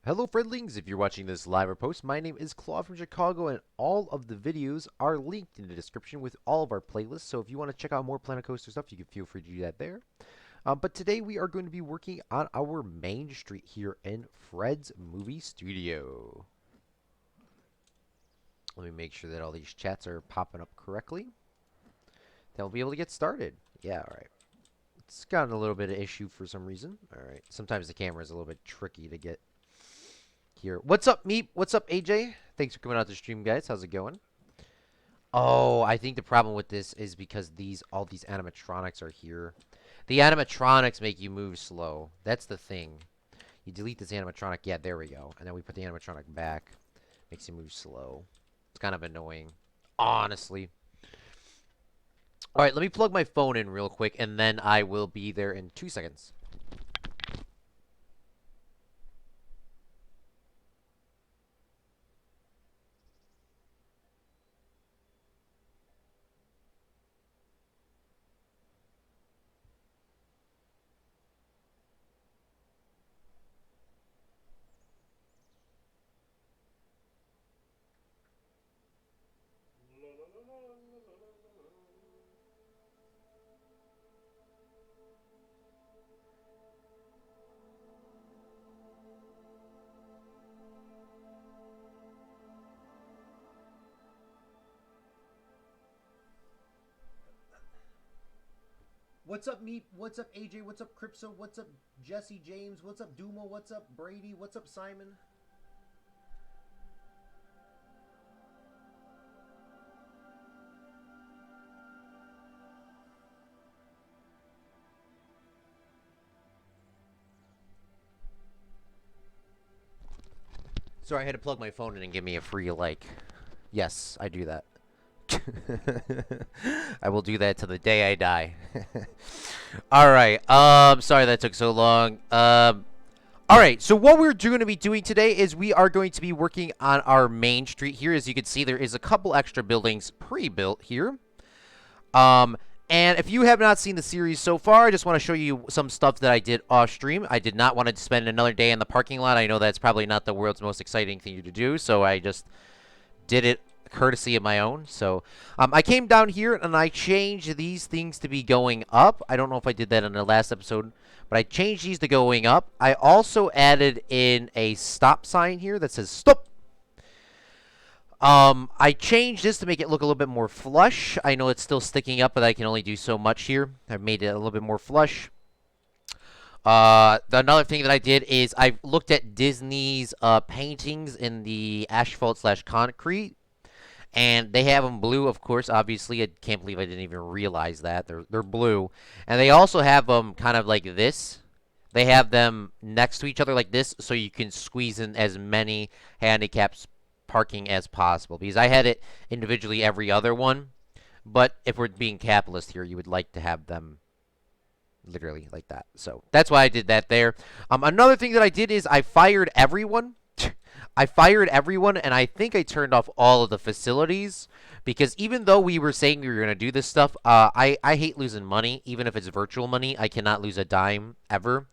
Hello friendlings, if you're watching this live or post, my name is Claude from Chicago and all of the videos are linked in the description with all of our playlists, so if you want to check out more Planet Coaster stuff, you can feel free to do that there. But today we are going to be working on our main street here in Fred's Movie Studio. Let me make sure that all these chats are popping up correctly. Then we'll be able to get started. Yeah, alright. It's gotten a little bit of issue for some reason. Alright, sometimes the camera is a little bit tricky to get here. What's up, Meep? What's up, AJ? Thanks for coming out to stream, guys. How's it going? Oh, I think the problem with this is because all these animatronics are here. The animatronics make you move slow. That's the thing. You delete this animatronic. Yeah, there we go. And then we put the animatronic back. Makes you move slow. It's kind of annoying, honestly. All right, let me plug my phone in real quick, and then I will be there in 2 seconds. What's up, Meep? What's up, AJ? What's up, Cripso? What's up, Jesse James? What's up, Duma? What's up, Brady? What's up, Simon? Sorry, I had to plug my phone in and give me a free like. Yes, I do that. I will do that till the day I die. All right. Sorry that took so long. All right. So what we're going to be doing today is we are going to be working on our main street here. As you can see, there is a couple extra buildings pre-built here. Um, and if you have not seen the series so far, I just want to show you some stuff that I did off stream. I did not want to spend another day in the parking lot. I know that's probably not the world's most exciting thing to do, so I just did it courtesy of my own. So I came down here and I changed these things to be going up. I don't know if I did that in the last episode, but I changed these to going up. I also added in a stop sign here that says stop. I changed this to make it look a little bit more flush. I know it's still sticking up, but I can only do so much here. I've made it a little bit more flush. Another thing that I did is I looked at Disney's paintings in the asphalt/concrete, and they have them blue, of course. Obviously, I can't believe I didn't even realize that they're blue, and they also have them kind of like this. They have them next to each other like this, so you can squeeze in as many handicaps parking as possible. Because I had it individually every other one, but if we're being capitalist here, you would like to have them literally like that. So that's why I did that there. Another thing that I did is I fired everyone. I fired everyone, and I think I turned off all of the facilities because even though we were saying we were going to do this stuff, I hate losing money. Even if it's virtual money, I cannot lose a dime ever.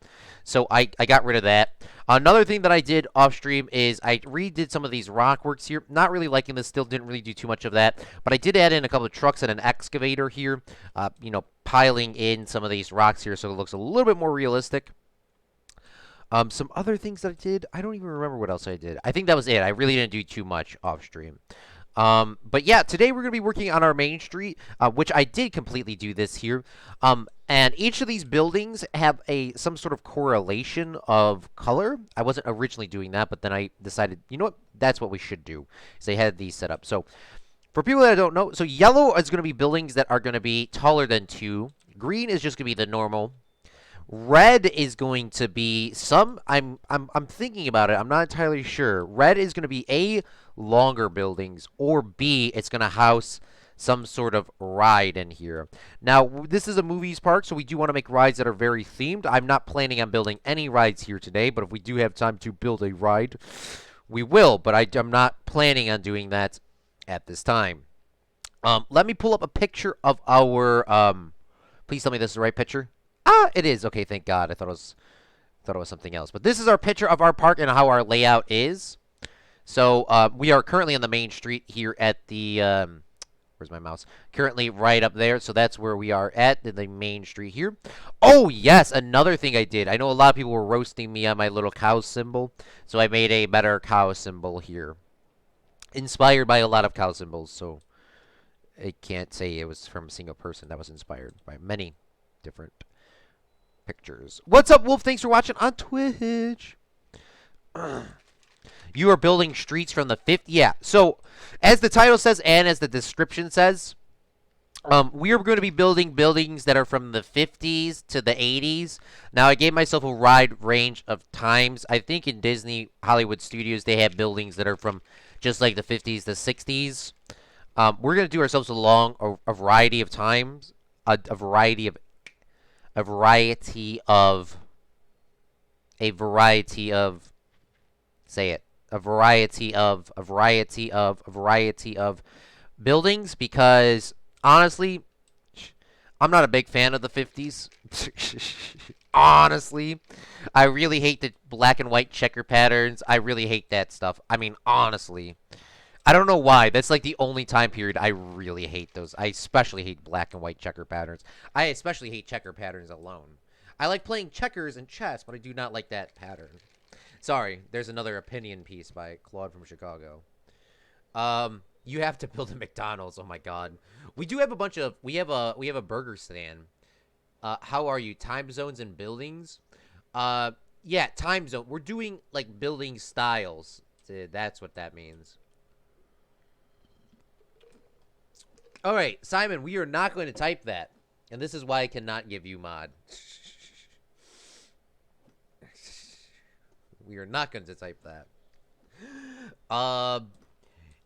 So I got rid of that. Another thing that I did off stream is I redid some of these rock works here. Not really liking this, still didn't really do too much of that. But I did add in a couple of trucks and an excavator here, piling in some of these rocks here so it looks a little bit more realistic. Some other things that I did, I don't even remember what else I did. I think that was it. I really didn't do too much off stream. But yeah, today we're going to be working on our main street, which I did completely do this here. And each of these buildings have some sort of correlation of color. I wasn't originally doing that, but then I decided, you know what? That's what we should do. So they had these set up. So for people that don't know, so yellow is going to be buildings that are going to be taller than 2. Green is just going to be the normal. Red is going to be I'm thinking about it. I'm not entirely sure. Red is going to be A, longer buildings, or B, it's going to house some sort of ride in here. Now, this is a movies park, so we do want to make rides that are very themed. I'm not planning on building any rides here today, but if we do have time to build a ride, we will. But I'm not planning on doing that at this time. Let me pull up a picture of our. Please tell me this is the right picture. Ah, it is. Okay, thank God. I thought thought it was something else. But this is our picture of our park and how our layout is. So we are currently on the main street here at the where's my mouse? Currently right up there. So that's where we are at the main street here. Oh yes, another thing I did. I know a lot of people were roasting me on my little cow symbol, so I made a better cow symbol here, inspired by a lot of cow symbols. So I can't say it was from a single person. That was inspired by many different pictures. What's up, Wolf? Thanks for watching on Twitch. You are building streets from the 50s. Yeah. So, as the title says and as the description says, we are going to be building buildings that are from the 50s to the 80s. Now, I gave myself a wide range of times. I think in Disney Hollywood Studios, they have buildings that are from just like the 50s to 60s. We're going to do ourselves a variety of times, a variety of say it, a variety of buildings, because honestly, I'm not a big fan of the 50s. Honestly, I really hate the black and white checker patterns. I really hate that stuff. I mean, honestly, I don't know why. That's like the only time period I really hate those. I especially hate black and white checker patterns. I especially hate checker patterns alone. I like playing checkers and chess, but I do not like that pattern. Sorry, there's another opinion piece by Claude from Chicago. You have to build a McDonald's. Oh my God, we do have a bunch of we have a burger stand. How are you? Time zones and buildings. Yeah, time zone. We're doing like building styles. That's what that means. All right, Simon, we are not going to type that, and this is why I cannot give you mod. We are not going to type that.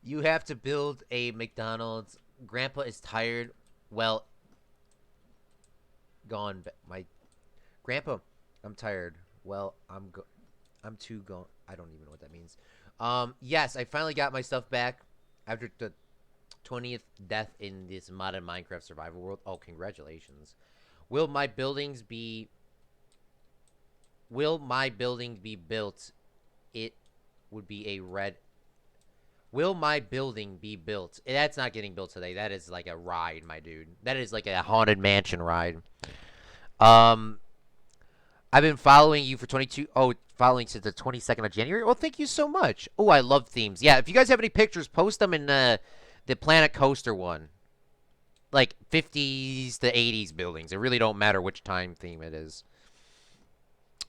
You have to build a McDonald's. Grandpa is tired. Well, gone. My grandpa, I'm tired. Well, I'm too gone. I don't even know what that means. Yes, I finally got my stuff back after the 20th death in this modern Minecraft survival world. Oh, congratulations. Will my building be built? It would be a red. Will my building be built? That's not getting built today. That is like a ride, my dude. That is like a haunted mansion ride. I've been following you for 22. Oh, following since the 22nd of January. Well, thank you so much. Oh, I love themes. Yeah, if you guys have any pictures, post them in the Planet Coaster one. Like 50s to 80s buildings. It really don't matter which time theme it is.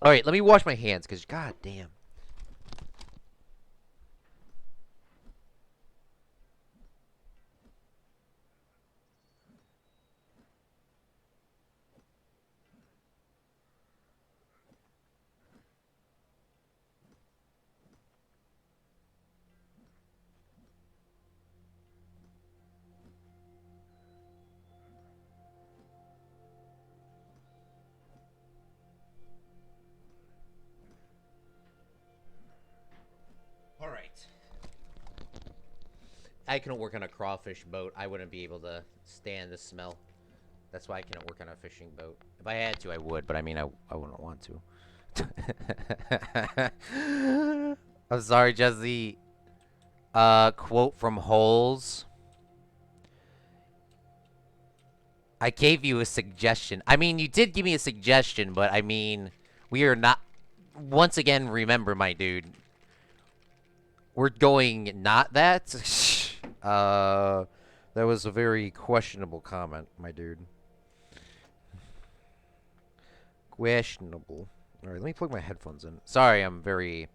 All right, let me wash my hands because god damn. All right. I couldn't work on a crawfish boat. I wouldn't be able to stand the smell. That's why I can't work on a fishing boat. If I had to, I would, but I mean, I wouldn't want to. I'm sorry, Jesse. Quote from Holes. I gave you a suggestion. I mean, you did give me a suggestion, but I mean, we are not. Once again, remember, my dude. We're going not that. That was a very questionable comment, my dude. Questionable. All right, let me plug my headphones in. Sorry, I'm very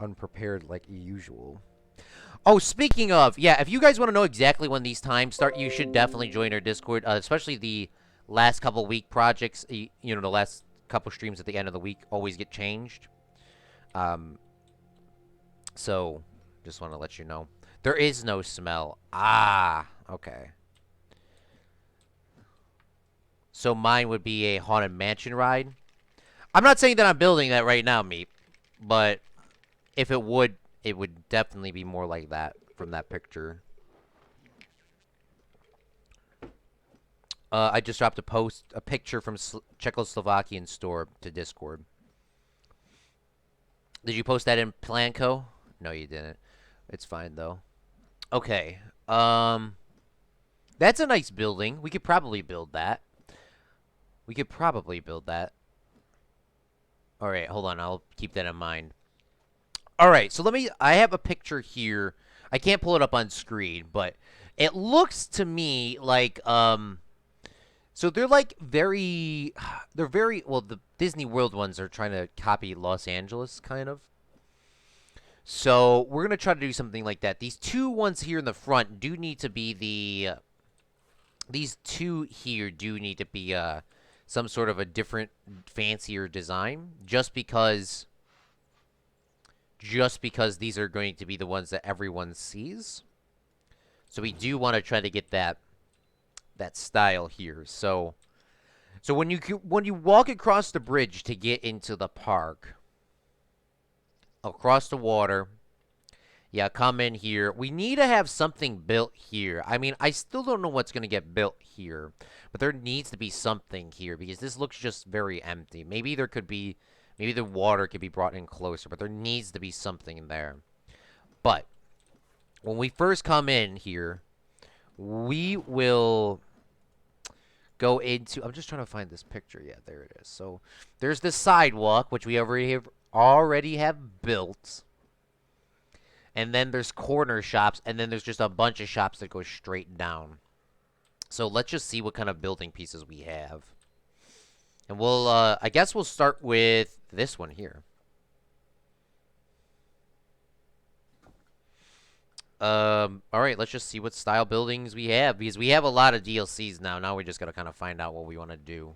unprepared like usual. Oh, speaking of, yeah, if you guys want to know exactly when these times start, you should definitely join our Discord, especially the last couple week projects. You know, the last couple streams at the end of the week always get changed. So, just want to let you know. There is no smell. Ah, okay. So mine would be a Haunted Mansion ride. I'm not saying that I'm building that right now, Meep. But if it would definitely be more like that from that picture. I just dropped a picture from Czechoslovakian store to Discord. Did you post that in Planco? No, you didn't. It's fine though. Okay. That's a nice building. We could probably build that. We could probably build that. All right, hold on. I'll keep that in mind. All right, so I have a picture here. I can't pull it up on screen, but it looks to me like so they're like they're very well, the Disney World ones are trying to copy Los Angeles kind of. So, we're going to try to do something like that. These two ones here in the front do need to be these two here do need to be some sort of a different fancier design just because these are going to be the ones that everyone sees. So we do want to try to get that style here. So when you walk across the bridge to get into the park, across the water, yeah, come in here. We need to have something built here. I mean, I still don't know what's going to get built here, but there needs to be something here because this looks just very empty. Maybe the water could be brought in closer, but there needs to be something there. But when we first come in here, we will go into, I'm just trying to find this picture. Yeah, there it is. So there's the sidewalk, which we already have built. And then there's corner shops, and then there's just a bunch of shops that go straight down. So let's just see what kind of building pieces we have. And I guess we'll start with this one here. All right, let's just see what style buildings we have, because we have a lot of DLCs now. Now we just gotta kind of find out what we want to do.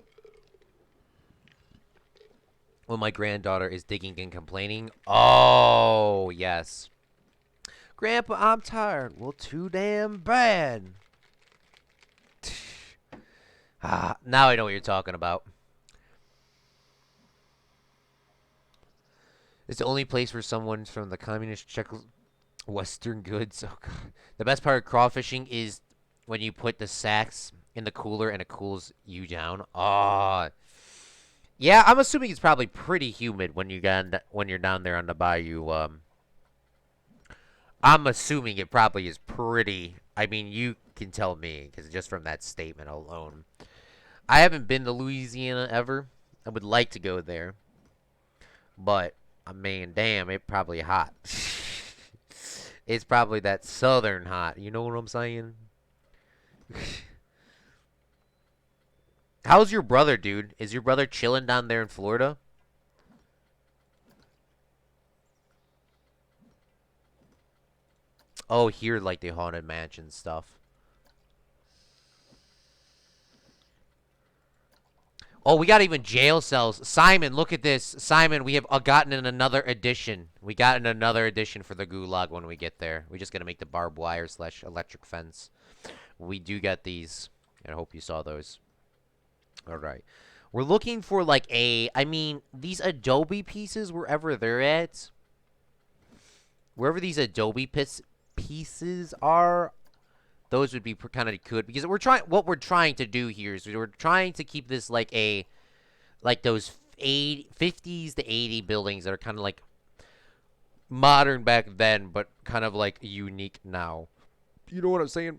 When my granddaughter is digging and complaining. Oh, yes. Grandpa, I'm tired. Well, too damn bad. Now I know what you're talking about. It's the only place where someone from the communist Czech Western goods. Oh, God. The best part of crawfishing is when you put the sacks in the cooler and it cools you down. Oh. Yeah, I'm assuming it's probably pretty humid when you're down there on the bayou. I'm assuming it probably is pretty. I mean, you can tell me, because just from that statement alone. I haven't been to Louisiana ever. I would like to go there. But, I mean, damn, it's probably hot. It's probably that southern hot. You know what I'm saying? How's your brother, dude? Is your brother chilling down there in Florida? Oh, here, like the Haunted Mansion stuff. Oh, we got even jail cells. Simon, look at this. Simon, we have gotten in another edition. We got in another edition for the Gulag when we get there. We just got to make the barbed wire / electric fence. We do get these. I hope you saw those. All right. We're looking for like I mean, these Adobe pieces, wherever they're at. Wherever these Adobe pieces are, those would be kind of good, because what we're trying to do here is we're trying to keep this like those 50s to 80 buildings that are kind of like modern back then, but kind of like unique now. You know what I'm saying?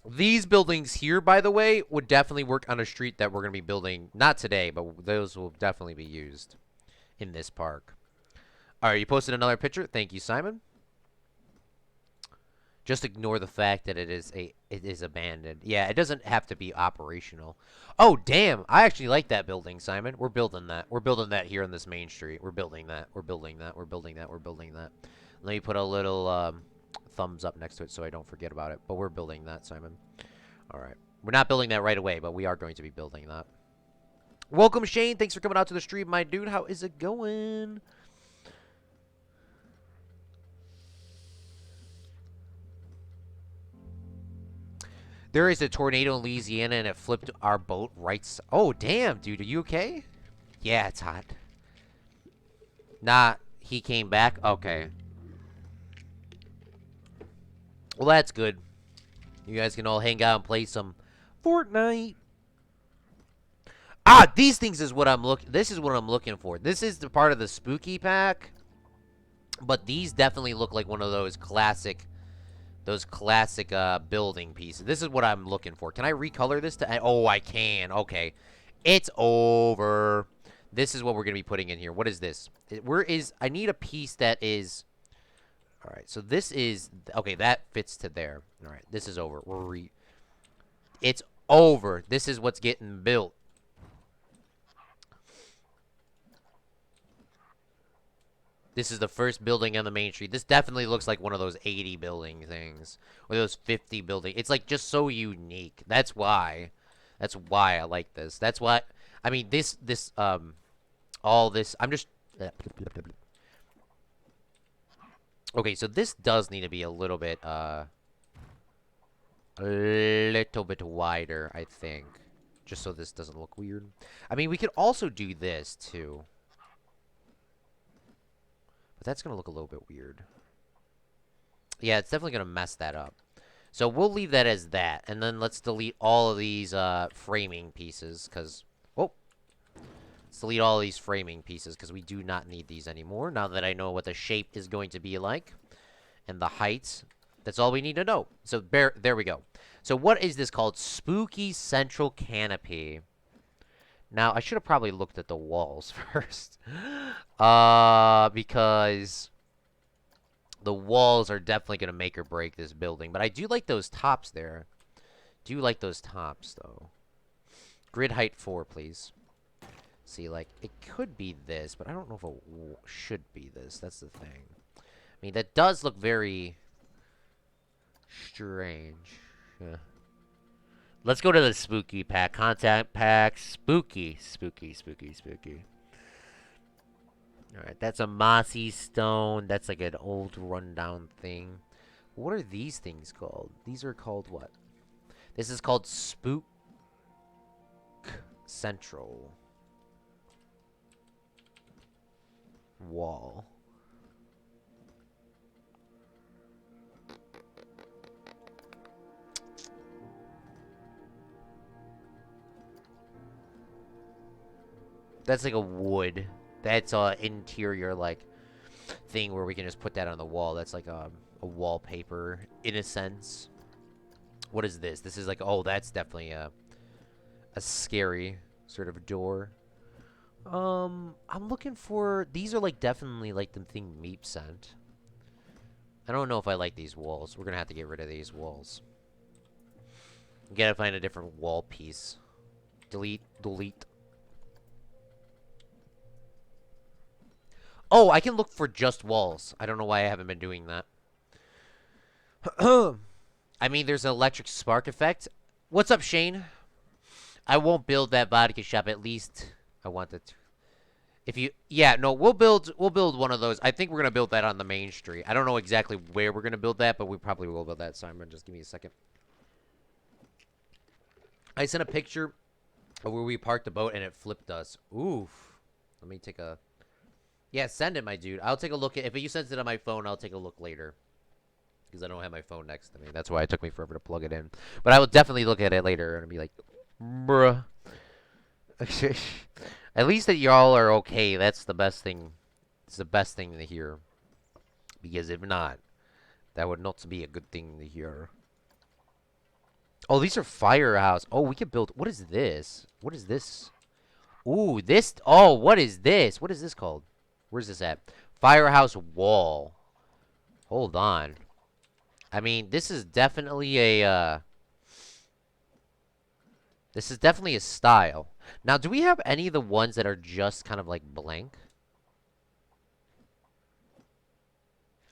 These buildings here, by the way, would definitely work on a street that we're going to be building, not today, but those will definitely be used in this park. All right, you posted another picture. Thank you, Simon. Just ignore the fact that it is abandoned. Yeah, it doesn't have to be operational. Oh, damn. I actually like that building, Simon. We're building that. We're building that here on this main street. We're building that. We're building that. We're building that. We're building that. Let me put a little thumbs up next to it so I don't forget about it. But we're building that, Simon. All right. We're not building that right away, but we are going to be building that. Welcome, Shane. Thanks for coming out to the stream, my dude. How is it going? There is a tornado in Louisiana, and it flipped our boat right. Oh, damn, dude. Are you okay? Yeah, it's hot. Nah, he came back? Okay. Well, that's good. You guys can all hang out and play some Fortnite. Ah, these things is what I'm looking. This is what I'm looking for. This is the part of the spooky pack. But these definitely look like one of those classic building pieces. This is what I'm looking for. Can I recolor this to? Oh, I can. Okay, it's over. This is what we're gonna be putting in here. What is this? Where is? I need a piece that is. All right. So this is okay. That fits to there. All right. This is over. It's over. This is what's getting built. This is the first building on the main street. This definitely looks like one of those 80 building things. Or those 50 building. It's like just so unique. That's why. That's why I like this. That's why. I mean, all this. I'm just. Okay, so this does need to be a little bit wider, I think. Just so this doesn't look weird. I mean, we could also do this, too. But that's going to look a little bit weird. Yeah, it's definitely going to mess that up. So we'll leave that as that. And then let's delete all of these framing pieces. Because, oh, let's delete all these framing pieces. Because we do not need these anymore. Now that I know what the shape is going to be like. And the heights. That's all we need to know. So there we go. So what is this called? Spooky Central Canopy. Now, I should have probably looked at the walls first. Because the walls are definitely going to make or break this building. But I do like those tops there. Do like those tops, though. Grid height 4, please. See, like, it could be this, but I don't know if it should be this. That's the thing. I mean, that does look very strange. Yeah. Let's go to the spooky pack. Contact pack. Spooky. Spooky, spooky, spooky. Alright, that's a mossy stone. That's like an old rundown thing. What are these things called? These are called what? This is called Spook Central Wall. That's like a wood. That's a interior like thing where we can just put that on the wall. That's like a wallpaper in a sense. What is this? This is like, oh, that's definitely a scary sort of door. I'm looking for, these are like definitely like the thing Meep sent. I don't know if I like these walls. We're gonna have to get rid of these walls. We gotta find a different wall piece. Delete, delete. Oh, I can look for just walls. I don't know why I haven't been doing that. I mean, there's an electric spark effect. What's up, Shane? I won't build that vodka shop. At least I want it. If you, yeah, no, we'll build one of those. I think we're gonna build that on the main street. I don't know exactly where we're gonna build that, but we probably will build that. Simon, just give me a second. I sent a picture of where we parked the boat and it flipped us. Oof. Let me take a. Yeah, send it, my dude. I'll take a look at. If you send it on my phone, I'll take a look later. Because I don't have my phone next to me. That's why it took me forever to plug it in. But I will definitely look at it later and be like, bruh. At least that y'all are okay. That's the best thing. It's the best thing to hear. Because if not, that would not be a good thing to hear. Oh, these are firehouse. Oh, we could build. What is this? What is this? Ooh, this. Oh, what is this? What is this called? Where's this at? Firehouse wall. Hold on. I mean, this is definitely a, this is definitely a style. Now, do we have any of the ones that are just kind of like blank?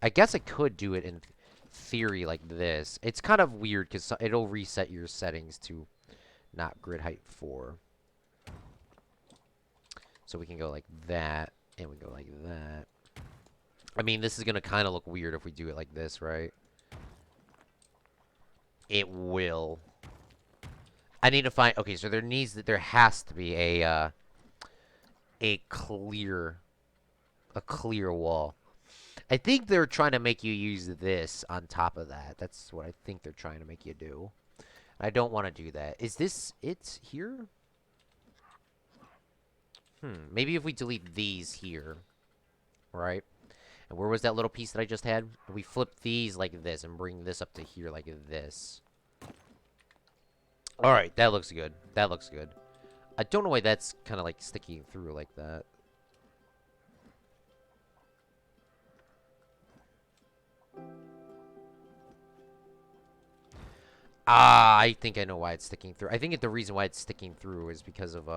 I guess I could do it in theory like this. It's kind of weird because it'll reset your settings to not grid height 4. So we can go like that, and we go like that. I mean, this is going to kind of look weird if we do it like this, right? It will. I need to find. Okay, so there has to be a clear wall. I think they're trying to make you use this on top of that. That's what I think they're trying to make you do. I don't want to do that. Is this it here? Maybe if we delete these here, right? And where was that little piece that I just had? We flip these like this and bring this up to here like this. All right, that looks good. That looks good. I don't know why that's kind of like sticking through like that. Ah, I think I know why it's sticking through. I think the reason why it's sticking through is because of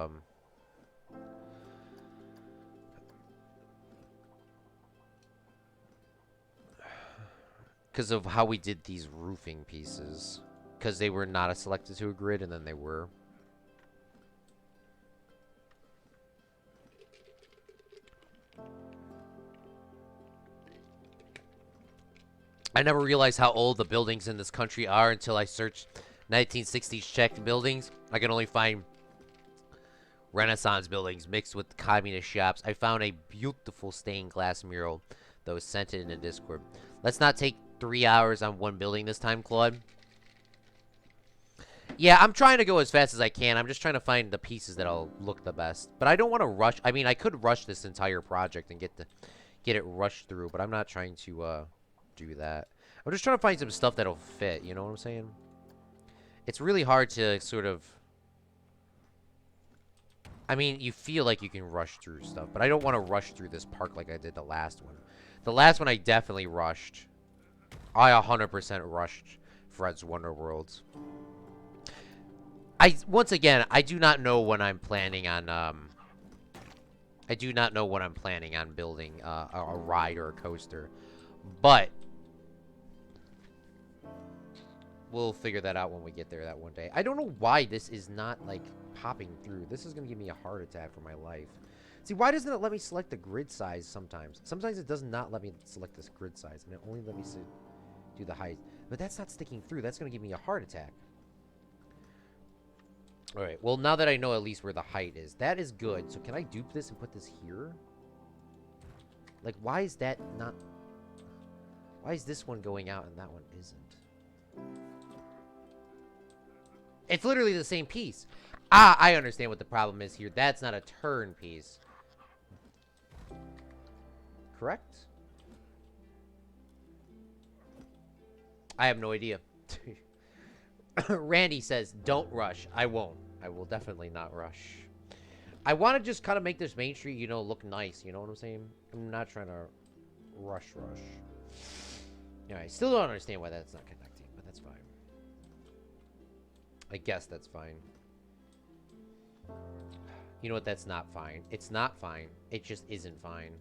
how we did these roofing pieces. Because they were not selected to a grid, and then they were. I never realized how old the buildings in this country are until I searched 1960s Czech buildings. I can only find Renaissance buildings mixed with communist shops. I found a beautiful stained glass mural that was sent in the Discord. Let's not take 3 hours on one building this time, Claude. Yeah, I'm trying to go as fast as I can. I'm just trying to find the pieces that'll look the best. But I don't want to rush. I mean, I could rush this entire project and get it rushed through, but I'm not trying to do that. I'm just trying to find some stuff that'll fit, you know what I'm saying? It's really hard to sort of... I mean, you feel like you can rush through stuff, but I don't want to rush through this park like I did the last one. The last one I definitely rushed. I 100% rushed Fred's Wonder Worlds. Once again, I do not know when I'm planning on I do not know when I'm planning on building a ride or a coaster, but we'll figure that out when we get there that one day. I don't know why this is not like popping through. This is gonna give me a heart attack for my life. See, why doesn't it let me select the grid size sometimes? Sometimes it does not let me select this grid size, and it only let me do the height. But that's not sticking through. That's gonna give me a heart attack. Alright, well, now that I know at least where the height is, that is good. So can I dupe this and put this here? Like, why is that not... Why is this one going out and that one isn't? It's literally the same piece. Ah, I understand what the problem is here. That's not a turn piece. Correct? I have no idea. Randy says, don't rush. I won't. I will definitely not rush. I want to just kind of make this main street, you know, look nice. You know what I'm saying? I'm not trying to rush. Alright, still don't understand why that's not connecting, but that's fine. I guess that's fine. You know what? That's not fine. It's not fine. It just isn't fine.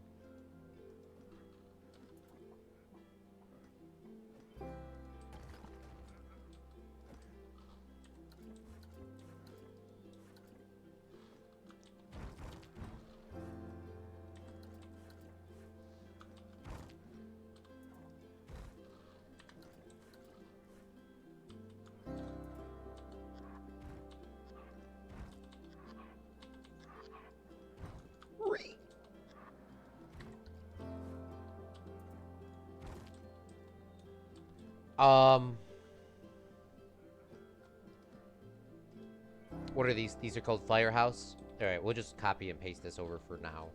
What are these? These are called Firehouse. Alright, we'll just copy and paste this over for now.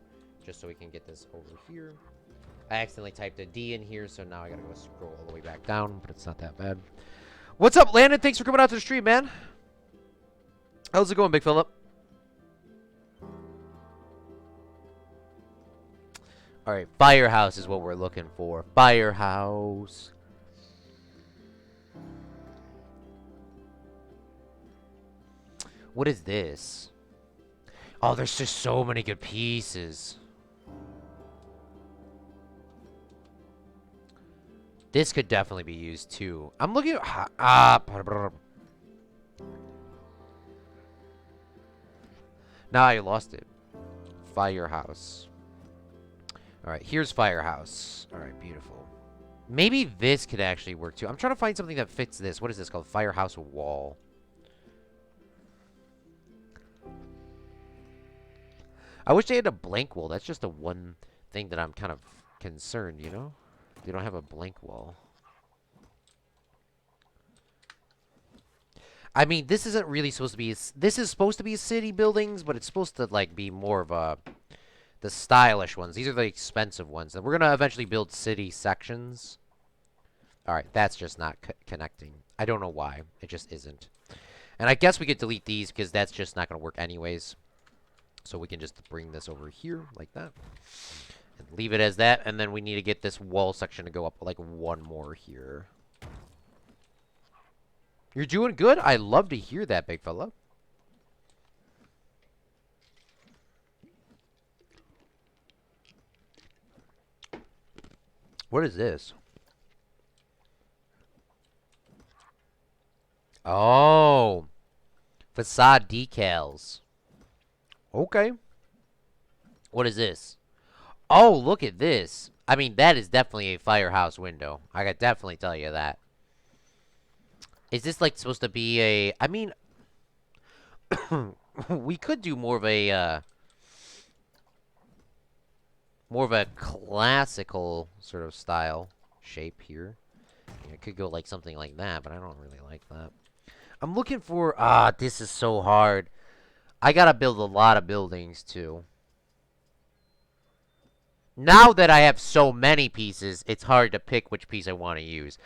Just so we can get this over here. I accidentally typed a D in here, so now I gotta go scroll all the way back down, but it's not that bad. What's up, Landon? Thanks for coming out to the stream, man. How's it going, Big Phillip? Alright, Firehouse is what we're looking for. Firehouse. What is this? Oh, there's just so many good pieces. This could definitely be used too. I'm looking at... Now I lost it. Firehouse. Alright, here's Firehouse. Alright, beautiful. Maybe this could actually work too. I'm trying to find something that fits this. What is this called? Firehouse wall. I wish they had a blank wall. That's just the one thing that I'm kind of concerned, you know? They don't have a blank wall. I mean, this isn't really supposed to be... This is supposed to be city buildings, but it's supposed to, like, be more of a... The stylish ones. These are the expensive ones. And we're going to eventually build city sections. All right, that's just not connecting. I don't know why. It just isn't. And I guess we could delete these because that's just not going to work anyways. So we can just bring this over here like that. And leave it as that. And then we need to get this wall section to go up like one more here. You're doing good? I love to hear that, big fella. What is this? Oh. Facade decals. Okay. What is this? Oh, look at this. I mean, that is definitely a firehouse window. I could definitely tell you that. Is this like supposed to be a... I mean, we could do more of a classical sort of style shape here. It could go like something like that, but I don't really like that. I'm looking for... this is so hard. I gotta build a lot of buildings, too. Now that I have so many pieces, it's hard to pick which piece I want to use.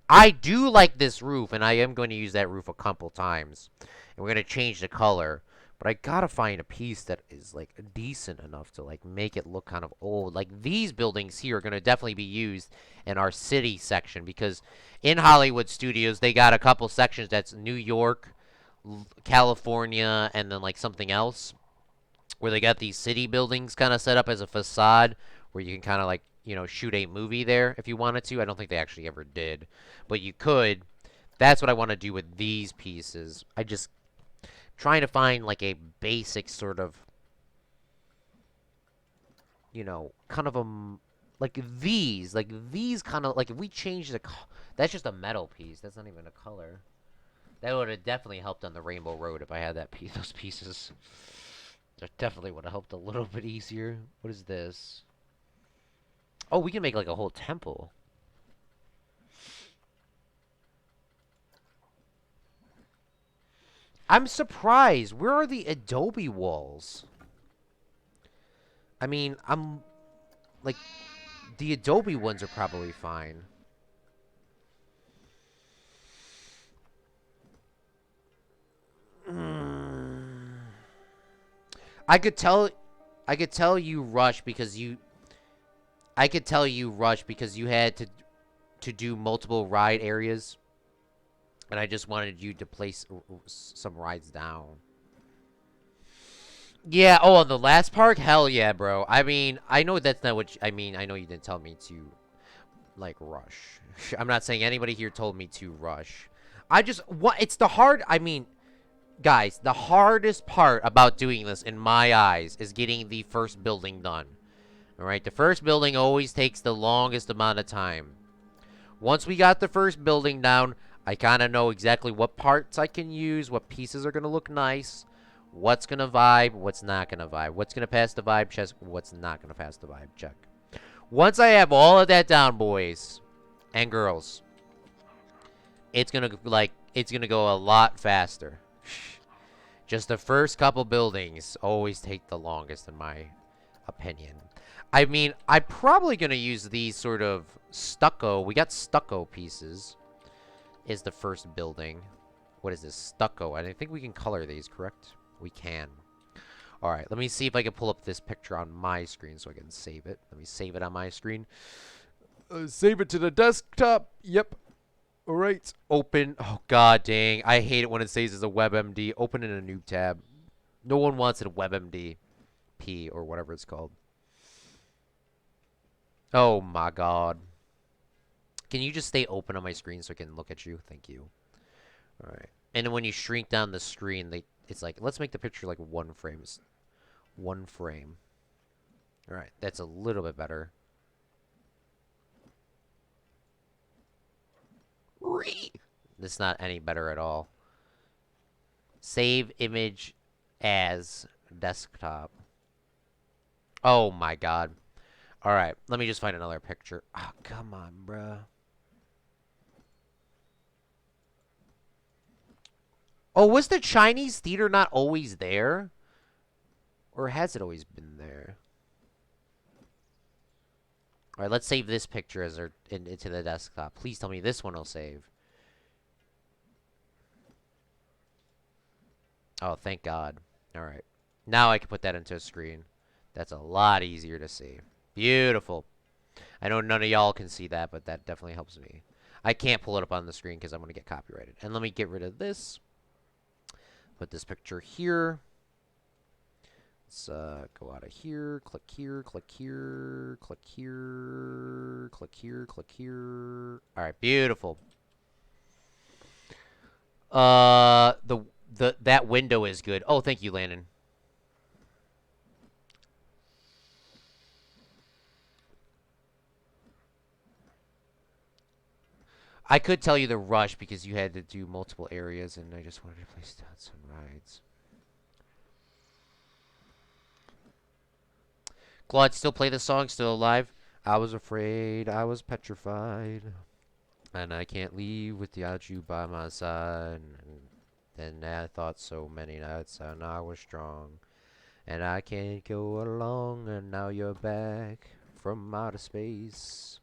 I do like this roof, and I am going to use that roof a couple times. And we're going to change the color. But I gotta find a piece that is, like, decent enough to, like, make it look kind of old. Like, these buildings here are going to definitely be used in our city section. Because in Hollywood Studios, they got a couple sections that's New York, California, and then, like, something else. Where they got these city buildings kind of set up as a facade. Where you can kind of, like, you know, shoot a movie there if you wanted to. I don't think they actually ever did. But you could. That's what I want to do with these pieces. I just... trying to find, like, a basic sort of, you know, kind of a, like these kind of, like, if we change the, that's just a metal piece. That's not even a color. That would have definitely helped on the Rainbow Road if I had that piece, those pieces. That definitely would have helped a little bit easier. What is this? Oh, we can make, like, a whole temple. I'm surprised. Where are the adobe walls? I mean, I'm... like, the adobe ones are probably fine. I could tell... I could tell you rush because you... I could tell you rush because you had to do multiple ride areas. And I just wanted you to place some rides down. Yeah, oh, on the last park? Hell yeah, bro. I mean, I know that's not what... I mean, I know you didn't tell me to, like, rush. I'm not saying anybody here told me to rush. I just... It's the hard... I mean, guys, the hardest part about doing this, in my eyes, is getting the first building done. Alright, the first building always takes the longest amount of time. Once we got the first building down... I kind of know exactly what parts I can use, what pieces are going to look nice, what's going to vibe, what's not going to vibe, what's going to pass the vibe check, what's not going to pass the vibe check. Once I have all of that down, boys and girls, it's going to go a lot faster. Just the first couple buildings always take the longest, in my opinion. I mean, I'm probably going to use these sort of stucco. We got stucco pieces. Is the first building. What is this? Stucco. I think we can color these, correct? We can. Alright, let me see if I can pull up this picture on my screen so I can save it. Let me save it on my screen. Save it to the desktop. Yep. Alright. Open. Oh, god dang. I hate it when it says it's a WebMD. Open in a new tab. No one wants it a WebMD P or whatever it's called. Oh my god. Can you just stay open on my screen so I can look at you? Thank you. All right. And then when you shrink down the screen, it's like, let's make the picture like one frame. One frame. All right. That's a little bit better. That's not any better at all. Save image as desktop. Oh my god. All right. Let me just find another picture. Oh, come on, bruh. Oh, was the Chinese theater not always there? Or has it always been there? All right, let's save this picture as into the desktop. Please tell me this one will save. Oh, thank God. All right. Now I can put that into a screen. That's a lot easier to see. Beautiful. I know none of y'all can see that, but that definitely helps me. I can't pull it up on the screen because I'm going to get copyrighted. And let me get rid of this. Put this picture here. Let's go out of here. Click here. Click here. Click here. Click here. Click here. All right, beautiful. That window is good. Oh, thank you, Landon. I could tell you the rush because you had to do multiple areas, and I just wanted to place down some rides. Claude, still play the song? Still alive? I was afraid, I was petrified, and I can't leave without you by my side. And then I thought so many nights, and I was strong, and I can't go along, and now you're back from outer space,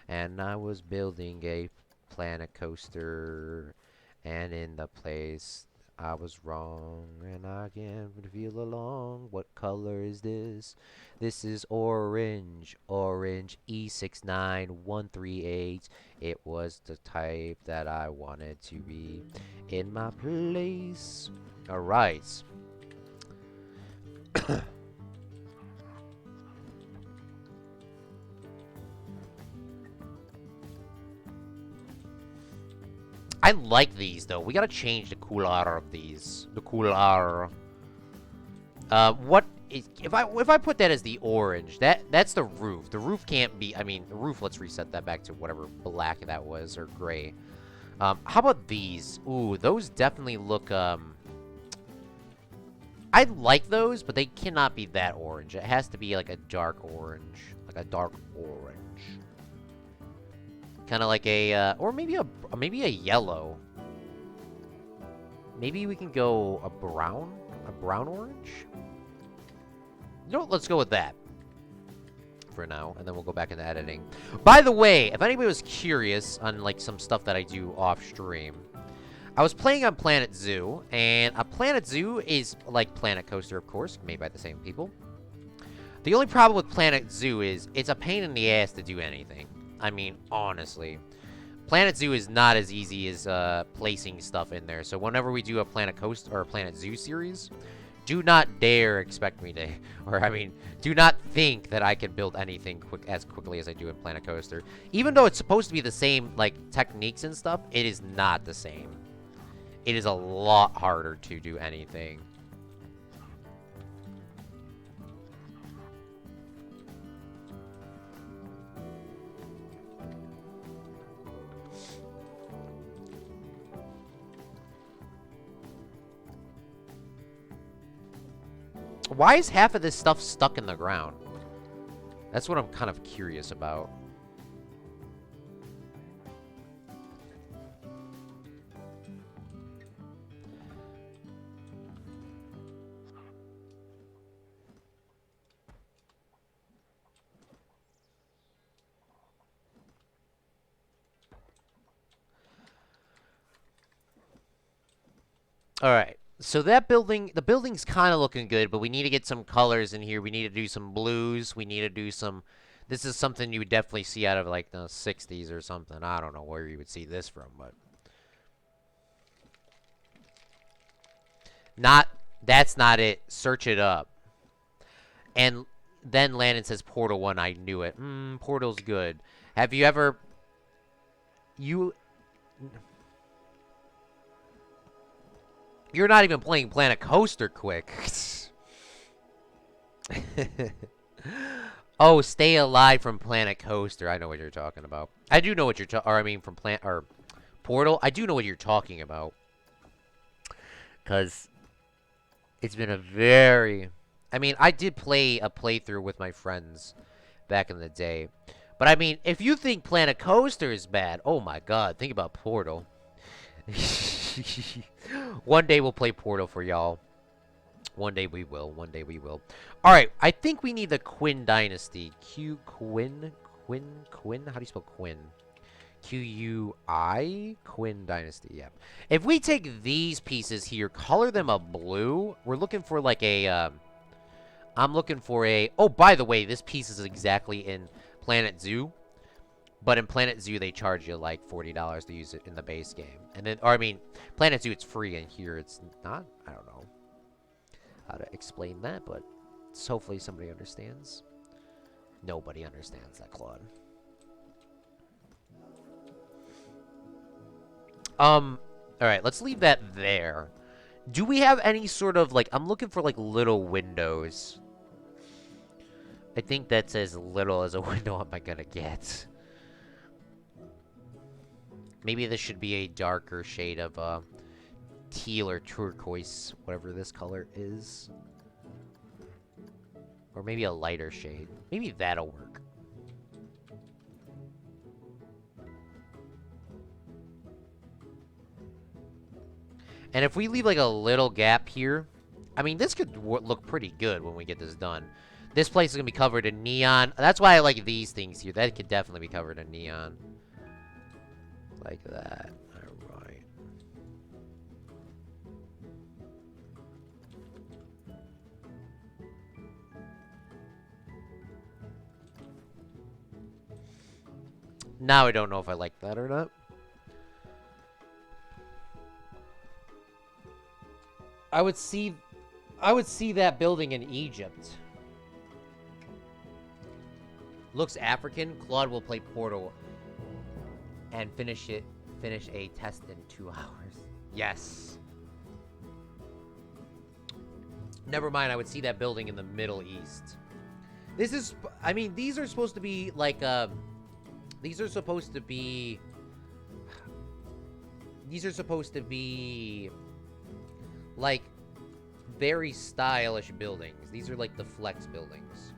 and I was building a planet coaster, and in the place I was wrong, and I can't feel along. What color is this? This is orange, orange E69138. It was the type that I wanted to be in my place. All right. I like these though. We gotta change the color of these. The color. What is if I put that as the orange? That's the roof. The roof can't be. I mean, the roof. Let's reset that back to whatever black that was or gray. How about these? Ooh, those definitely look. I like those, but they cannot be that orange. It has to be like a dark orange, like a dark orange. Kind of like a, or maybe a yellow. Maybe we can go a brown orange. You know what? Let's go with that for now, and then we'll go back into editing. By the way, if anybody was curious on like some stuff that I do off stream, I was playing on Planet Zoo, and a Planet Zoo is like Planet Coaster, of course, made by the same people. The only problem with Planet Zoo is it's a pain in the ass to do anything. I mean, honestly. Planet Zoo is not as easy as placing stuff in there. So whenever we do a Planet Coaster or a Planet Zoo series, do not dare expect me to, or I mean, do not think that I can build anything as quickly as I do in Planet Coaster. Even though it's supposed to be the same, like, techniques and stuff, it is not the same. It is a lot harder to do anything. Why is half of this stuff stuck in the ground? That's what I'm kind of curious about. All right. So that building, the building's kind of looking good, but we need to get some colors in here. We need to do some blues. We need to do some... This is something you would definitely see out of, like, the 60s or something. I don't know where you would see this from, but... That's not it. Search it up. And then Landon says Portal 1. I knew it. Portal's good. Have you ever... You're not even playing Planet Coaster quick. Oh, Stay Alive from Planet Coaster. I know what you're talking about. I do know what you're talking... Or, I mean, from Portal. I do know what you're talking about. Because it's been a very... I mean, I did play a playthrough with my friends back in the day. But, I mean, if you think Planet Coaster is bad, oh my god, think about Portal. One day we'll play Portal for y'all. One day we will. One day we will. Alright, I think we need the Quinn Dynasty. Quinn? Quinn? How do you spell Quinn? Q-U-I? Quinn Dynasty, yeah. If we take these pieces here, color them a blue, we're looking for like a, I'm looking for a, oh, by the way, this piece is exactly in Planet Zoo. But in Planet Zoo, they charge you like $40 to use it in the base game. And then, or I mean, Planet Zoo, it's free, and here it's not. I don't know how to explain that, but hopefully somebody understands. Nobody understands that, Claude. Alright, let's leave that there. Do we have any sort of, like, I'm looking for, like, little windows. I think that's as little as a window am I gonna get. Maybe this should be a darker shade of teal or turquoise, whatever this color is. Or maybe a lighter shade. Maybe that'll work. And if we leave like a little gap here, I mean, this could look pretty good when we get this done. This place is going to be covered in neon. That's why I like these things here. That could definitely be covered in neon. Like that. Alright. Now I don't know if I like that or not. I would see that building in Egypt. Looks African. Claude will play Portal and finish a test in 2 hours. Yes. Never mind, I would see that building in the Middle East. This is, I mean, these are supposed to be like, these are supposed to be like very stylish buildings. These are like the flex buildings.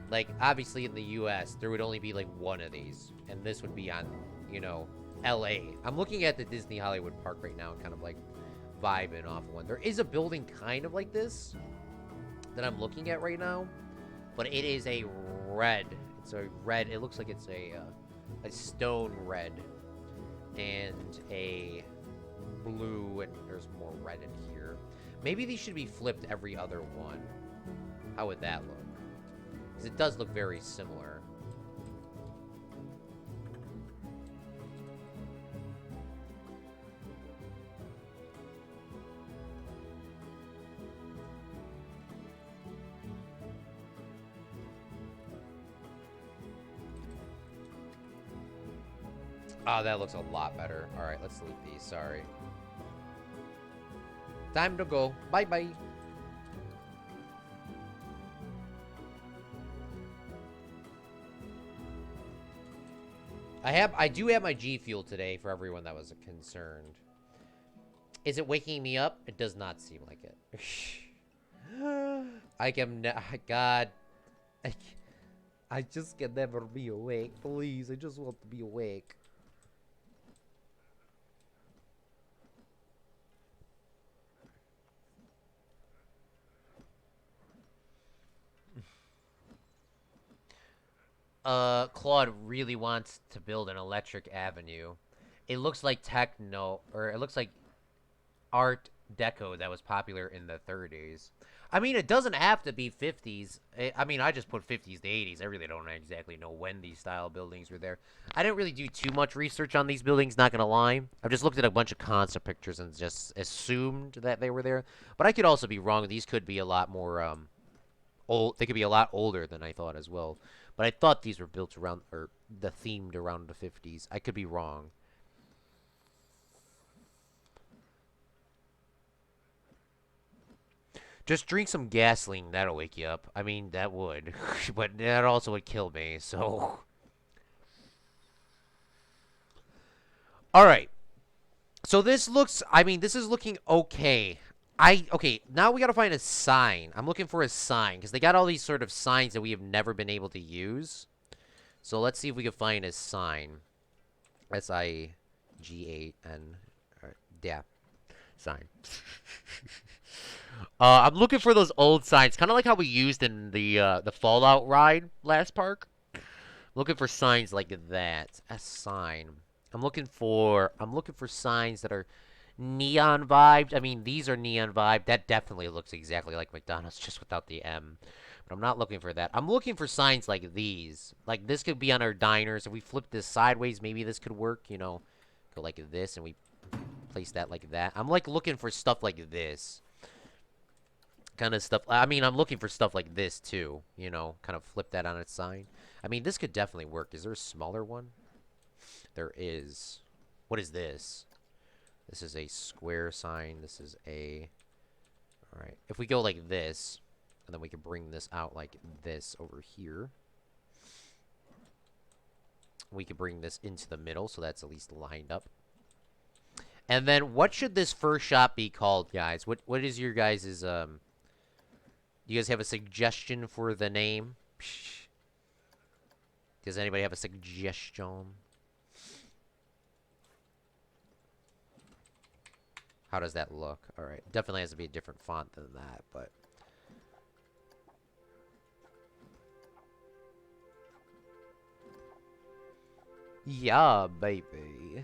Like, obviously in the US, there would only be like one of these. And this would be on, you know, LA. I'm looking at the Disney Hollywood Park right now and kind of like vibing off one. There is a building kind of like this that I'm looking at right now. But it is a red. It's a red. It looks like it's a stone red. And a blue. And there's more red in here. Maybe these should be flipped every other one. How would that look? Because it does look very similar. Oh, that looks a lot better. Alright, let's leave these. Sorry. Time to go. Bye-bye. I do have my G Fuel today for everyone that was concerned. Is it waking me up? It does not seem like it. I can... God. I just can never be awake. Please, I just want to be awake. Claude really wants to build an electric avenue. It looks like techno, or it looks like Art Deco that was popular in the 30s. I mean, it doesn't have to be 50s. I mean, I just put 50s to 80s. I really don't exactly know when these style buildings were there. I didn't really do too much research on these buildings, not gonna lie. I've just looked at a bunch of concept pictures and just assumed that they were there. But I could also be wrong. These could be a lot more, old. They could be a lot older than I thought as well. But I thought these were built around, or the themed around the 50s. I could be wrong. Just drink some gasoline. That'll wake you up. I mean, that would. But that also would kill me, so... Alright. So this looks... I mean, this is looking okay. Okay, now we gotta find a sign. I'm looking for a sign, because they got all these sort of signs that we have never been able to use. So let's see if we can find a sign. S-I-G-A-N. Yeah. Sign. I'm looking for those old signs, kind of like how we used in the Fallout ride last park. Looking for signs like that. A sign. I'm looking for signs that are neon vibed. I mean, these are neon vibe. That definitely looks exactly like McDonald's, just without the M. But I'm not looking for that. I'm looking for signs like these. Like this could be on our diners. If we flip this sideways, maybe this could work. You know, go like this, and we place that like that. I'm like looking for stuff like this. Kind of stuff. I mean, I'm looking for stuff like this too. You know, kind of flip that on its side. I mean, this could definitely work. Is there a smaller one? There is. What is this? This is a square sign. This is a... Alright. If we go like this, and then we can bring this out like this over here. We can bring this into the middle, so that's at least lined up. And then, what should this first shop be called, guys? What is your guys' Do you guys have a suggestion for the name? Does anybody have a suggestion? How does that look? All right. Definitely has to be a different font than that, but... Yeah, baby.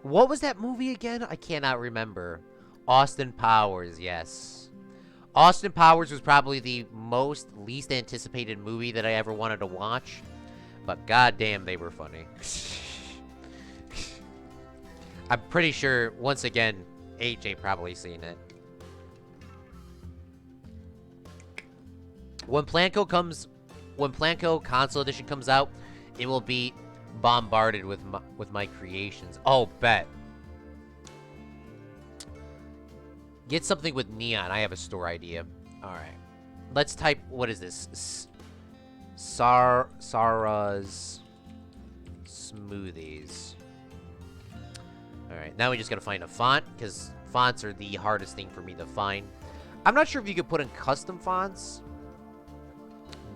What was that movie again? I cannot remember. Austin Powers, yes. Austin Powers was probably the least anticipated movie that I ever wanted to watch. But goddamn, they were funny. I'm pretty sure, once again, AJ probably seen it. When Planco Console Edition comes out, it will be bombarded with my creations. Oh, bet. Get something with neon. I have a store idea. All right. Let's type, what is this? Sarah's Smoothies. Alright, now we just gotta find a font, because fonts are the hardest thing for me to find. I'm not sure if you could put in custom fonts,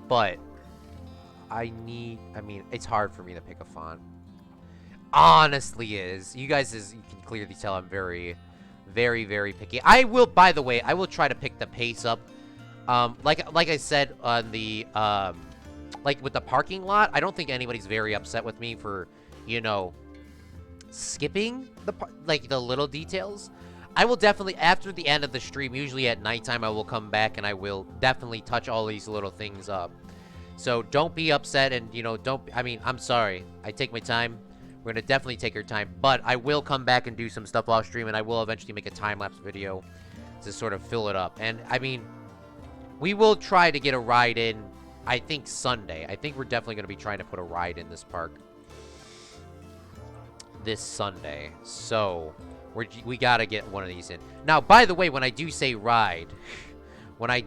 but I mean, it's hard for me to pick a font. Honestly is. You guys, you can clearly tell I'm very, very, very picky. I will, by the way, I will try to pick the pace up. Like I said on the, like with the parking lot, I don't think anybody's very upset with me for, you know, skipping the little details. I will definitely, after the end of the stream, usually at nighttime, I will come back and I will definitely touch all these little things up. So don't be upset, and you know, I'm sorry. I take my time. We're gonna definitely take our time, but I will come back and do some stuff off stream, and I will eventually make a time-lapse video to sort of fill it up. And I mean, we will try to get a ride in, I think Sunday. I think we're definitely gonna be trying to put a ride in this park this Sunday. So we gotta get one of these in. Now, by the way, when I do say ride, I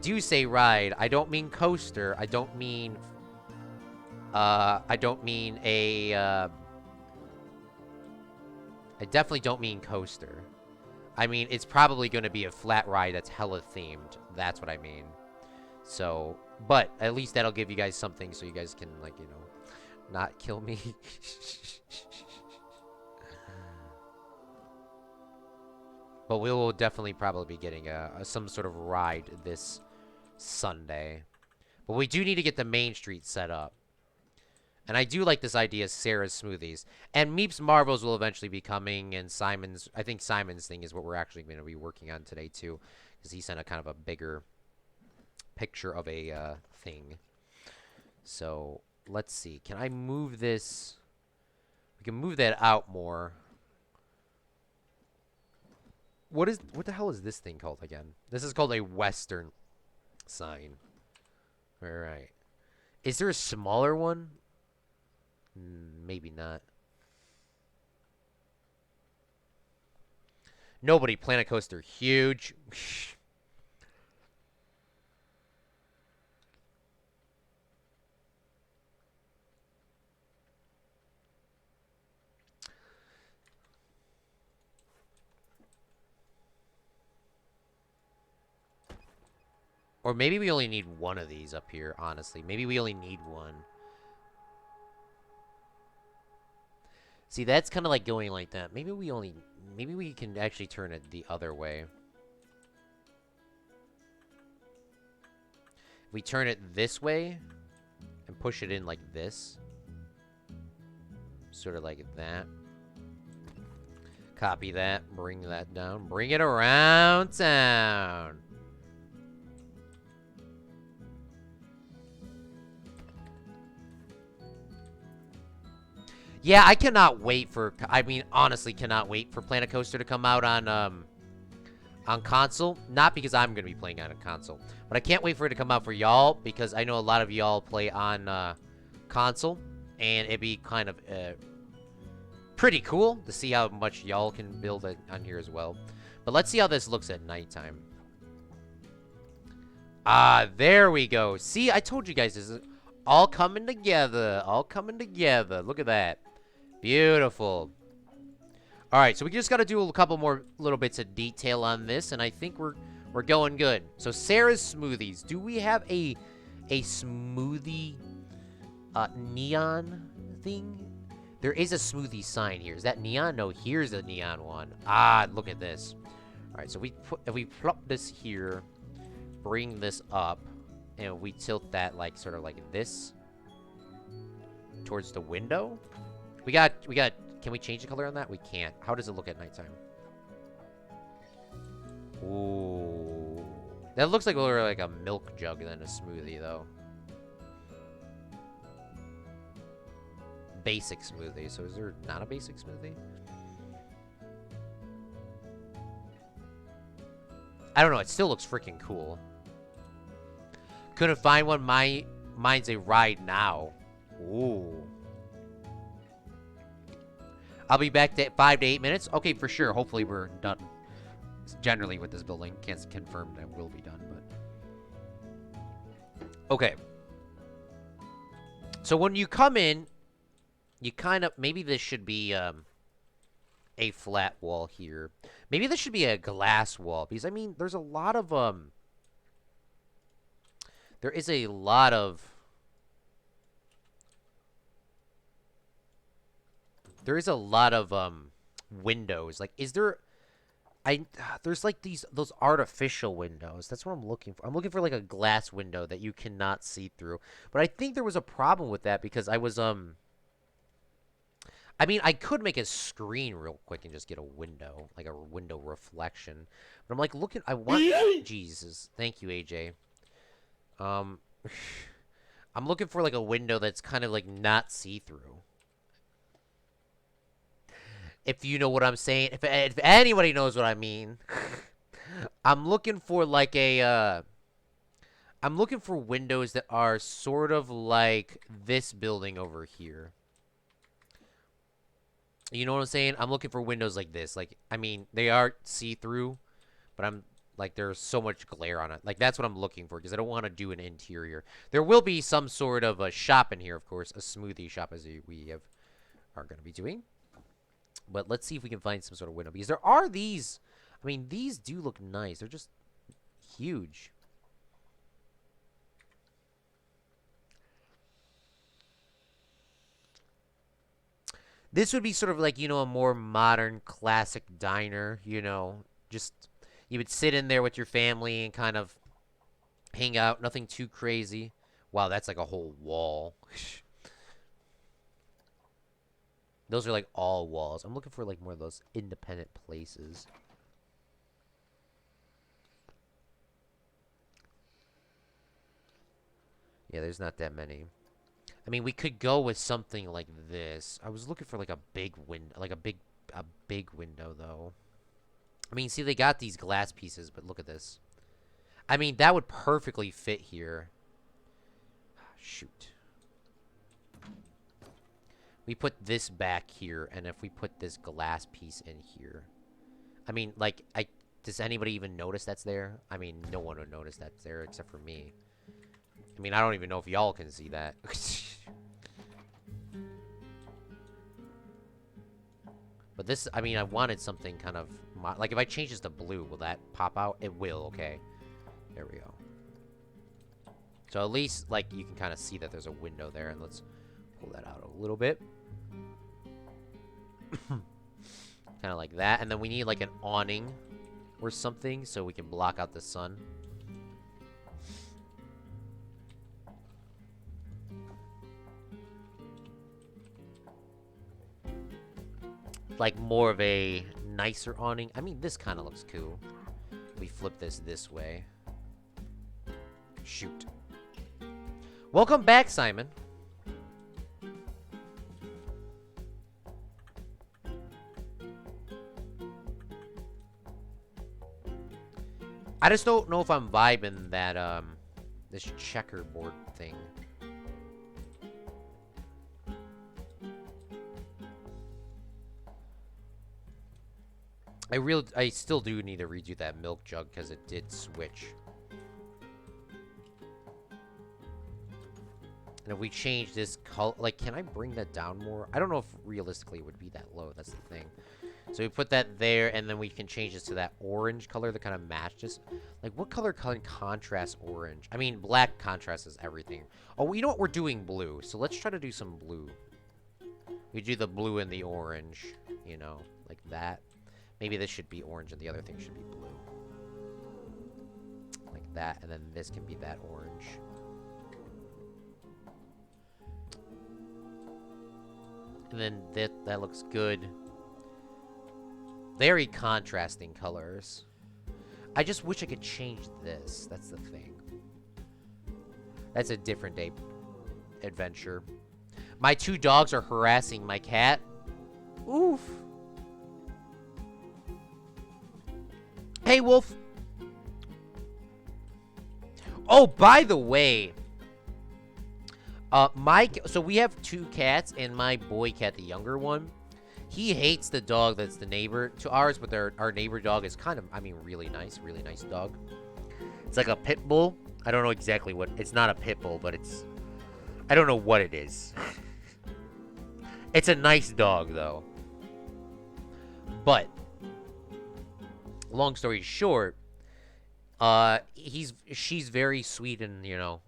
don't mean coaster. I don't mean I definitely don't mean coaster. I mean, it's probably going to be a flat ride that's hella themed. That's what I mean. So, but at least that'll give you guys something so you guys can, like, you know, not kill me. But we will definitely probably be getting some sort of ride this Sunday. But we do need to get the main street set up. And I do like this idea of Sarah's Smoothies. And Meep's Marvels will eventually be coming, and I think Simon's thing is what we're actually going to be working on today, too. Because he sent a kind of a bigger picture of a thing. So, let's see. Can I move this? We can move that out more. What the hell is this thing called again? This is called a Western sign. Alright. Is there a smaller one? Maybe not. Nobody. Planet Coaster. Huge. Or maybe we only need one of these up here, honestly. Maybe we only need one. See, that's kind of like going like that. Maybe we can actually turn it the other way. We turn it this way and push it in like this. Sort of like that. Copy that. Bring that down. Bring it around town. Yeah, I cannot wait for... I mean, honestly, cannot wait for Planet Coaster to come out on console. Not because I'm going to be playing on a console. But I can't wait for it to come out for y'all, because I know a lot of y'all play on console. And it'd be kind of pretty cool to see how much y'all can build on here as well. But let's see how this looks at nighttime. Ah, there we go. See, I told you guys, this is all coming together. All coming together. Look at that. Beautiful. All right, so we just got to do a couple more little bits of detail on this, and I think we're going good. So Sarah's Smoothies. Do we have a smoothie neon thing? There is a smoothie sign here. Is that neon? No, here's a neon one. Ah, look at this. All right, so if we plop this here, bring this up, and we tilt that like sort of like this towards the window. We got. Can we change the color on that? We can't. How does it look at nighttime? Ooh, that looks like more like a milk jug than a smoothie, though. Basic smoothie. So is there not a basic smoothie? I don't know. It still looks freaking cool. Couldn't find one. Mine's a ride now. Ooh. I'll be back to 5 to 8 minutes. Okay, for sure. Hopefully we're done. Generally with this building. Can't confirm that we'll be done, but... Okay. So when you come in, you kind of... Maybe this should be a flat wall here. Maybe this should be a glass wall. Because, I mean, there's a lot of... There is a lot of... There is a lot of windows. Like, is there... there's like those artificial windows. That's what I'm looking for. I'm looking for like a glass window that you cannot see through. But I think there was a problem with that because I was I mean, I could make a screen real quick and just get a window, like a window reflection. But I'm like looking. I want Jesus. Thank you, AJ. I'm looking for like a window that's kind of like not see through. If you know what I'm saying, if anybody knows what I mean, I'm looking for like a, I'm looking for windows that are sort of like this building over here. You know what I'm saying? I'm looking for windows like this. Like, I mean, they are see-through, but I'm like, there's so much glare on it. Like, that's what I'm looking for because I don't want to do an interior. There will be some sort of a shop in here, of course, a smoothie shop as we are going to be doing. But let's see if we can find some sort of window. Because there are these. I mean, these do look nice. They're just huge. This would be sort of like, you know, a more modern, classic diner, you know. Just, you would sit in there with your family and kind of hang out. Nothing too crazy. Wow, that's like a whole wall. Those are like all walls. I'm looking for like more of those independent places. Yeah, there's not that many. I mean, we could go with something like this. I was looking for like a big window, like a big window though. I mean, see, they got these glass pieces, but look at this. I mean, that would perfectly fit here. Shoot. We put this back here, and if we put this glass piece in here. I mean, like, does anybody even notice that's there? I mean, no one would notice that's there except for me. I mean, I don't even know if y'all can see that. But this, I mean, I wanted something kind of... Like, if I change this to blue, will that pop out? It will, okay. There we go. So at least, like, you can kind of see that there's a window there, and let's pull that out a little bit. Kind of like that. And then we need like an awning or something so we can block out the sun. like more of a nicer awning. I mean, this kind of looks cool. We flip this way. Shoot. Welcome back, Simon. I just don't know if I'm vibing that, this checkerboard thing. I still do need to redo that milk jug because it did switch. And if we change this color, like, can I bring that down more? I don't know if realistically it would be that low. That's the thing. So we put that there, and then we can change this to that orange color that kind of matches. Like, what color can contrast orange? I mean, black contrasts everything. Oh, you know what? We're doing blue. So let's try to do some blue. We do the blue and the orange, you know, like that. Maybe this should be orange and the other thing should be blue. Like that, and then this can be that orange. And then that looks good. Very contrasting colors. I just wish I could change this. That's the thing. That's a different day adventure. My 2 dogs are harassing my cat. Oof. Hey, Wolf. Oh, by the way, so we have 2 cats, and my boy cat, the younger one, he hates the dog that's the neighbor to ours, but our neighbor dog is kind of, I mean, really nice dog. It's like a pit bull. I don't know exactly what, it's not a pit bull, but I don't know what it is. It's a nice dog, though. But long story short, she's very sweet, and you know,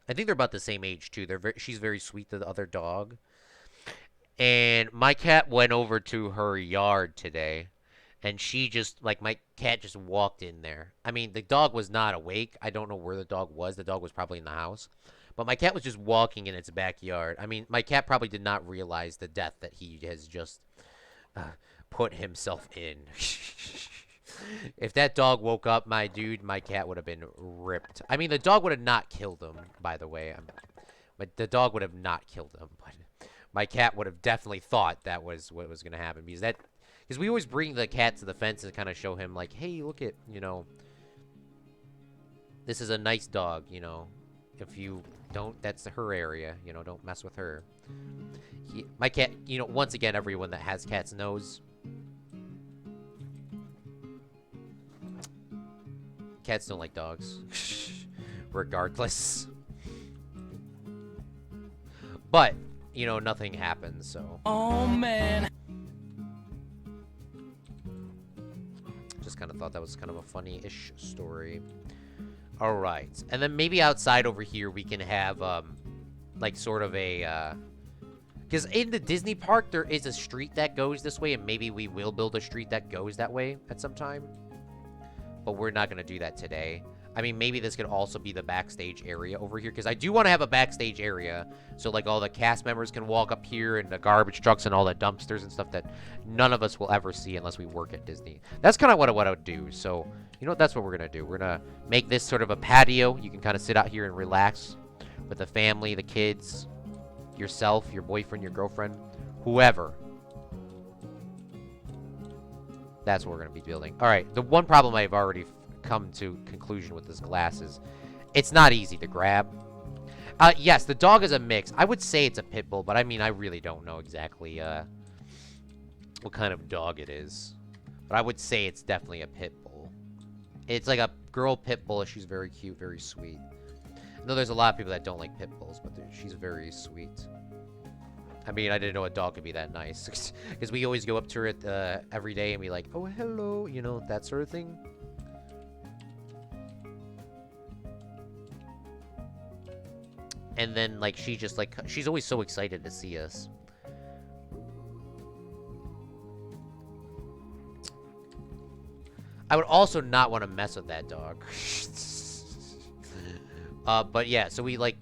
I think they're about the same age too. She's very sweet to the other dog. And my cat went over to her yard today, and she just, like, my cat just walked in there. I mean, the dog was not awake. I don't know where the dog was. The dog was probably in the house. But my cat was just walking in its backyard. I mean, my cat probably did not realize the death that he has just put himself in. If that dog woke up, my dude, my cat would have been ripped. I mean, the dog would have not killed him, by the way. But the dog would have not killed him. But my cat would have definitely thought that was what was going to happen. Because we always bring the cat to the fence and kind of show him, like, hey, look at, you know, this is a nice dog, you know. If you don't, that's her area, you know, don't mess with her. My cat, you know, once again, everyone that has cats knows. Cats don't like dogs. Regardless. But, you know, nothing happens, so. Oh, man. Just kind of thought that was kind of a funny-ish story. All right. And then maybe outside over here we can have, like, sort of a, because in the Disney park, there is a street that goes this way, and maybe we will build a street that goes that way at some time. But we're not going to do that today. I mean, maybe this could also be the backstage area over here, because I do want to have a backstage area, so, like, all the cast members can walk up here, and the garbage trucks and all the dumpsters and stuff that none of us will ever see unless we work at Disney. That's kind of what I would do. So, you know, that's what we're going to do. We're going to make this sort of a patio. You can kind of sit out here and relax with the family, the kids, yourself, your boyfriend, your girlfriend, whoever. That's what we're going to be building. All right, the one problem I've already come to conclusion with this glass is it's not easy to grab. Yes, the dog is a mix. I would say it's a pit bull, but I mean, I really don't know exactly what kind of dog it is. But I would say it's definitely a pit bull. It's like a girl pit bull. She's very cute, very sweet. I know there's a lot of people that don't like pit bulls, but she's very sweet. I mean, I didn't know a dog could be that nice. Because we always go up to her every day and be like, oh, hello, you know, that sort of thing. And then, like, she just, like, she's always so excited to see us. I would also not want to mess with that dog. But yeah, so we like,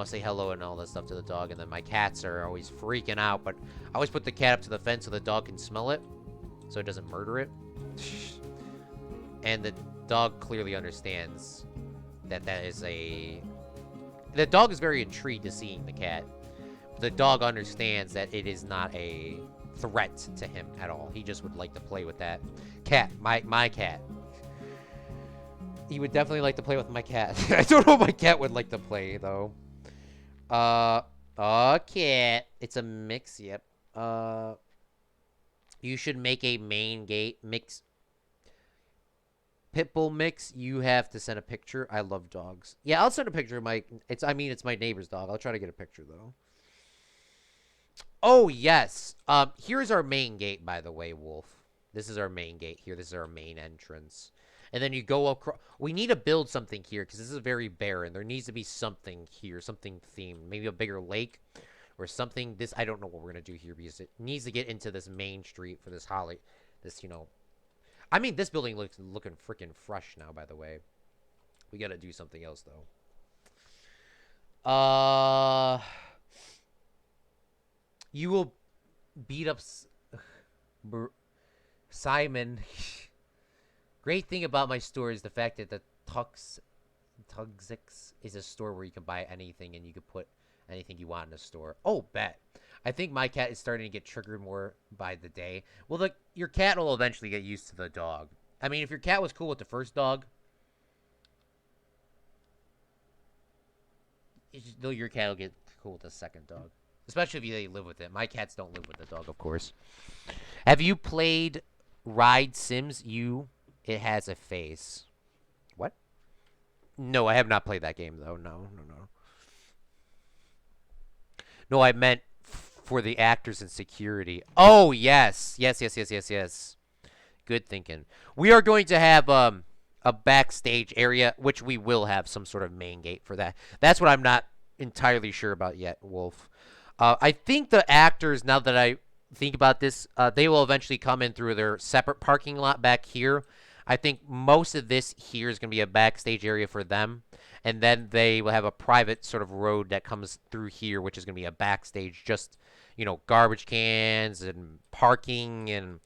say hello and all that stuff to the dog, and then my cats are always freaking out, but I always put the cat up to the fence so the dog can smell it, so it doesn't murder it. And the dog clearly understands that the dog is very intrigued to seeing the cat. The dog understands that it is not a threat to him at all. He just would like to play with that cat, my cat. He would definitely like to play with my cat. I don't know if my cat would like to play, though. Cat. It's a mix, yep. You should make a main gate mix. Pitbull mix, you have to send a picture. I love dogs. Yeah, I'll send a picture of my... it's my neighbor's dog. I'll try to get a picture, though. Oh, yes. Here's our main gate, by the way, Wolf. This is our main gate here. This is our main entrance. And then you go across... we need to build something here, because this is very barren. There needs to be something here, something themed. Maybe a bigger lake or something. I don't know what we're going to do here, because it needs to get into this main street for this I mean, this building looking freaking fresh now, by the way. We got to do something else, though. You will beat up Simon. Great thing about my store is the fact that the Tugsix is a store where you can buy anything and you can put anything you want in a store. Oh, bet. I think my cat is starting to get triggered more by the day. Well, your cat will eventually get used to the dog. I mean, if your cat was cool with the first dog, your cat will get cool with the second dog. Especially if they live with it. My cats don't live with the dog, of course. Have you played Ride Sims U? It has a face. What? No, I have not played that game, though. No. No, I meant for the actors and security. Oh, yes. Yes. Good thinking. We are going to have a backstage area, which we will have some sort of main gate for that. That's what I'm not entirely sure about yet, Wolf. I think the actors, now that I think about this, they will eventually come in through their separate parking lot back here. I think most of this here is going to be a backstage area for them. And then they will have a private sort of road that comes through here, which is going to be a backstage, just, garbage cans and parking and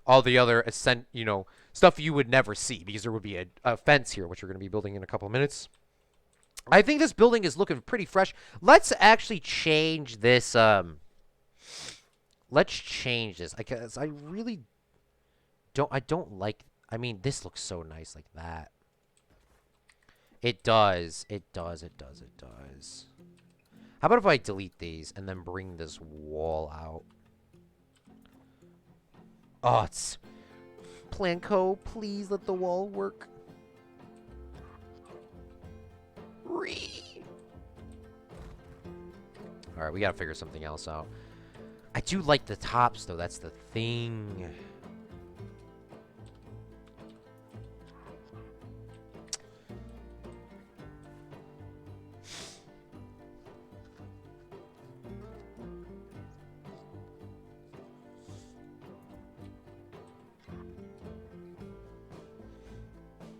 all the other, stuff you would never see, because there would be a fence here, which we're going to be building in a couple of minutes. I think this building is looking pretty fresh. Let's actually change this. Let's change this. I really don't. I don't like. I mean, this looks so nice like that. It does. How about if I delete these and then bring this wall out? Oh, it's... Planco, please let the wall work. Alright, we gotta figure something else out. I do like the tops, though. That's the thing.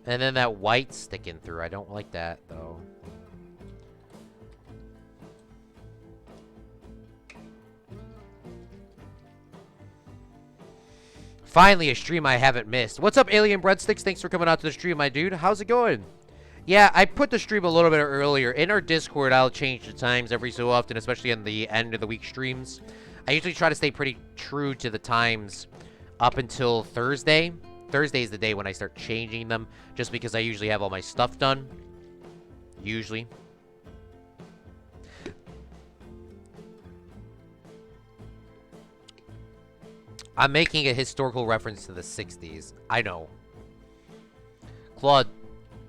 And then that white sticking through. I don't like that, though. Finally, a stream I haven't missed. What's up, Alien Breadsticks? Thanks for coming out to the stream, my dude. How's it going? Yeah, I put the stream a little bit earlier. In our Discord, I'll change the times every so often, especially on the end of the week streams. I usually try to stay pretty true to the times up until Thursday. Thursday is the day when I start changing them, just because I usually have all my stuff done. Usually. I'm making a historical reference to the 60s. I know. Claude,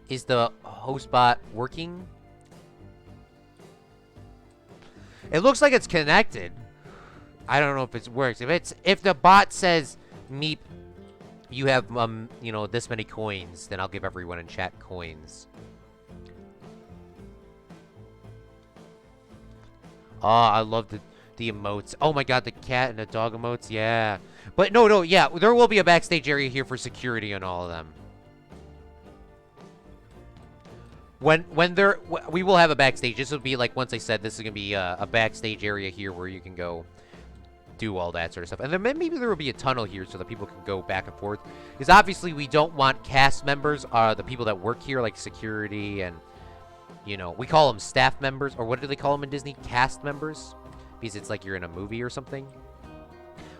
is the host bot working? It looks like it's connected. I don't know if it works. If the bot says, Meep, you have, this many coins, then I'll give everyone in chat coins. Oh, I love the emotes. Oh my god, the cat and the dog emotes. Yeah. But no, yeah. There will be a backstage area here for security and all of them. we will have a backstage. This will be like, once I said, this is gonna be a backstage area here where you can go do all that sort of stuff. And then maybe there will be a tunnel here so that people can go back and forth. Because obviously we don't want cast members, the people that work here, like security and, you know, we call them staff members, or what do they call them in Disney? Cast members, because it's like you're in a movie or something.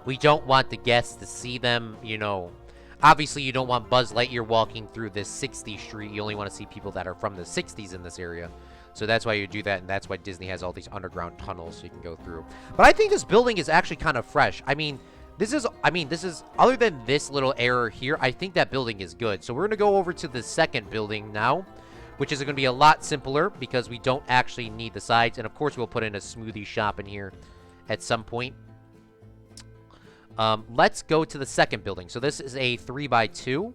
We don't want the guests to see them, you know. Obviously, you don't want Buzz Lightyear walking through this 60s street. You only want to see people that are from the 60s in this area. So that's why you do that, and that's why Disney has all these underground tunnels so you can go through. But I think this building is actually kind of fresh. I mean, this is, other than this little error here, I think that building is good. So we're going to go over to the second building now, which is going to be a lot simpler because we don't actually need the sides. And of course, we'll put in a smoothie shop in here at some point. Let's go to the second building. So this is a 3x2.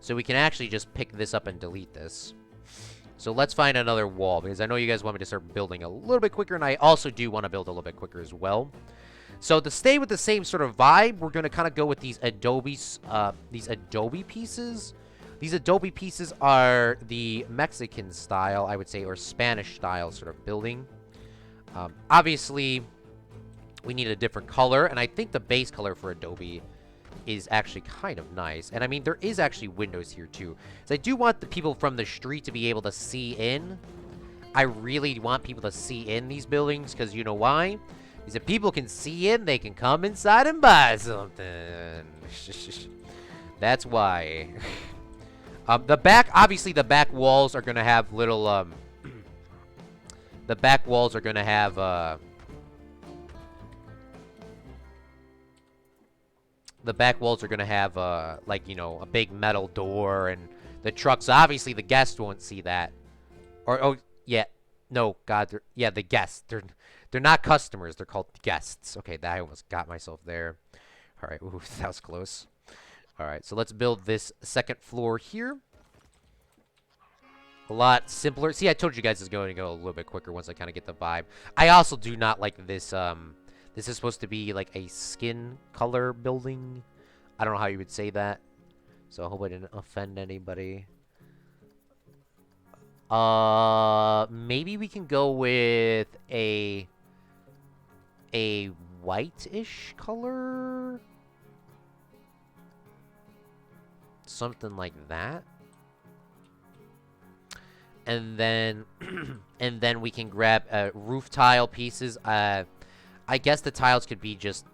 So we can actually just pick this up and delete this. So let's find another wall, because I know you guys want me to start building a little bit quicker, and I also do want to build a little bit quicker as well. So to stay with the same sort of vibe, we're going to kind of go with these adobe pieces. These adobe pieces are the Mexican style, I would say, or Spanish style sort of building. Obviously, we need a different color, and I think the base color for adobe is actually kind of nice. And I mean, there is actually windows here too. So I do want the people from the street to be able to see in. I really want people to see in these buildings, because you know why? Because if people can see in, they can come inside and buy something. That's why. The back, obviously the back walls are going to have little, the back walls are going to have, the back walls are going to have, like, you know, a big metal door, and the trucks, obviously the guests won't see that. Or, oh, yeah, no, God, yeah, the guests, they're not customers, they're called guests. Okay, I almost got myself there. All right, ooh, that was close. All right, so let's build this second floor here. A lot simpler. See, I told you guys it's going to go a little bit quicker once I kind of get the vibe. I also do not like this, this is supposed to be like a skin color building. I don't know how you would say that. So I hope I didn't offend anybody. Maybe we can go with a white-ish color. Something like that. And then and then we can grab roof tile pieces. I guess the tiles could be just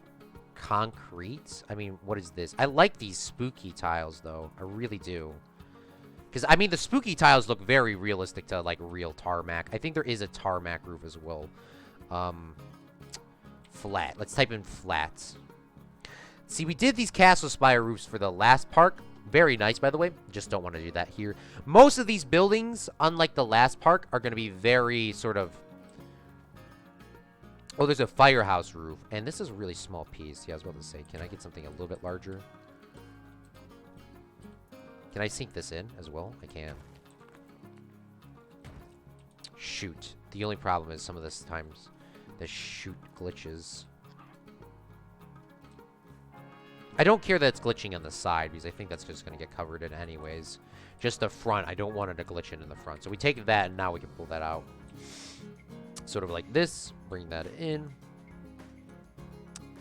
concrete. I mean, what is this? I like these spooky tiles, though. I really do. Because, I mean, the spooky tiles look very realistic to, like, real tarmac. I think there is a tarmac roof as well. Flat. Let's type in flat. See, we did these castle spire roofs for the last park. Very nice, by the way. Just don't want to do that here. Most of these buildings, unlike the last park, are going to be very sort of... Oh, there's a firehouse roof. And this is a really small piece. Yeah, I was about to say, can I get something a little bit larger? Can I sink this in as well? I can. Shoot. The only problem is some of this times the shoot glitches. I don't care that it's glitching on the side, because I think that's just going to get covered in anyways. Just the front. I don't want it to glitch in the front. So we take that, and now we can pull that out. Sort of like this. Bring that in.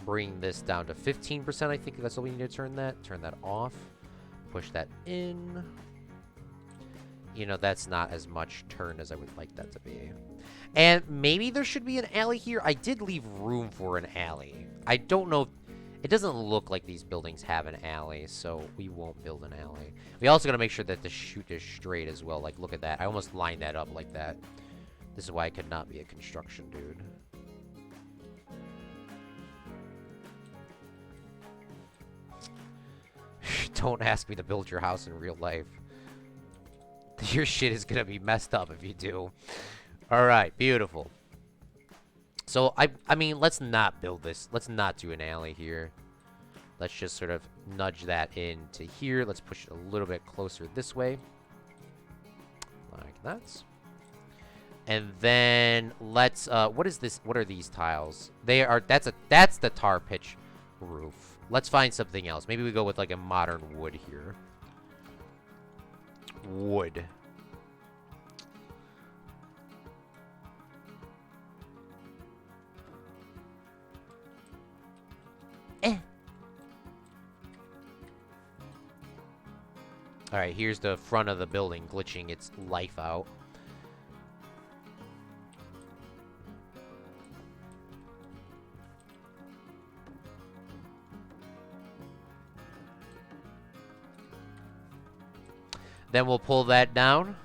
Bring this down to 15%. I think that's all we need to turn that. Turn that off. Push that in. You know, that's not as much turn as I would like that to be. And maybe there should be an alley here. I did leave room for an alley. I don't know. It doesn't look like these buildings have an alley, so we won't build an alley. We also got to make sure that the chute is straight as well. Like, look at that. I almost lined that up like that. This is why I could not be a construction dude. Don't ask me to build your house in real life. Your shit is gonna be messed up if you do. Alright, beautiful. So, I mean, let's not build this. Let's not do an alley here. Let's just sort of nudge that into here. Let's push it a little bit closer this way. Like that. And then let's, what is this? What are these tiles? They are, that's the tar pitch roof. Let's find something else. Maybe we go with like a modern wood here. Wood. Alright, here's the front of the building glitching its life out. Then we'll pull that down.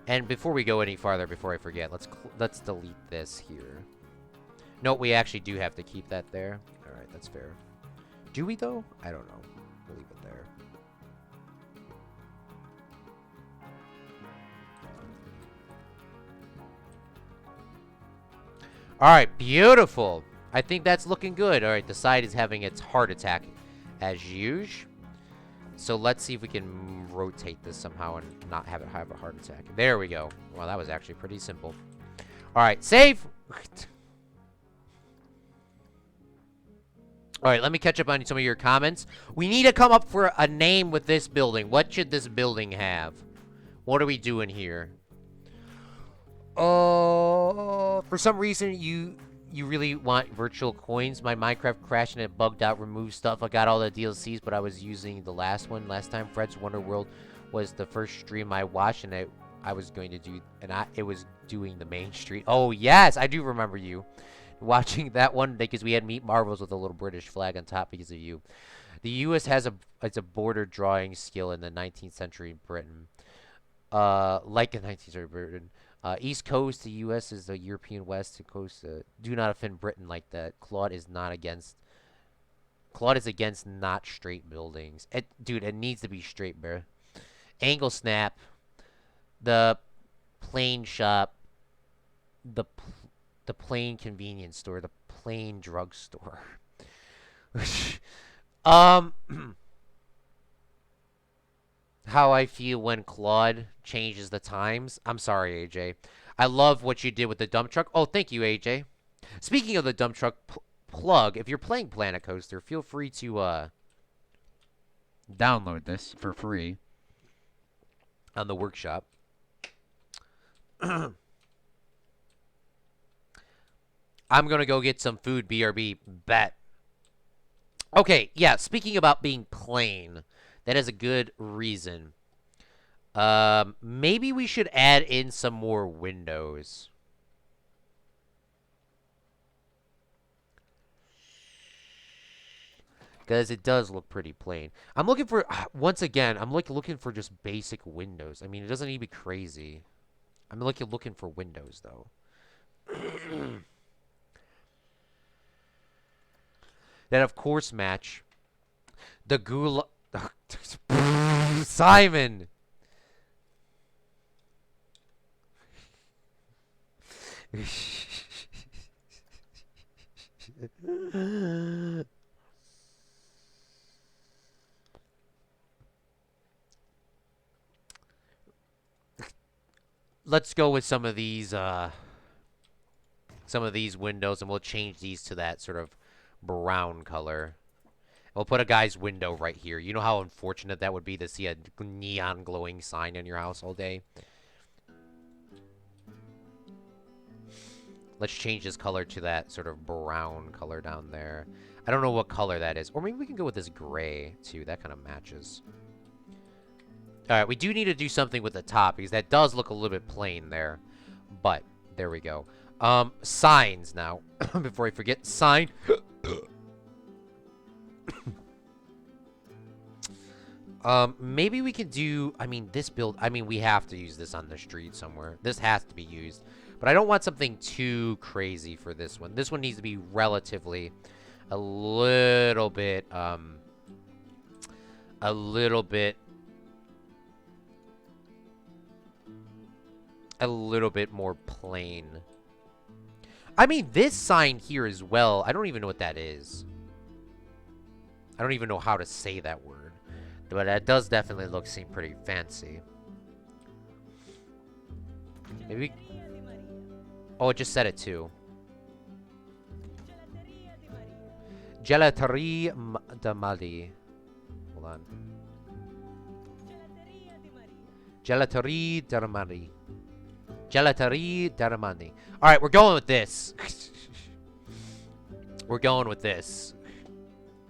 And before we go any farther, before I forget, let's delete this here. No, we actually do have to keep that there. All right, that's fair. Do we though? I don't know. We'll leave it there. All right, beautiful. I think that's looking good. All right, the side is having its heart attack as usual. So let's see if we can rotate this somehow and not have it have a heart attack. There we go. Well, that was actually pretty simple. All right, save. All right, let me catch up on some of your comments. We need to come up for a name with this building. What should this building have? What are we doing here? For some reason, you really want virtual coins. My Minecraft crashed and it bugged out, removed stuff. I got all the DLCs, but I was using the last one. Last time, Fred's Wonderworld was the first stream I watched, and I was going to do, and it was doing the main street. Oh, yes, I do remember you watching that one because we had Meat Marvels with a little British flag on top because of you. The U.S. has a border drawing skill in the 19th century Britain. Like in 19th century Britain. East Coast, the U.S. is the European West Coast. Do not offend Britain like that. Claude is against not straight buildings. Dude, it needs to be straight, bro. Angle Snap, the plane shop, the plane convenience store, the plane drugstore. How I feel when Claude changes the times. I'm sorry, AJ. I love what you did with the dump truck. Oh, thank you, AJ. Speaking of the dump truck plug, if you're playing Planet Coaster, feel free to download this for free on the workshop. I'm going to go get some food, BRB. Bet. Okay, yeah, speaking about being plain, that is a good reason. Maybe we should add in some more windows. Because it does look pretty plain. I'm looking for, once again, I'm looking for just basic windows. I mean, it doesn't need to be crazy. I'm looking for windows, though. That, of course, match the Gula... Simon! Let's go with some of these windows, and we'll change these to that sort of brown color. We'll put a guy's window right here. You know how unfortunate that would be to see a neon glowing sign in your house all day? Let's change this color to that sort of brown color down there. I don't know what color that is. Or maybe we can go with this gray, too. That kind of matches. Alright, we do need to do something with the top, because that does look a little bit plain there. But, there we go. Signs now. Before I forget, sign. Maybe we can do, we have to use this on the street somewhere. This has to be used. But I don't want something too crazy for this one. This one needs to be relatively a little bit more plain. I mean, this sign here as well, I don't even know what that is. I don't even know how to say that word. But that does definitely seem pretty fancy. Maybe... Oh, it just said it too. Gelateria di Maria. Hold on. Gelateria di Maria. Gelateria di Maria. Alright, we're going with this. We're going with this.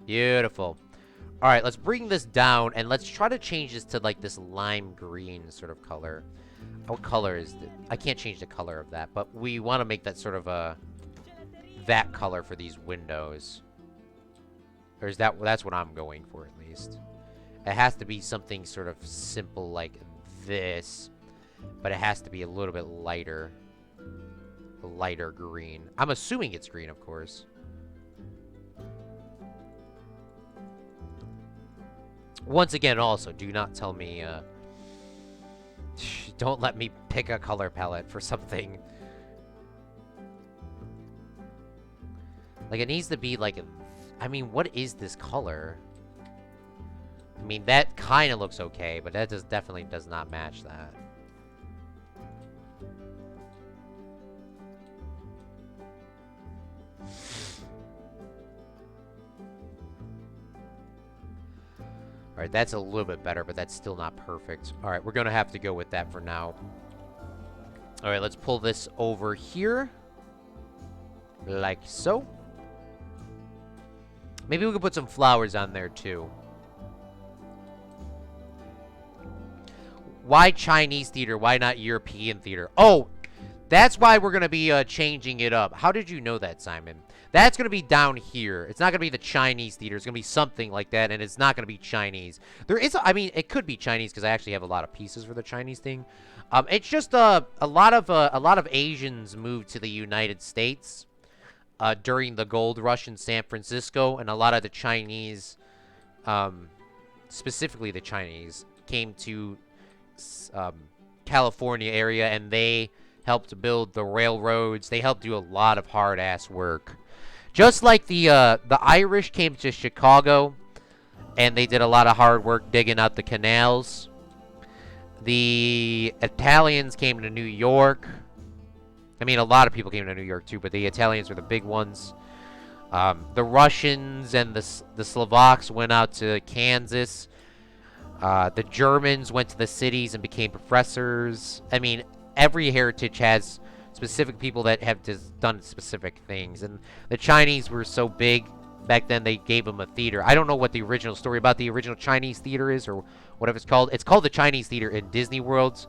Beautiful. All right, let's bring this down, and let's try to change this to, like, this lime green sort of color. What color is it? I can't change the color of that, but we want to make that sort of a... that color for these windows. Or is that... that's what I'm going for, at least. It has to be something sort of simple like this, but it has to be a little bit lighter. A lighter green. I'm assuming it's green, of course. Once again, also, do not tell me, don't let me pick a color palette for something. Like, it needs to be, like, I mean, what is this color? I mean, that kind of looks okay, but that definitely does not match that. Alright, that's a little bit better, but that's still not perfect. Alright, we're gonna have to go with that for now. Alright, let's pull this over here. Like so. Maybe we could put some flowers on there, too. Why Chinese theater? Why not European theater? Oh, that's why we're gonna be changing it up. How did you know that, Simon? That's going to be down here. It's not going to be the Chinese theater. It's going to be something like that, and it's not going to be Chinese. There is, I mean, it could be Chinese because I actually have a lot of pieces for the Chinese thing. It's just a lot of Asians moved to the United States during the gold rush in San Francisco, and a lot of the Chinese, specifically the Chinese, came to California area, and they helped build the railroads. They helped do a lot of hard-ass work. Just like the Irish came to Chicago, and they did a lot of hard work digging out the canals. The Italians came to New York. I mean, a lot of people came to New York, too, but the Italians were the big ones. The Russians and the Slovaks went out to Kansas. The Germans went to the cities and became professors. I mean, every heritage has specific people that have just done specific things. And the Chinese were so big back then, they gave them a theater. I don't know what the original story about the original Chinese theater is, or whatever it's called. It's called the Chinese theater in Disney Worlds,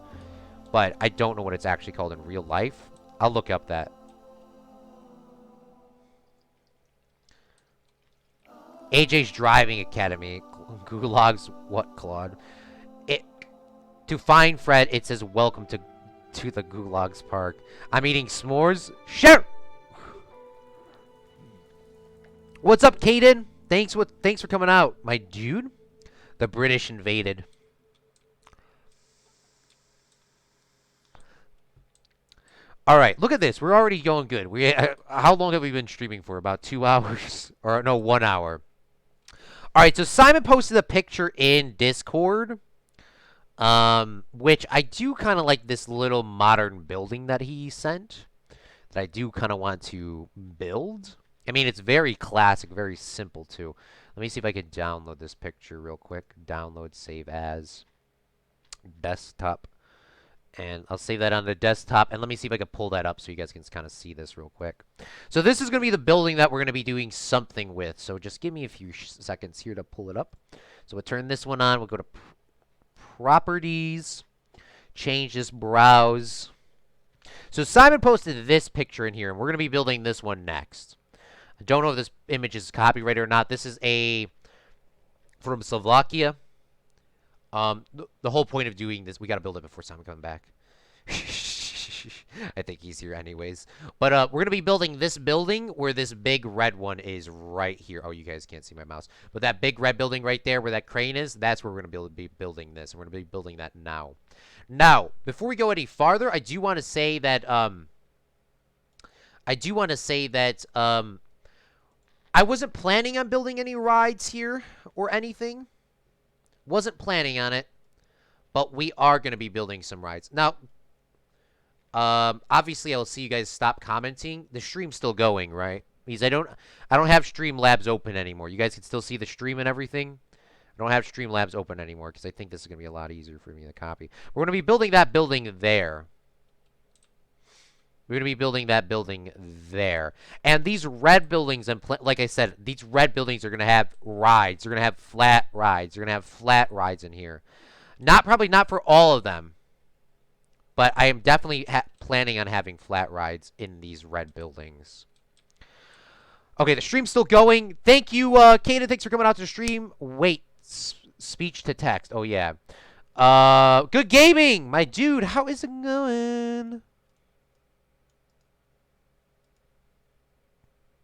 but I don't know what it's actually called in real life. I'll look up that. AJ's Driving Academy. Gulags what, Claude? To find Fred, it says welcome to the Gulags Park. I'm eating s'mores. Sure. What's up, Caden? Thanks for coming out, my dude. The British invaded. All right, look at this. We're already going good. How long have we been streaming for? About 2 hours, or no, 1 hour. All right, so Simon posted a picture in Discord. Which I do kind of like this little modern building that he sent. That I do kind of want to build. I mean, it's very classic, very simple, too. Let me see if I can download this picture real quick. Download, save as. Desktop. And I'll save that on the desktop. And let me see if I can pull that up so you guys can kind of see this real quick. So this is going to be the building that we're going to be doing something with. So just give me a few seconds here to pull it up. So we'll turn this one on. We'll go to Properties. Change this, browse. So Simon posted this picture in here, and we're going to be building this one next. I don't know if this image is copyrighted or not. This is from Slovakia. The whole point of doing this, we got to build it before Simon comes back. I think he's here anyways. But we're going to be building this building where this big red one is right here. Oh, you guys can't see my mouse. But that big red building right there where that crane is, that's where we're going to be building this. And we're going to be building that now. Now, before we go any farther, I do want to say that I wasn't planning on building any rides here or anything. Wasn't planning on it. But we are going to be building some rides. Now, obviously, I'll see you guys stop commenting. The stream's still going, right? Because I don't have Streamlabs open anymore. You guys can still see the stream and everything. I don't have Streamlabs open anymore because I think this is going to be a lot easier for me to copy. We're going to be building that building there. We're going to be building that building there. And these red buildings, and like I said, these red buildings are going to have rides. They're going to have flat rides. They're going to have flat rides in here. Probably not for all of them, but I am definitely planning on having flat rides in these red buildings. Okay, the stream's still going. Thank you, Kanan. Thanks for coming out to the stream. Wait, speech to text. Oh, yeah. Good gaming, my dude. How is it going?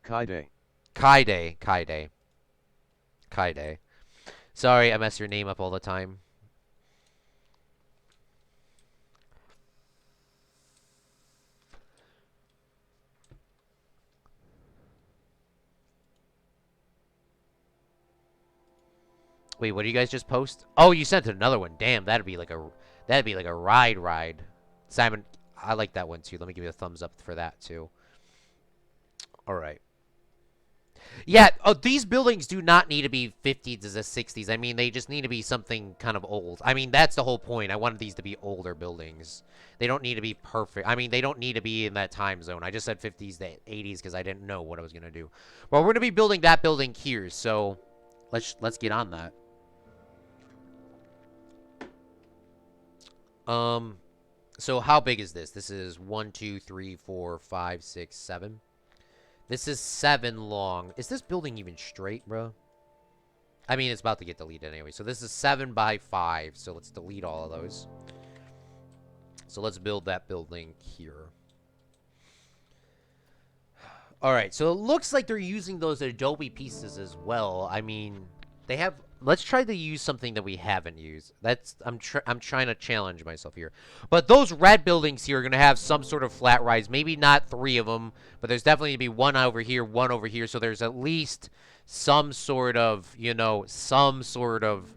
Kaide. Kaide. Sorry, I mess your name up all the time. Wait, what did you guys just post? Oh, you sent another one. Damn, that'd be like a ride. Simon, I like that one too. Let me give you a thumbs up for that too. All right. Yeah, these buildings do not need to be 50s to 60s. I mean, they just need to be something kind of old. I mean, that's the whole point. I wanted these to be older buildings. They don't need to be perfect. I mean, they don't need to be in that time zone. I just said 50s to 80s because I didn't know what I was going to do. Well, we're going to be building that building here, so let's get on that. So how big is this? This is 1, 2, 3, 4, 5, 6, 7. This is 7 long. Is this building even straight, bro? I mean, it's about to get deleted anyway. So this is 7 by 5. So let's delete all of those. So let's build that building here. All right. So it looks like they're using those Adobe pieces as well. I mean, they have... Let's try to use something that we haven't used. I'm trying to challenge myself here. But those red buildings here are going to have some sort of flat rise. Maybe not 3 of them, but there's definitely going to be one over here, one over here. So there's at least some sort of, some sort of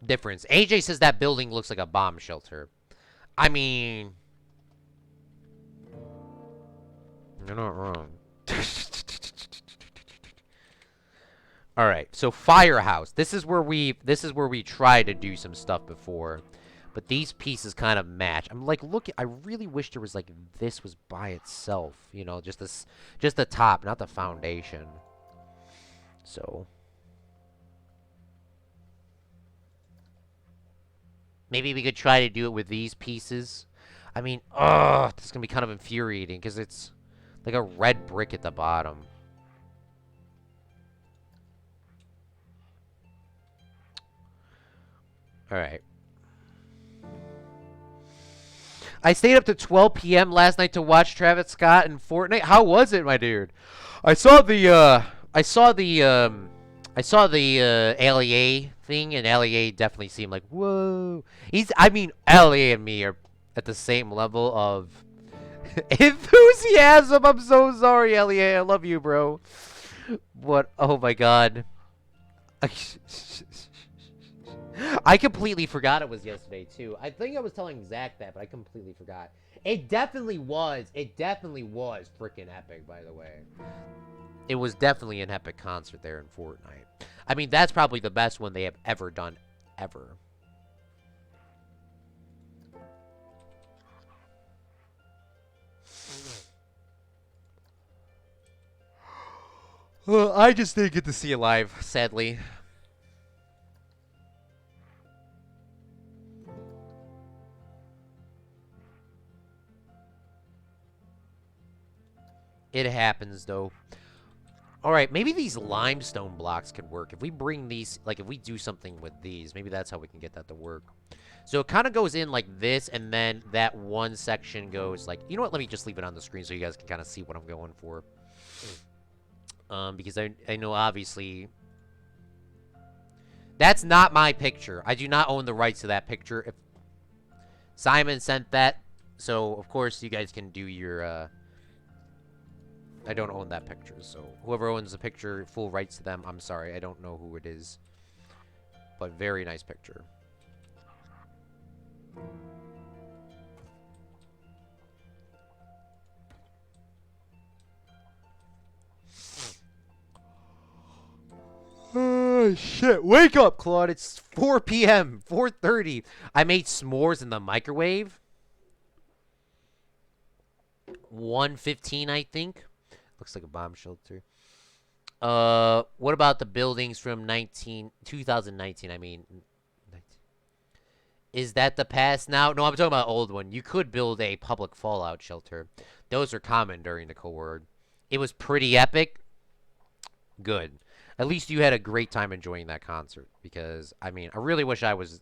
difference. AJ says that building looks like a bomb shelter. I mean, you're not wrong. All right, so firehouse. This is where we tried to do some stuff before, but these pieces kind of match. I'm like, look, I really wish there was like this was by itself, just the top, not the foundation. So maybe we could try to do it with these pieces. I mean, this is gonna be kind of infuriating because it's like a red brick at the bottom. All right. I stayed up to 12 p.m. last night to watch Travis Scott in Fortnite. How was it, my dude? I saw the LEA thing, and LEA definitely seemed like, whoa. I mean, LEA and me are at the same level of enthusiasm. I'm so sorry, LEA. I love you, bro. What? Oh my God. I completely forgot it was yesterday, too. I think I was telling Zach that, but I completely forgot. It definitely was. It definitely was freaking epic, by the way. It was definitely an epic concert there in Fortnite. I mean, that's probably the best one they have ever done, ever. Well, I just didn't get to see it live, sadly. It happens, though. Alright, maybe these limestone blocks could work. If we bring these, like, if we do something with these, maybe that's how we can get that to work. So it kind of goes in like this, and then that one section goes like... You know what? Let me just leave it on the screen so you guys can kind of see what I'm going for. Because I know, obviously... That's not my picture. I do not own the rights to that picture. If Simon sent that, so, of course, you guys can do your... I don't own that picture, so whoever owns the picture, full rights to them, I'm sorry. I don't know who it is. But very nice picture. Oh, shit. Wake up, Claude. It's 4 p.m. 4:30. I made s'mores in the microwave. 115, I think. Looks like a bomb shelter. What about the buildings from 2019? I mean, is that the past now? No, I'm talking about old one. You could build a public fallout shelter. Those are common during the Cold War. It was pretty epic. Good. At least you had a great time enjoying that concert. Because I mean, I really wish I was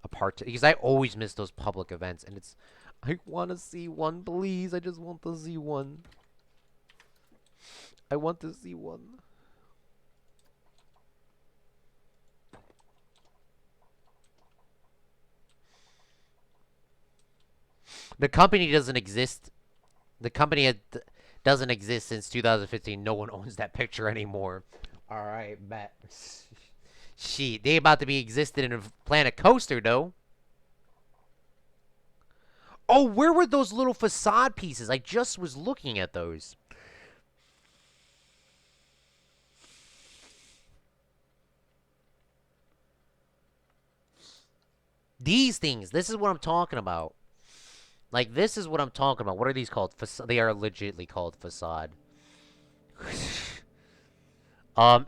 a part because I always miss those public events, and it's. I want to see one, please. I just want to see one. I want to see one. The company doesn't exist. The company doesn't exist since 2015. No one owns that picture anymore. All right, bet. Shit, they about to be existed in a Planet Coaster, though. Oh, where were those little facade pieces? I just was looking at those. These things. This is what I'm talking about. Like, this is what I'm talking about. What are these called? They are legitimately called facade.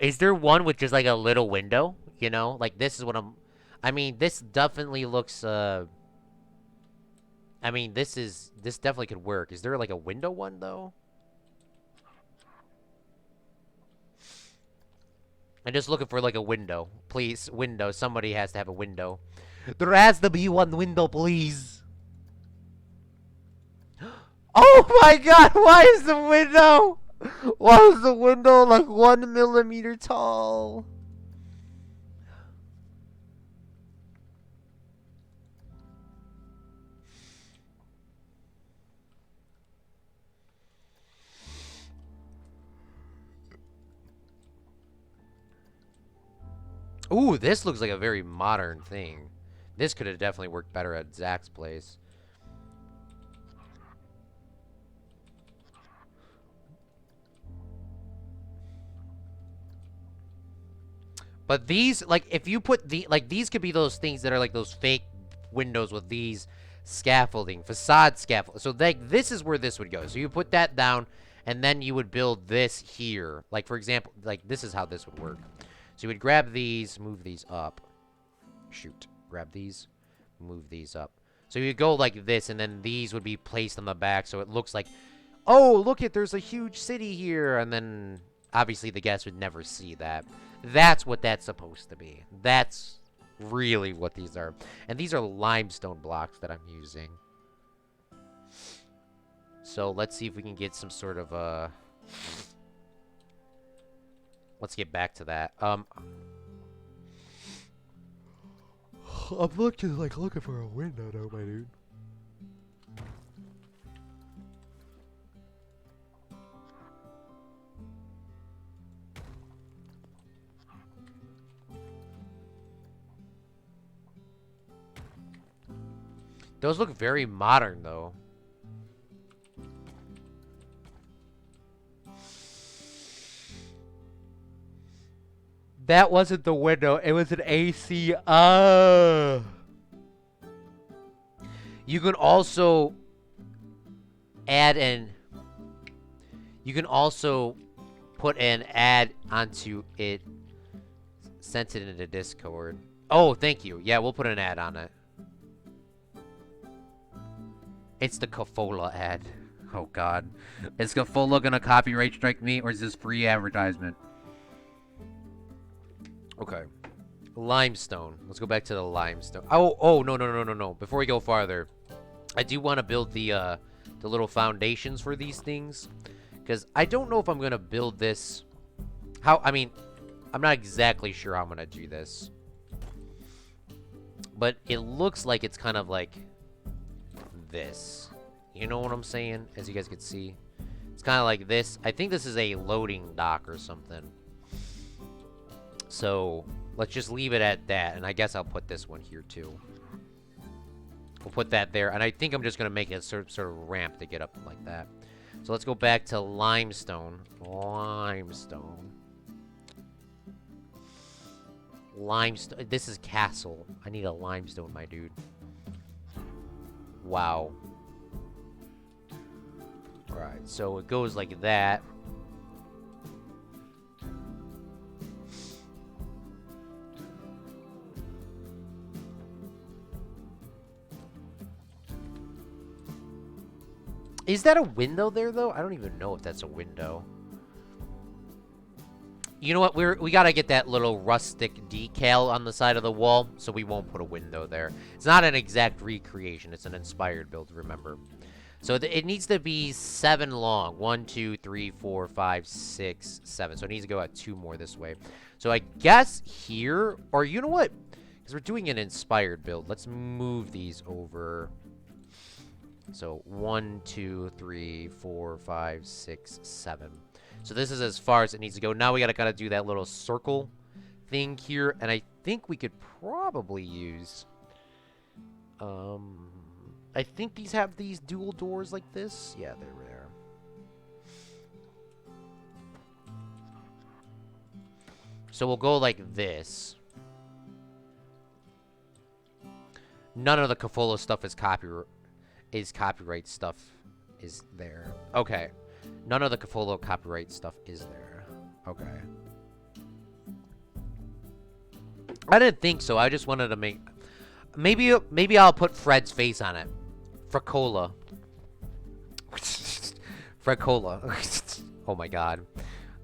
Is there one with just like a little window? You know, like this is what I'm. I mean, this definitely looks. I mean, this definitely could work. Is there like a window one though? I'm just looking for like a window, please. Window. Somebody has to have a window. There has to be one window, please. Oh my God! Why is the window? Why is the window like 1 millimeter tall? Ooh, this looks like a very modern thing. This could have definitely worked better at Zach's place. But these, like, if you put like, these could be those things that are like those fake windows with these scaffolding, facade scaffold. So, like, this is where this would go. So, you put that down, and then you would build this here. Like, for example, like, this is how this would work. So, you would grab these, move these up. Shoot. Grab these, move these up. So, you go like this, and then these would be placed on the back, so it looks like, oh, look it, there's a huge city here, and then obviously the guests would never see that. That's what that's supposed to be. That's really what these are. And these are limestone blocks that I'm using. So let's see if we can get some sort of let's get back to that. I'm looking for a window though, my dude. Those look very modern, though. That wasn't the window. It was an AC. You can also add an... You can also put an ad onto it. Sent it into Discord. Oh, thank you. Yeah, we'll put an ad on it. It's the Cafola ad. Oh, God. Is Cafola gonna copyright strike me, or is this free advertisement? Okay. Limestone. Let's go back to the limestone. Oh, no. Before we go farther, I do want to build the little foundations for these things. Because I don't know if I'm gonna build this. I mean, I'm not exactly sure how I'm gonna do this. But it looks like it's kind of like this. You know what I'm saying? As you guys can see. It's kind of like this. I think this is a loading dock or something. So, let's just leave it at that. And I guess I'll put this one here, too. We'll put that there. And I think I'm just going to make a sort of ramp to get up like that. So, let's go back to limestone. Limestone. Limestone. This is castle. I need a limestone, my dude. Wow. So it goes like that. Is that a window there, though? I don't even know if that's a window. You know what? We gotta get that little rustic decal on the side of the wall, so we won't put a window there. It's not an exact recreation. It's an inspired build, remember. So it needs to be 7 long. 1, 2, 3, 4, 5, 6, 7. So it needs to go out 2 more this way. So I guess here, or you know what? Because we're doing an inspired build. Let's move these over. So 1, 2, 3, 4, 5, 6, 7. So this is as far as it needs to go. Now we gotta do that little circle thing here, and I think we could probably use. I think these have these dual doors like this. Yeah, they're there. So we'll go like this. None of the Cafolo stuff is copyright stuff is there. Okay. None of the Cafolo copyright stuff is there. Okay. I didn't think so. I just wanted to make... Maybe I'll put Fred's face on it. Frecola. Frecola. Oh my god.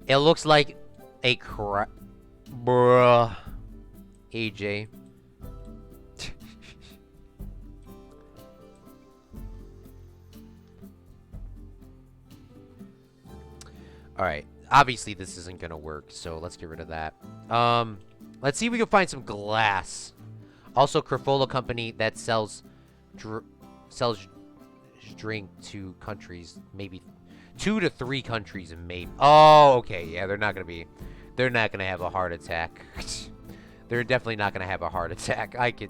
It looks like a Bruh. AJ. Alright. Obviously, this isn't gonna work, so let's get rid of that. Let's see if we can find some glass. Also, Crafola company that sells drink to countries, maybe 2 to 3 countries, maybe. Oh, okay, yeah, they're not gonna have a heart attack. They're definitely not gonna have a heart attack. I could.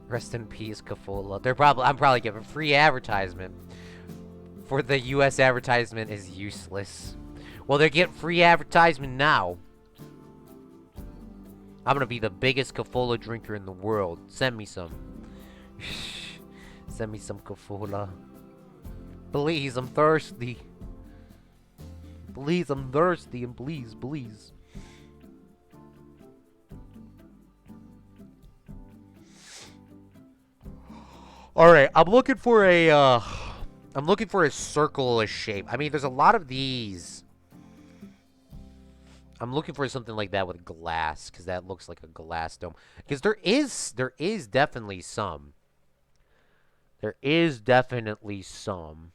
Rest in peace, Crafola. I'm probably giving free advertisement. For the U.S. advertisement is useless. Well, they're getting free advertisement now. I'm gonna be the biggest Crafola drinker in the world. Send me some. Send me some Crafola. Please, I'm thirsty. Please, I'm thirsty, and please, please. Alright, I'm looking for a circle-ish shape. I mean, there's a lot of these. I'm looking for something like that with glass, because that looks like a glass dome. Because there is definitely some. There is definitely some.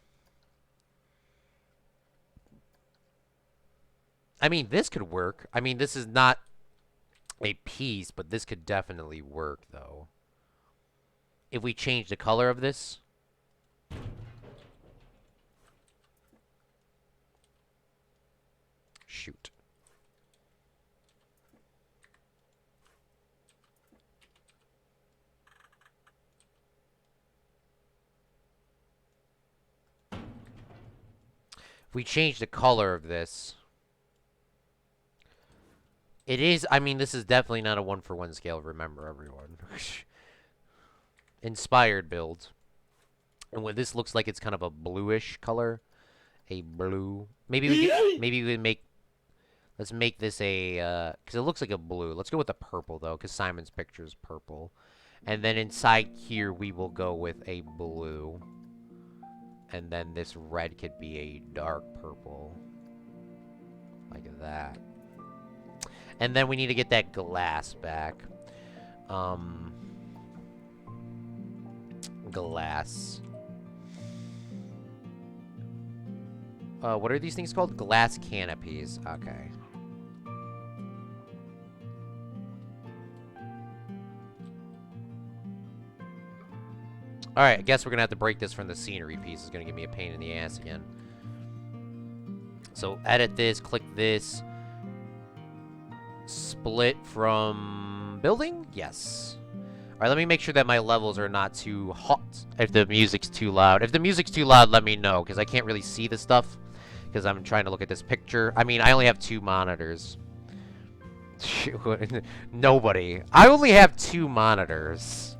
I mean, this could work. I mean, this is not a piece, but this could definitely work, though. If we change the color of this. Shoot. If we change the color of this. It is, I mean, this is definitely not a 1-for-1 scale, remember, everyone. Inspired build. And what this looks like, it's kind of a bluish color. A blue. Maybe we make... Let's make this a, because it looks like a blue. Let's go with a purple, though, because Simon's picture is purple. And then inside here, we will go with a blue. And then this red could be a dark purple. Like that. And then we need to get that glass back. Glass. What are these things called? Glass canopies. Okay. Alright, I guess we're gonna have to break this from the scenery piece. It's gonna give me a pain in the ass again. So, edit this, click this. Split from building? Yes. Alright, let me make sure that my levels are not too hot. If the music's too loud. If the music's too loud, let me know, because I can't really see the stuff. Because I'm trying to look at this picture. I mean, I only have 2 monitors. Nobody. I only have 2 monitors.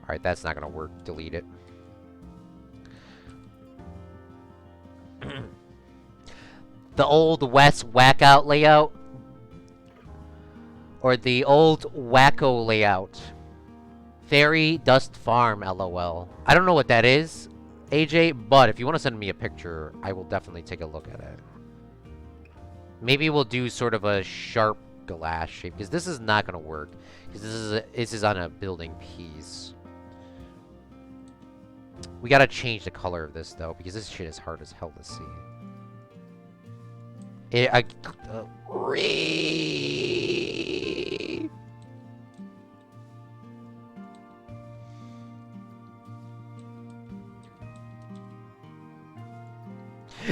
Alright, that's not gonna work. Delete it. The old West Whack-Out layout. Or the old Wacko layout. Fairy Dust Farm, LOL. I don't know what that is, AJ, but if you want to send me a picture, I will definitely take a look at it. Maybe we'll do sort of a sharp glass shape, because this is not going to work. Because this is on a building piece. We got to change the color of this, though, because this shit is hard as hell to see.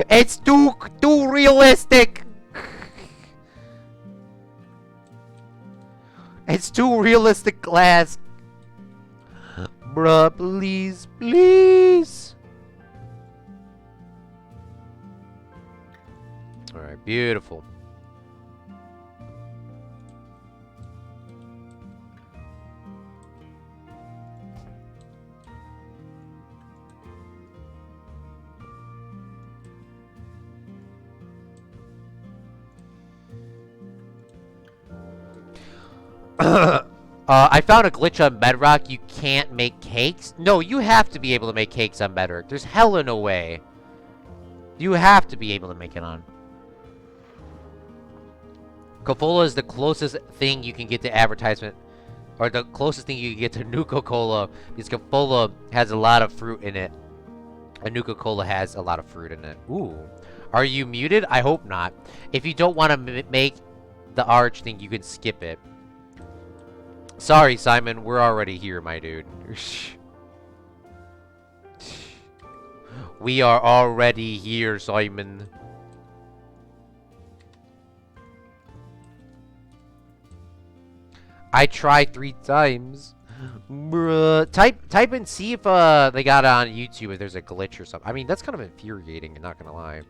It's too realistic. It's too realistic glass. Bruh, please, please. All right, beautiful. I found a glitch on Bedrock. You can't make cakes. No, you have to be able to make cakes on Bedrock. There's hella no way. You have to be able to make it on. Coca-Cola is the closest thing you can get to advertisement. Or the closest thing you can get to Nuka-Cola. Because Coca-Cola has a lot of fruit in it. And Nuka-Cola has a lot of fruit in it. Ooh. Are you muted? I hope not. If you don't want to make the arch thing, you can skip it. Sorry, Simon. We're already here, my dude. We are already here, Simon. I tried 3 times. Bruh. Type and see if they got it on YouTube if there's a glitch or something. I mean, that's kind of infuriating, I'm not gonna lie.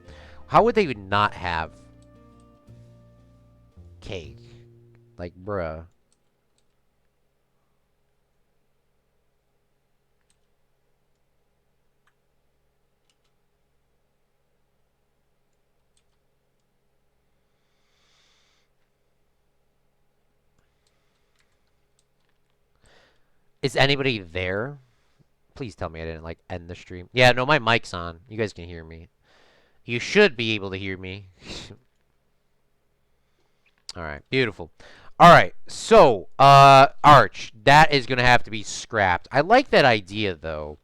How would they not have cake? Like, bruh. Is anybody there? Please tell me I didn't, like, end the stream. Yeah, no, my mic's on. You guys can hear me. You should be able to hear me. Alright, beautiful. Alright, so, arch. That is gonna have to be scrapped. I like that idea, though.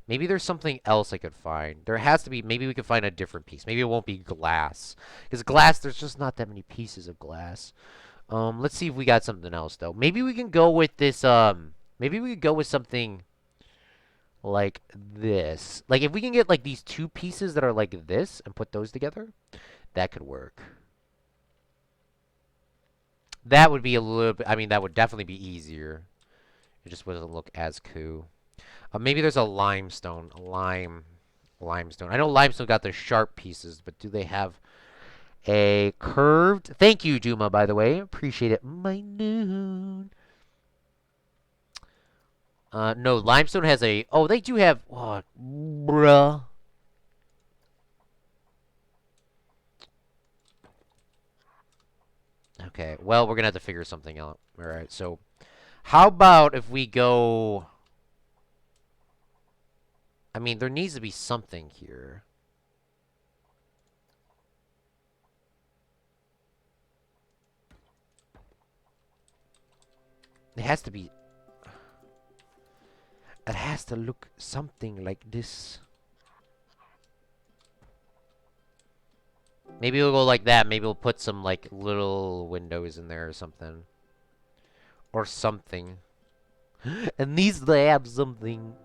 Maybe there's something else I could find. There has to be, maybe we could find a different piece. Maybe it won't be glass. Because glass, there's just not that many pieces of glass. Let's see if we got something else, though. Maybe we can go with this, maybe we could go with something like this. Like, if we can get, like, these 2 pieces that are like this and put those together, that could work. That would be a little bit, I mean, that would definitely be easier. It just wouldn't look as cool. Maybe there's a limestone. Limestone. I know limestone got the sharp pieces, but do they have a curved? Thank you, Juma, by the way. Appreciate it. My noon. No, limestone has a... Oh, they do have... Oh, bruh. Okay, well, we're gonna have to figure something out. Alright, so... How about if we go... I mean, there needs to be something here. It has to be... It has to look something like this. Maybe we'll go like that. Maybe we'll put some, like, little windows in there or something. Or something. And these they have something.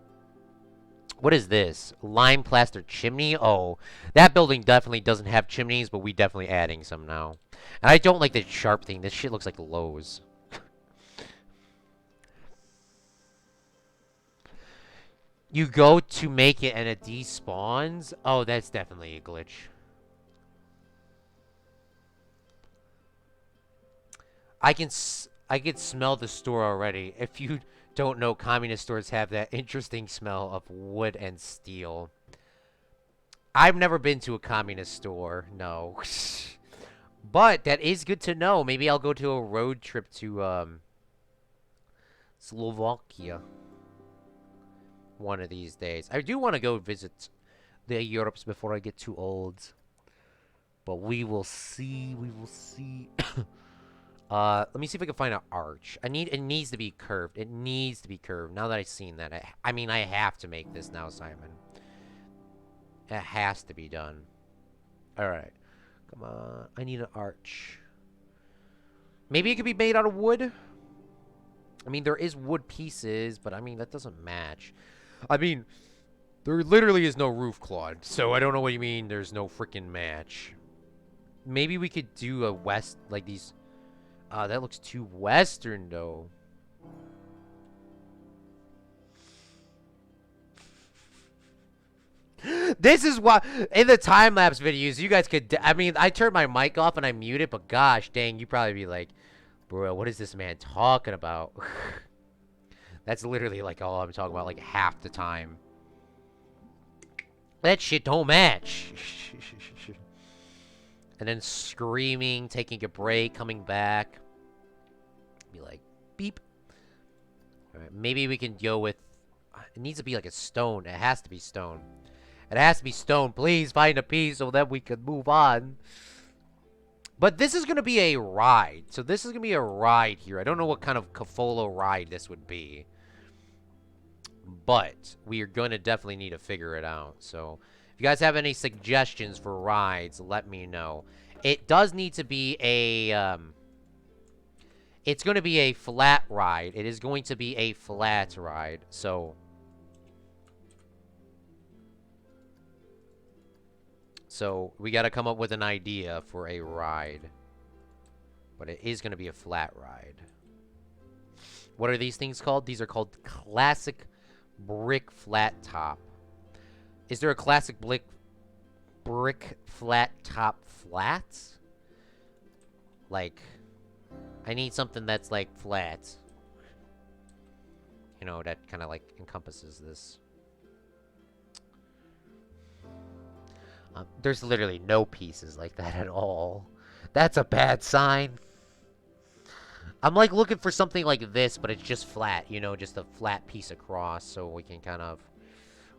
What is this? Lime plaster chimney? Oh, that building definitely doesn't have chimneys, but we definitely adding some now. And I don't like the sharp thing. This shit looks like Lowe's. You go to make it and it despawns? Oh, that's definitely a glitch. I can smell the store already. If you Don't know communist stores have that interesting smell of wood and steel. I've never been to a communist store, no. But that is good to know. Maybe I'll go to a road trip to Slovakia one of these days. I do want to go visit the Europes before I get too old. But we will see. We will see. Let me see if I can find an arch. It needs to be curved. It needs to be curved. Now that I've seen that, I mean, I have to make this now, Simon. It has to be done. All right, come on. I need an arch. Maybe it could be made out of wood. I mean, there is wood pieces, but I mean that doesn't match. I mean, there literally is no roof, Claude. So I don't know what you mean. There's no freaking match. Maybe we could do a west like these. That looks too western, though. This is why, in the time-lapse videos, you guys could, I mean, I turned my mic off and I muted, but gosh dang, you probably be like, bro, what is this man talking about? That's literally, like, all I'm talking about, like, half the time. That shit don't match. And then screaming, taking a break, coming back. Be like, beep. All right, maybe we can go with, it needs to be like a stone. It has to be stone. It has to be stone. Please find a piece so that we can move on. But this is going to be a ride. So this is going to be a ride here. I don't know what kind of Cafolo ride this would be. But we are going to definitely need to figure it out. So if you guys have any suggestions for rides, let me know. It does need to be a... it's going to be a flat ride. It is going to be a flat ride. So we got to come up with an idea for a ride. But it is going to be a flat ride. What are these things called? These are called classic brick flat top. Is there a classic brick flat top flats? Like, I need something that's like flat. You know, that kind of like encompasses this. There's literally no pieces like that at all. That's a bad sign. I'm like looking for something like this, but it's just flat, you know, just a flat piece across, so we can kind of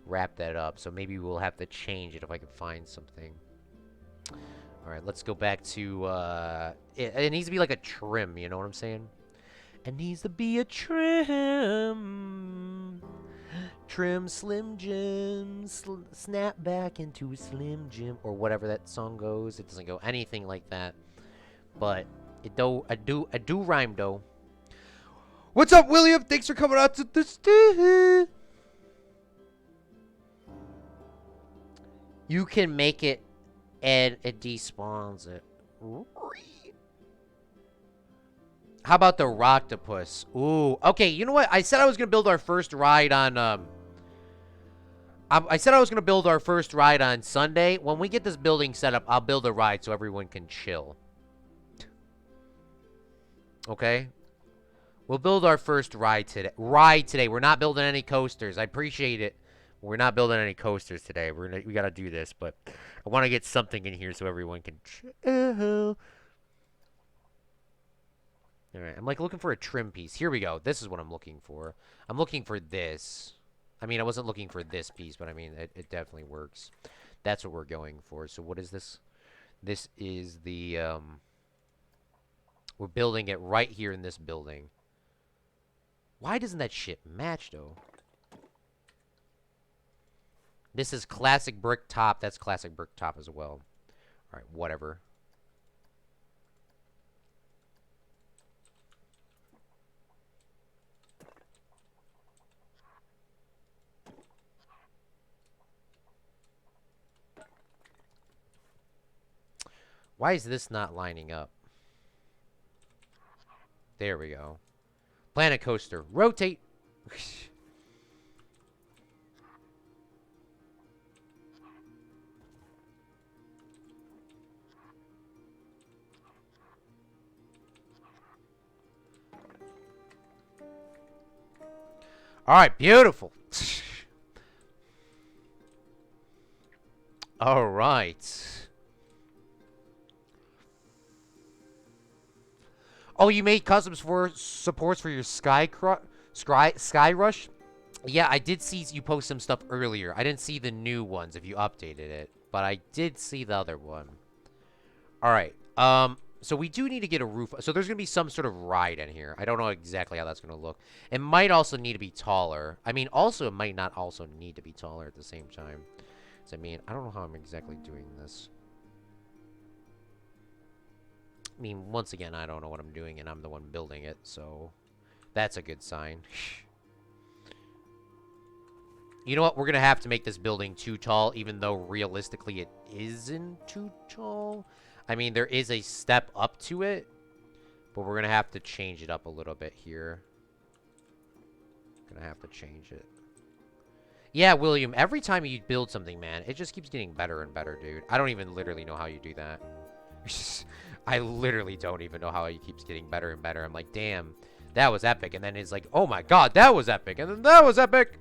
wrap that up. So maybe we'll have to change it if I can find something. All right, let's go back to, it needs to be like a trim, you know what I'm saying? It needs to be a trim. Trim Slim Jim, snap back into a Slim Jim, or whatever that song goes. It doesn't go anything like that, but it I do rhyme though. What's up, William? Thanks for coming out to this. You can make it, and it despawns it. How about the Roctopus? Ooh, okay. You know what? I said I was gonna build our first ride on I said I was going to build our first ride on Sunday. When we get this building set up, I'll build a ride so everyone can chill. Okay? We'll build our first ride today. We're not building any coasters. I appreciate it. We're not building any coasters today. We got to do this, but I want to get something in here so everyone can chill. All right, I'm like looking for a trim piece. Here we go. This is what I'm looking for. I'm looking for this. I mean, I wasn't looking for this piece, but I mean, it definitely works. That's what we're going for. So what is this? This is the, we're building it right here in this building. Why doesn't that shit match, though? This is classic brick top. That's classic brick top as well. All right, whatever. Why is this not lining up? There we go. Planet coaster. Rotate. All right, beautiful. All right. Oh, you made customs for supports for your Sky Rush? Yeah, I did see you post some stuff earlier. I didn't see the new ones if you updated it, but I did see the other one. All right. So we do need to get a roof. So there's going to be some sort of ride in here. I don't know exactly how that's going to look. It might also need to be taller. I mean, also, it might not also need to be taller at the same time. So, I mean, I don't know how I'm exactly doing this. I mean, once again, I don't know what I'm doing, and I'm the one building it, so that's a good sign. You know what? We're going to have to make this building too tall, even though realistically it isn't too tall. I mean, there is a step up to it, but we're going to have to change it up a little bit here. Going to have to change it. Yeah, William, every time you build something, man, it just keeps getting better and better, dude. I don't even literally know how you do that. I literally don't even know how it keeps getting better and better. I'm like, damn, that was epic. And then it's like, oh my god, that was epic. And then that was epic.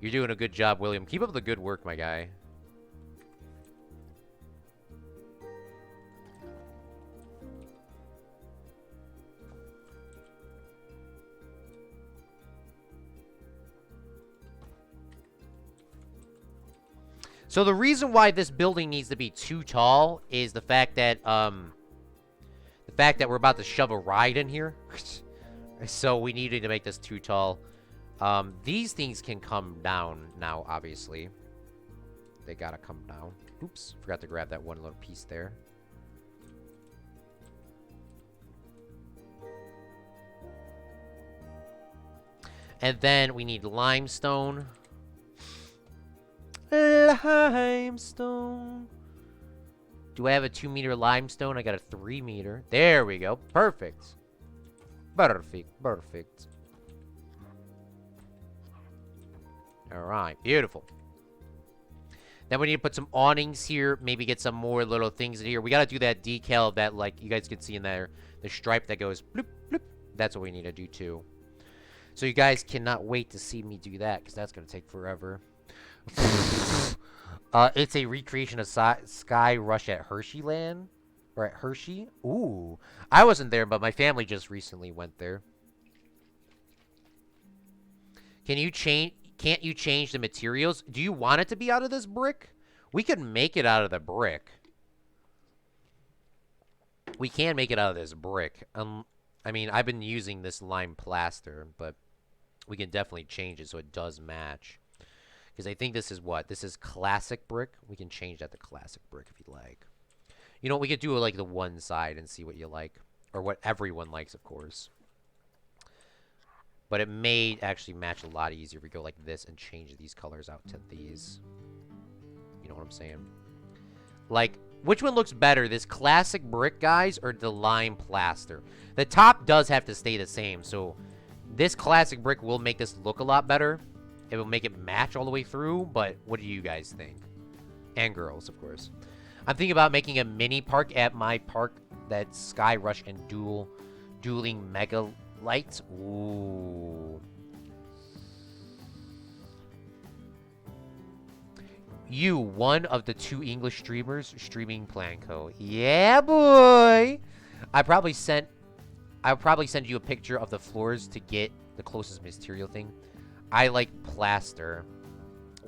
You're doing a good job, William. Keep up the good work, my guy. So the reason why this building needs to be too tall is the fact that we're about to shove a ride in here. So we needed to make this too tall. These things can come down now, obviously. They gotta come down. Oops, forgot to grab that one little piece there. And then we need limestone. Limestone. Do I have a 2-meter limestone? I got a 3-meter. There we go. Perfect. Perfect. Perfect. Alright. Beautiful. Then we need to put some awnings here. Maybe get some more little things in here. We got to do that decal that, like, you guys can see in there. The stripe that goes bloop, bloop. That's what we need to do, too. So you guys cannot wait to see me do that, because that's going to take forever. It's a recreation of Sky Rush at Hersheyland. Or at Hershey. Ooh. I wasn't there, but my family just recently went there. Can't you change the materials? Do you want it to be out of this brick? We could make it out of the brick. We can make it out of this brick. I mean, I've been using this lime plaster, but we can definitely change it so it does match. Because I think this is what? This is classic brick. We can change that to classic brick if you'd like. You know what? We could do like the one side and see what you like. Or what everyone likes, of course. But it may actually match a lot easier if we go like this and change these colors out to these. You know what I'm saying? Like, which one looks better? This classic brick, guys, or the lime plaster? The top does have to stay the same. So this classic brick will make this look a lot better. It will make it match all the way through, but what do you guys think? And girls, of course. I'm thinking about making a mini park at my park that's Sky Rush and dueling mega lights. Ooh. You, one of the 2 English streamers streaming Planco. Yeah, boy. I'll probably send you a picture of the floors to get the closest material thing. I like plaster.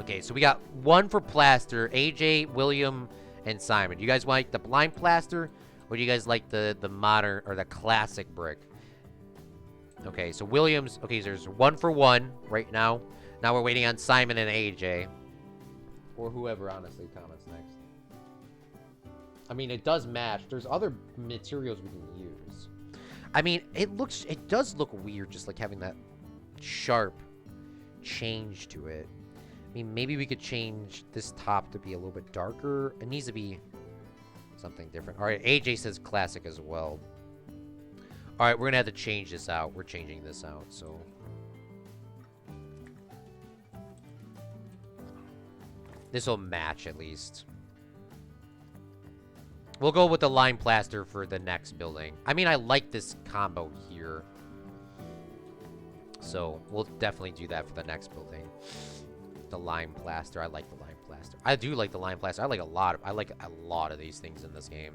Okay, so we got 1 for plaster. AJ, William, and Simon. Do you guys like the blind plaster? Or do you guys like the modern or the classic brick? Okay, so William's... Okay, so there's 1 for 1 right now. Now we're waiting on Simon and AJ. Or whoever, honestly, comments next. I mean, it does match. There's other materials we can use. I mean, it does look weird just like having that sharp change to it. I mean, maybe we could change this top to be a little bit darker. It needs to be something different. All right, AJ says classic as well. All right, we're going to have to change this out. We're changing this out, so. This will match at least. We'll go with the lime plaster for the next building. I mean, I like this combo here. So we'll definitely do that for the next building. The lime plaster. I like the lime plaster. I do like the lime plaster. I like a lot of these things in this game.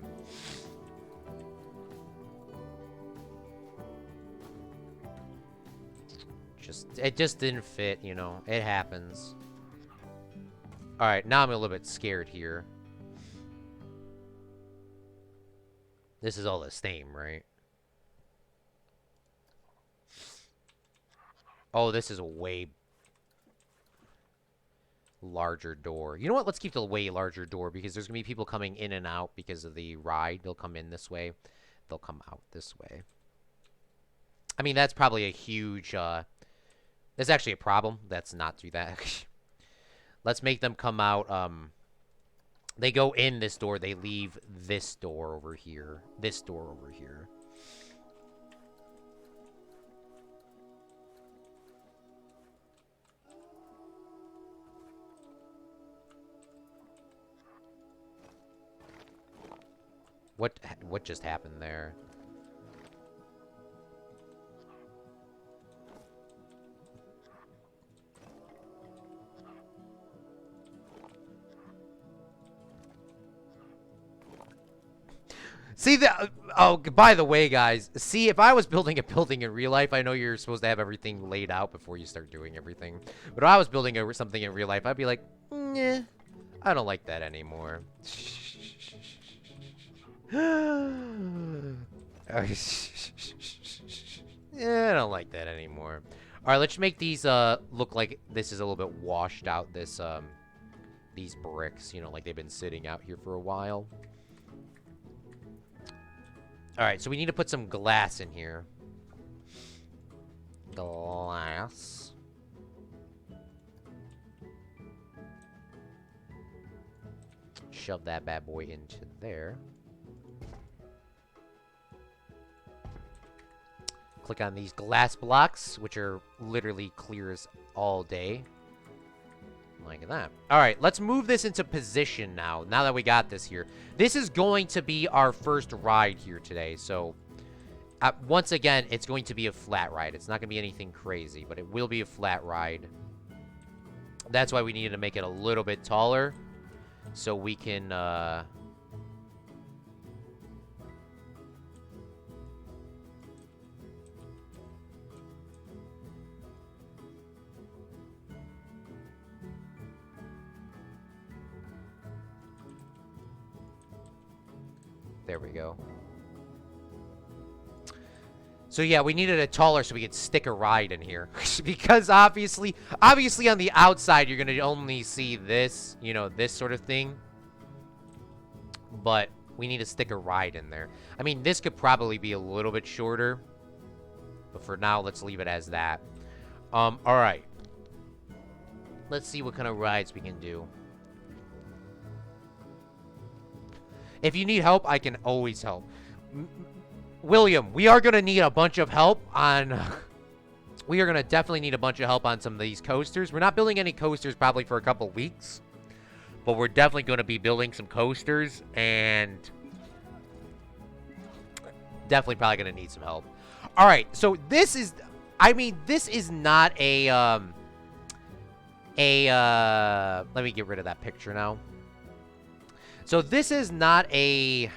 It just didn't fit, you know. It happens. All right, now I'm a little bit scared here. This is all the same, right? Oh, this is a way larger door. You know what? Let's keep the way larger door because there's going to be people coming in and out because of the ride. They'll come in this way. They'll come out this way. I mean, that's probably a huge... That's actually a problem. Let's not do that. Let's make them come out. They go in this door. They leave this door over here. This door over here. What just happened there? See that? Oh, by the way, guys. See, if I was building a building in real life, I know you're supposed to have everything laid out before you start doing everything. But if I was building something in real life, I'd be like, nah, I don't like that anymore. Yeah, I don't like that anymore. All right, let's make these look like this is a little bit washed out. This these bricks, you know, like they've been sitting out here for a while. All right, so we need to put some glass in here. Glass. Shove that bad boy into there. Click on these glass blocks, which are literally clear as all day. Like that. All right, let's move this into position now. Now that we got this here. This is going to be our first ride here today. So, once again, it's going to be a flat ride. It's not going to be anything crazy, but it will be a flat ride. That's why we needed to make it a little bit taller. So we can... There we go. So yeah, we needed it taller so we could stick a ride in here. Because obviously on the outside, you're going to only see this, you know, this sort of thing. But we need to stick a ride in there. I mean, this could probably be a little bit shorter. But for now, let's leave it as that. All right. Let's see what kind of rides we can do. If you need help, I can always help. William, we are going to need a bunch of help on... We are going to definitely need a bunch of help on some of these coasters. We're not building any coasters probably for a couple weeks. But we're definitely going to be building some coasters. And... definitely probably going to need some help. Alright, so this is... I mean, this is not a... let me get rid of that picture now. So this is not a...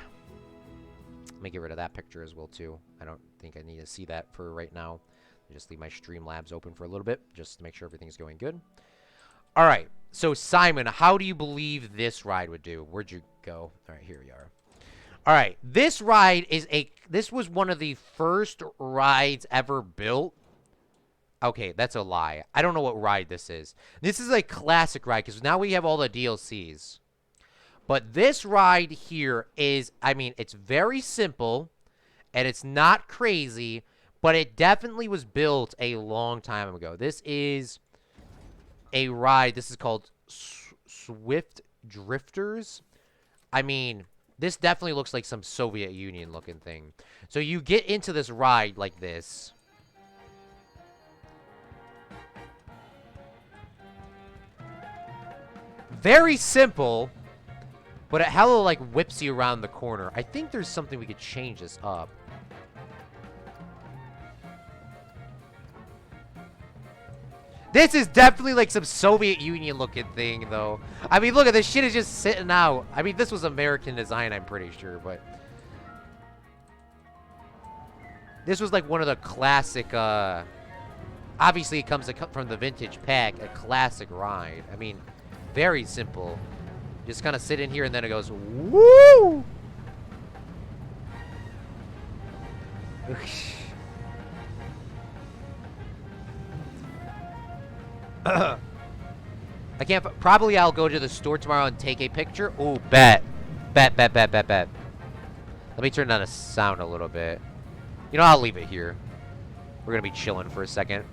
Let me get rid of that picture as well, too. I don't think I need to see that for right now. Just leave my Streamlabs open for a little bit, just to make sure everything's going good. All right. So, Simon, how do you believe this ride would do? Where'd you go? All right, here we are. All right. This ride is a... This was one of the first rides ever built. Okay, that's a lie. I don't know what ride this is. This is a classic ride, because now we have all the DLCs. But this ride here is, I mean, it's very simple, and it's not crazy, but it definitely was built a long time ago. This is a ride. This is called Swift Drifters. I mean, this definitely looks like some Soviet Union looking thing. So you get into this ride like this. Very simple. But it hella, like, whips you around the corner. I think there's something we could change this up. This is definitely like some Soviet Union looking thing, though. I mean, look at this shit is just sitting out. I mean, this was American design, I'm pretty sure, but this was like one of the classic, obviously it comes from the vintage pack, a classic ride. I mean, very simple. Just kind of sit in here and then it goes, woo! I can't. Probably I'll go to the store tomorrow and take a picture. Ooh, bet. Bet. Let me turn down the sound a little bit. You know, I'll leave it here. We're gonna be chilling for a second.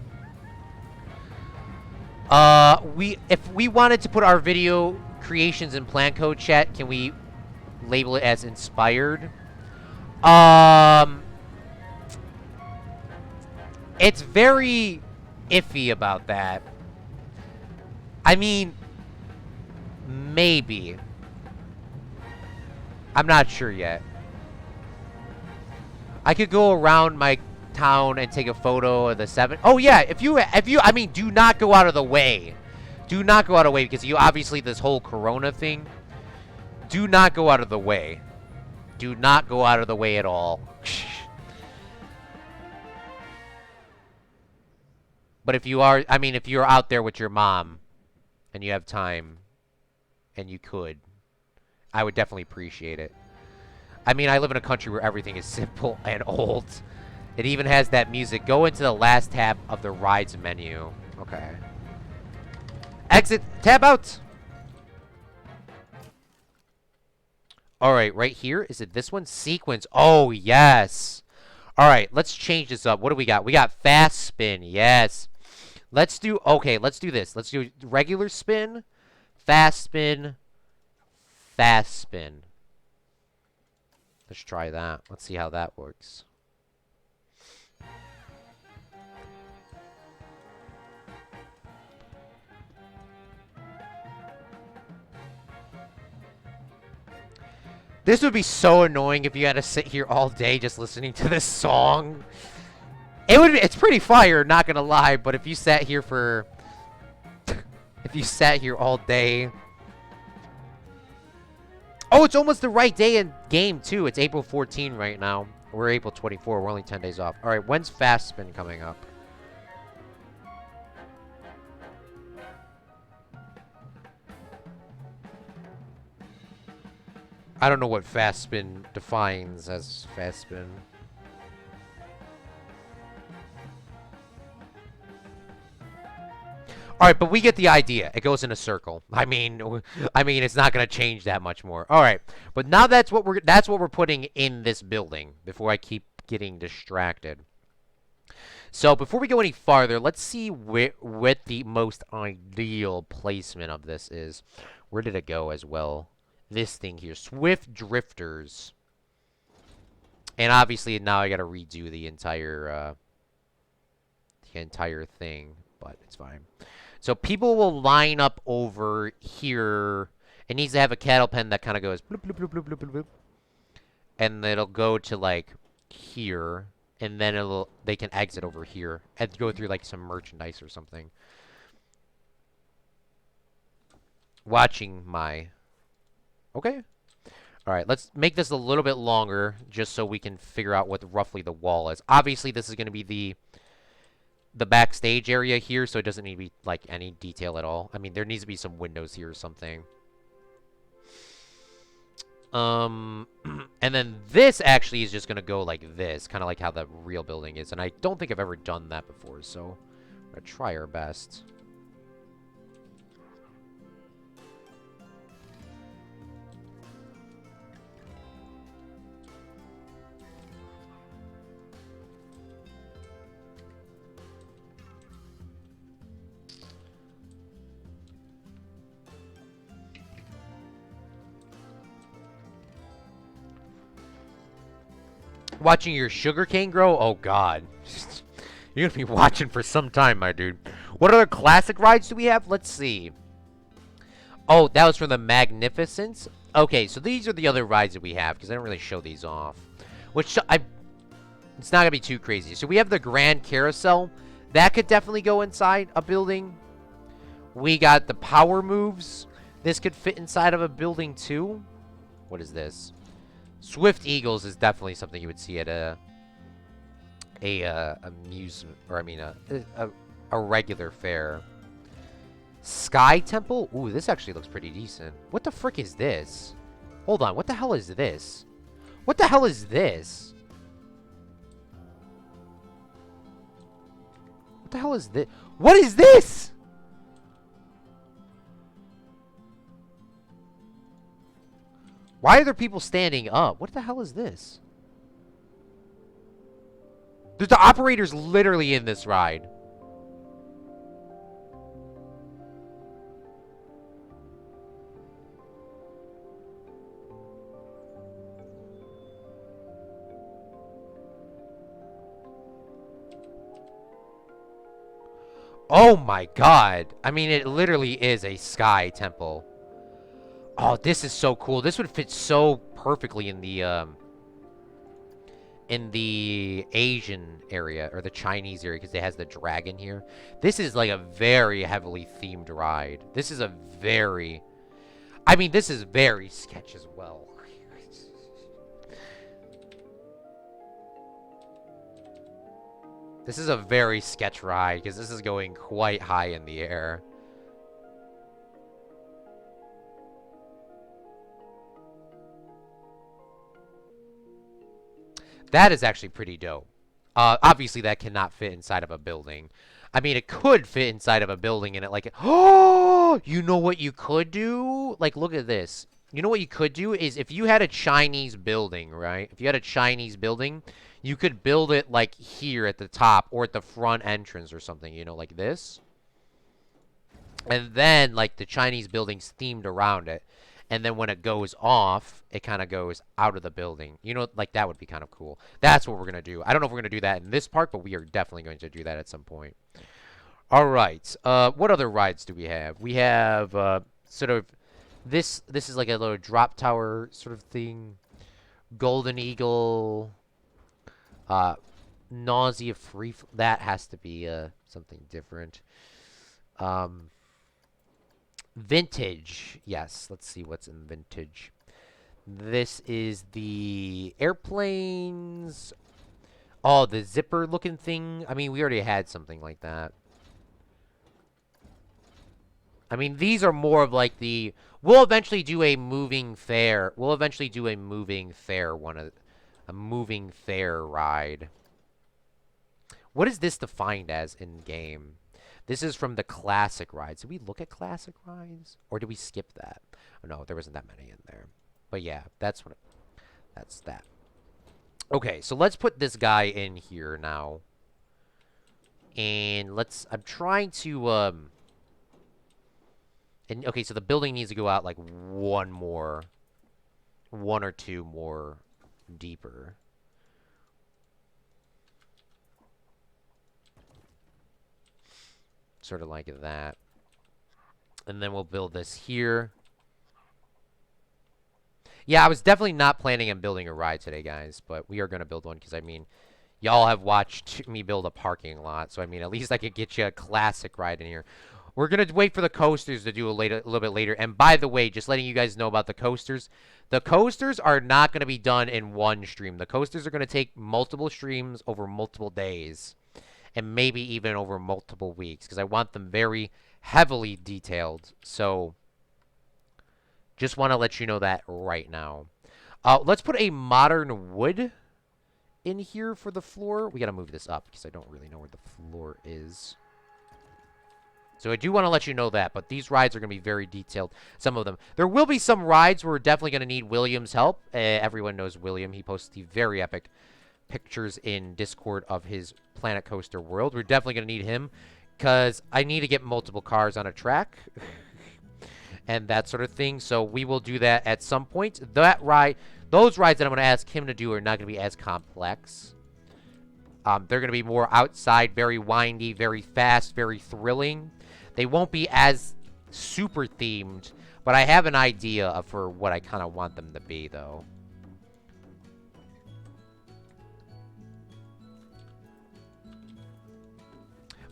If we wanted to put our video creations in plan code chat, can we label it as inspired? It's very iffy about that. I mean, maybe. I'm not sure yet. I could go around my town and take a photo of the 7. Oh yeah, if you, I mean, do not go out of the way. Do not go out of the way because you obviously this whole Corona thing. Do not go out of the way. Do not go out of the way at all. But if you are, I mean, if you're out there with your mom and you have time and you could, I would definitely appreciate it. I mean, I live in a country where everything is simple and old. It even has that music. Go into the last tab of the rides menu. Okay. Exit. Tab out. All right, right here. Is it this one? Sequence. Oh, yes. All right, let's change this up. What do we got? We got fast spin. Yes. Let's do, okay, let's do this. Let's do regular spin, fast spin, fast spin. Let's try that. Let's see how that works. This would be so annoying if you had to sit here all day just listening to this song. It's pretty fire, not gonna lie, but if you sat here for if you sat here all day. Oh, it's almost the right day in game too. It's April 14 right now. We're April 24. We're only 10 days off. All right, when's fast spin coming up? I don't know what fast spin defines as fast spin. All right, but we get the idea. It goes in a circle. I mean, it's not going to change that much more. All right, but now that's what we're putting in this building. Before I keep getting distracted. So before we go any farther, let's see what the most ideal placement of this is. Where did it go as well? This thing here, Swift Drifters. And obviously now I got to redo the entire thing, but it's fine. So people will line up over here. It needs to have a cattle pen that kind of goes bloop, bloop, bloop, bloop, bloop, bloop, bloop. And it'll go to like here, and then they can exit over here and go through like some merchandise or something. Watching my okay. All right, let's make this a little bit longer just so we can figure out what roughly the wall is. Obviously, this is going to be the backstage area here, so it doesn't need to be like any detail at all. I mean, there needs to be some windows here or something. And then this actually is just going to go like this, kind of like how the real building is. And I don't think I've ever done that before, so we're going to try our best. Watching your sugarcane grow? Oh, God. You're going to be watching for some time, my dude. What other classic rides do we have? Let's see. Oh, that was from the Magnificence? Okay, so these are the other rides that we have, because I don't really show these off. Which, it's not going to be too crazy. So we have the Grand Carousel. That could definitely go inside a building. We got the power moves. This could fit inside of a building too. What is this? Swift Eagles is definitely something you would see at a amusement, or I mean a regular fair. Sky Temple? Ooh, this actually looks pretty decent. What the frick is this? Hold on, what the hell is this? What the hell is this? What the hell is this? What is this? Why are there people standing up? What the hell is this? There's the operators literally in this ride. Oh my god. I mean, it literally is a sky temple. Oh, this is so cool. This would fit so perfectly in the Asian area or the Chinese area because it has the dragon here. This is like a very heavily themed ride. This is a very, I mean, this is very sketch as well. This is a very sketch ride because this is going quite high in the air. That is actually pretty dope. Obviously, that cannot fit inside of a building. I mean, it could fit inside of a building and it like... Oh! You know what you could do? Like, look at this. You know what you could do is if you had a Chinese building, right? If you had a Chinese building, you could build it like here at the top or at the front entrance or something, you know, like this. And then, like, the Chinese building's themed around it. And then when it goes off, it kind of goes out of the building. You know, like, that would be kind of cool. That's what we're going to do. I don't know if we're going to do that in this park, but we are definitely going to do that at some point. All right. What other rides do we have? We have sort of this is like a little drop tower sort of thing. Golden Eagle. Nausea free. That has to be something different. Vintage. Yes, let's see what's in vintage. This is the airplanes. Oh, the zipper looking thing. I mean, we already had something like that. I mean, these are more of like the... We'll eventually do a moving fair. We'll eventually do a moving fair one. A moving fair ride. What is this defined as in game? This is from the classic rides. Did we look at classic rides? Or did we skip that? Oh, no, there wasn't that many in there. But yeah, that's what that's that. Okay, so let's put this guy in here now. And I'm trying to, and okay, so the building needs to go out like one or two more deeper. Sort of like that. And then we'll build this here. Yeah, I was definitely not planning on building a ride today, guys. But we are going to build one because, I mean, y'all have watched me build a parking lot. So, I mean, at least I could get you a classic ride in here. We're going to wait for the coasters to do a little bit later. And by the way, just letting you guys know about the coasters. The coasters are not going to be done in one stream. The coasters are going to take multiple streams over multiple days. And maybe even over multiple weeks. Because I want them very heavily detailed. So, just want to let you know that right now. Let's put a modern wood in here for the floor. We got to move this up because I don't really know where the floor is. So I do want to let you know that. But these rides are going to be very detailed. Some of them. There will be some rides where we're definitely going to need William's help. Everyone knows William. He posts the very epic pictures in Discord of his Planet Coaster world. We're definitely going to need him because I need to get multiple cars on a track and that sort of thing. So we will do that at some point. Those rides that I'm going to ask him to do are not going to be as complex. They're going to be more outside, very windy, very fast, very thrilling. They won't be as super themed, but I have an idea for what I kind of want them to be, though.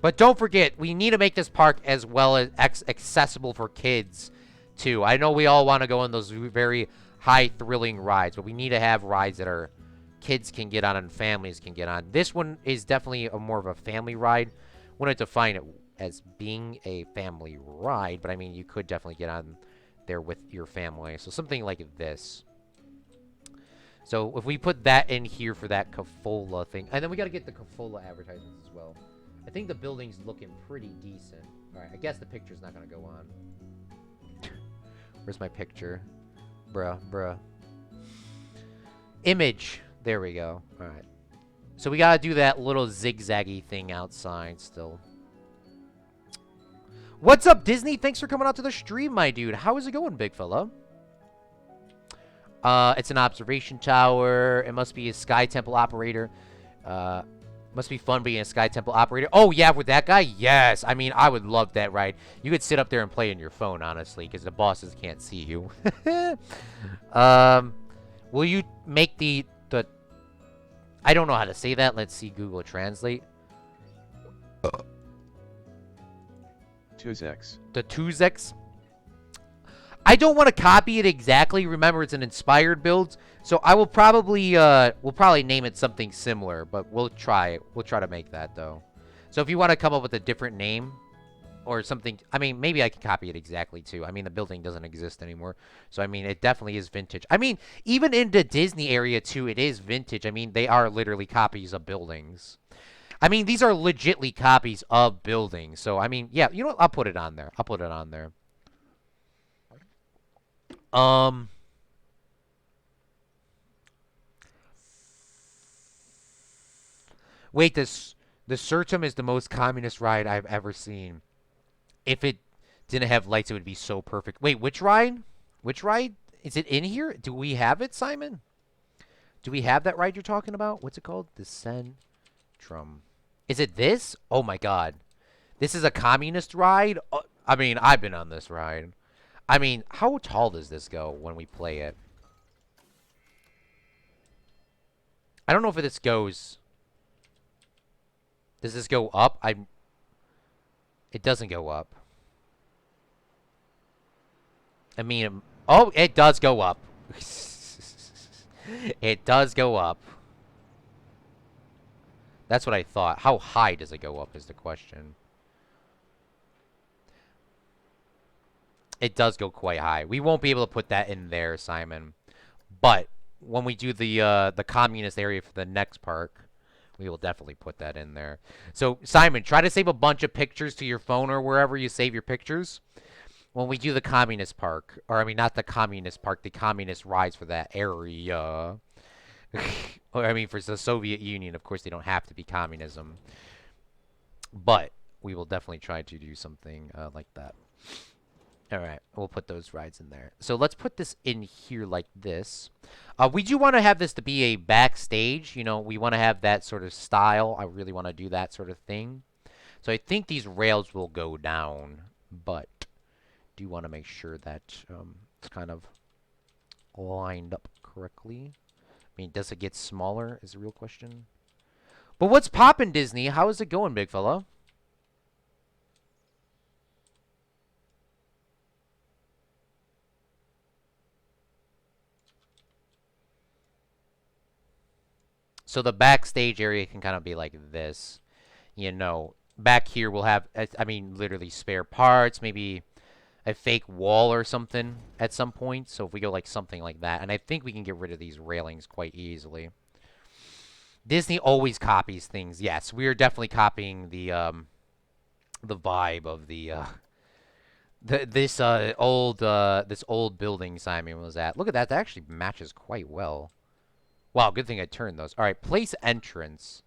But don't forget, we need to make this park as well as accessible for kids, too. I know we all want to go on those very high thrilling rides, but we need to have rides that our kids can get on and families can get on. This one is definitely a more of a family ride. Wouldn't define it as being a family ride, but I mean, you could definitely get on there with your family. So something like this. So if we put that in here for that Cafola thing, and then we got to get the Cafola advertisements as well. I think the building's looking pretty decent. All right, I guess the picture's not going to go on. Where's my picture? Bruh. Image. There we go. All right. So we got to do that little zigzaggy thing outside still. What's up, Disney? Thanks for coming out to the stream, my dude. How is it going, big fella? It's an observation tower. It must be a Sky Temple operator. Must be fun being a Sky Temple operator. Oh, yeah, with that guy? Yes. I mean, I would love that ride. You could sit up there and play on your phone, honestly, because the bosses can't see you. Will you make the... I don't know how to say that. Let's see Google Translate. Tuzex. The Tuzex. I don't want to copy it exactly. Remember, it's an inspired build, so I will probably we'll probably name it something similar, but we'll try to make that though. So if you want to come up with a different name or something, I mean, maybe I can copy it exactly too. I mean, the building doesn't exist anymore, so I mean, it definitely is vintage. I mean, even in the Disney area too, it is vintage. I mean, they are literally copies of buildings. I mean, these are legitly copies of buildings. So, I mean, yeah, you know what? I'll put it on there. I'll put it on there. Wait, the Surtum is the most communist ride I've ever seen. If it didn't have lights, it would be so perfect. Wait, which ride? Which ride? Is it in here? Do we have it, Simon? Do we have that ride you're talking about? What's it called? The Centrum. Is it this? Oh my god. This is a communist ride? I mean, I've been on this ride. I mean, how tall does this go when we play it? I don't know if this goes... Does this go up? It doesn't go up. I mean... Oh, it does go up. It does go up. That's what I thought. How high does it go up is the question. It does go quite high. We won't be able to put that in there, Simon. But when we do the communist area for the next park, we will definitely put that in there. So, Simon, try to save a bunch of pictures to your phone or wherever you save your pictures. When we do the communist park, or I mean, not the communist park, the communist rides for that area. Or, I mean, for the Soviet Union, of course, they don't have to be communism. But we will definitely try to do something like that. All right, we'll put those rides in there. So let's put this in here like this. We do want to have this to be a backstage. You know, we want to have that sort of style. I really want to do that sort of thing. So I think these rails will go down, but do want to make sure that it's kind of lined up correctly. I mean, does it get smaller is the real question. But what's poppin', Disney? How is it going, big fella? So the backstage area can kind of be like this. You know, back here we'll have, I mean, literally spare parts, maybe a fake wall or something at some point. So if we go like something like that, and I think we can get rid of these railings quite easily. Disney always copies things. Yes, we are definitely copying the vibe of this old building Simon was at. Look at that. That actually matches quite well. Wow, good thing I turned those. All right, place entrance.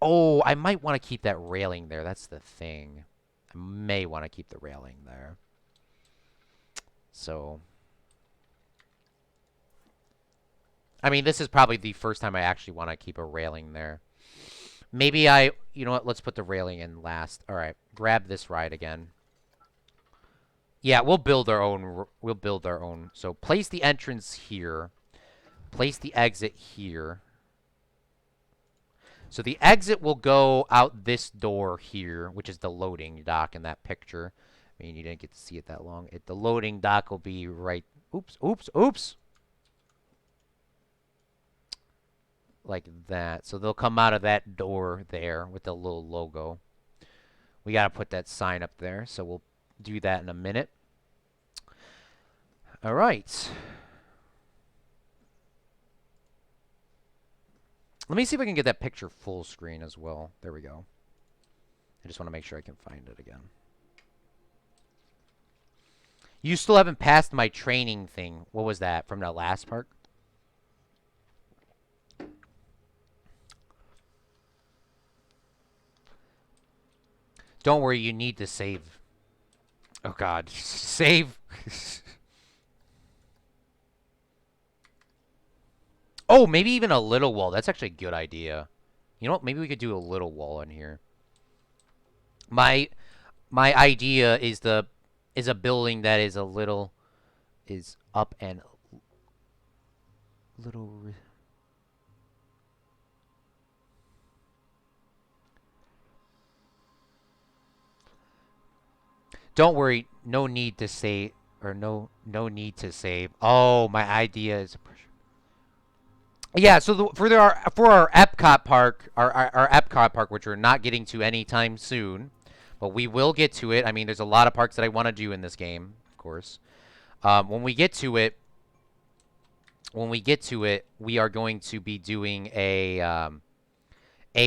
Oh, I might want to keep that railing there. That's the thing. I may want to keep the railing there. So, I mean, this is probably the first time I actually want to keep a railing there. Maybe you know what? Let's put the railing in last. All right, grab this ride again. Yeah, we'll build our own. We'll build our own. So place the entrance here. Place the exit here. So the exit will go out this door here, which is the loading dock in that picture. I mean, you didn't get to see it that long. The loading dock will be right. Oops, oops, oops. Like that. So they'll come out of that door there with the little logo. We got to put that sign up there, so we'll do that in a minute. All right. Let me see if I can get that picture full screen as well. There we go. I just want to make sure I can find it again. You still haven't passed my training thing. What was that from the last part? Don't worry, you need to save. Oh God, save. Oh, maybe even a little wall. That's actually a good idea. You know what? Maybe we could do a little wall in here. My idea is a building that is a little is up and little. Don't worry, no need to save or no need to save. Oh, my idea is yeah. So for our Epcot park, our Epcot park, which we're not getting to anytime soon, but we will get to it. I mean, there's a lot of parks that I want to do in this game, of course. When we get to it, we are going to be doing a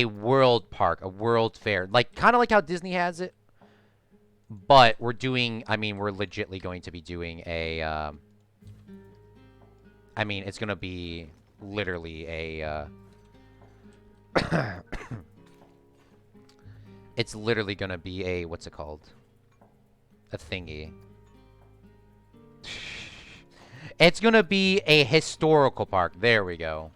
world park, a world fair, like kind of like how Disney has it. But we're doing, I mean, we're legitly going to be doing I mean, it's going to be literally it's literally going to be what's it called? A thingy. It's going to be a historical park. There we go.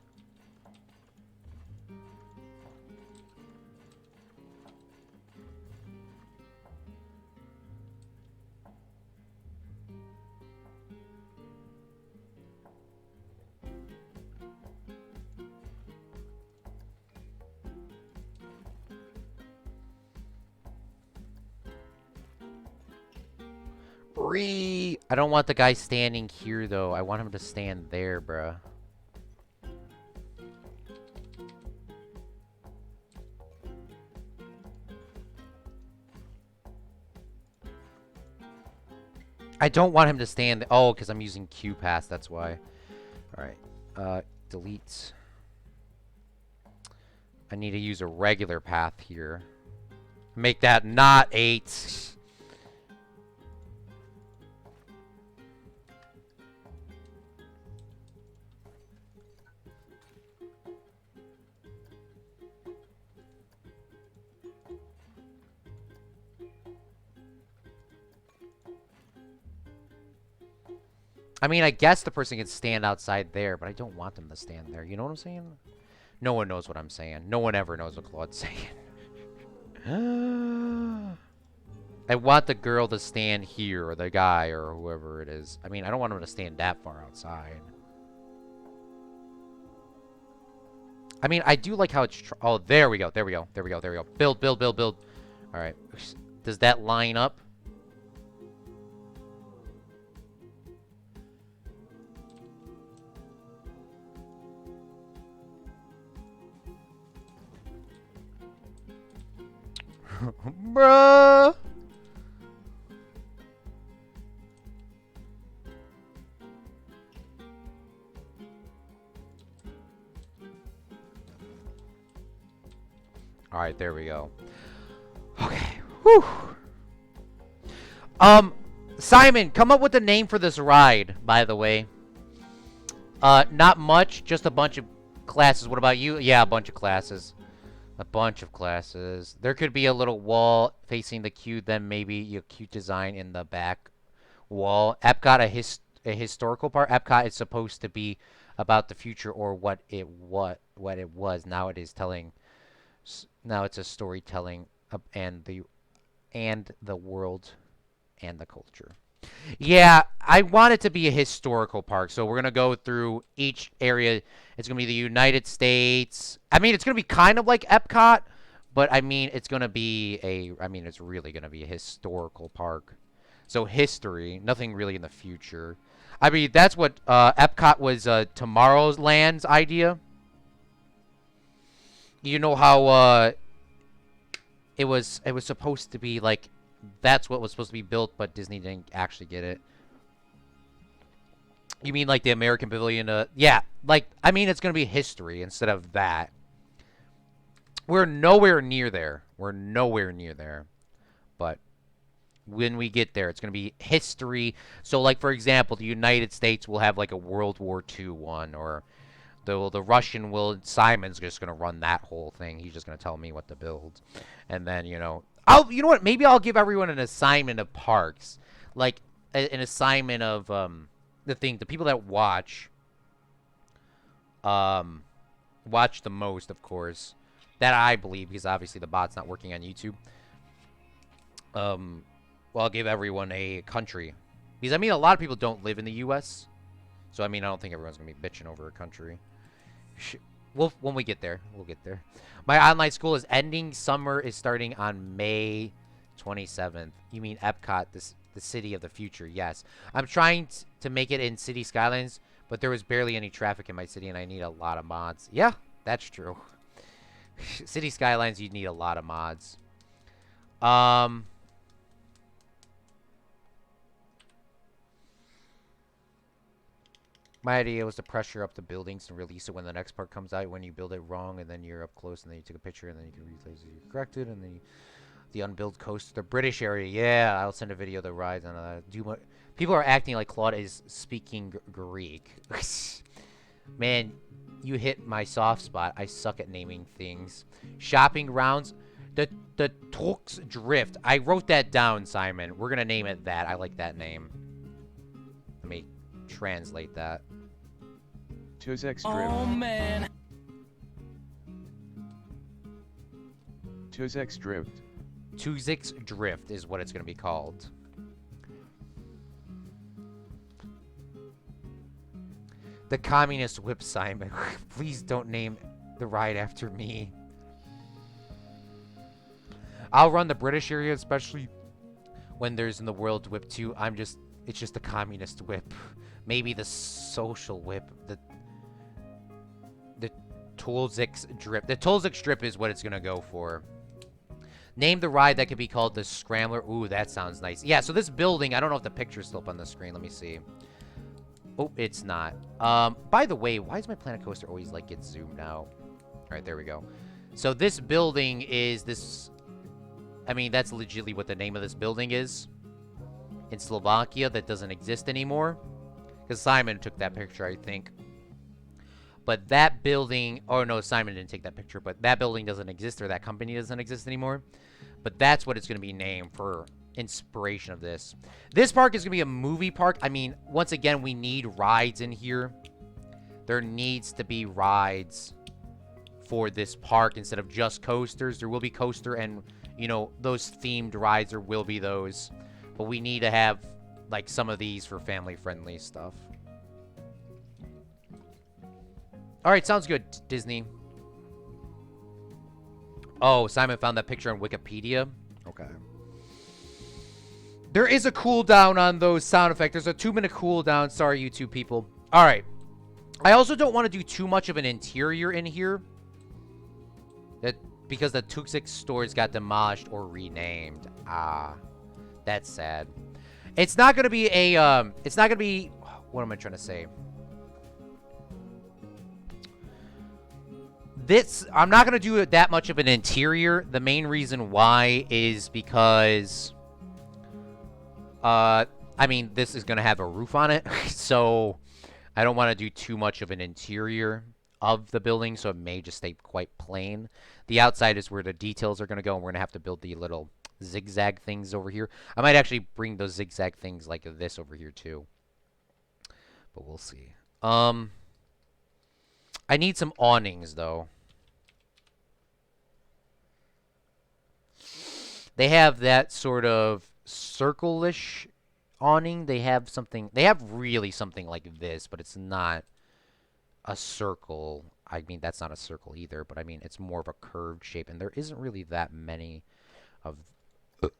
I don't want the guy standing here, though. I want him to stand there, bruh. I don't want him to stand. Oh, because I'm using Q pass. That's why. All right. Delete. I need to use a regular path here. Make that not 8. I mean, I guess the person can stand outside there, but I don't want them to stand there. You know what I'm saying? No one knows what I'm saying. No one ever knows what Claude's saying. I want the girl to stand here, or the guy, or whoever it is. I mean, I don't want him to stand that far outside. I mean, I do like how it's... oh, there we go. There we go. There we go. There we go. Build, build, build, build. All right. Does that line up? Bruh. All right, there we go. Okay. Whew. Simon, come up with a name for this ride, by the way. Not much, just a bunch of classes. What about you? Yeah, a bunch of classes. A bunch of classes. There could be a little wall facing the queue, then maybe a cute design in the back wall. Epcot, a historical part. Epcot is supposed to be about the future or what it was. Now it is telling. Now it's a storytelling and the world and the culture. Yeah, I want it to be a historical park. So we're going to go through each area. It's going to be the United States. I mean, it's going to be kind of like Epcot, but I mean, it's going to be it's really going to be a historical park. So history, nothing really in the future. I mean, that's what Epcot was Tomorrow's Land's idea. You know how it was supposed to be like that's what was supposed to be built, but Disney didn't actually get it. You mean like the American Pavilion? Yeah, like I mean it's gonna be history instead of that. We're nowhere near there. We're nowhere near there. But when we get there, it's gonna be history. So like for example, the United States will have like a World War II one, or the Russian will Simon's just gonna run that whole thing. He's just gonna tell me what to build, and then you know what? Maybe I'll give everyone an assignment of parks, like an assignment of the people that um watch the most, of course, that I believe, because obviously the bot's not working on YouTube. Um, well, I'll give everyone a country, because I mean a lot of people don't live in the U.S., so I mean I don't think everyone's gonna be bitching over a country. Well, when we get there, we'll get there. My online school is ending. Summer is starting on May 27th. You mean Epcot, the city of the future? Yes. I'm trying to make it in City Skylines, but there was barely any traffic in my city, and I need a lot of mods. Yeah, that's true. City Skylines, you need a lot of mods. Um, My idea was to pressure up the buildings and release it when the next part comes out. When you build it wrong, and then you're up close, and then you take a picture, and then you can replace it. You correct it, and then the unbuilt coast, the British area. Yeah, I'll send a video of the rides on people are acting like Claude is speaking Greek. Man, you hit my soft spot. I suck at naming things. Shopping rounds. The Tolks Drift. I wrote that down, Simon. We're gonna name it that. I like that name. Let me translate that. Tuzek's Drift. Oh man. Tuzek's Drift. Tuzek's Drift is what it's going to be called. The Communist Whip, Simon. Please don't name the ride after me. I'll run the British area, especially when there's in the World Whip 2. It's just the Communist Whip. Maybe the Social Whip. The Tolzik's Drip. The Tolzik's Drip is what it's going to go for. Name the ride that could be called the Scrambler. Ooh, that sounds nice. Yeah, so this building, I don't know if the picture's still up on the screen. Let me see. Oh, it's not. By the way, why does my Planet Coaster always, like, get zoomed out? All right, there we go. So this building is this... I mean, that's legitimately what the name of this building is. In Slovakia, that doesn't exist anymore. Because Simon took that picture, I think. But that building... Oh, no, Simon didn't take that picture. But that building doesn't exist, or that company doesn't exist anymore. But that's what it's going to be named for inspiration of this. This park is going to be a movie park. I mean, once again, we need rides in here. There needs to be rides for this park instead of just coasters. There will be coaster and, you know, those themed rides. There will be those. But we need to have, like, some of these for family-friendly stuff. All right, sounds good, Disney. Oh, Simon found that picture on Wikipedia. Okay. There is a cooldown on those sound effects. There's a 2-minute cooldown. Sorry, YouTube people. All right. I also don't want to do too much of an interior in here. Because the Tuxix stores got demolished or renamed. Ah, that's sad. It's not going to be a, it's not going to be, what am I trying to say? I'm not going to do that much of an interior. The main reason why is because, I mean, this is going to have a roof on it. So I don't want to do too much of an interior of the building. So it may just stay quite plain. The outside is where the details are going to go. And we're going to have to build the little zigzag things over here. I might actually bring those zigzag things like this over here too. But we'll see. I need some awnings though. They have that sort of circle-ish awning, they have something. They have really something like this, but it's not a circle. I mean, that's not a circle either, but I mean, it's more of a curved shape, and there isn't really that many of.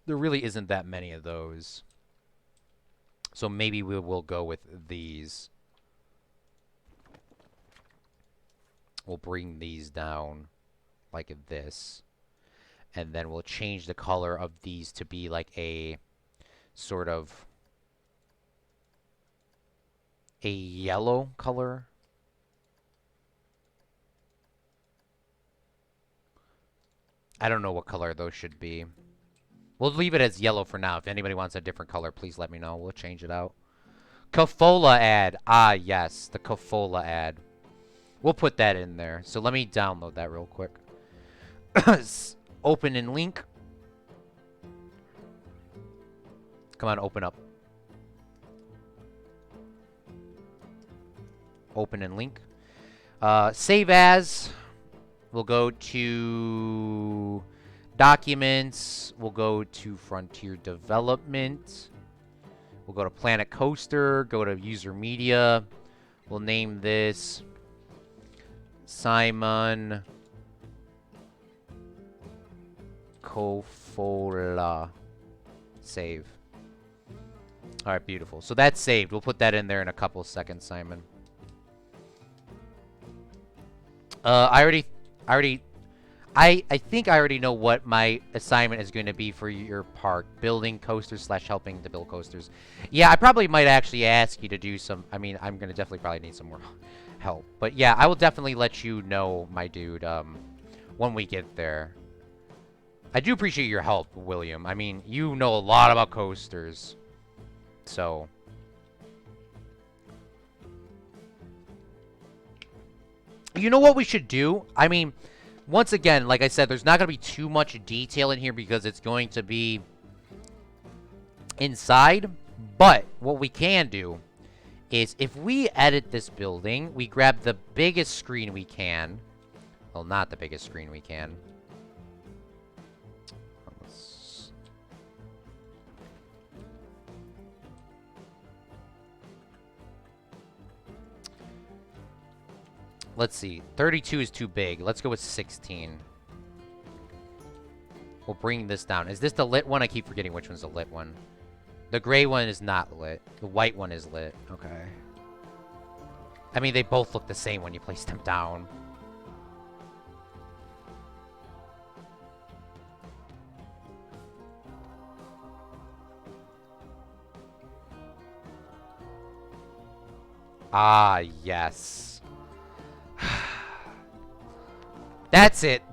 There really isn't that many of those. So maybe we will go with these. We'll bring these down like this. And then we'll change the color of these to be like a sort of a yellow color. I don't know what color those should be. We'll leave it as yellow for now. If anybody wants a different color, please let me know. We'll change it out. Cafola ad. Ah, yes. The Cafola ad. We'll put that in there. So let me download that real quick. Open in link. Come on, open up. Open in link. Save as. We'll go to documents. We'll go to Frontier Development. We'll go to Planet Coaster. Go to User Media. We'll name this Simon Cofola. Save. All right, beautiful. So that's saved. We'll put that in there in a couple seconds, Simon. I think I already know what my assignment is going to be for your park. Building coasters / helping to build coasters. Yeah, I probably might actually ask you to do some. I mean, I'm going to definitely probably need some more help. But yeah, I will definitely let you know, my dude, when we get there. I do appreciate your help, William. I mean, you know a lot about coasters. So... You know what we should do? I mean, once again, like I said, there's not going to be too much detail in here because it's going to be inside. But what we can do is if we edit this building, we grab the biggest screen we can. Well, not the biggest screen we can. Let's see. 32 is too big. Let's go with 16. We'll bring this down. Is this the lit one? I keep forgetting which one's the lit one. The gray one is not lit. The white one is lit. Okay. I mean, they both look the same when you place them down. Ah, yes. That's it.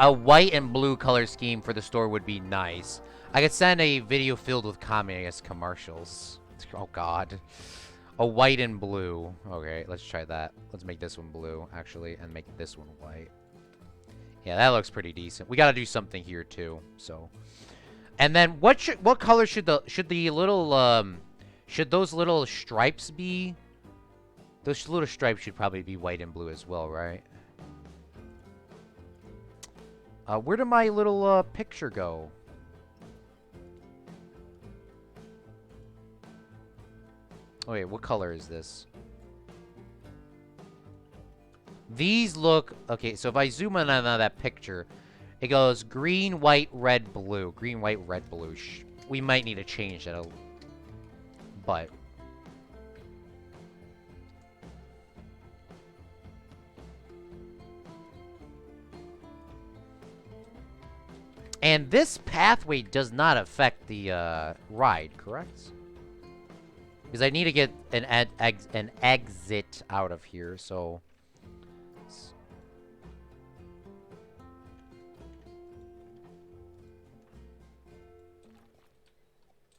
A white and blue color scheme for the store would be nice. I could send a video filled with communist commercials. Oh, God. A white and blue. Okay, let's try that. Let's make this one blue, actually, and make this one white. Yeah, that looks pretty decent. We got to do something here too. So, and then what color should the little should those little stripes be? Those little stripes should probably be white and blue as well, right? Where did my little picture go? Oh wait, what color is this? These look... Okay, so if I zoom in on that picture, it goes green, white, red, blue. Green, white, red, blue. We might need to change that. But... And this pathway does not affect the ride, correct? Because I need to get an exit out of here, so...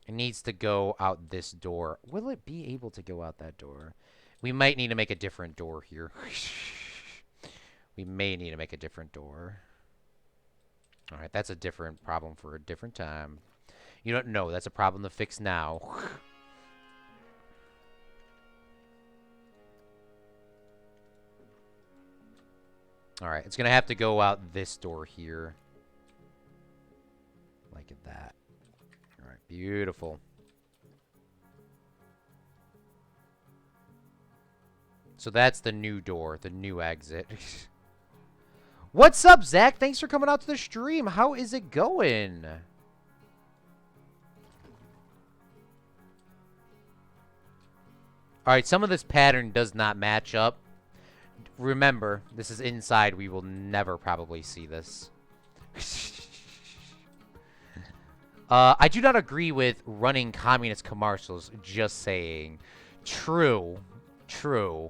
It needs to go out this door. Will it be able to go out that door? We might need to make a different door here. We may need to make a different door. Alright, that's a different problem for a different time. You don't know. That's a problem to fix now. All right, it's gonna have to go out this door here, like that. All right, beautiful. So that's the new door, the new exit. What's up, Zach? Thanks for coming out to the stream. How is it going? All right, some of this pattern does not match up. Remember, this is inside. We will never probably see this. I do not agree with running communist commercials. Just saying. True. True.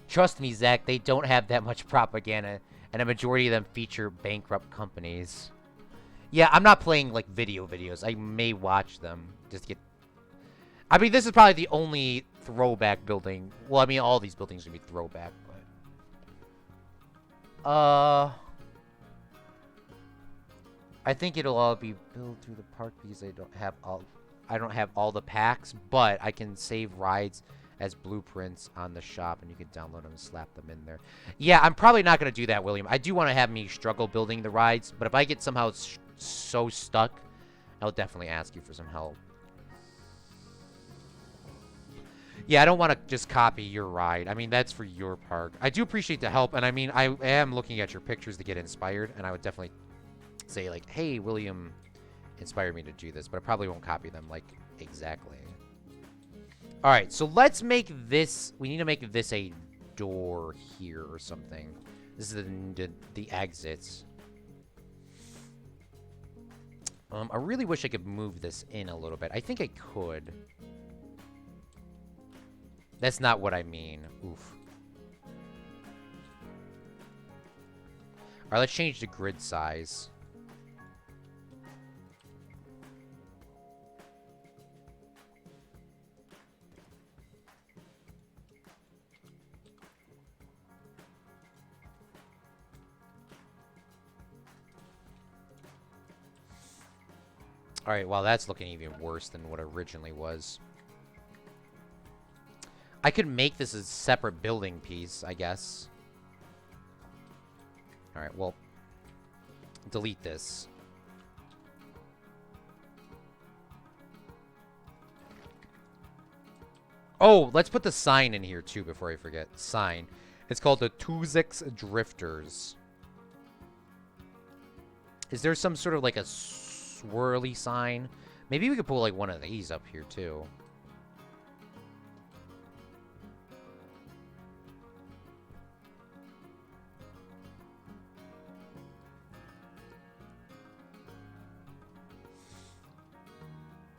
Trust me, Zach, they don't have that much propaganda, and a majority of them feature bankrupt companies. Yeah, I'm not playing, like, videos. I may watch them. Just get... I mean, this is probably the only throwback building. Well, I mean, all these buildings are going to be throwback, but... I think it'll all be built through the park because I don't have all the packs, but I can save rides as blueprints on the shop, and you can download them and slap them in there. Yeah, I'm probably not going to do that, William. I do want to have me struggle building the rides, but if I get somehow so stuck, I'll definitely ask you for some help. Yeah, I don't want to just copy your ride. I mean, that's for your park. I do appreciate the help, and I mean, I am looking at your pictures to get inspired, and I would definitely say, like, hey, William inspired me to do this, but I probably won't copy them, like, exactly. All right, so let's make this... We need to make this a door here or something. This is the exits. I really wish I could move this in a little bit. I think I could. That's not what I mean. Oof. All right, let's change the grid size. All right, well, that's looking even worse than what it originally was. I could make this a separate building piece, I guess. All right, well, delete this. Oh, let's put the sign in here, too, before I forget. Sign. It's called the Tuzix Drifters. Is there some sort of, like, a swirly sign? Maybe we could put, like, one of these up here, too.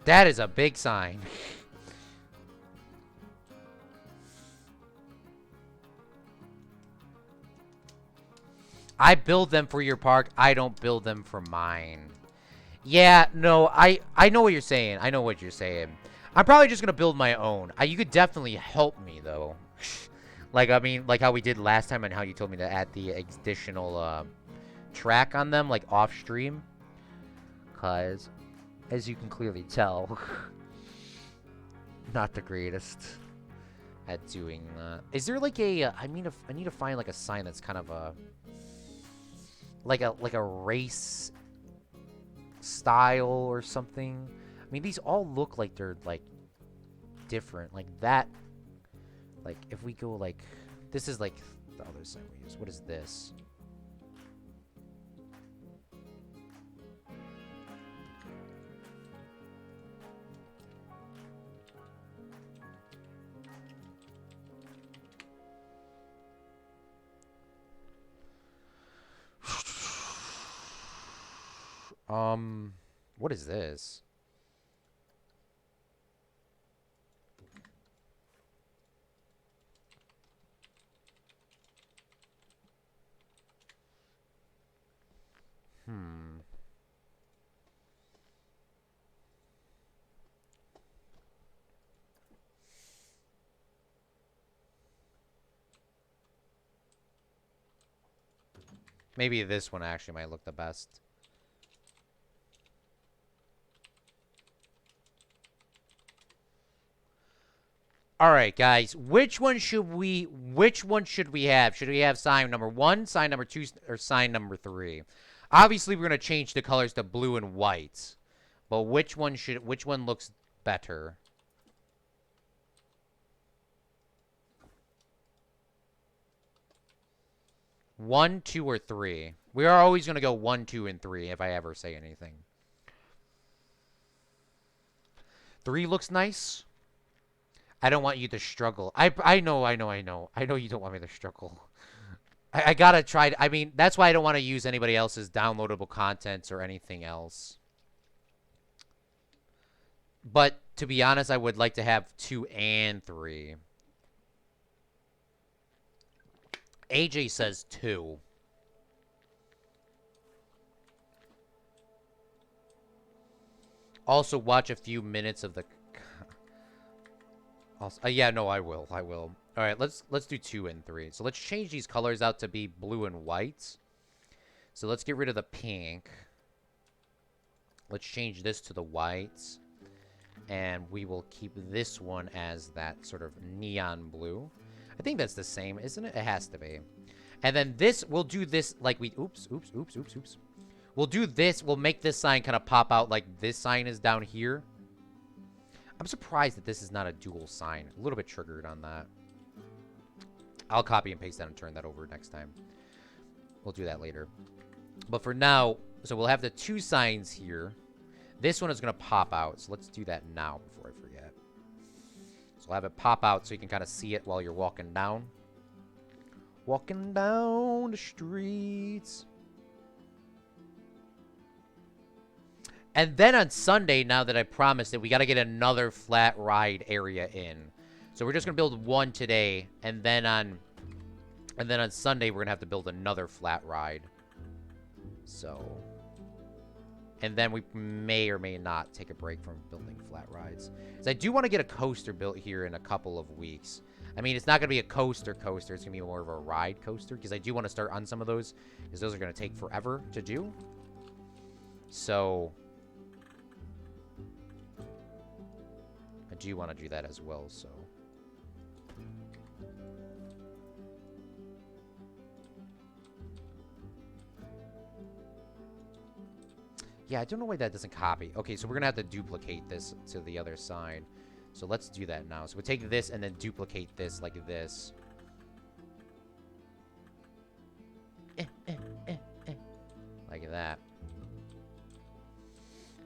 That is a big sign. I build them for your park. I don't build them for mine. Yeah, no, I know what you're saying. I know what you're saying. I'm probably just going to build my own. You could definitely help me, though. Like, I mean, like how we did last time and how you told me to add the additional track on them, like, off-stream. Because, as you can clearly tell, not the greatest at doing that. Is there, like, a... I need to find, like, a sign that's kind of a... Like a race style or something. I mean, these all look like they're, like, different. Like, that... Like, if we go, like... This is, like, the other sign we use. What is this? What is this? Maybe this one actually might look the best. All right, guys. Which one should we have? Should we have sign number 1, sign number 2, or sign number 3? Obviously, we're going to change the colors to blue and white. But which one looks better? One, 2, or 3? We are always going to go 1, 2, and 3 if I ever say anything. 3 looks nice. I don't want you to struggle. I know. I know you don't want me to struggle. I gotta try. I mean, that's why I don't want to use anybody else's downloadable contents or anything else. But to be honest, I would like to have 2 and 3. AJ says 2. Also, watch a few minutes of the. Also, yeah, no, I will. All right, let's do 2 and 3. So let's change these colors out to be blue and white. So let's get rid of the pink. Let's change this to the white. And we will keep this one as that sort of neon blue. I think that's the same, isn't it? It has to be. And then this, we'll do this like we... Oops. We'll do this. We'll make this sign kind of pop out like this sign is down here. I'm surprised that this is not a dual sign. A little bit triggered on that. I'll copy and paste that and turn that over next time. We'll do that later. But for now, so we'll have the 2 signs here. This one is going to pop out. So let's do that now before I forget. So I'll have it pop out so you can kind of see it while you're walking down. Walking down the streets. And then on Sunday, now that I promised it, we got to get another flat ride area in. So we're just going to build one today, and then on Sunday we're going to have to build another flat ride. So, and then we may or may not take a break from building flat rides. So I do want to get a coaster built here in a couple of weeks. I mean, it's not going to be a coaster. It's going to be more of a ride coaster, because I do want to start on some of those, because those are going to take forever to do. So I do want to do that as well, so. Yeah, I don't know why that doesn't copy. Okay, so we're going to have to duplicate this to the other side. So let's do that now. So we'll take this and then duplicate this like this. Like that.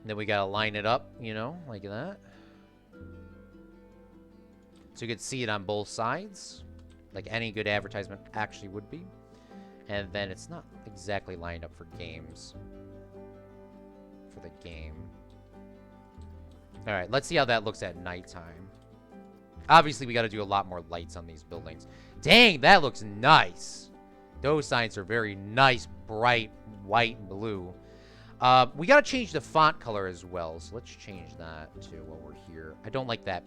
And then we got to line it up, you know, like that. So you can see it on both sides, like any good advertisement actually would be. And then it's not exactly lined up for games. For the game. Alright, let's see how that looks at nighttime. Obviously, we got to do a lot more lights on these buildings. Dang, that looks nice. Those signs are very nice, bright, white and blue. We got to change the font color as well. So let's change that too while we're here. I don't like that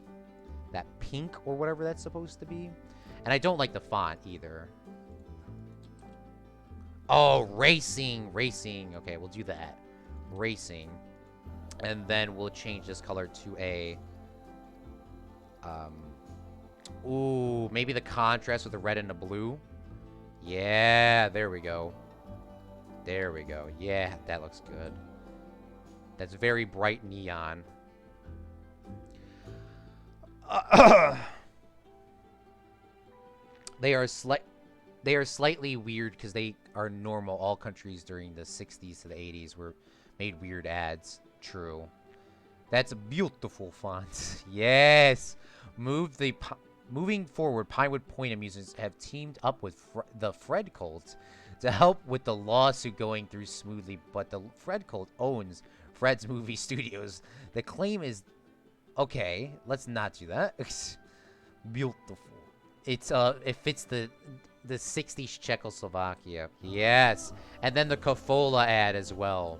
pink or whatever that's supposed to be. And I don't like the font either. Oh, racing. Okay, we'll do that. Racing. And then we'll change this color to a... ooh, maybe the contrast with the red and the blue. Yeah, there we go. There we go. Yeah, that looks good. That's very bright neon. They are slightly weird because they are normal. All countries during the 60s to the 80s were made weird ads. True. That's a beautiful font. Yes. Moving forward, Pinewood Point Amusements have teamed up with the Fred Cult to help with the lawsuit going through smoothly, but the Fred Cult owns Fred's Movie Studios. The claim is... Okay, let's not do that. Beautiful. It fits the 60s Czechoslovakia. Yes. And then the Cafola ad as well.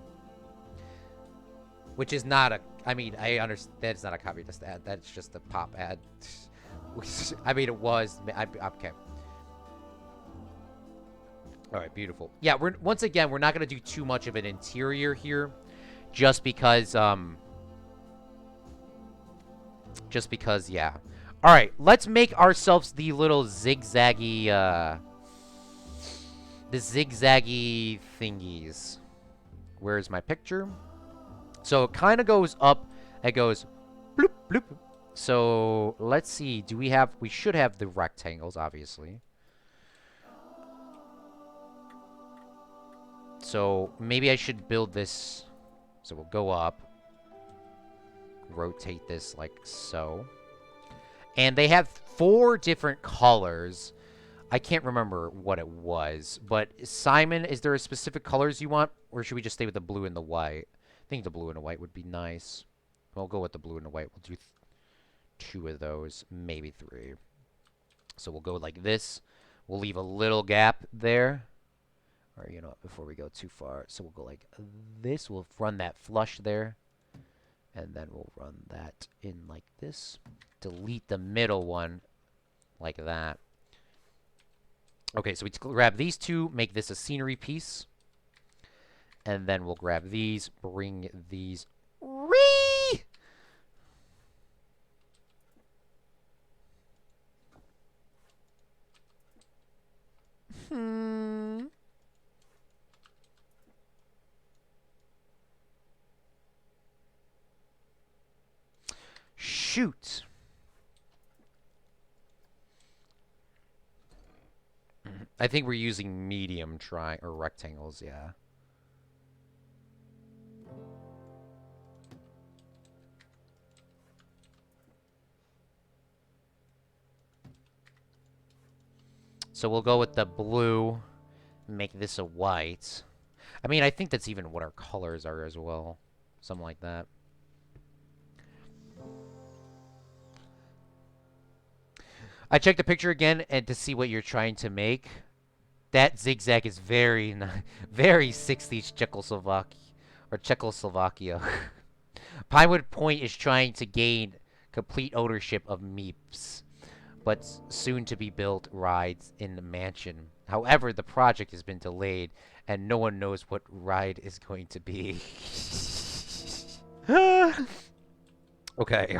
Which is not a... I mean, I understand that's not a communist ad. That's just a pop ad. I mean, it was... okay. Alright, beautiful. Yeah, once again, we're not going to do too much of an interior here. Just because, yeah. All right, let's make ourselves the little zigzaggy, the zigzaggy thingies. Where's my picture? So it kind of goes up. It goes bloop, bloop. So let's see. Do we have... We should have the rectangles, obviously. So maybe I should build this. So we'll go up. Rotate this like so. And they have 4 different colors. I can't remember what it was. But Simon, is there a specific colors you want? Or should we just stay with the blue and the white? I think the blue and the white would be nice. We'll go with the blue and the white. We'll do 2 of those, maybe 3. So we'll go like this. We'll leave a little gap there. Or, you know, before we go too far. So we'll go like this. We'll run that flush there. And then we'll run that in like this. Delete the middle one like that. Okay, so we grab these 2, make this a scenery piece. And then we'll grab these, bring these. Whee! Shoot. I think we're using medium or rectangles, yeah. So we'll go with the blue, make this a white. I mean, I think that's even what our colors are as well. Something like that. I checked the picture again and to see what you're trying to make. That zigzag is very, very 60s Czechoslovakia. Pinewood Point is trying to gain complete ownership of Meeps, but soon to be built rides in the mansion. However, the project has been delayed, and no one knows what ride is going to be. Okay.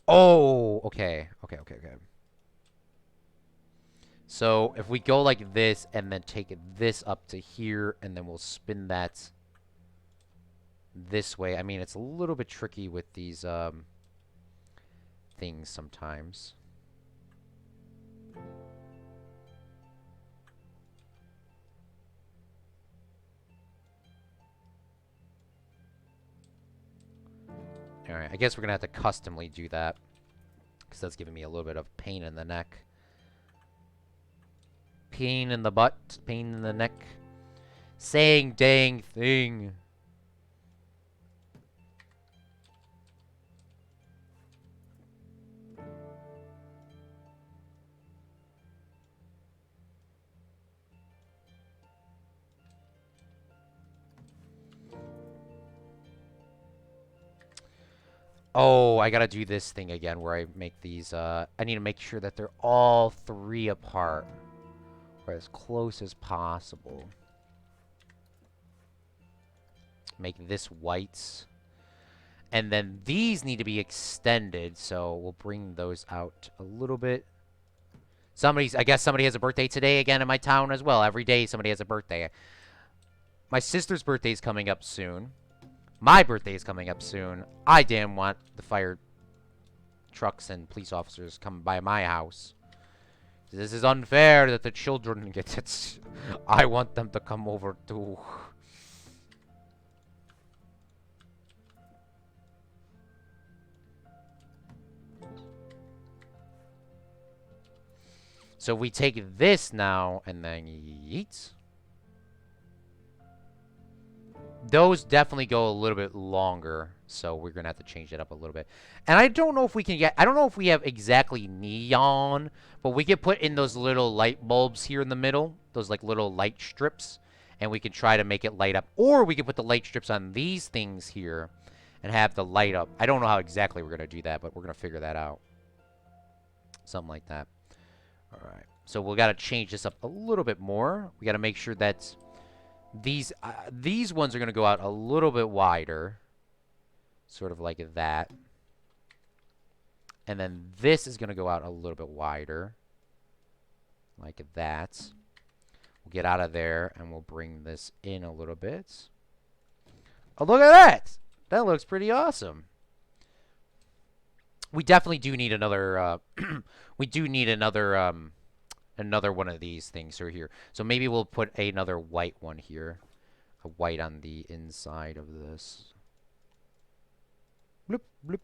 Oh, okay. So if we go like this and then take this up to here, and then we'll spin that this way. I mean, it's a little bit tricky with these things sometimes. Alright, I guess we're gonna have to customly do that, because that's giving me a little bit of pain in the neck. Pain in the butt, pain in the neck. Saying dang thing. Oh, I gotta do this thing again where I make these, I need to make sure that they're all 3 apart. Or as close as possible. Make this white. And then these need to be extended, so we'll bring those out a little bit. I guess somebody has a birthday today again in my town as well. Every day somebody has a birthday. My sister's birthday is coming up soon. My birthday is coming up soon. I damn want the fire trucks and police officers come by my house. This is unfair that the children get it. I want them to come over too. So we take this now and then yeet. Those definitely go a little bit longer, so we're gonna have to change it up a little bit. And I don't know if we can get... I don't know if we have exactly neon, but we could put in those little light bulbs here in the middle, those like little light strips, and we can try to make it light up. Or we could put the light strips on these things here and have the light up. I don't know how exactly we're gonna do that, but we're gonna figure that out. Something like that. All right. So we gotta change this up a little bit more. We gotta make sure that these ones are going to go out a little bit wider. Sort of like that. And then this is going to go out a little bit wider. Like that. We'll get out of there, and we'll bring this in a little bit. Oh, look at that! That looks pretty awesome. We definitely do need another, we do need another one of these things right here. So maybe we'll put another white one here. A white on the inside of this. Bloop, bloop.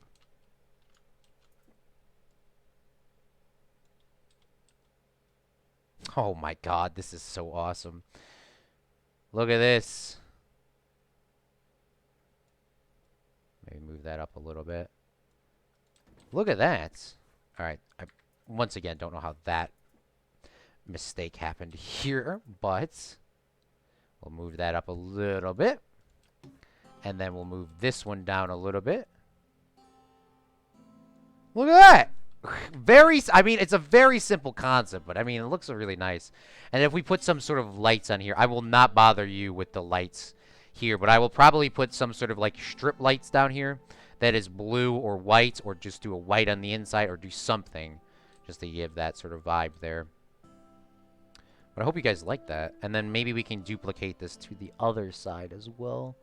Oh my god, this is so awesome. Look at this. Maybe move that up a little bit. Look at that. Alright, I once again don't know how that mistake happened here, but we'll move that up a little bit. And then we'll move this one down a little bit. Look at that! I mean, it's a very simple concept, but I mean, it looks really nice. And if we put some sort of lights on here, I will not bother you with the lights here, but I will probably put some sort of like strip lights down here that is blue or white, or just do a white on the inside, or do something just to give that sort of vibe there. But I hope you guys like that. And then maybe we can duplicate this to the other side as well,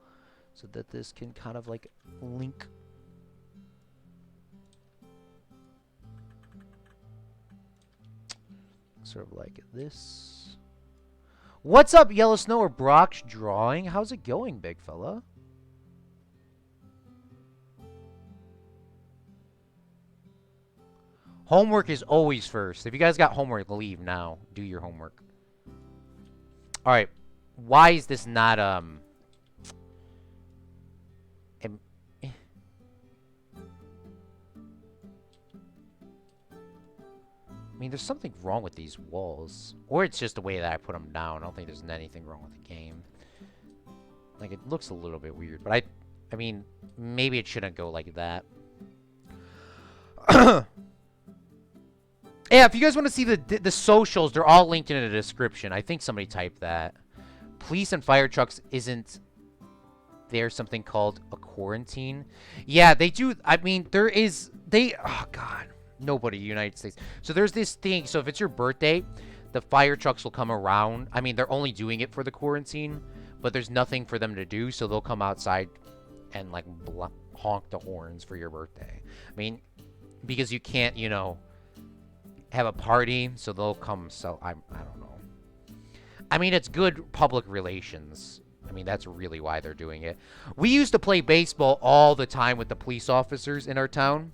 so that this can kind of like link. Sort of like this. What's up, Yellow Snow or Brock's Drawing? How's it going, big fella? Homework is always first. If you guys got homework, leave now. Do your homework. Alright. Why is this not, I mean, there's something wrong with these walls. Or it's just the way that I put them down. I don't think there's anything wrong with the game. Like, it looks a little bit weird. But I mean, maybe it shouldn't go like that. Yeah, if you guys want to see the socials, they're all linked in the description. I think somebody typed that. Police and fire trucks isn't there something called a quarantine? Yeah, they do. I mean, there is... Oh, God. Nobody in the United States. So there's this thing. So if it's your birthday, the fire trucks will come around. I mean, they're only doing it for the quarantine, but there's nothing for them to do. So they'll come outside and, like, honk the horns for your birthday. I mean, because you can't, you know, have a party. So they'll come. So I don't know. I mean, it's good public relations. I mean, that's really why they're doing it. We used to play baseball all the time with the police officers in our town.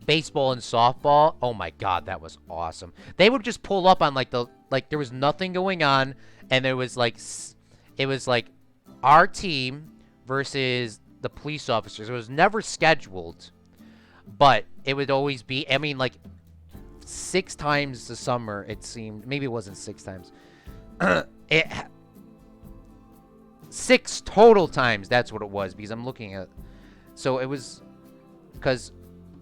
Baseball and softball. Oh my god, that was awesome. They would just pull up on like there was nothing going on, and it was like our team versus the police officers. It was never scheduled, but it would always be, I mean, like 6 times the summer it seemed. Maybe it wasn't 6 times. 6 total times, that's what it was, because I'm looking at, so it was, because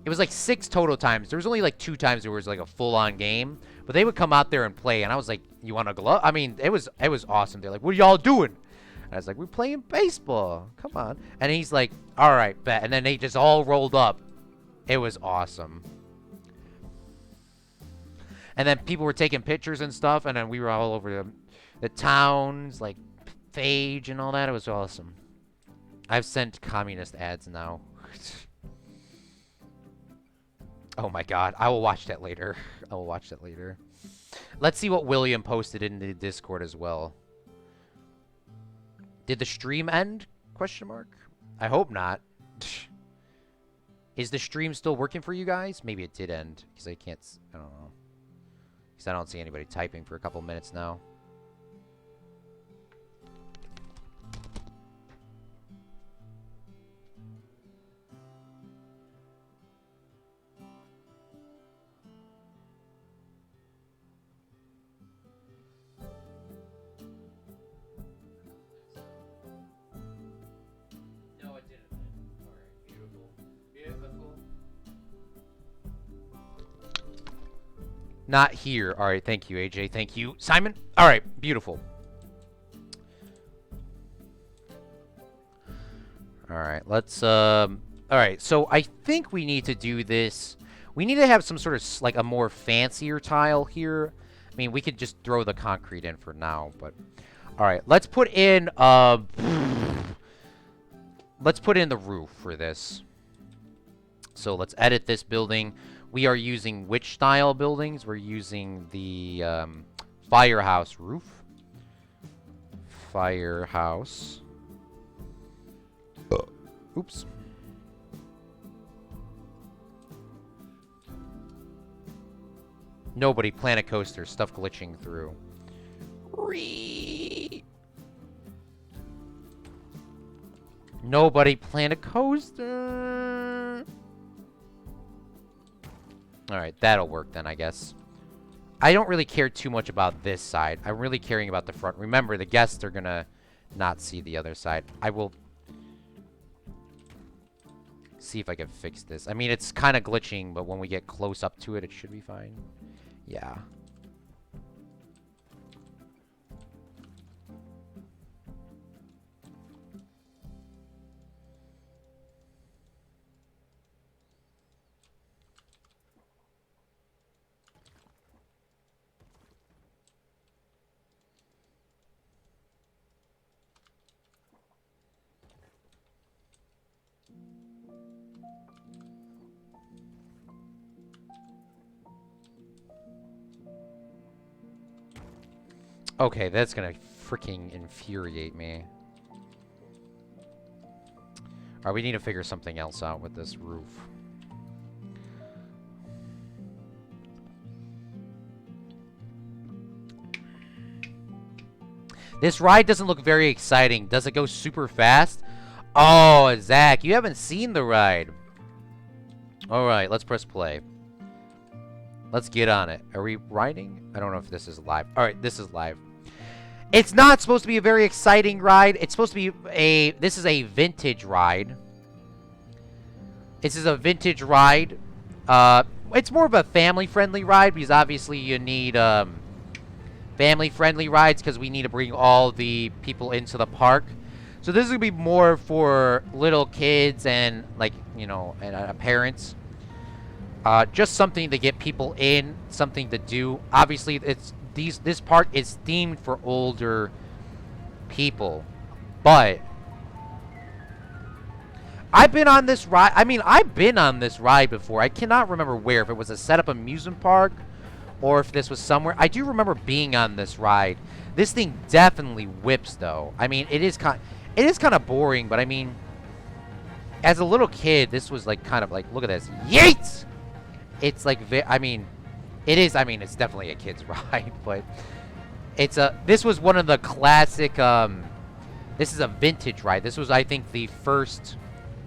it was like 6 total times. There was only like 2 times there was like a full-on game, but they would come out there and play, and I was like, you want to glove? I mean, it was awesome. They're like, what are y'all doing? And I was like, we're playing baseball. Come on. And he's like, all right, bet. And then they just all rolled up. It was awesome. And then people were taking pictures and stuff, and then we were all over the towns, like Phage and all that. It was awesome. I've sent communist ads now. Oh my god. I will watch that later. I will watch that later. Let's see what William posted in the Discord as well. Did the stream end? Question mark. I hope not. Is the stream still working for you guys? Maybe it did end, because I can't... I don't know. Because I don't see anybody typing for a couple minutes now. Not here. All right, thank you, AJ. Thank you, Simon. All right, beautiful. All right, let's All right, so I think we need to do this. We need to have some sort of like a more fancier tile here. I mean, we could just throw the concrete in for now, but all right, let's put in let's put in the roof for this. So let's edit this building. We are using which style buildings? We're using the firehouse roof. Firehouse. Oops. Nobody, Planet Coaster, stuff glitching through. Nobody, Planet Coaster. Alright, that'll work then, I guess. I don't really care too much about this side. I'm really caring about the front. Remember, the guests are gonna not see the other side. I will see if I can fix this. I mean, it's kind of glitching, but when we get close up to it, it should be fine. Yeah. Okay, that's gonna freaking infuriate me. Alright, we need to figure something else out with this roof. This ride doesn't look very exciting. Does it go super fast? Oh, Zach, you haven't seen the ride. Alright, let's press play. Let's get on it. Are we riding? I don't know if this is live. Alright, this is live. It's not supposed to be a very exciting ride. It's supposed to be this is a vintage ride. This is a vintage ride. It's more of a family-friendly ride because obviously you need family-friendly rides because we need to bring all the people into the park. So this is going to be more for little kids and, like, you know, and parents. Just something to get people in, something to do. Obviously, this park is themed for older people, but I've been on this ride. I mean, I've been on this ride before. I cannot remember where, if it was a set-up amusement park or if this was somewhere. I do remember being on this ride. This thing definitely whips, though. I mean, it is kind of boring, but I mean, as a little kid, this was like kind of like, look at this, yeet! It's like, I mean, it is. I mean, it's definitely a kid's ride, but this was one of the classic. This is a vintage ride. This was, I think, the first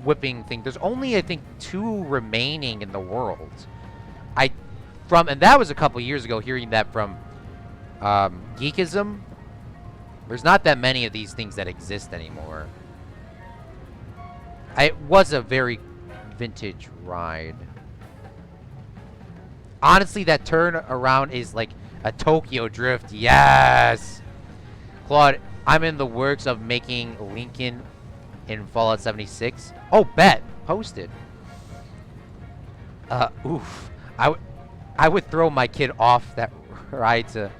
whipping thing. There's only, I think, 2 remaining in the world. And that was a couple years ago. Hearing that from Geekism. There's not that many of these things that exist anymore. It was a very vintage ride. Honestly, that turn around is like a Tokyo Drift. Yes! Claude, I'm in the works of making Lincoln in Fallout 76. Oh, bet. Posted. Oof. I would throw my kid off that ride to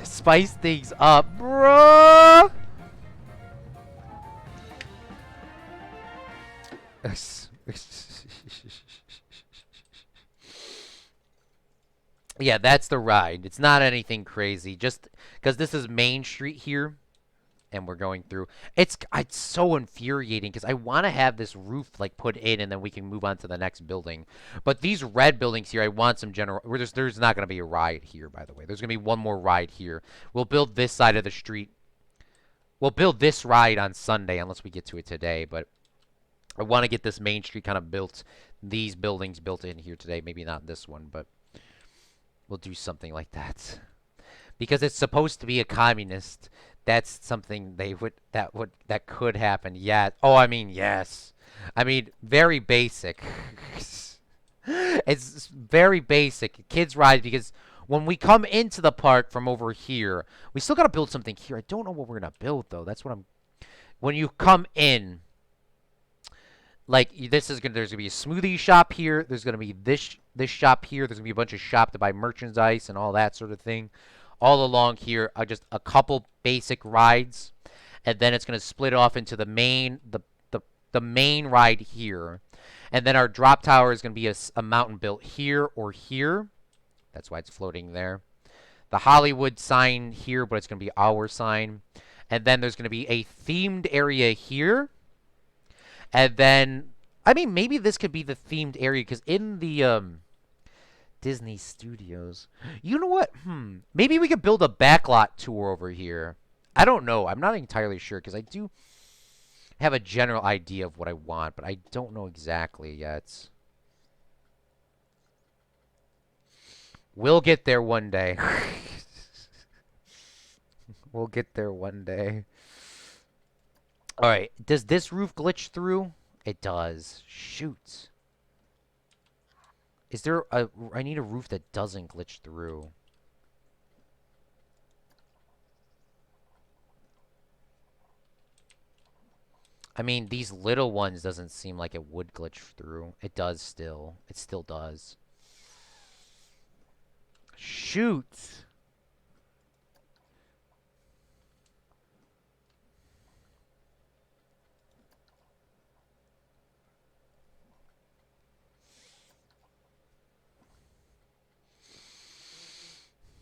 spice things up, bro. Yeah, that's the ride. It's not anything crazy. Just because this is Main Street here, and we're going through. It's so infuriating because I want to have this roof like put in, and then we can move on to the next building. But these red buildings here, I want some general. There's not going to be a ride here, by the way. There's going to be one more ride here. We'll build this side of the street. We'll build this ride on Sunday, unless we get to it today. But I want to get this Main Street kind of built. These buildings built in here today. Maybe not this one, but we'll do something like that. Because it's supposed to be a communist. That's something that could happen. Yeah. Oh, I mean, yes. I mean, very basic. It's very basic. Kids ride because when we come into the park from over here, we still got to build something here. I don't know what we're going to build, though. That's what I'm... When you come in, Like there's gonna be a smoothie shop here. There's gonna be this shop here. There's gonna be a bunch of shop to buy merchandise and all that sort of thing. All along here are just a couple basic rides, and then it's gonna split off into the main ride here, and then our drop tower is gonna be a mountain built here or here. That's why it's floating there. The Hollywood sign here, but it's gonna be our sign, and then there's gonna be a themed area here. And then, I mean, maybe this could be the themed area because in the Disney Studios, you know what? Maybe we could build a backlot tour over here. I don't know. I'm not entirely sure because I do have a general idea of what I want, but I don't know exactly yet. We'll get there one day. We'll get there one day. All right. Does this roof glitch through? It does. Shoot. Is there a... I need a roof that doesn't glitch through. I mean, these little ones doesn't seem like it would glitch through. It does still. It still does. Shoot.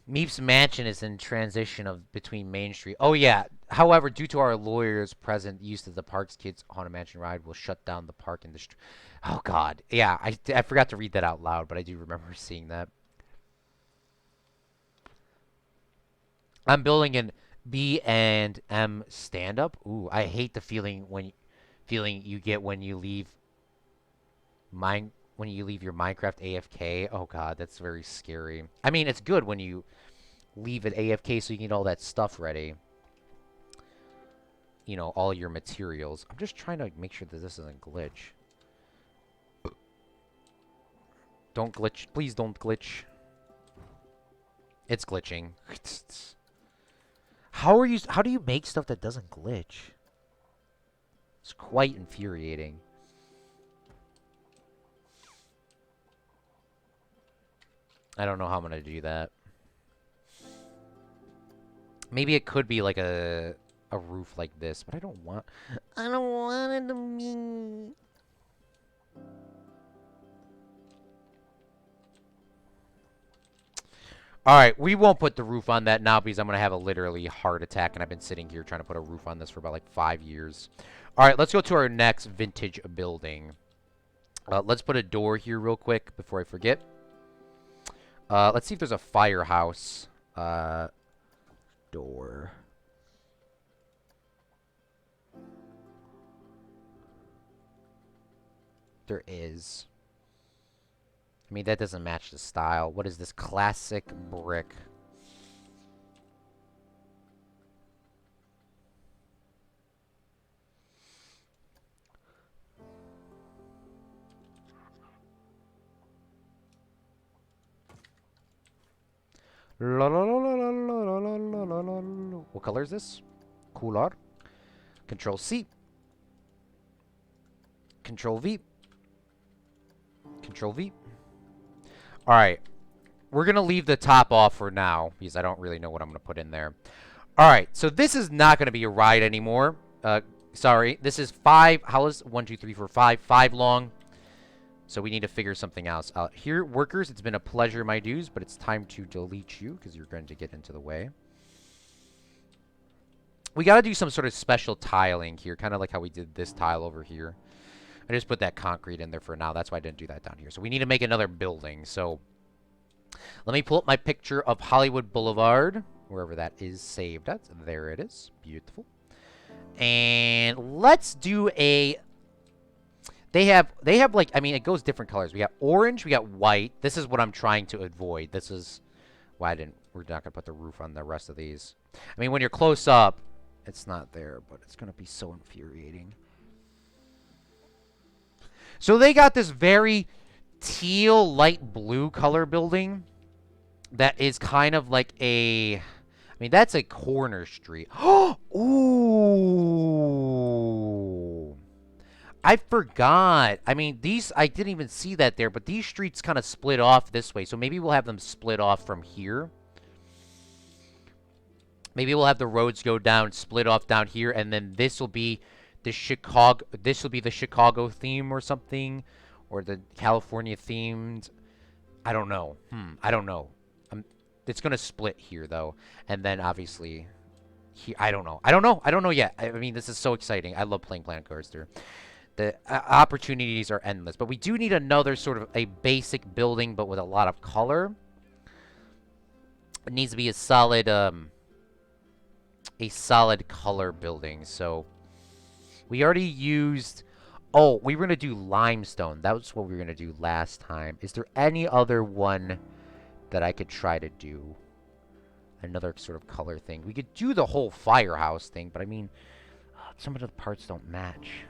Meep's mansion is in transition of between Main Street. Oh yeah. However, due to our lawyers' present use of the park's kids haunted mansion ride, will shut down the park in the street. Oh God. Yeah, I forgot to read that out loud, but I do remember seeing that. I'm building an B and M stand up. Ooh, I hate the feeling you get when you leave your Minecraft AFK. Oh God, that's very scary. I mean, it's good when you leave it AFK so you can get all that stuff ready. You know, all your materials. I'm just trying to make sure that this doesn't glitch. Don't glitch. Please don't glitch. It's glitching. How do you make stuff that doesn't glitch? It's quite infuriating. I don't know how I'm gonna do that. Maybe it could be like a roof like this, but I don't want it to be. All right, we won't put the roof on that now because I'm gonna have a literally heart attack, and I've been sitting here trying to put a roof on this for about like 5 years. All right, let's go to our next vintage building. Let's put a door here real quick before I forget. Let's see if there's a firehouse. Door. There is. I mean, that doesn't match the style. What is this? Classic brick. La, la, la, la, la, la, la, la, la, la, la. What color is this? Cooler. Control C. Control V. Control V. All right. We're going to leave the top off for now because I don't really know what I'm going to put in there. All right. So this is not going to be a ride anymore. Sorry. This is 5. How is 1, 2, 3, 4, 5? 5 long. So we need to figure something else out. Here, workers, it's been a pleasure, my dudes, but it's time to delete you because you're going to get into the way. We got to do some sort of special tiling here, kind of like how we did this tile over here. I just put that concrete in there for now. That's why I didn't do that down here. So we need to make another building. So let me pull up my picture of Hollywood Boulevard, wherever that is saved at. There it is. Beautiful. And let's do a... They have like, I mean, it goes different colors. We got orange, we got white. This is what I'm trying to avoid. This is why we're not going to put the roof on the rest of these. I mean, when you're close up, it's not there, but it's going to be so infuriating. So they got this very teal, light blue color building that is kind of like a... I mean, that's a corner street. Ooh! I forgot. I mean, these, I didn't even see that there, but these streets kind of split off this way. So maybe we'll have them split off from here. Maybe we'll have the roads go down, split off down here, and then this will be the Chicago theme or something, or the California themed. I don't know. I don't know. It's gonna split here though, and then obviously here. I don't know. I don't know yet. I mean, this is so exciting. I love playing Planet Coaster. The opportunities are endless, but we do need another sort of a basic building, but with a lot of color. It needs to be a solid color building. So we already used. Oh, we were gonna do limestone. That was what we were gonna do last time. Is there any other one that I could try to do? Another sort of color thing. We could do the whole firehouse thing, but I mean, some of the parts don't match.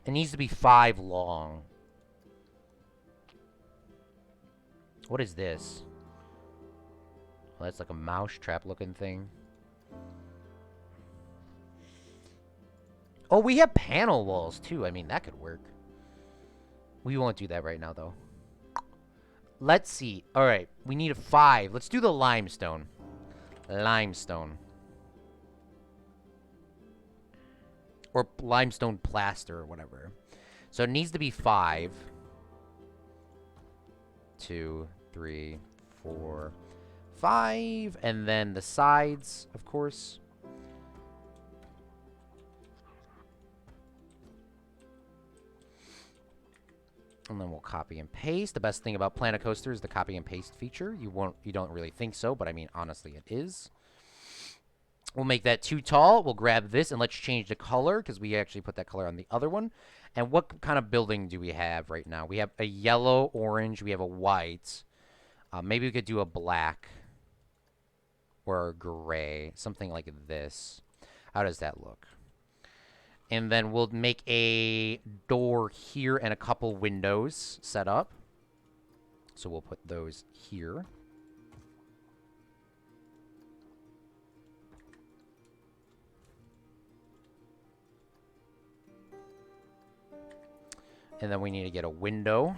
It needs to be 5 long. What is this? Well, that's like a mouse trap looking thing. Oh, we have panel walls too. I mean, that could work. We won't do that right now, though. Let's see. All right, we need a 5. Let's do the limestone. Limestone. Or limestone plaster or whatever. So it needs to be 5. 2, 3, 4, 5. And then the sides, of course. And then we'll copy and paste. The best thing about Planet Coaster is the copy and paste feature. You don't really think so, but I mean, honestly, it is. We'll make that too tall. We'll grab this and let's change the color because we actually put that color on the other one. And what kind of building do we have right now? We have a yellow, orange. We have a white. Maybe we could do a black or a gray, something like this. How does that look? And then we'll make a door here and a couple windows set up. So we'll put those here. And then we need to get a window.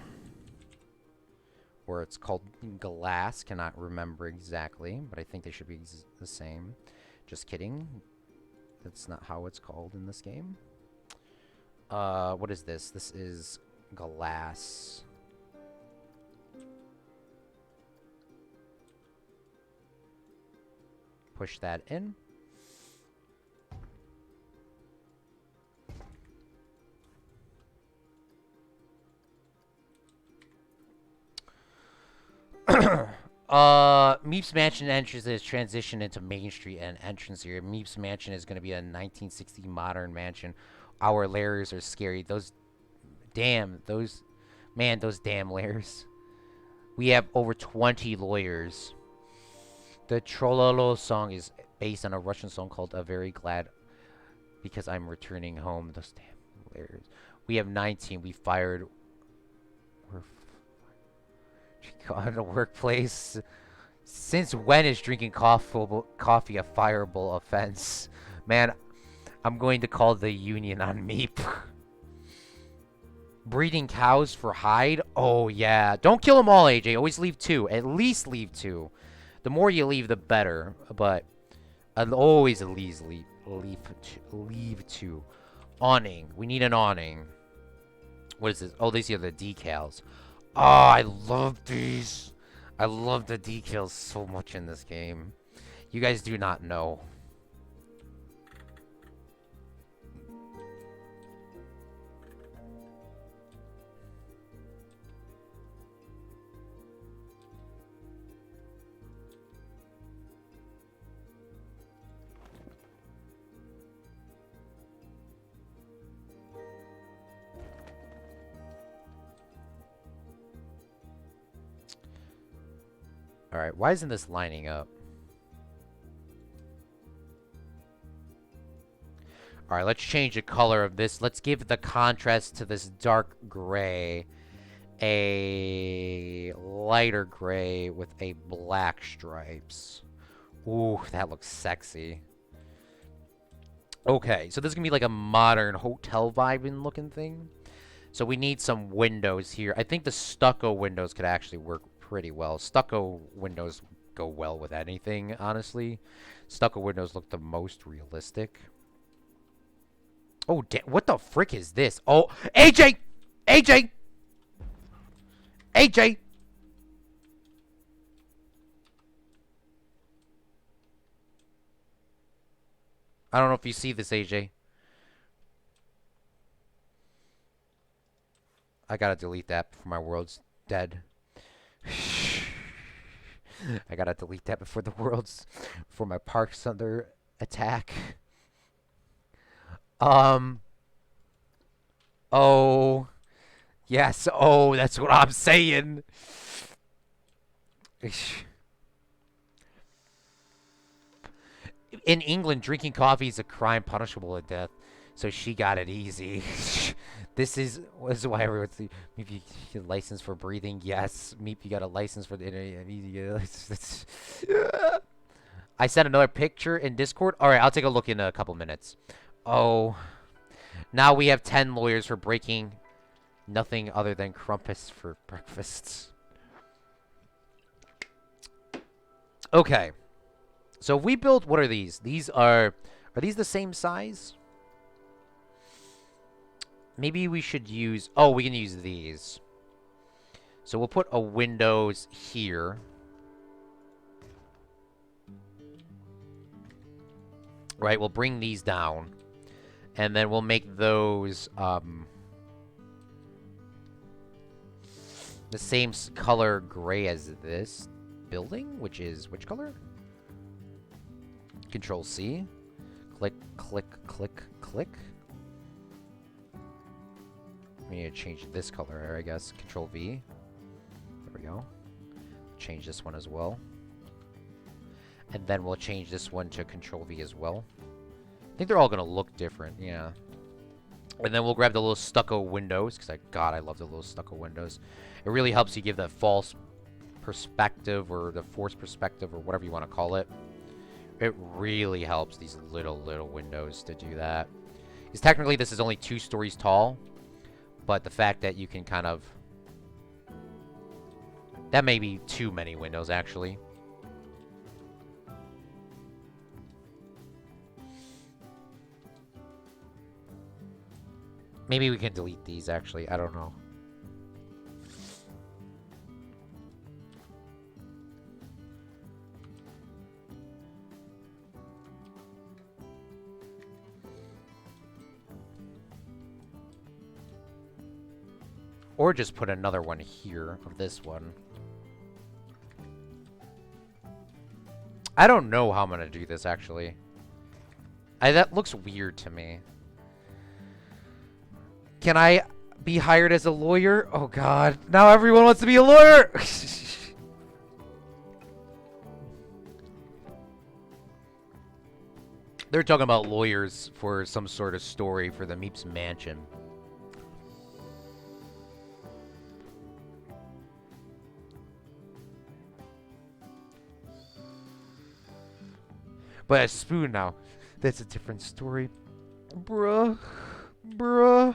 Or it's called glass. Cannot remember exactly, but I think they should be the same. Just kidding. That's not how it's called in this game. What is this? This is glass. Push that in. Meep's Mansion entrance is transitioned into Main Street and entrance here. Meep's Mansion is going to be a 1960 modern mansion. Our layers are scary. Those damn layers. We have over 20 lawyers. The Trololo song is based on a Russian song called "A Very Glad Because I'm Returning Home." Those damn layers. We have 19. We fired. We're in the workplace. Since when is drinking coffee a fireable offense? Man, I'm going to call the union on Meep. Breeding cows for hide? Oh, yeah. Don't kill them all, AJ. Always leave 2. At least leave 2. The more you leave, the better. But I'll always at least leave 2. Awning. We need an awning. What is this? Oh, these are the decals. Oh, I love these. I love the decals so much in this game. You guys do not know. Alright, why isn't this lining up? Alright, let's change the color of this. Let's give the contrast to this dark gray a lighter gray with a black stripes. Ooh, that looks sexy. Okay, so this is gonna be like a modern hotel vibing looking thing. So we need some windows here. I think the stucco windows could actually work pretty well. Stucco windows go well with anything, honestly. Stucco windows look the most realistic. Oh, what the frick is this? Oh, AJ! AJ! AJ! I don't know if you see this, AJ. I gotta delete that before my world's dead. I gotta delete that before my park's under attack. Um, oh, yes, oh, that's what I'm saying. In England, drinking coffee is a crime punishable with death, so she got it easy. This is why everyone's Meep, you get a license for breathing. Yes, Meep, you got a license for the internet. I sent another picture in Discord. All right, I'll take a look in a couple minutes. Oh, now we have 10 lawyers for breaking nothing other than crumpets for breakfast. Okay. So if we build, what are these? Are these the same size? Maybe we should use, oh, we can use these. So we'll put a windows here. Right, we'll bring these down. And then we'll make those, the same color gray as this building, which is, which color? Control C. Click, click, click, click. We need to change this color, I guess. Control V. There we go. Change this one as well. And then we'll change this one to Control V as well. I think they're all going to look different, yeah. And then we'll grab the little stucco windows, because God, I love the little stucco windows. It really helps you give that false perspective, or the forced perspective, or whatever you want to call it. It really helps these little windows to do that. Because technically this is only 2 stories tall. But the fact that you can kind of... That may be too many windows, actually. Maybe we can delete these, actually. I don't know. Or just put another one here of this one. I don't know how I'm going to do this, actually. That looks weird to me. Can I be hired as a lawyer? Oh, God. Now everyone wants to be a lawyer! They're talking about lawyers for some sort of story for the Meeps Mansion. But a spoon now. That's a different story. Bruh. Bruh.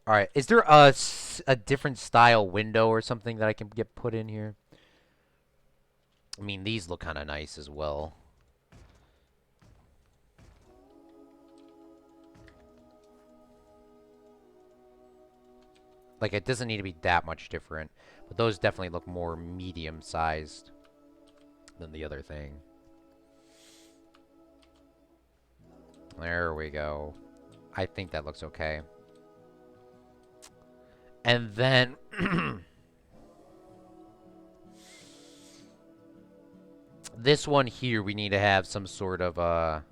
Alright, is there a different style window or something that I can get put in here? I mean, these look kind of nice as well. Like, it doesn't need to be that much different. But those definitely look more medium-sized than the other thing. There we go. I think that looks okay. And then... this one here, we need to have some sort of,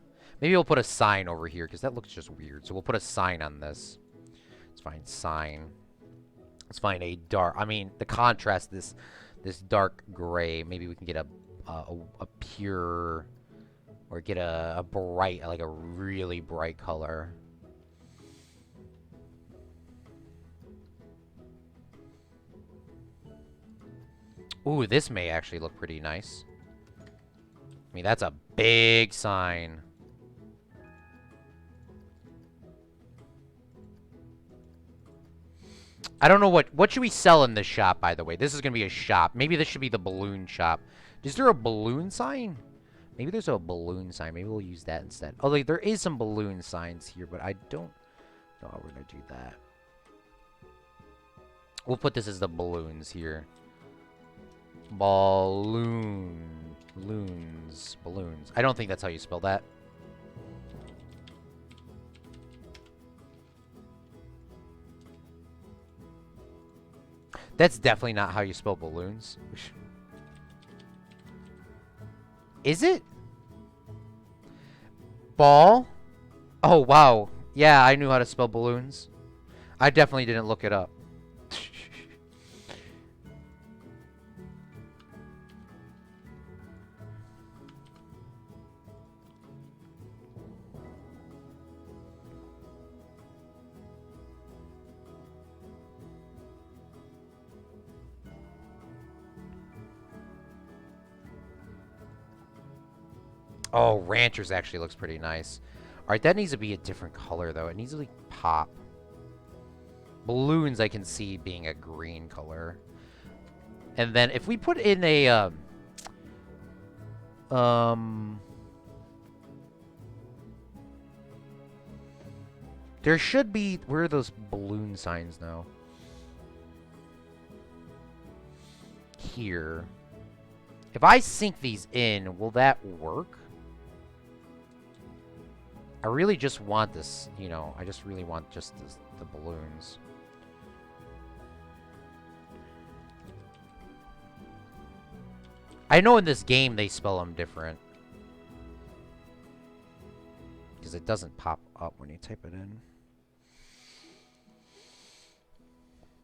maybe we'll put a sign over here, because that looks just weird. So we'll put a sign on this. Let's find sign. Let's find a dark... I mean, the contrast, this dark gray. Maybe we can get a pure... Or get a bright, like a really bright color. Ooh, this may actually look pretty nice. I mean, that's a big sign. I don't know what should we sell in this shop, by the way. This is going to be a shop. Maybe this should be the balloon shop. Is there a balloon sign? Maybe there's a balloon sign. Maybe we'll use that instead. Oh, like, there is some balloon signs here, but I don't know how we're going to do that. We'll put this as the balloons here. Balloon. Balloons. Balloons. I don't think that's how you spell that. That's definitely not how you spell balloons. Is it? Ball? Oh, wow. Yeah, I knew how to spell balloons. I definitely didn't look it up. Oh, Ranchers actually looks pretty nice. Alright, that needs to be a different color, though. It needs to, like, pop. Balloons, I can see being a green color. And then if we put in a, there should be... Where are those balloon signs now? Here. If I sink these in, will that work? I really just want this, you know, I just really want just this, the balloons. I know in this game they spell them different. Because it doesn't pop up when you type it in.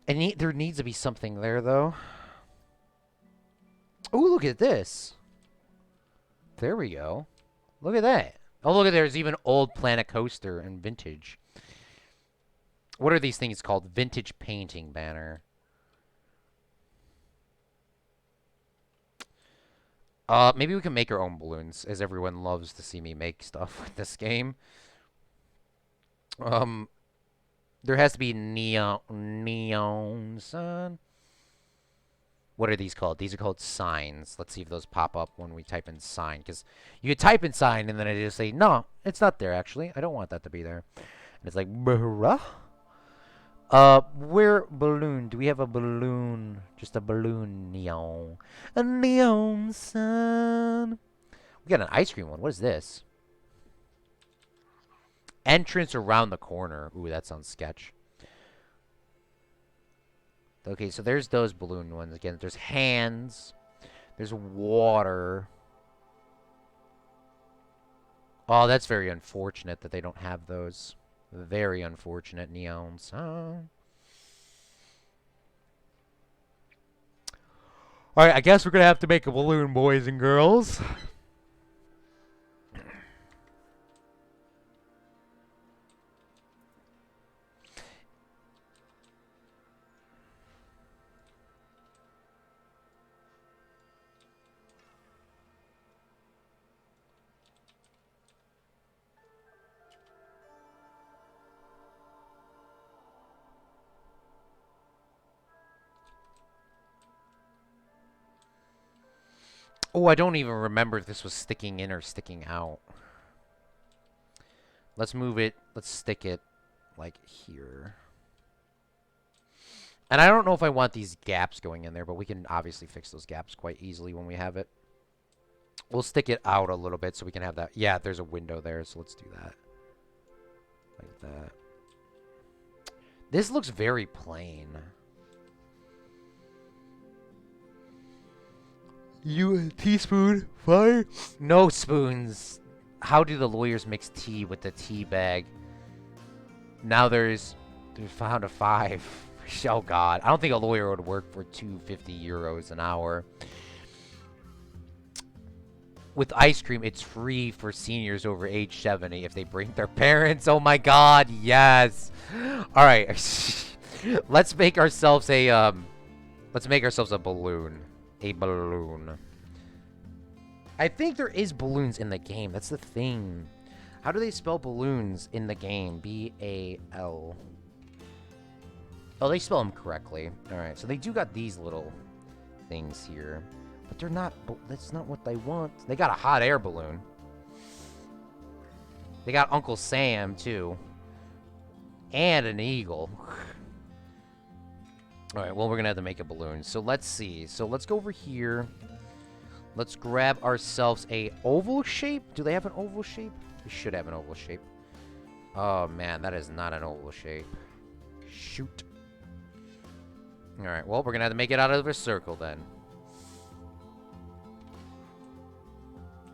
And there needs to be something there, though. Oh, look at this. There we go. Look at that. Oh, look at there's even old Planet Coaster and vintage. What are these things called? Vintage painting banner. Maybe we can make our own balloons, as everyone loves to see me make stuff with this game. There has to be neon sun. What are these called? These are called signs. Let's see if those pop up when we type in sign. Because you could type in sign and then I just say, no, it's not there, actually. I don't want that to be there. And it's like, bruh. Where balloon? Do we have a balloon? Just a balloon neon. A neon sun. We got an ice cream one. What is this? Entrance around the corner. Ooh, that sounds sketch. Okay, so there's those balloon ones again. There's hands. There's water. Oh, that's very unfortunate that they don't have those. Very unfortunate, neons. Alright, I guess we're gonna have to make a balloon, boys and girls. Oh, I don't even remember if this was sticking in or sticking out. Let's move it. Let's stick it, like, here. And I don't know if I want these gaps going in there, but we can obviously fix those gaps quite easily when we have it. We'll stick it out a little bit so we can have that. Yeah, there's a window there, so let's do that. Like that. This looks very plain. You a teaspoon? Fire? No spoons. How do the lawyers mix tea with the tea bag? Now there's found a 5. Oh god. I don't think a lawyer would work for €250 an hour. With ice cream, it's free for seniors over age 70 if they bring their parents. Oh my god, yes. Alright. Let's make ourselves a balloon. A balloon. I think there is balloons in the game. That's the thing. How do they spell balloons in the game? B-A-L. Oh, they spell them correctly. All right, so they do got these little things here, but they're not. That's not what they want. They got a hot air balloon. They got Uncle Sam too, and an eagle. All right, well, we're gonna have to make a balloon. So let's see. So let's go over here. Let's grab ourselves a oval shape. Do they have an oval shape? They should have an oval shape. Oh man, that is not an oval shape. Shoot. All right, well, we're gonna have to make it out of a circle then.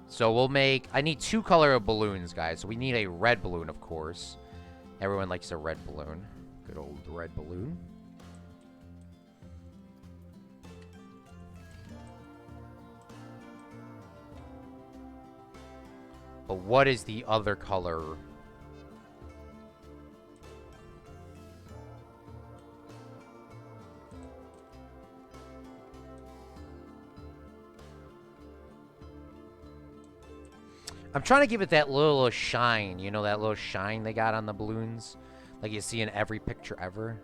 So we'll make... I need 2 color of balloons, guys. So we need a red balloon, of course. Everyone likes a red balloon. Good old red balloon. But what is the other color? I'm trying to give it that little shine. You know, that little shine they got on the balloons? Like you see in every picture ever?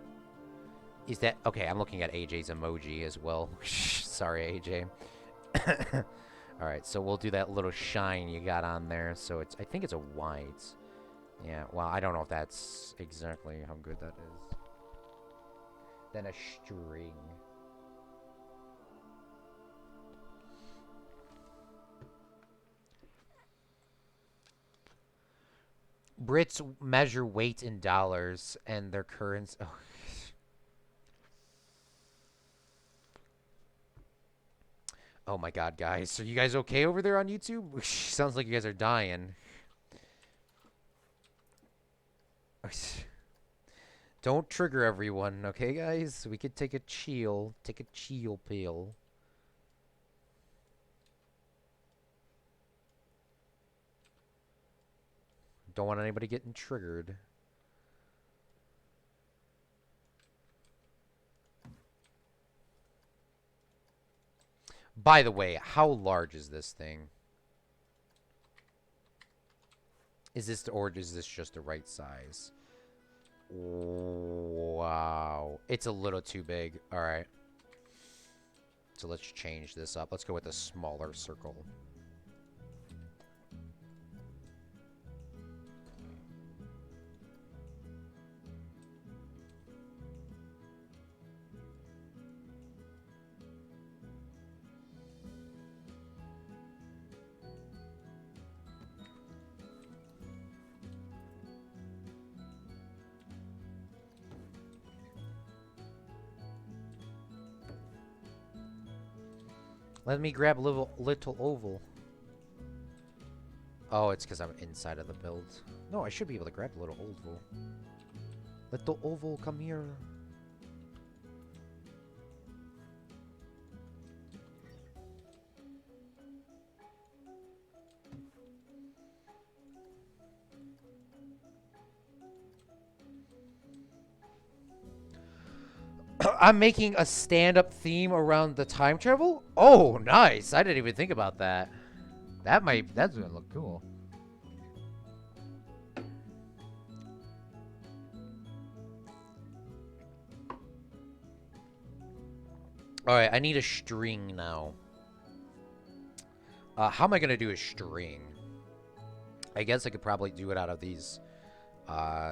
Is that... Okay, I'm looking at AJ's emoji as well. Sorry, AJ. Alright, so we'll do that little shine you got on there. So it's... I think it's a white. Yeah, well, I don't know if that's exactly how good that is. Then a string. Brits measure weight in dollars and their currency. Oh. Oh my god, guys. Are you guys okay over there on YouTube? Sounds like you guys are dying. Don't trigger everyone, okay, guys? We could take a chill. Take a chill pill. Don't want anybody getting triggered. By the way, how large is this thing? Is this, or is this just the right size? Wow. It's a little too big. All right. So let's change this up. Let's go with a smaller circle. Let me grab a little oval. Oh, it's because I'm inside of the build. No, I should be able to grab a little oval. Little oval, come here. I'm making a stand-up theme around the time travel? Oh, nice. I didn't even think about that. That's gonna look cool. Alright, I need a string now. How am I gonna do a string? I guess I could probably do it out of these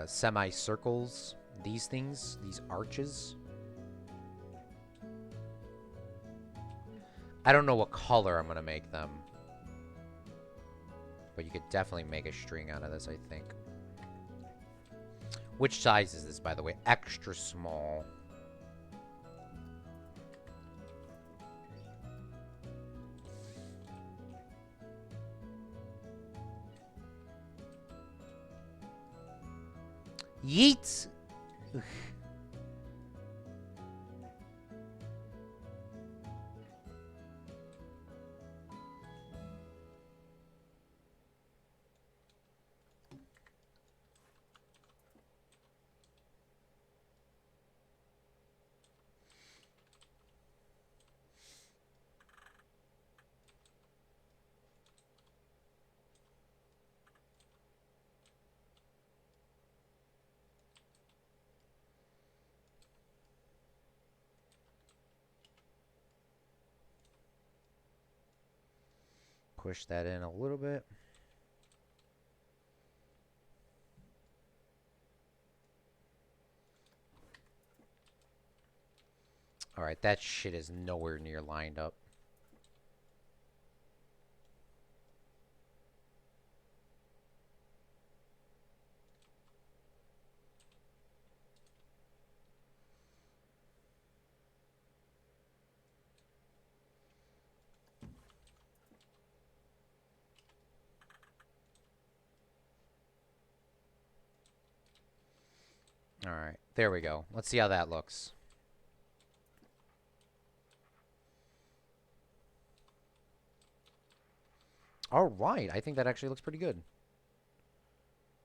semicircles. These things, these arches. I don't know what color I'm going to make them. But you could definitely make a string out of this, I think. Which size is this, by the way? Extra small. Yeet! Ugh. push that in a little bit. Alright, that shit is nowhere near lined up. Alright, there we go. Let's see how that looks. Alright, I think that actually looks pretty good.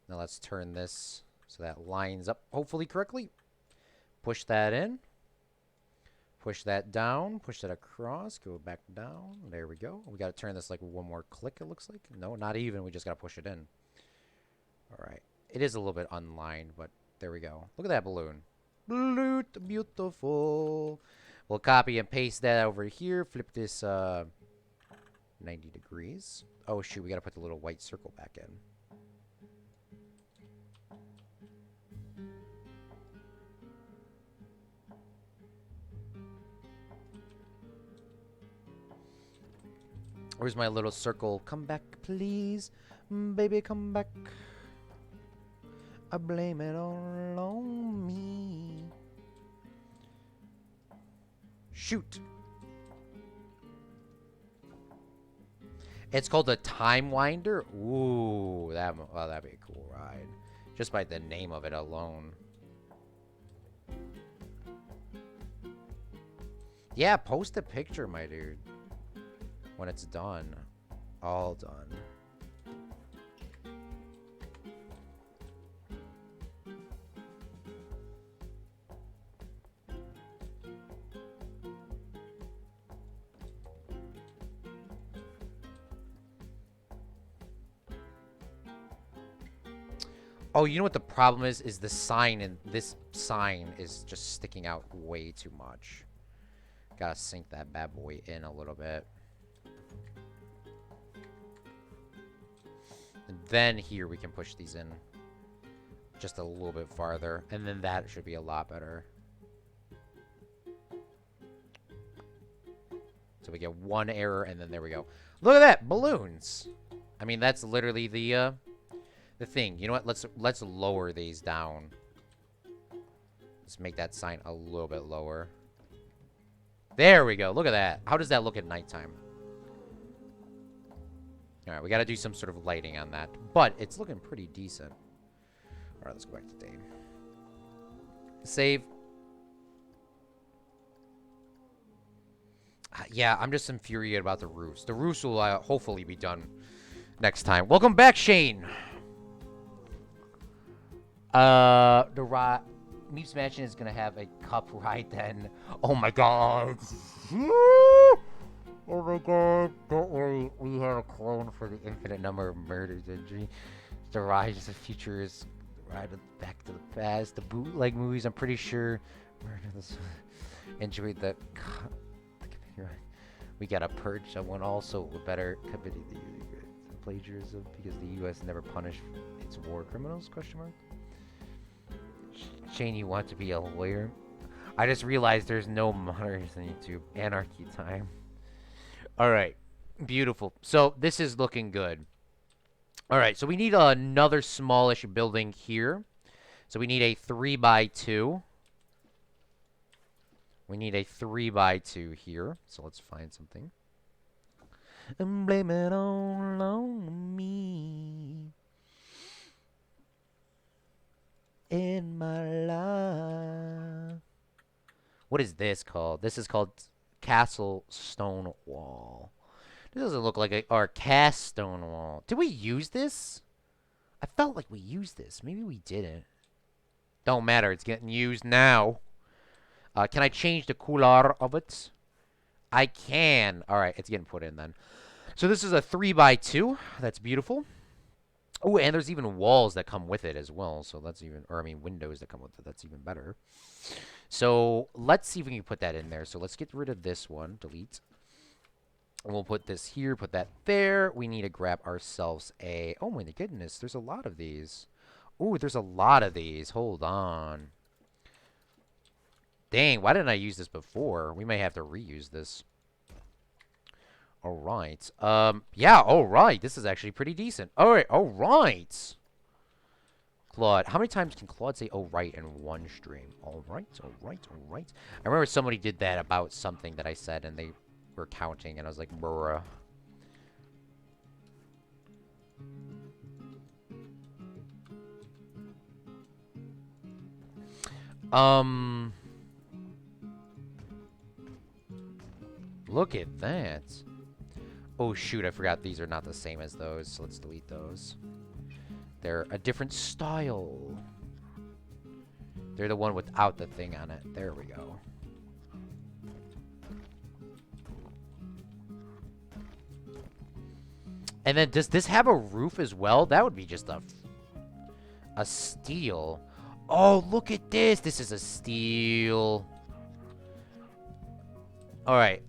Now let's turn this so that lines up hopefully correctly. Push that in. Push that down. Push that across. Go back down. There we go. We got to turn this like one more click, it looks like. No, not even. We just got to push it in. Alright. It is a little bit unlined, but there we go. Look at that balloon. Beautiful. We'll copy and paste that over here. Flip this 90 degrees. Oh, shoot. We got to put the little white circle back in. Where's my little circle? Come back, please. Baby, come back. I blame it all on me. Shoot. It's called the Time Winder. Ooh, that'd be a cool ride. Just by the name of it alone. Yeah, post a picture, my dude. When it's done. All done. Oh, you know what the problem is? Is the sign, and this sign is just sticking out way too much. Gotta sink that bad boy in a little bit. And then here we can push these in just a little bit farther. And then that should be a lot better. So we get one error, and then there we go. Look at that! Balloons! I mean, that's literally the thing. You know what? Let's lower these down. Let's make that sign a little bit lower. There we go. Look at that. How does that look at nighttime? Alright, we gotta do some sort of lighting on that. But it's looking pretty decent. Alright, let's go back to Dave. Save. Yeah, I'm just infuriated about the roofs. The roofs will hopefully be done next time. Welcome back, Shane. The Meeps Mansion is gonna have a cup ride then. Oh my god. Oh my god. Don't worry, we have a clone for the infinite number of murders and the Rise of the Future is the Ride of Back to the Past. The bootleg movies, I'm pretty sure enjoyed the we gotta purge someone also with better committee the plagiarism because the U.S. never punished its war criminals, question mark. Shane, you want to be a lawyer? I just realized there's no monitors on YouTube. Anarchy time. Alright. Beautiful. So, this is looking good. Alright, so we need another smallish building here. So, we need a 3x2. We need a 3x2 here. So, let's find something. And blame it all on me. In my life. What is this called? This is called Castle Stone Wall. This doesn't look like our cast stone wall. Did we use this? I felt like we used this. Maybe we didn't. Don't matter. It's getting used now. Can I change the color of it? I can. All right, it's getting put in then. So this is a 3x2. That's beautiful. Oh, and there's even walls that come with it as well. So that's even, or I mean windows that come with it. That's even better. So let's see if we can put that in there. So let's get rid of this one. Delete. And we'll put this here, put that there. We need to grab ourselves a... Oh my goodness, there's a lot of these. Ooh, there's a lot of these. Hold on. Dang, why didn't I use this before? We may have to reuse this. All right. Yeah, all right. This is actually pretty decent. All right, all right. Claude, how many times can Claude say "all right" in one stream? All right, all right, all right. I remember somebody did that about something that I said, and they were counting, and I was like, bruh. Um, look at that. Oh, shoot, I forgot these are not the same as those, so let's delete those. They're a different style. They're the one without the thing on it. There we go. And then, does this have a roof as well? That would be just a steal. Oh, look at this. This is a steal. All right.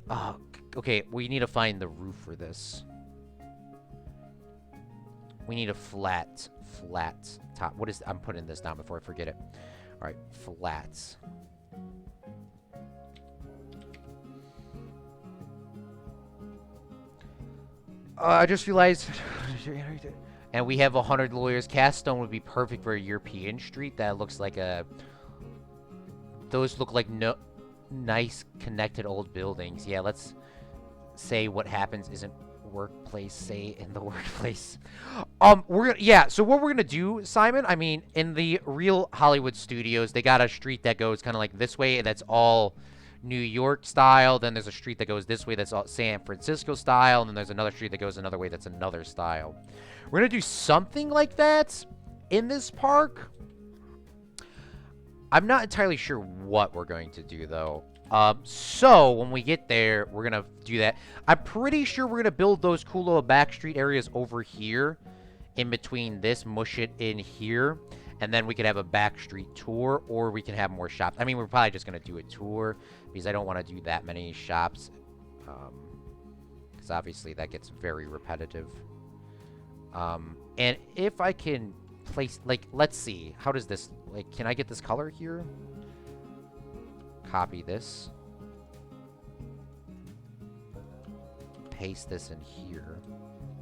Okay, we need to find the roof for this. We need a flat top. What is... I'm putting this down before I forget it. All right, flats. I just realized... And we have 100 lawyers. Cast stone would be perfect for a European street. That looks like a... Those look like nice connected old buildings. Yeah, let's say what happens isn't workplace. Say in the workplace. So what we're gonna do, Simon, I mean, in the real Hollywood studios, they got a street that goes kind of like this way, and that's all New York style. Then there's a street that goes this way, that's all San Francisco style, and then there's another street that goes another way, that's another style. We're gonna do something like that in this park. I'm not entirely sure what we're going to do, though. So when we get there, we're gonna do that. I'm pretty sure we're gonna build those cool little backstreet areas over here, in between this, mush it in here, and then we could have a backstreet tour, or we can have more shops. I mean, we're probably just gonna do a tour because I don't want to do that many shops, because obviously that gets very repetitive. And if I can place, like, let's see, how does this, like, can I get this color here? Copy this. Paste this in here.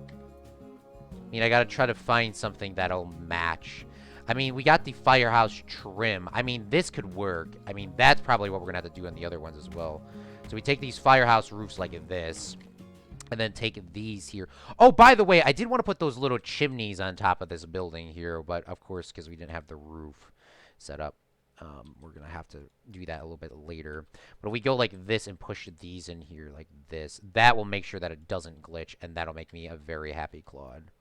I mean, I gotta try to find something that'll match. I mean, we got the firehouse trim. I mean, this could work. I mean, that's probably what we're gonna have to do on the other ones as well. So we take these firehouse roofs like this, and then take these here. Oh, by the way, I did want to put those little chimneys on top of this building here, but of course, because we didn't have the roof set up, we're going to have to do that a little bit later. But if we go like this and push these in here like this, that will make sure that it doesn't glitch, and that'll make me a very happy Claude.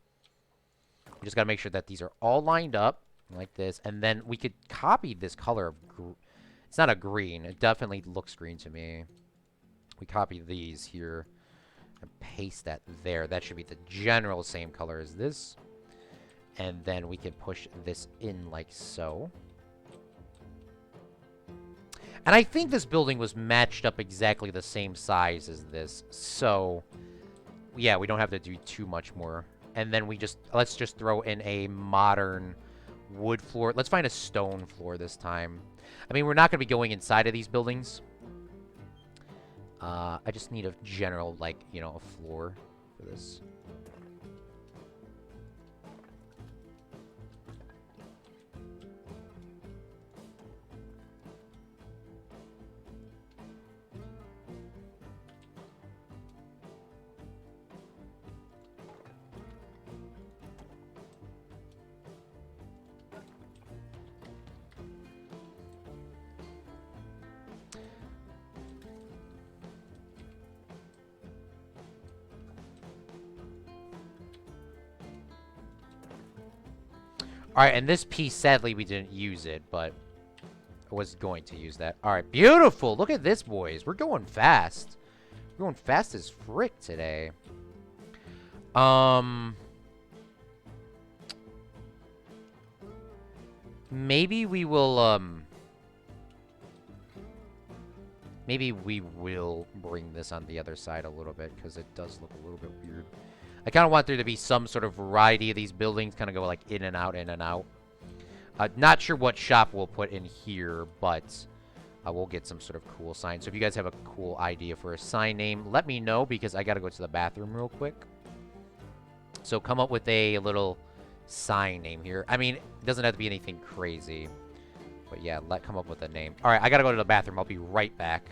We just got to make sure that these are all lined up like this, and then we could copy this color of... It's not a green. It definitely looks green to me. We copy these here and paste that there. That should be the general same color as this. And then we can push this in like so. And I think this building was matched up exactly the same size as this. So, yeah, we don't have to do too much more. And then let's just throw in a modern wood floor. Let's find a stone floor this time. I mean, we're not going to be going inside of these buildings. I just need a general, like, you know, a floor for this. Alright, and this piece, sadly, we didn't use it, but I was going to use that. Alright, beautiful! Look at this, boys. We're going fast. We're going fast as frick today. Maybe we will, Maybe we will bring this on the other side a little bit because it does look a little bit weird. I kind of want there to be some sort of variety of these buildings, kind of go like in and out, in and out. Not sure what shop we'll put in here, but we'll get some sort of cool sign. So if you guys have a cool idea for a sign name, let me know because I got to go to the bathroom real quick. So come up with a little sign name here. I mean, it doesn't have to be anything crazy. But yeah, come up with a name. All right, I got to go to the bathroom. I'll be right back.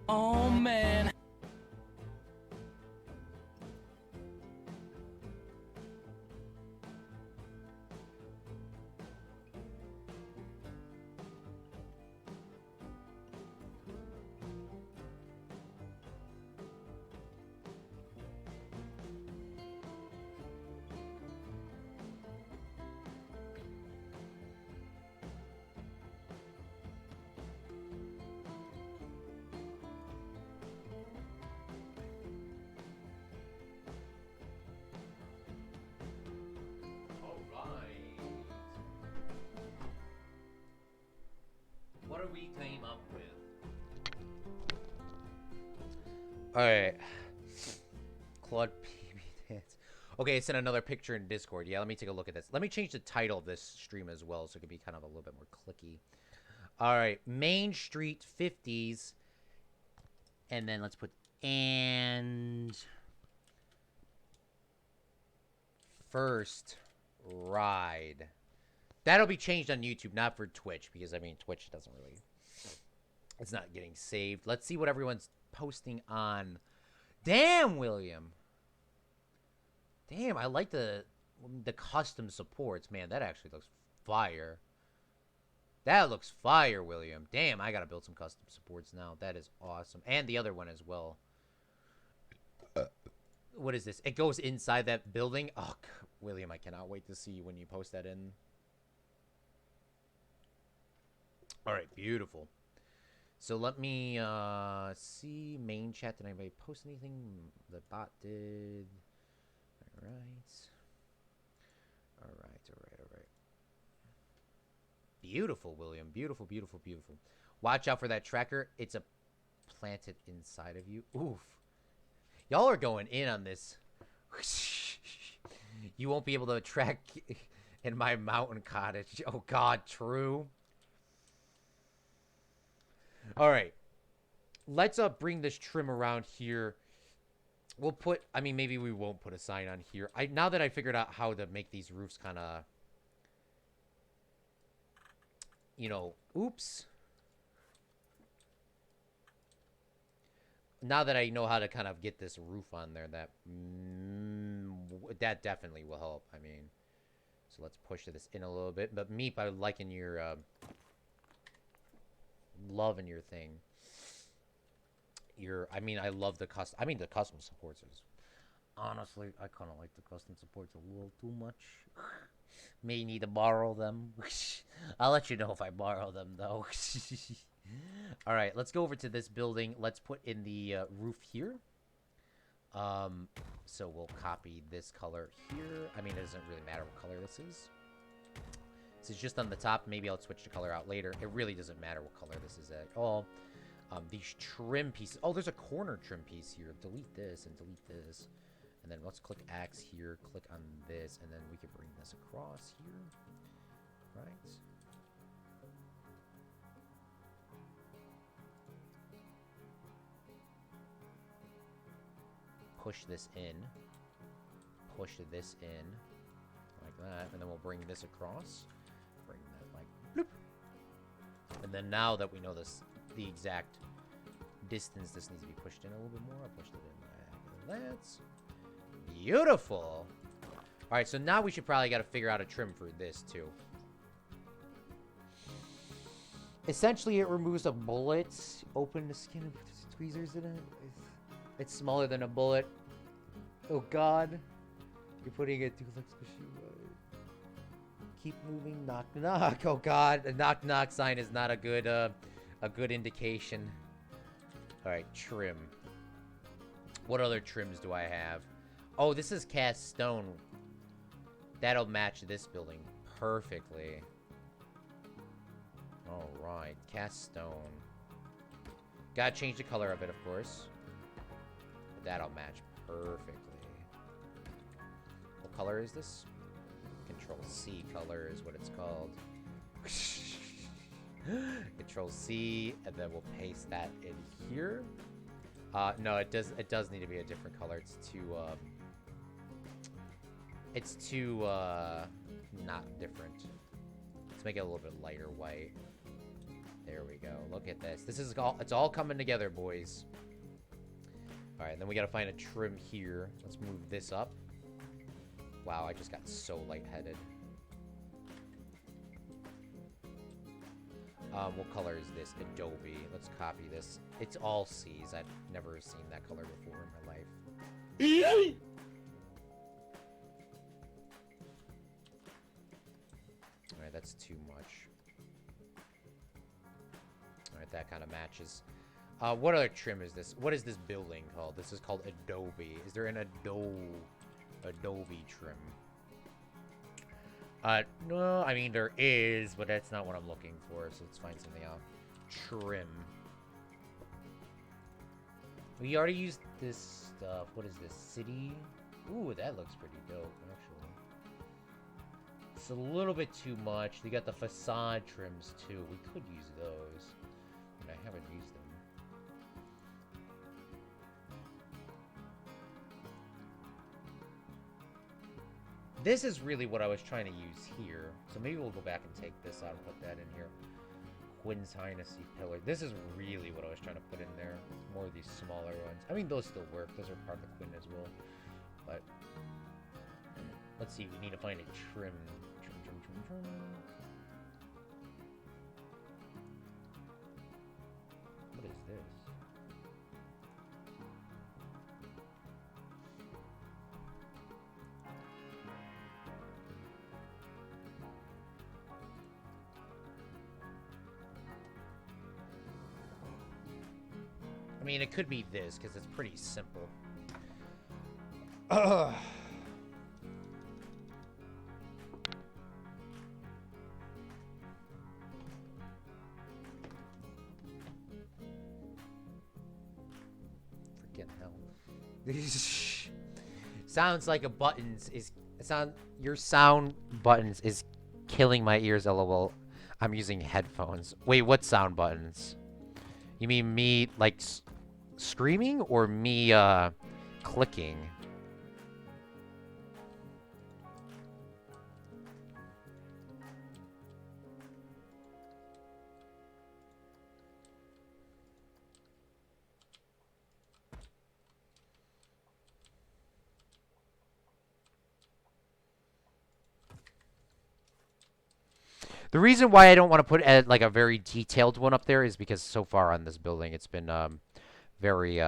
Oh man. What are we came up with? Alright. Claude PB Dance. Okay, it sent another picture in Discord. Yeah, let me take a look at this. Let me change the title of this stream as well so it can be kind of a little bit more clicky. Alright, Main Street 50s. And then let's put and first ride. That'll be changed on YouTube, not for Twitch, because, I mean, Twitch doesn't really... It's not getting saved. Let's see what everyone's posting on. Damn, William. Damn, I like the custom supports. Man, that actually looks fire. That looks fire, William. Damn, I gotta build some custom supports now. That is awesome. And the other one as well. What is this? It goes inside that building? Oh, William, I cannot wait to see when you post that in. All right, beautiful. So let me see main chat. Did anybody post anything? The bot did. All right. All right, all right, all right. Beautiful, William. Beautiful, beautiful, beautiful. Watch out for that tracker. It's a planted inside of you. Oof. Y'all are going in on this. You won't be able to track in my mountain cottage. Oh, God, true. All right. Let's bring this trim around here. We'll put, I mean, maybe we won't put a sign on here. Now that I figured out how to make these roofs kind of, you know, oops. Now that I know how to kind of get this roof on there, that definitely will help. I mean, so let's push this in a little bit. But Meep, I liking your loving your thing. I mean, I love the custom. I mean, the custom supports is honestly, I kind of like the custom supports a little too much. May need to borrow them. I'll let you know if I borrow them, though. All right, let's go over to this building. Let's put in the roof here. So we'll copy this color here. I mean, it doesn't really matter what color this is. This is just on the top. Maybe I'll switch the color out later. It really doesn't matter what color this is at all. These trim pieces. Oh, there's a corner trim piece here. Delete this and delete this. And then let's click X here. Click on this. And then we can bring this across here. Right. Push this in. Push this in. Like that. And then we'll bring this across. Bring that like bloop. And then now that we know this, the exact distance this needs to be pushed in a little bit more, I pushed it in like that. Beautiful. Alright, so now we should probably got to figure out a trim for this too. Essentially, it removes a bullet. Open the skin and put tweezers in it. It's smaller than a bullet. Oh god. You're putting it too like squishy. Keep moving. Knock knock. Oh god. A knock knock sign is not a good indication. Alright, trim. What other trims do I have? Oh, this is cast stone. That'll match this building perfectly. Alright, cast stone. Gotta change the color of it, of course. But that'll match perfectly. What color is this? Control C color is what it's called. Control C, and then we'll paste that in here. No, it does need to be a different color. It's too not different. Let's make it a little bit lighter white. There we go. Look at this. It's all coming together, boys. All right, then we gotta find a trim here. Let's move this up. Wow, I just got so lightheaded. What color is this? Adobe. Let's copy this. It's all C's. I've never seen that color before in my life. Alright, that's too much. Alright, that kind of matches. What other trim is this? What is this building called? This is called Adobe. Is there an Adobe trim? No, I mean, there is, but that's not what I'm looking for, so let's find something else. Trim. We already used this stuff. What is this? City? Ooh, that looks pretty dope, actually. It's a little bit too much. They got the facade trims, too. We could use those, and I haven't used them. This is really what I was trying to use here. So maybe we'll go back and take this out and put that in here. Quinn's Highnessy pillar. This is really what I was trying to put in there. More of these smaller ones. I mean, those still work. Those are part of the Quinn as well. But let's see. We need to find a trim. Trim. What is this? I mean, it could be this, because it's pretty simple. Ugh. Freaking hell. Sounds like a buttons is... Your sound buttons is killing my ears, lol. I'm using headphones. Wait, what sound buttons? You mean me, like... screaming or me clicking? The reason why I don't want to put like a very detailed one up there is because so far on this building it's been very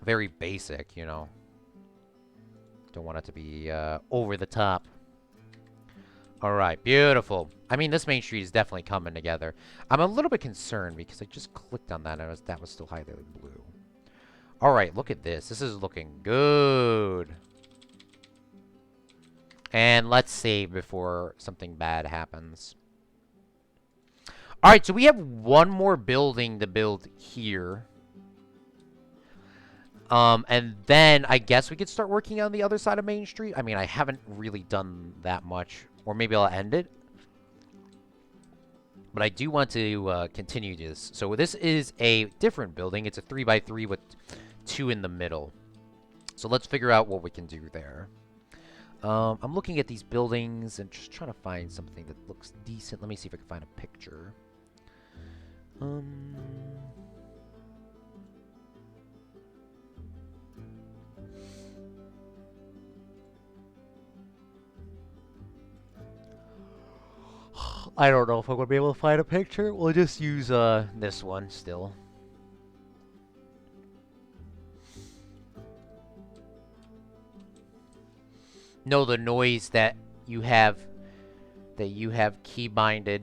very basic, you know. Don't want it to be over the top. All right, beautiful. I mean, this main street is definitely coming together. I'm a little bit concerned because I just clicked on that and that was still highly blue. All right, look at this. This is looking good. And let's save before something bad happens. All right, so we have one more building to build here. And then I guess we could start working on the other side of Main Street. I mean, I haven't really done that much. Or maybe I'll end it. But I do want to continue this. So this is a different building. It's a 3x3 with 2 in the middle. So let's figure out what we can do there. I'm looking at these buildings and just trying to find something that looks decent. Let me see if I can find a picture. I don't know if I'm going to be able to find a picture. We'll just use this one still. No, the noise that you have key binded.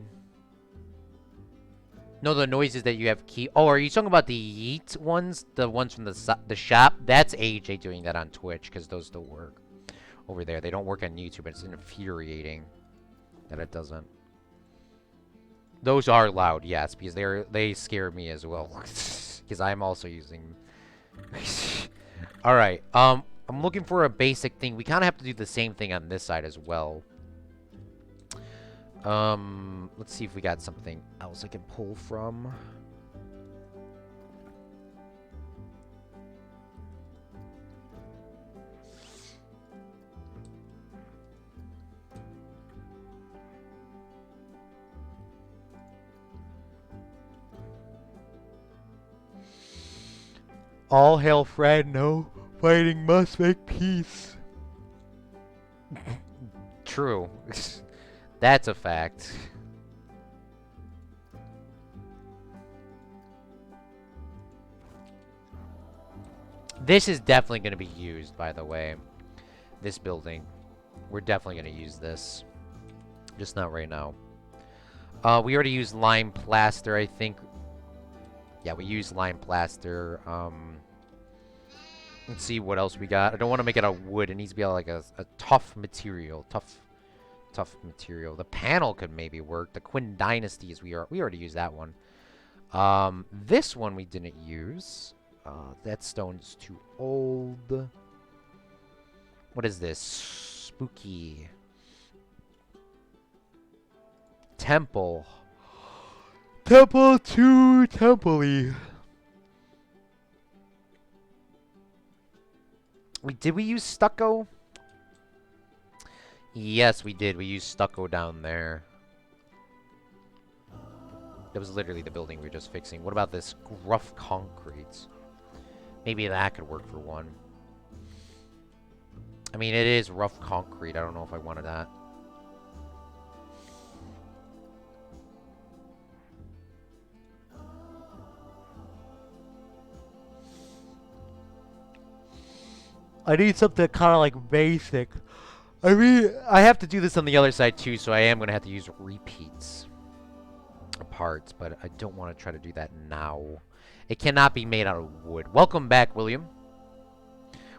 No, the noises that you have key. Oh, are you talking about the Yeet ones? The ones from the shop? That's AJ doing that on Twitch because those don't work over there. They don't work on YouTube. It's infuriating that it doesn't. Those are loud, yes, because they scare me as well because I'm also using. All right. I'm looking for a basic thing. We kind of have to do the same thing on this side as well. Let's see if we got something else I can pull from. All hail Fred, no fighting must make peace. True. That's a fact. This is definitely going to be used, by the way. This building. We're definitely going to use this. Just not right now. We already used lime plaster, I think. Yeah, we used lime plaster. Let's see what else we got. I don't want to make it out of wood. It needs to be like a tough material. Tough material. The panel could maybe work. The Quinn Dynasties, we already used that one. This one we didn't use. That stone's too old. What is this? Spooky. Temple. Temple to Temple-y. Did we use stucco? Yes, we did. We used stucco down there. That was literally the building we were just fixing. What about this rough concrete? Maybe that could work for one. I mean, it is rough concrete. I don't know if I wanted that. I need something kind of like basic. I mean, I have to do this on the other side too, so I am going to have to use repeats parts, but I don't want to try to do that now. It cannot be made out of wood. Welcome back, William.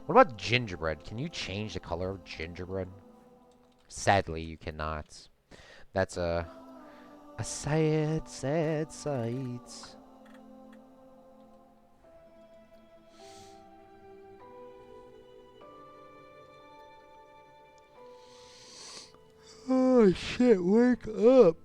What about gingerbread? Can you change the color of gingerbread? Sadly, you cannot. That's a sad sight. Oh shit, wake up.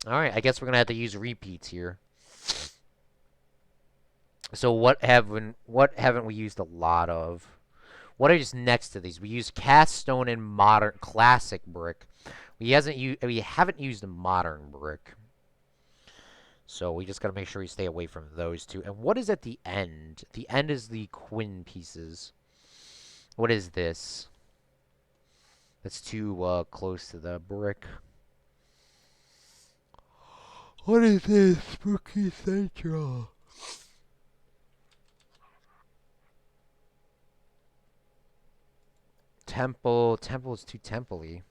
Alright, I guess we're gonna have to use repeats here. So what haven't we used a lot of? What is next to these? We use cast stone and modern classic brick. We haven't used a modern brick. So we just gotta make sure we stay away from those two. And what is at the end? The end is the Quinn pieces. What is this? That's too close to the brick. What is this? Spooky Central. Temple is too temple-y.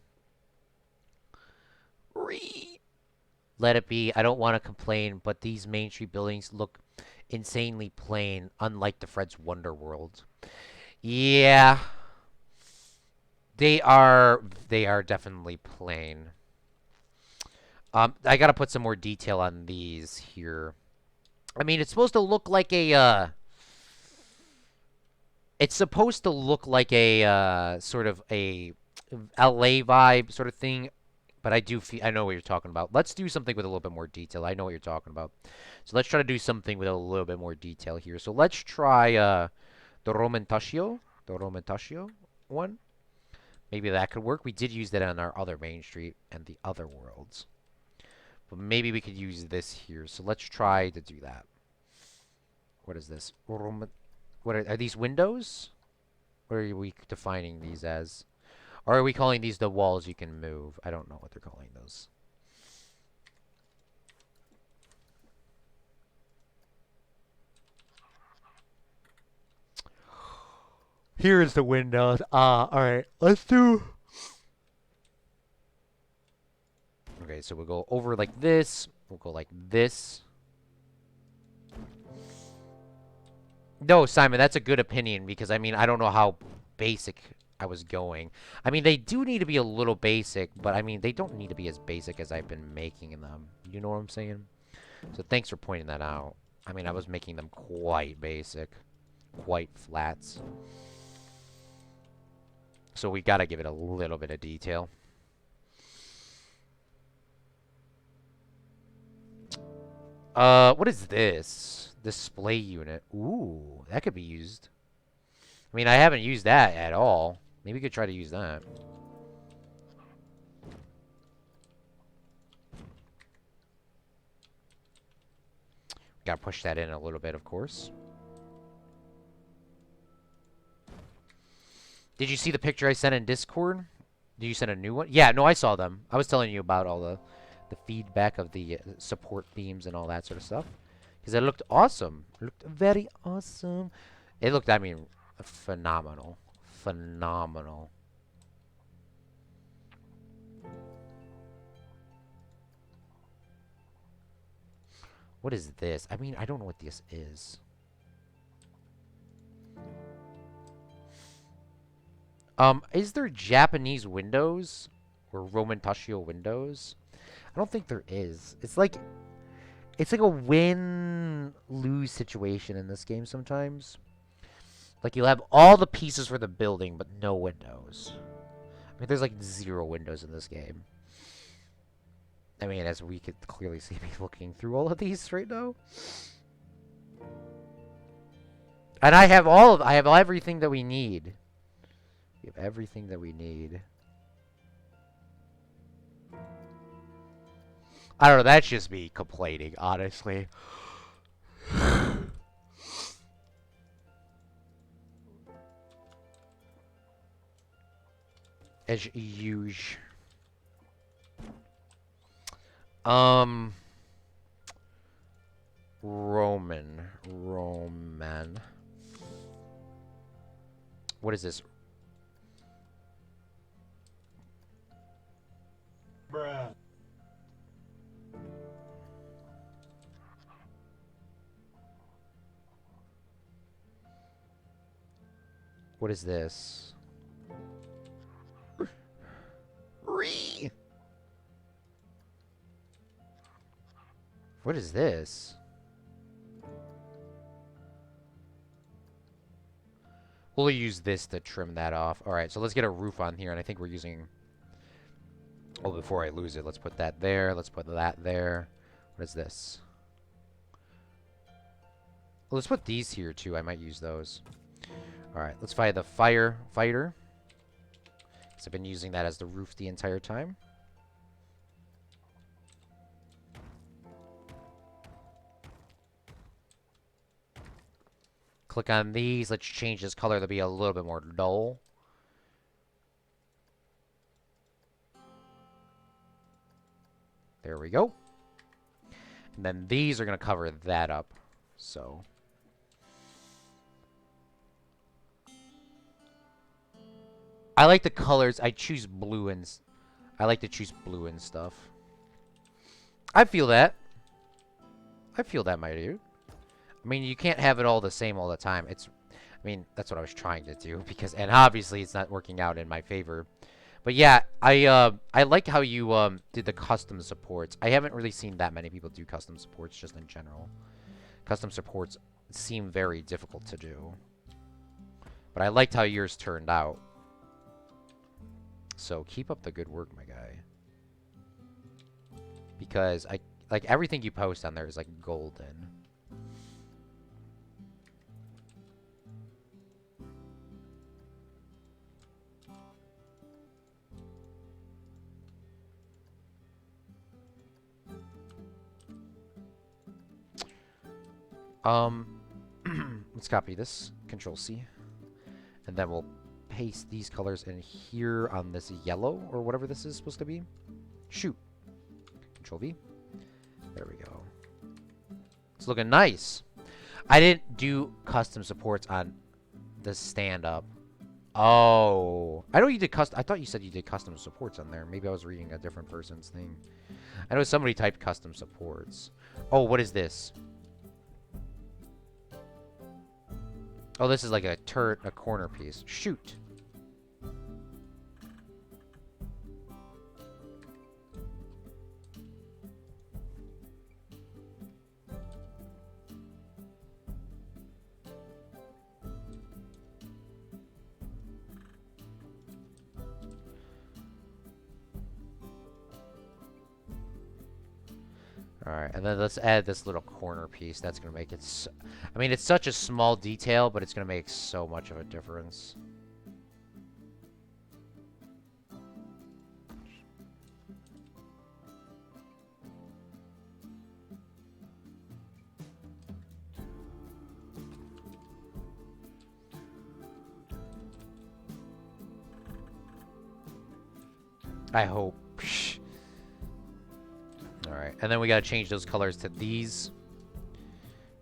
Let it be. I don't want to complain, but these Main Street buildings look insanely plain, unlike the Fred's Wonder World. Yeah. They are definitely plain. I gotta put some more detail on these here. I mean, it's supposed to look like a, it's supposed to look like a, sort of a LA vibe sort of thing. But I do feel, I know what you're talking about. Let's do something with a little bit more detail. I know what you're talking about. So let's try to do something with a little bit more detail here. So let's try, the Romantasio one. Maybe that could work. We did use that on our other main street and the other worlds. But maybe we could use this here. So let's try to do that. What is this? What are these windows? What are we defining these as? Or are we calling these the walls you can move? I don't know what they're calling those. Here's the windows. Alright. Let's do... Okay, so we'll go over like this. We'll go like this. No, Simon, that's a good opinion because, I mean, I don't know how basic I was going. I mean, they do need to be a little basic, but, I mean, they don't need to be as basic as I've been making them. You know what I'm saying? So thanks for pointing that out. I mean, I was making them quite basic. Quite flats. So we gotta give it a little bit of detail. What is this? Display unit. Ooh, that could be used. I mean, I haven't used that at all. Maybe we could try to use that. Gotta push that in a little bit, of course. Did you see the picture I sent in Discord? Did you send a new one? Yeah, no, I saw them. I was telling you about all the feedback of the support themes and all that sort of stuff. Because it looked awesome. It looked very awesome. It looked, I mean, phenomenal. Phenomenal. What is this? I mean, I don't know what this is. Is there Japanese windows? Or Roman Tashio windows? I don't think there is. It's like a win-lose situation in this game sometimes. Like, you'll have all the pieces for the building, but no windows. I mean, there's like 0 windows in this game. I mean, as we could clearly see me looking through all of these right now. And I have everything that we need. We have everything that we need. I don't know, that's just me complaining, honestly. As usual. Roman. What is this? Bruh. What is this? What is this? We'll use this to trim that off. Alright, so let's get a roof on here, and I think we're using... Oh, before I lose it, let's put that there. Let's put that there. What is this? Well, let's put these here, too. I might use those. Alright, let's find the fighter. Because I've been using that as the roof the entire time. Click on these. Let's change this color to be a little bit more dull. There we go. And then these are going to cover that up. So... I like the colors. I choose blue and... I like to choose blue and stuff. I feel that. I feel that, my dude. I mean, you can't have it all the same all the time. I mean, that's what I was trying to do. And obviously, it's not working out in my favor. But yeah, I like how you did the custom supports. I haven't really seen that many people do custom supports just in general. Custom supports seem very difficult to do. But I liked how yours turned out. So keep up the good work, my guy. Because I like everything you post on there is like golden. Let's copy this, Control C, and then we'll paste these colors in here on this yellow or whatever this is supposed to be. Shoot. Control V. There we go. It's looking nice. I didn't do custom supports on the stand-up. Oh, I know you did custom. I thought you said you did custom supports on there. Maybe I was reading a different person's thing. I know somebody typed custom supports. Oh, what is this? Oh, this is like a corner piece. Shoot. Alright, and then let's add this little corner piece. That's going to make it... I mean, it's such a small detail, but it's going to make so much of a difference. I hope. Alright, and then we gotta change those colors to these.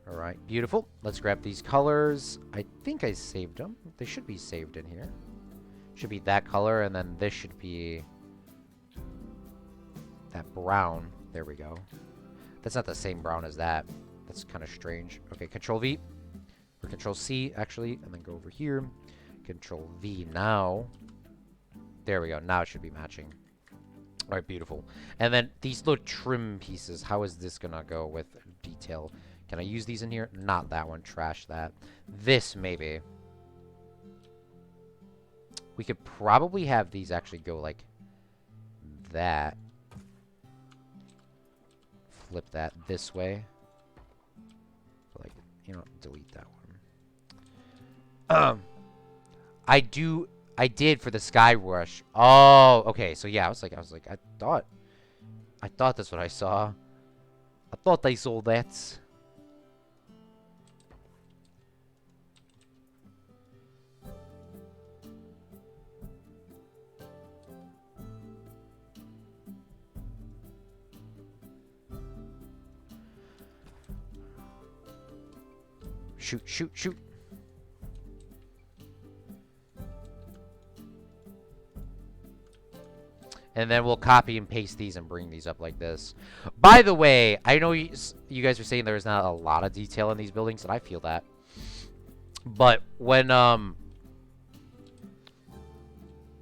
Alright, beautiful. Let's grab these colors. I think I saved them. They should be saved in here. Should be that color, and then this should be that brown. There we go. That's not the same brown as that. That's kind of strange. Okay, Control V. Or Control C, actually, and then go over here. Control V now. There we go. Now it should be matching. All right, beautiful. And then these little trim pieces, how is this going to go with detail? Can I use these in here? Not that one. Trash that. This, maybe. We could probably have these actually go like that. Flip that this way. Like, you know, delete that one. I did for the Sky Rush. Oh, okay. So yeah, I was like, I thought that's what I saw. I thought I saw that. Shoot, shoot, shoot. And then we'll copy and paste these and bring these up like this. By the way, I know you guys are saying there's not a lot of detail in these buildings, and I feel that. But when I'm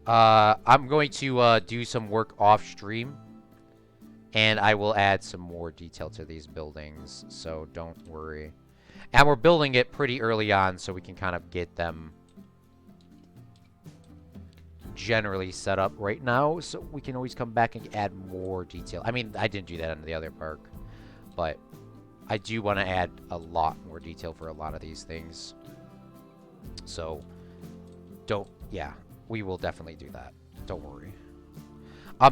going to do some work off stream, and I will add some more detail to these buildings, so don't worry. And we're building it pretty early on, so we can kind of get them generally set up right now, so we can always come back and add more detail. I mean, I didn't do that in the other park, but I do want to add a lot more detail for a lot of these things. So, yeah, we will definitely do that. Don't worry.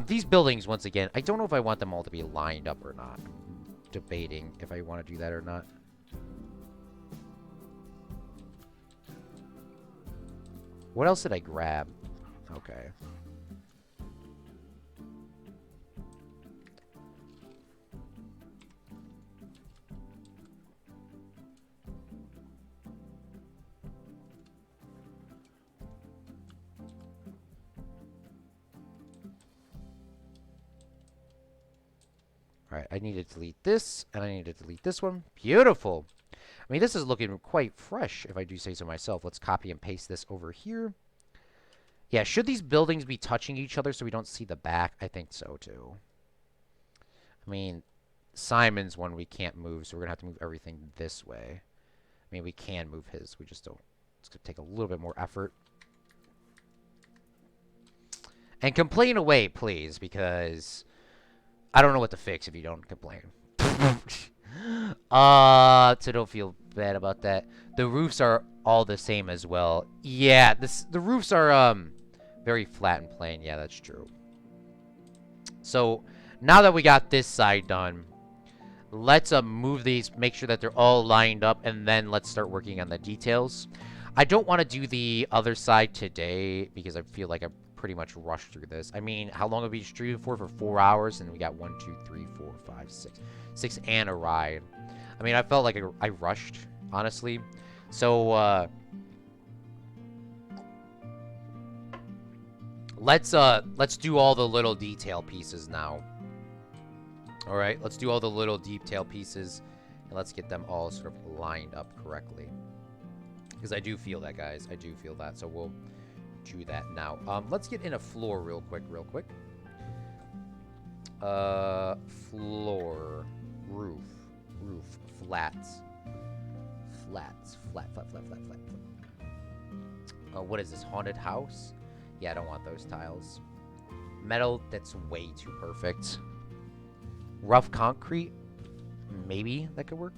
These buildings, once again, I don't know if I want them all to be lined up or not. I'm debating if I want to do that or not. What else did I grab? Okay. Alright, I need to delete this, and I need to delete this one. Beautiful! I mean, this is looking quite fresh, if I do say so myself. Let's copy and paste this over here. Yeah, should these buildings be touching each other so we don't see the back? I think so, too. I mean, Simon's one we can't move, so we're gonna have to move everything this way. I mean, we can move his. We just don't. It's gonna take a little bit more effort. And complain away, please, because I don't know what to fix if you don't complain. So don't feel bad about that. The roofs are all the same as well. Yeah, the roofs are very flat and plain. Yeah, that's true. So now that we got this side done, let's move these, make sure that they're all lined up, and then let's start working on the details. I don't want to do the other side today because I feel like I pretty much rushed through this. I mean, how long have we streamed for? For 4 hours, and we got 1, 2, 3, 4, 5, 6, 6 and a ride. I mean, I felt like I rushed, honestly. So let's do all the little detail pieces now. All right, let's do all the little detail pieces, and let's get them all sort of lined up correctly. Because I do feel that, guys. I do feel that. So we'll do that now. Let's get in a floor real quick. Floor, roof, flat. What is this, haunted house? Yeah, I don't want those tiles. Metal, that's way too perfect. Rough concrete, maybe that could work.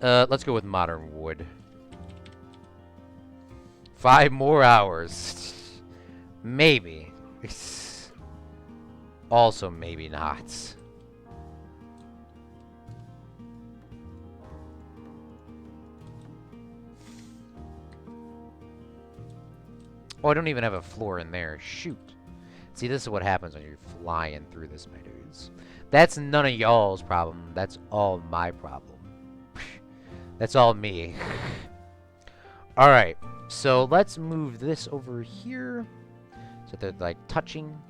Let's go with modern wood. 5 more hours. Maybe. Also, maybe not. Oh, I don't even have a floor in there. Shoot. See, this is what happens when you're flying through this, my dudes. That's none of y'all's problem. That's all my problem. That's all me. Alright, so let's move this over here. So they're, like, touching.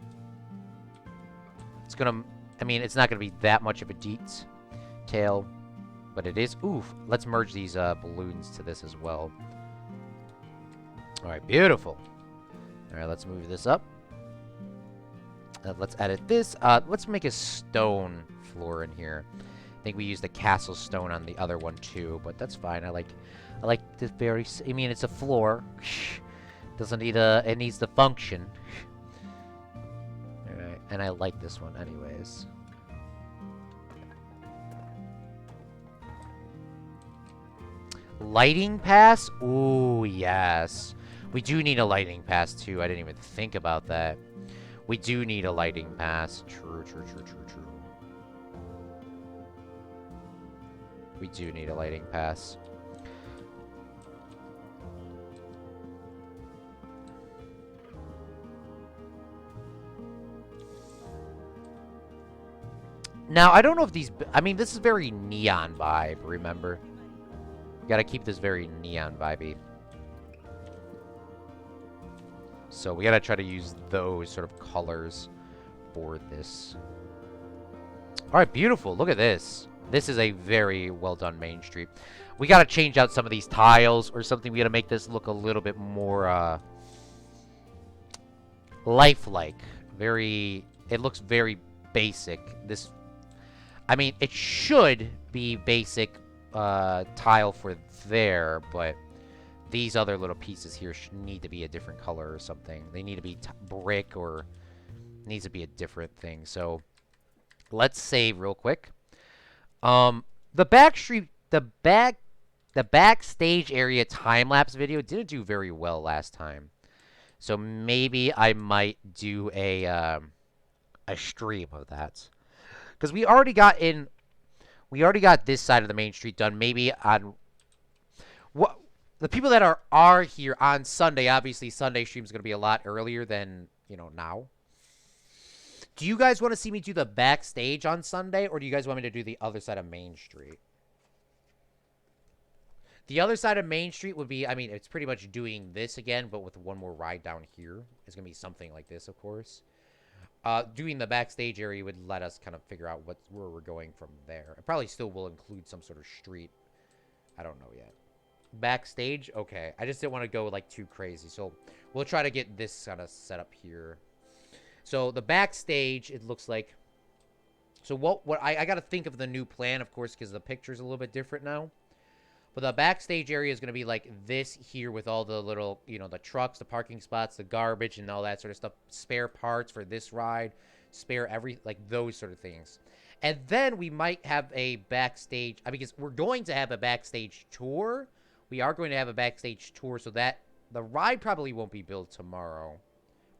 It's gonna... I mean, it's not gonna be that much of a detail. But it is... Oof. Let's merge these balloons to this as well. Alright, beautiful. Alright, let's move this up. Let's edit this. Let's make a stone floor in here. I think we used the castle stone on the other one too, but that's fine. I like this very... I mean, it's a floor. Doesn't need a... It needs to function. Alright, and I like this one anyways. Lighting pass? Ooh, yes. We do need a lighting pass too. I didn't even think about that. We do need a lighting pass. True. We do need a lighting pass. Now, I don't know if these... I mean, this is very neon vibe, remember? Gotta keep this very neon vibey. So we gotta try to use those sort of colors for this. Alright, beautiful. Look at this. This is a very well done main street. We gotta change out some of these tiles or something. We gotta make this look a little bit more lifelike. It looks very basic. This, I mean, it should be basic tile for there, but these other little pieces here need to be a different color or something. They need to be brick, or needs to be a different thing. So let's save real quick. The backstage area time-lapse video didn't do very well last time. So maybe I might do a stream of that. Because we already got this side of the main street done. Maybe on what the people that are here on Sunday, obviously Sunday stream is going to be a lot earlier than, now. Do you guys want to see me do the backstage on Sunday, or do you guys want me to do the other side of Main Street? The other side of Main Street would be, I mean, it's pretty much doing this again, but with one more ride down here. It's going to be something like this, of course. Doing the backstage area would let us kind of figure out where we're going from there. It probably still will include some sort of street. I don't know yet. Backstage? Okay. I just didn't want to go, like, too crazy. So we'll try to get this kind of set up here. So the backstage, it looks like. So what I got to think of the new plan, of course, because the picture's a little bit different now. But the backstage area is going to be like this here with all the little, the trucks, the parking spots, the garbage, and all that sort of stuff. Spare parts for this ride, like those sort of things. And then we might have a backstage, because we're going to have a backstage tour. We are going to have a backstage tour so that the ride probably won't be built tomorrow.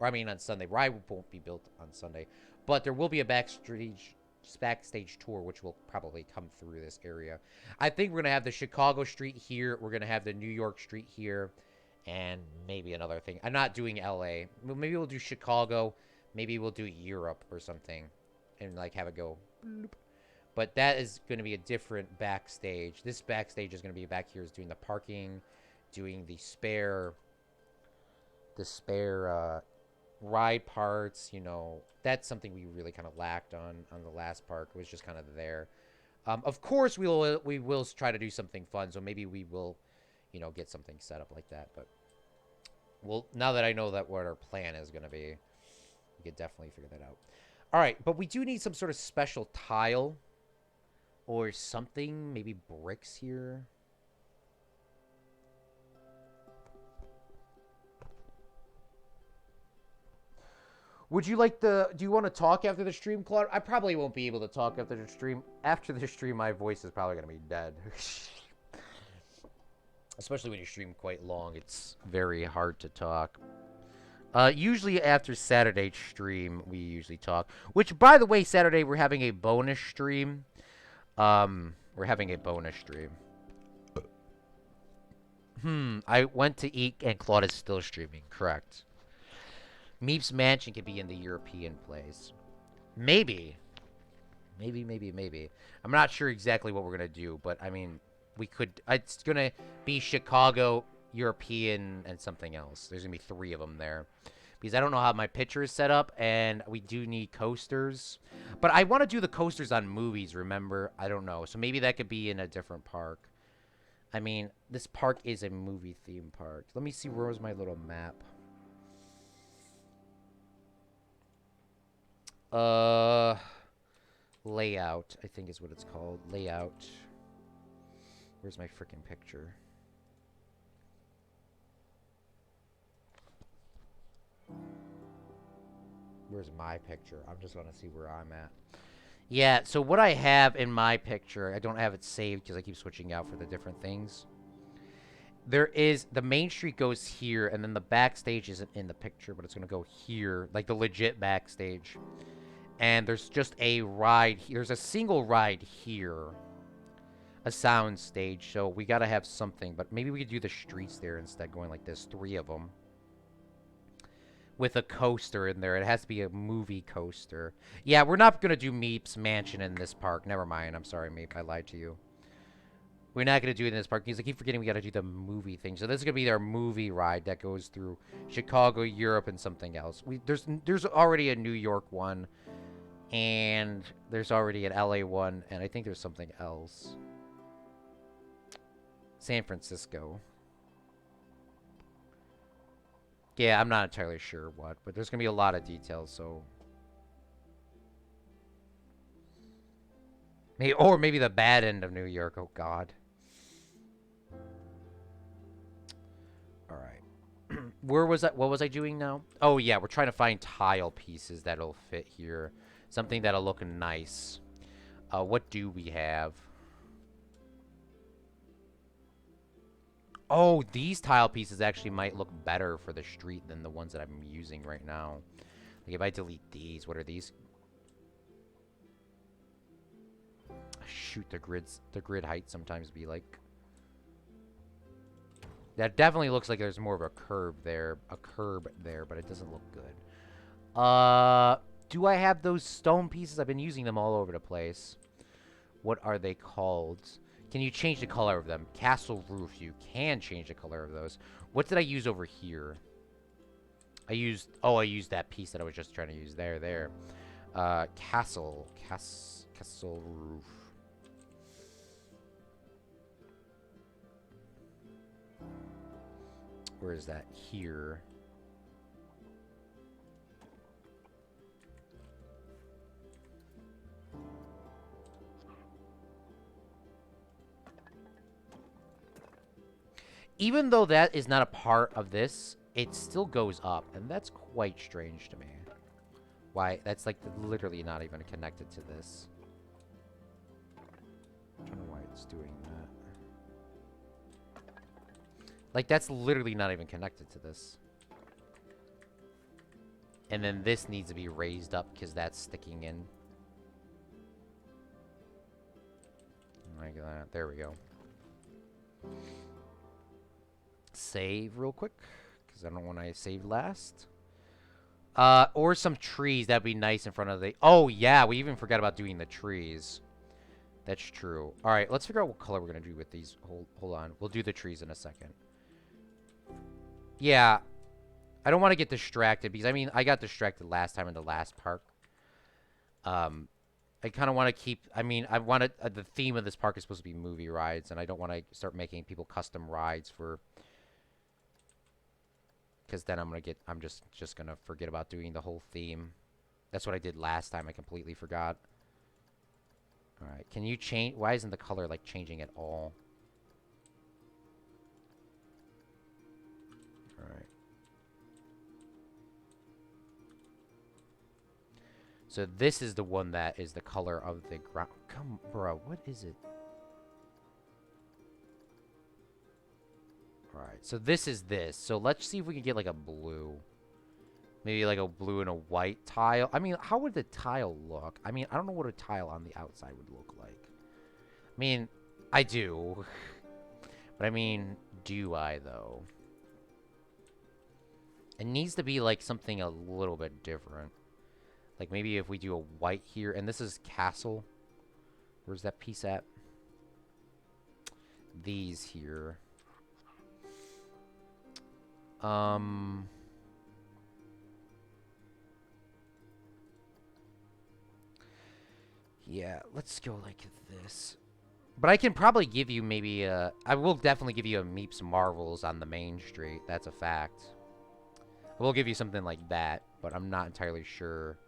Or, on Sunday. Ride won't be built on Sunday. But there will be a backstage tour, which will probably come through this area. I think we're going to have the Chicago street here. We're going to have the New York street here. And maybe another thing. I'm not doing LA. Maybe we'll do Chicago. Maybe we'll do Europe or something. And, like, have it go bloop. But that is going to be a different backstage. This backstage is going to be back here is doing the parking, doing the spare ride parts, that's something we really kind of lacked on the last park. It was just kind of there. Of course, we will try to do something fun, so maybe we will, get something set up like that. But now that I know what our plan is going to be, we could definitely figure that out. All right, but we do need some sort of special tile or something, maybe bricks here. Would you like do you want to talk after the stream, Claude? I probably won't be able to talk after the stream. After the stream, my voice is probably going to be dead. Especially when you stream quite long, it's very hard to talk. Usually after Saturday stream, we usually talk. Which, by the way, Saturday we're having a bonus stream. We're having a bonus stream. I went to eat and Claude is still streaming, correct. Meep's Mansion could be in the European place. Maybe. Maybe. I'm not sure exactly what we're going to do, but, we could... It's going to be Chicago, European, and something else. There's going to be 3 of them there. Because I don't know how my picture is set up, and we do need coasters. But I want to do the coasters on movies, remember? I don't know. So maybe that could be in a different park. This park is a movie theme park. Let me see, where was my little map? Layout, I think is what it's called. Layout. Where's my freaking picture? Where's my picture? I'm just gonna see where I'm at. Yeah, so what I have in my picture, I don't have it saved because I keep switching out for the different things. There is, the main street goes here, and then the backstage isn't in the picture, but it's gonna go here, like the legit backstage. And there's just a ride. There's a single ride here. A sound stage. So we got to have something. But maybe we could do the streets there instead. Going like this. 3 of them. With a coaster in there. It has to be a movie coaster. Yeah, we're not going to do Meep's Mansion in this park. Never mind. I'm sorry, Meep. I lied to you. We're not going to do it in this park. Because I keep forgetting we got to do the movie thing. So this is going to be our movie ride that goes through Chicago, Europe, and something else. There's already a New York one. And there's already an LA one, and I think there's something else. San Francisco. Yeah, I'm not entirely sure what, but there's going to be a lot of details, so... Maybe the bad end of New York, oh god. Alright. Where was that? What was I doing now? Oh yeah, we're trying to find tile pieces that'll fit here. Something that'll look nice. What do we have? Oh, these tile pieces actually might look better for the street than the ones that I'm using right now. Like if I delete these, what are these? Shoot, the grid height sometimes be like... That definitely looks like there's more of a curb there, but it doesn't look good. Do I have those stone pieces? I've been using them all over the place. What are they called? Can you change the color of them? Castle roof. You can change the color of those. What did I use over here? I used that piece that I was just trying to use. There. Castle roof. Where is that? Here. even though that is not a part of this, it still goes up, and that's quite strange to me. Why? That's like literally not even connected to this. I don't know why it's doing that. Like, that's literally not even connected to this. And then this needs to be raised up because that's sticking in. Like that. There we go. Save real quick, because I don't want to save last. Or some trees. That'd be nice in front of the... Oh, yeah. We even forgot about doing the trees. That's true. All right. Let's figure out what color we're going to do with these. Hold on. We'll do the trees in a second. Yeah. I don't want to get distracted, because, I mean, I got distracted last time in the last park. I kind of want to keep... I mean, I wanted... the theme of this park is supposed to be movie rides, and I don't want to start making people custom rides for... Because then I'm just gonna forget about doing the whole theme. That's what I did last time. I completely forgot. All right, can you change? Why isn't the color like changing at all? All right. So this is the one that is the color of the ground. Come, bro, what is it? Alright, so this is this. So let's see if we can get like a blue. Maybe like a blue and a white tile. I mean, how would the tile look? I mean, I don't know what a tile on the outside would look like. I mean, I do. But I mean, do I though? It needs to be like something a little bit different. Like maybe if we do a white here, and this is castle. Where's that piece at? These here. Yeah, let's go like this. But I can probably give you maybe a... I will definitely give you a Meeps Marvels on the main street. That's a fact. I will give you something like that, but I'm not entirely sure.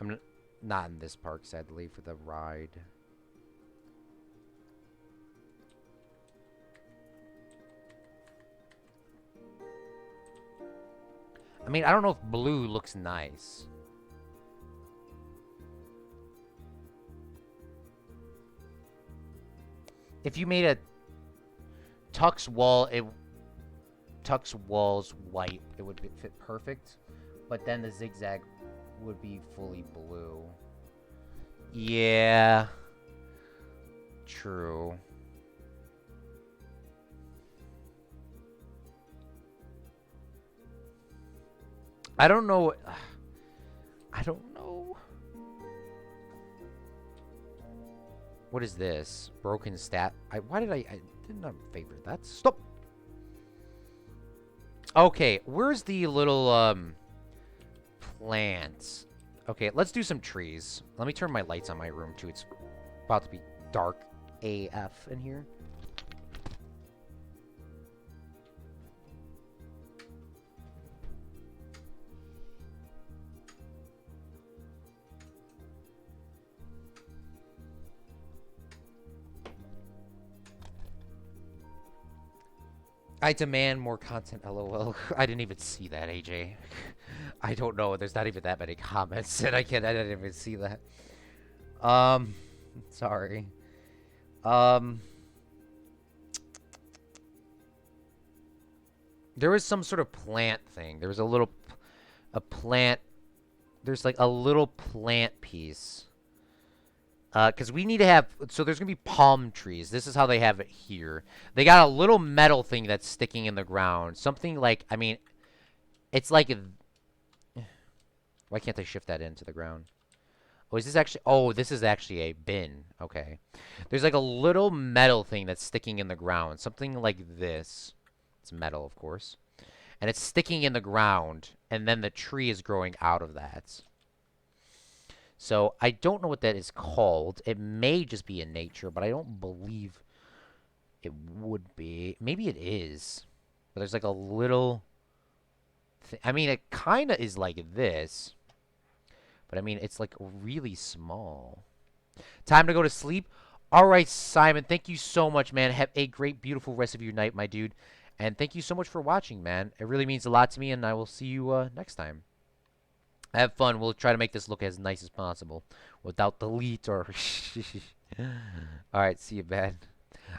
I'm not in this park, sadly, for the ride. I mean, I don't know if blue looks nice. If you made a Tux walls white, it would fit perfect. But then the zigzag would be fully blue. Yeah. True. I don't know. I don't know. What is this? Broken stat. Why did I did not favor that. Stop. Okay, where's the little plants? Okay, let's do some trees. Let me turn my lights on my room too. It's about to be dark AF in here. I demand more content, LOL. I didn't even see that, AJ. I don't know. There's not even that many comments, and I didn't even see that. Sorry. There was some sort of plant thing. There was a plant. There's like a little plant piece. Because we need to have... So there's going to be palm trees. This is how they have it here. They got a little metal thing that's sticking in the ground. Something like... I mean, it's like... Why can't I shift that into the ground? Oh, is this actually... Oh, this is actually a bin. Okay. There's like a little metal thing that's sticking in the ground. Something like this. It's metal, of course. And it's sticking in the ground. And then the tree is growing out of that. So, I don't know what that is called. It may just be in nature, but I don't believe it would be. Maybe it is. But there's like a little... I mean, it kind of is like this. But I mean, it's like really small. Time to go to sleep? All right, Simon, thank you so much, man. Have a great, beautiful rest of your night, my dude. And thank you so much for watching, man. It really means a lot to me, and I will see you next time. Have fun. We'll try to make this look as nice as possible without delete or... All right, see you, man.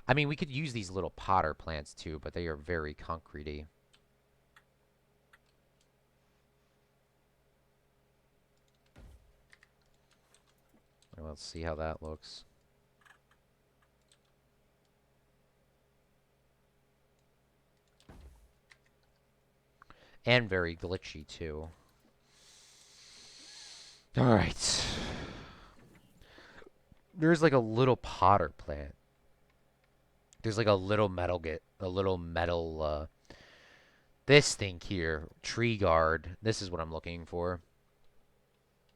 I mean, we could use these little potter plants, too, but they are very concrete-y. Let's see how that looks. And very glitchy, too. Alright. There's like a little potter plant. There's like a little metal, this thing here. Tree guard. This is what I'm looking for.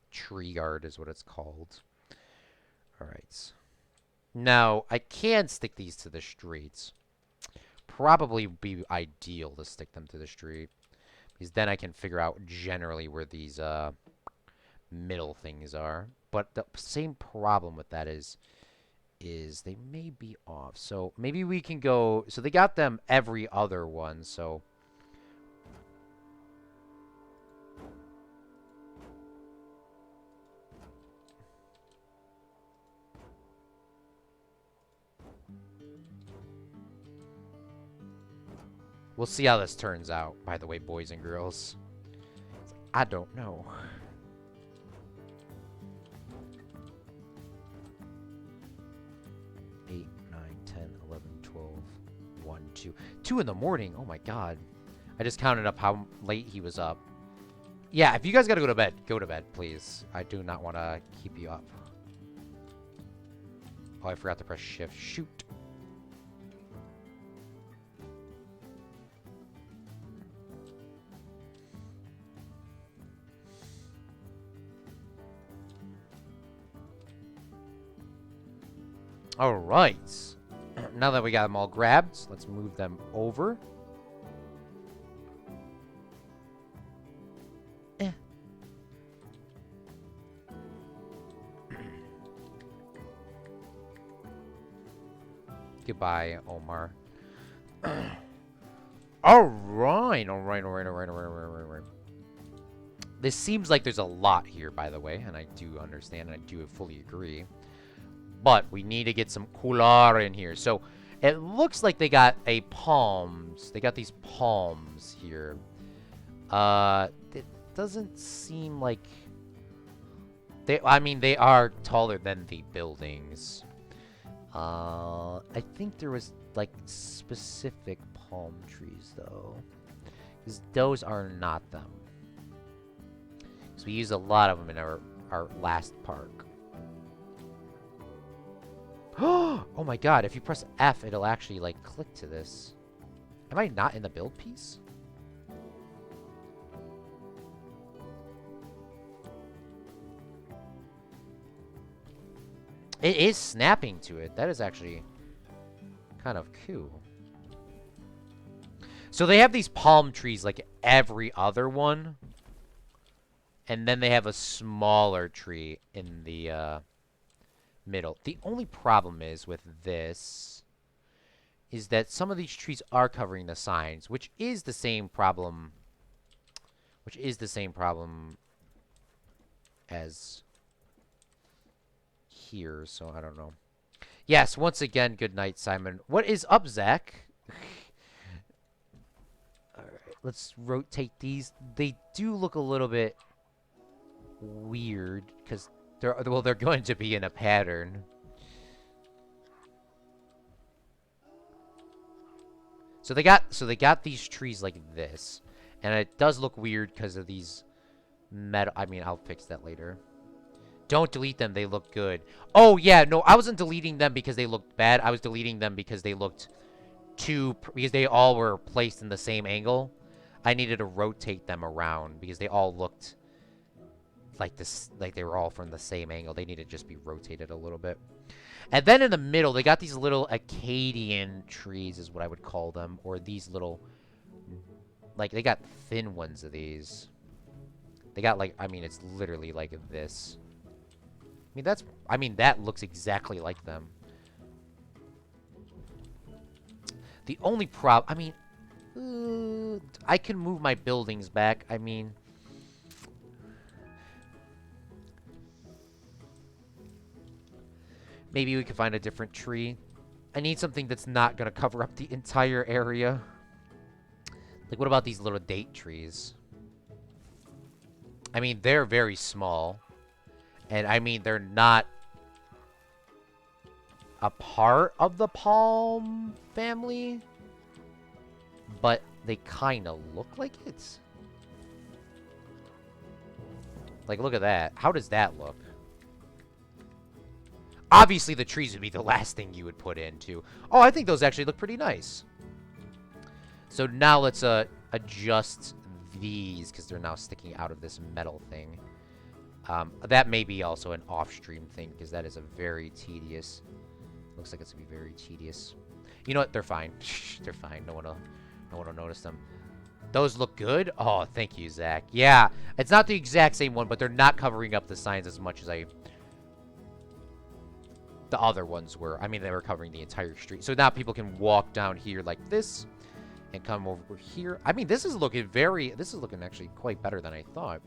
Tree guard is what it's called. Alright. Now, I can stick these to the streets. Probably be ideal to stick them to the street. Because then I can figure out generally where these middle things are. But the same problem with that is they may be off. So maybe we can go... So they got them every other one, so... We'll see how this turns out, by the way, boys and girls. I don't know. Eight, 9, 10, 11, 12, 1, 2. 2 in the morning? Oh my god. I just counted up how late he was up. Yeah, if you guys gotta go to bed, please. I do not want to keep you up. Oh, I forgot to press shift. Shoot. All right. Now that we got them all grabbed, let's move them over. Goodbye, Omar. All right. This seems like there's a lot here, by the way, and I do understand, and I do fully agree. But we need to get some cooler in here. So it looks like they got a palms. They got these palms here. It doesn't seem like I mean, they are taller than the buildings. I think there was like specific palm trees though, because those are not them. So we used a lot of them in our last park. Oh my god, if you press F, it'll actually, like, click to this. Am I not in the build piece? It is snapping to it. That is actually kind of cool. So they have these palm trees like every other one. And then they have a smaller tree in the, middle. The only problem is with this is that some of these trees are covering the signs, which is the same problem as here, so I don't know. Yes, once again, good night, Simon. What is up, Zach? Alright, let's rotate these. They do look a little bit weird, because they're going to be in a pattern. So they got these trees like this, and it does look weird because of these metal. I mean, I'll fix that later. Don't delete them; they look good. Oh yeah, no, I wasn't deleting them because they looked bad. I was deleting them because they looked because they all were placed in the same angle. I needed to rotate them around because they all looked like this, like they were all from the same angle. They need to just be rotated a little bit. And then in the middle, they got these little Acadian trees, is what I would call them, or these little, like they got thin ones of these. They got like, I mean, it's literally like this. I mean, that looks exactly like them. The only problem, I mean, I can move my buildings back. I mean, maybe we can find a different tree. I need something that's not going to cover up the entire area. Like, what about these little date trees? I mean, they're very small. And, I mean, they're not a part of the palm family. But they kind of look like it. Like, look at that. How does that look? Obviously, the trees would be the last thing you would put into. Oh, I think those actually look pretty nice. So now let's adjust these because they're now sticking out of this metal thing. That may be also an off-stream thing because that is a very tedious. Looks like it's gonna be very tedious. You know what? They're fine. They're fine. No one will notice them. Those look good. Oh, thank you, Zach. Yeah, it's not the exact same one, but they're not covering up the signs as much as the other ones were. I mean, they were covering the entire street. So now people can walk down here like this and come over here. I mean, this is looking actually quite better than I thought.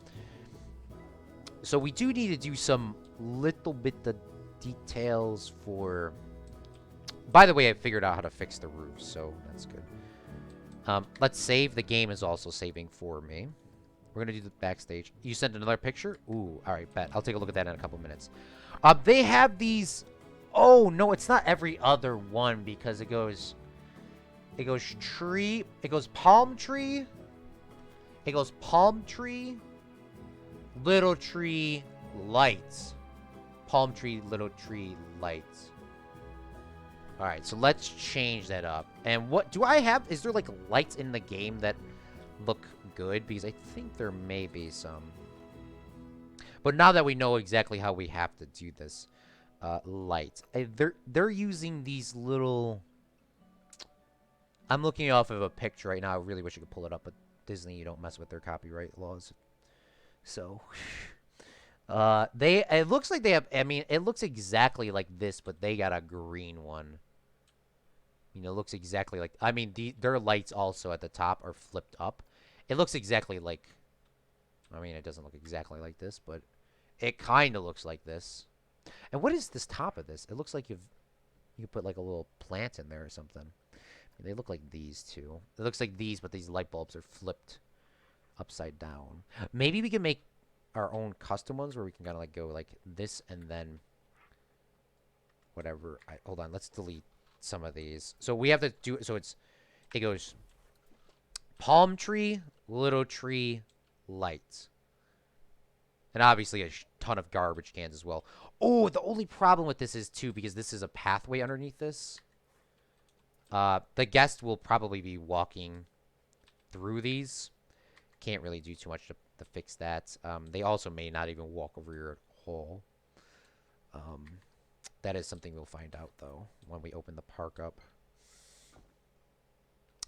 So we do need to do some little bit of details for... By the way, I figured out how to fix the roof, so that's good. Let's save. The game is also saving for me. We're going to do the backstage. You sent another picture? Ooh, all right, bet. I'll take a look at that in a couple minutes. They have these... Oh, no, it's not every other one because it goes tree. It goes palm tree. It goes palm tree. Little tree, lights. Palm tree, little tree, lights. All right, so let's change that up. And what do I have? Is there like lights in the game that look good? Because I think there may be some. But now that we know exactly how we have to do this, lights. They're using these little... I'm looking off of a picture right now. I really wish I could pull it up, but Disney, you don't mess with their copyright laws. So, it looks like they have, I mean, it looks exactly like this, but they got a green one. You know, it looks exactly like, I mean, their lights also at the top are flipped up. It looks exactly like, I mean, it doesn't look exactly like this, but it kind of looks like this. And what is this top of this? It looks like you put like a little plant in there or something. They look like these two. It looks like these, but these light bulbs are flipped upside down. Maybe we can make our own custom ones where we can kind of like go like this and then whatever. Hold on, let's delete some of these. So we have to do it. So it goes palm tree, little tree, lights. And obviously a ton of garbage cans as well. Oh, the only problem with this is too, because this is a pathway underneath this. The guest will probably be walking through these. Can't really do too much to fix that. They also may not even walk over your hole. That is something we'll find out, though, when we open the park up.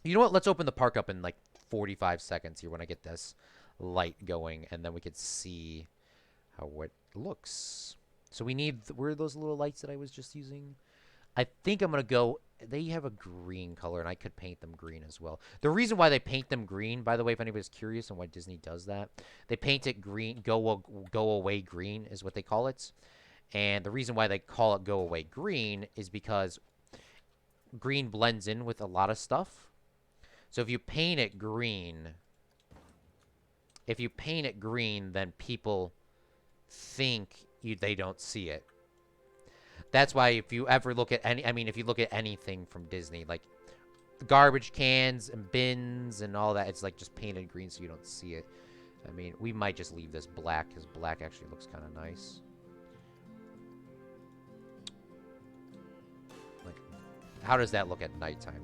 You know what? Let's open the park up in, like, 45 seconds here when I get this light going, and then we could see how it looks. So we need... Where are those little lights that I was just using? I think I'm going to go... They have a green color, and I could paint them green as well. The reason why they paint them green, by the way, if anybody's curious on why Disney does that, they paint it green, go away green is what they call it. And the reason why they call it go away green is because green blends in with a lot of stuff. So if you paint it green, then people think they don't see it. That's why if you ever look at if you look at anything from Disney, like the garbage cans and bins and all that, it's like just painted green so you don't see it. I mean, we might just leave this black because black actually looks kind of nice. Like, how does that look at nighttime?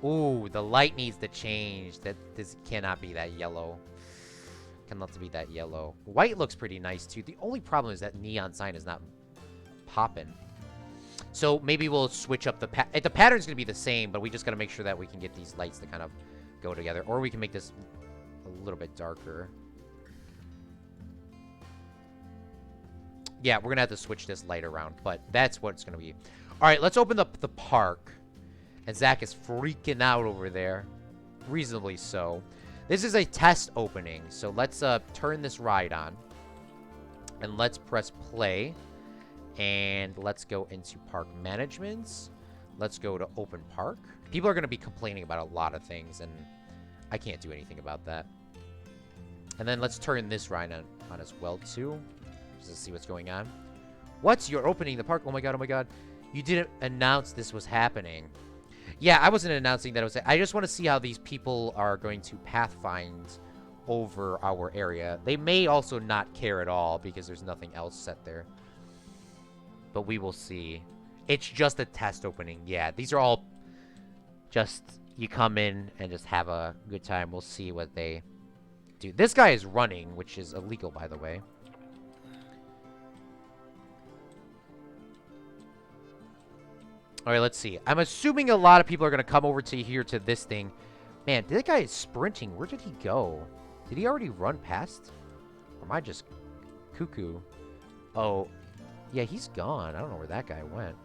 Ooh, the light needs to change. This cannot be that yellow. Cannot be that yellow. White looks pretty nice too. The only problem is that neon sign is not popping. So maybe we'll switch up the pattern's gonna be the same, but we just gotta make sure that we can get these lights to kind of go together, or we can make this a little bit darker. Yeah, we're gonna have to switch this light around, but that's what it's gonna be. All right, let's open up the park. And Zach is freaking out over there. Reasonably so. This is a test opening. So let's turn this ride on. And let's press play. And let's go into park management. Let's go to open park. People are going to be complaining about a lot of things. And I can't do anything about that. And then let's turn this ride on as well, too. Just to see what's going on. What? You're opening the park? Oh, my God. Oh, my God. You didn't announce this was happening. Yeah, I wasn't announcing that it was... I just want to see how these people are going to pathfind over our area. They may also not care at all because there's nothing else set there. But we will see. It's just a test opening. Yeah, these are all just... You come in and just have a good time. We'll see what they do. This guy is running, which is illegal, by the way. All right, let's see. I'm assuming a lot of people are going to come over to here to this thing. Man, that guy is sprinting. Where did he go? Did he already run past? Or am I just cuckoo? Oh, yeah, he's gone. I don't know where that guy went.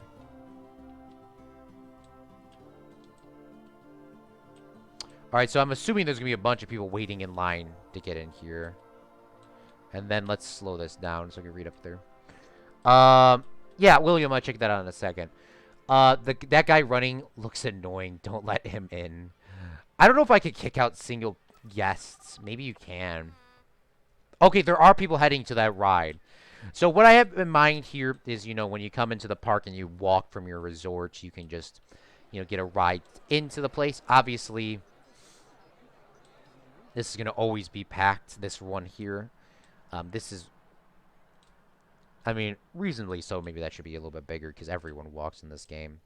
All right, so I'm assuming there's going to be a bunch of people waiting in line to get in here. And then let's slow this down so I can read up there. Yeah, William, I'll check that out in a second. That guy running looks annoying. Don't let him in. I don't know if I could kick out single guests. Maybe you can. Okay, there are people heading to that ride. So what I have in mind here is, you know, when you come into the park and you walk from your resort, you can just, you know, get a ride into the place. Obviously, this is going to always be packed, this one here. This is... I mean, reasonably so. Maybe that should be a little bit bigger because everyone walks in this game.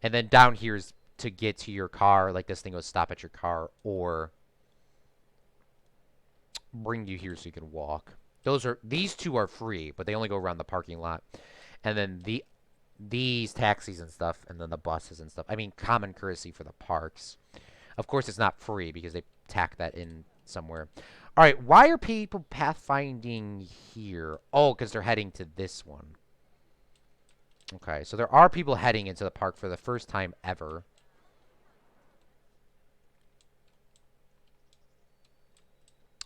And then down here is to get to your car. Like this thing will stop at your car or bring you here so you can walk. These two are free, but they only go around the parking lot. And then these taxis and stuff, and then the buses and stuff. I mean, common courtesy for the parks. Of course, it's not free because they tack that in somewhere. All right, why are people pathfinding here? Oh, because they're heading to this one. Okay, so there are people heading into the park for the first time ever.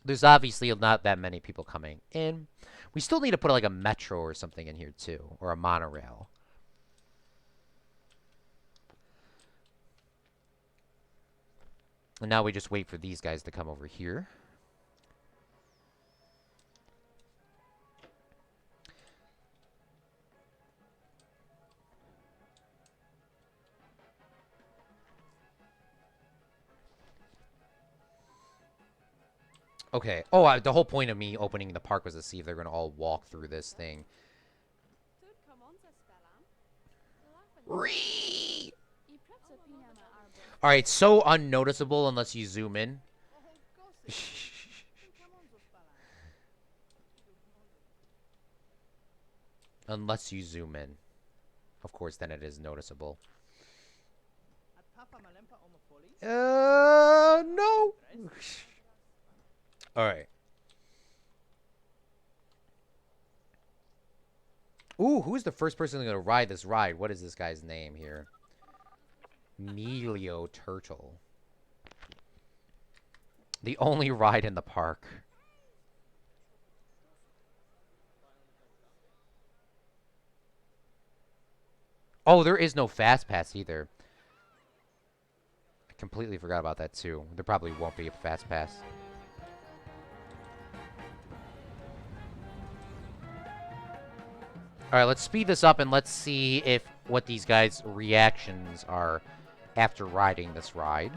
There's obviously not that many people coming in. We still need to put like a metro or something in here too, or a monorail. And now we just wait for these guys to come over here. Okay. Oh, the whole point of me opening the park was to see if they're going to all walk through this thing. Ree! All right, so unnoticeable unless you zoom in. Unless you zoom in. Of course, then it is noticeable. No. All right. Ooh, who's the first person going to ride this ride? What is this guy's name here? Melio Turtle. The only ride in the park. Oh, there is no fast pass either. I completely forgot about that too. There probably won't be a fast pass. All right, let's speed this up and let's see if what these guys' reactions are after riding this ride.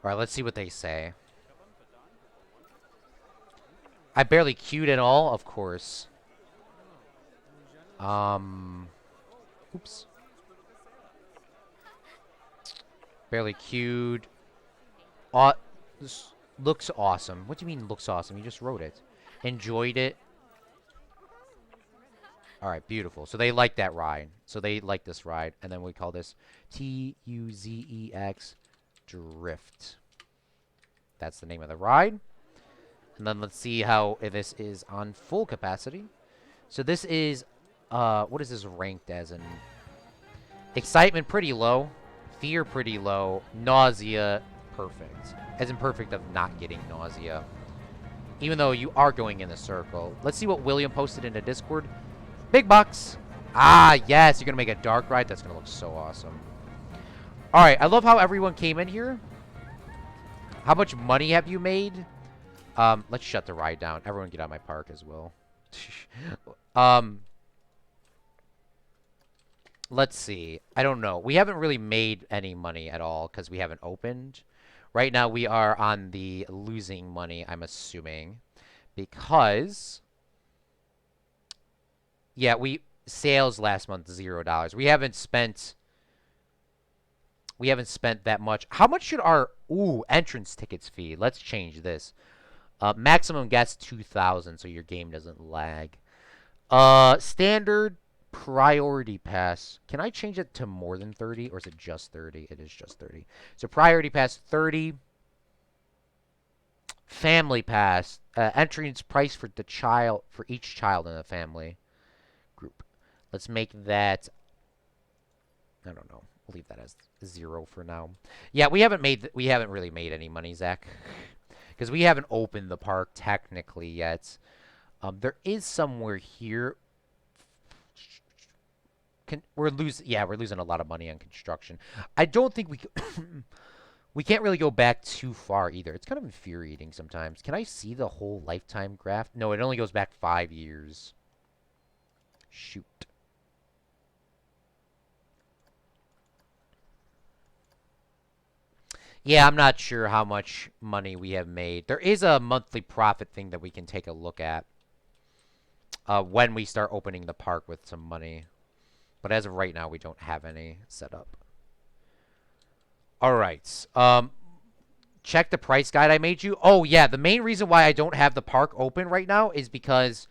All right, let's see what they say. I barely queued at all, of course. Oops. Barely queued. This looks awesome. What do you mean looks awesome? You just wrote it. Enjoyed it. All right, beautiful. So they like that ride. So they like this ride. And then we call this Tuzex Drift. That's the name of the ride. And then let's see how if this is on full capacity. So this is, what is this ranked as in? Excitement pretty low. Fear pretty low. Nausea perfect. As in perfect of not getting nausea. Even though you are going in the circle. Let's see what William posted in the Discord. Big bucks. Ah, yes. You're going to make a dark ride. That's going to look so awesome. All right. I love how everyone came in here. How much money have you made? Let's shut the ride down. Everyone get out of my park as well. Let's see. I don't know. We haven't really made any money at all because we haven't opened. Right now we are on the losing money, I'm assuming. Because yeah, sales last month $0. We haven't spent that much. How much should our entrance tickets fee? Let's change this. Maximum guess 2,000 so your game doesn't lag. Standard priority pass. Can I change it to more than 30 or is it just 30? It is just 30. So priority pass 30. Family pass. Entrance price for each child in the family group. Let's make that, I don't know. We'll leave that as 0 for now. Yeah, we haven't really made any money, Zach. Because we haven't opened the park technically yet. There is somewhere here. We're losing a lot of money on construction. I don't think we can't really go back too far either. It's kind of infuriating sometimes. Can I see the whole lifetime graph? No, it only goes back 5 years. Shoot. Yeah, I'm not sure how much money we have made. There is a monthly profit thing that we can take a look at when we start opening the park with some money. But as of right now, we don't have any set up. All right. Check the price guide I made you. Oh, yeah. The main reason why I don't have the park open right now is because,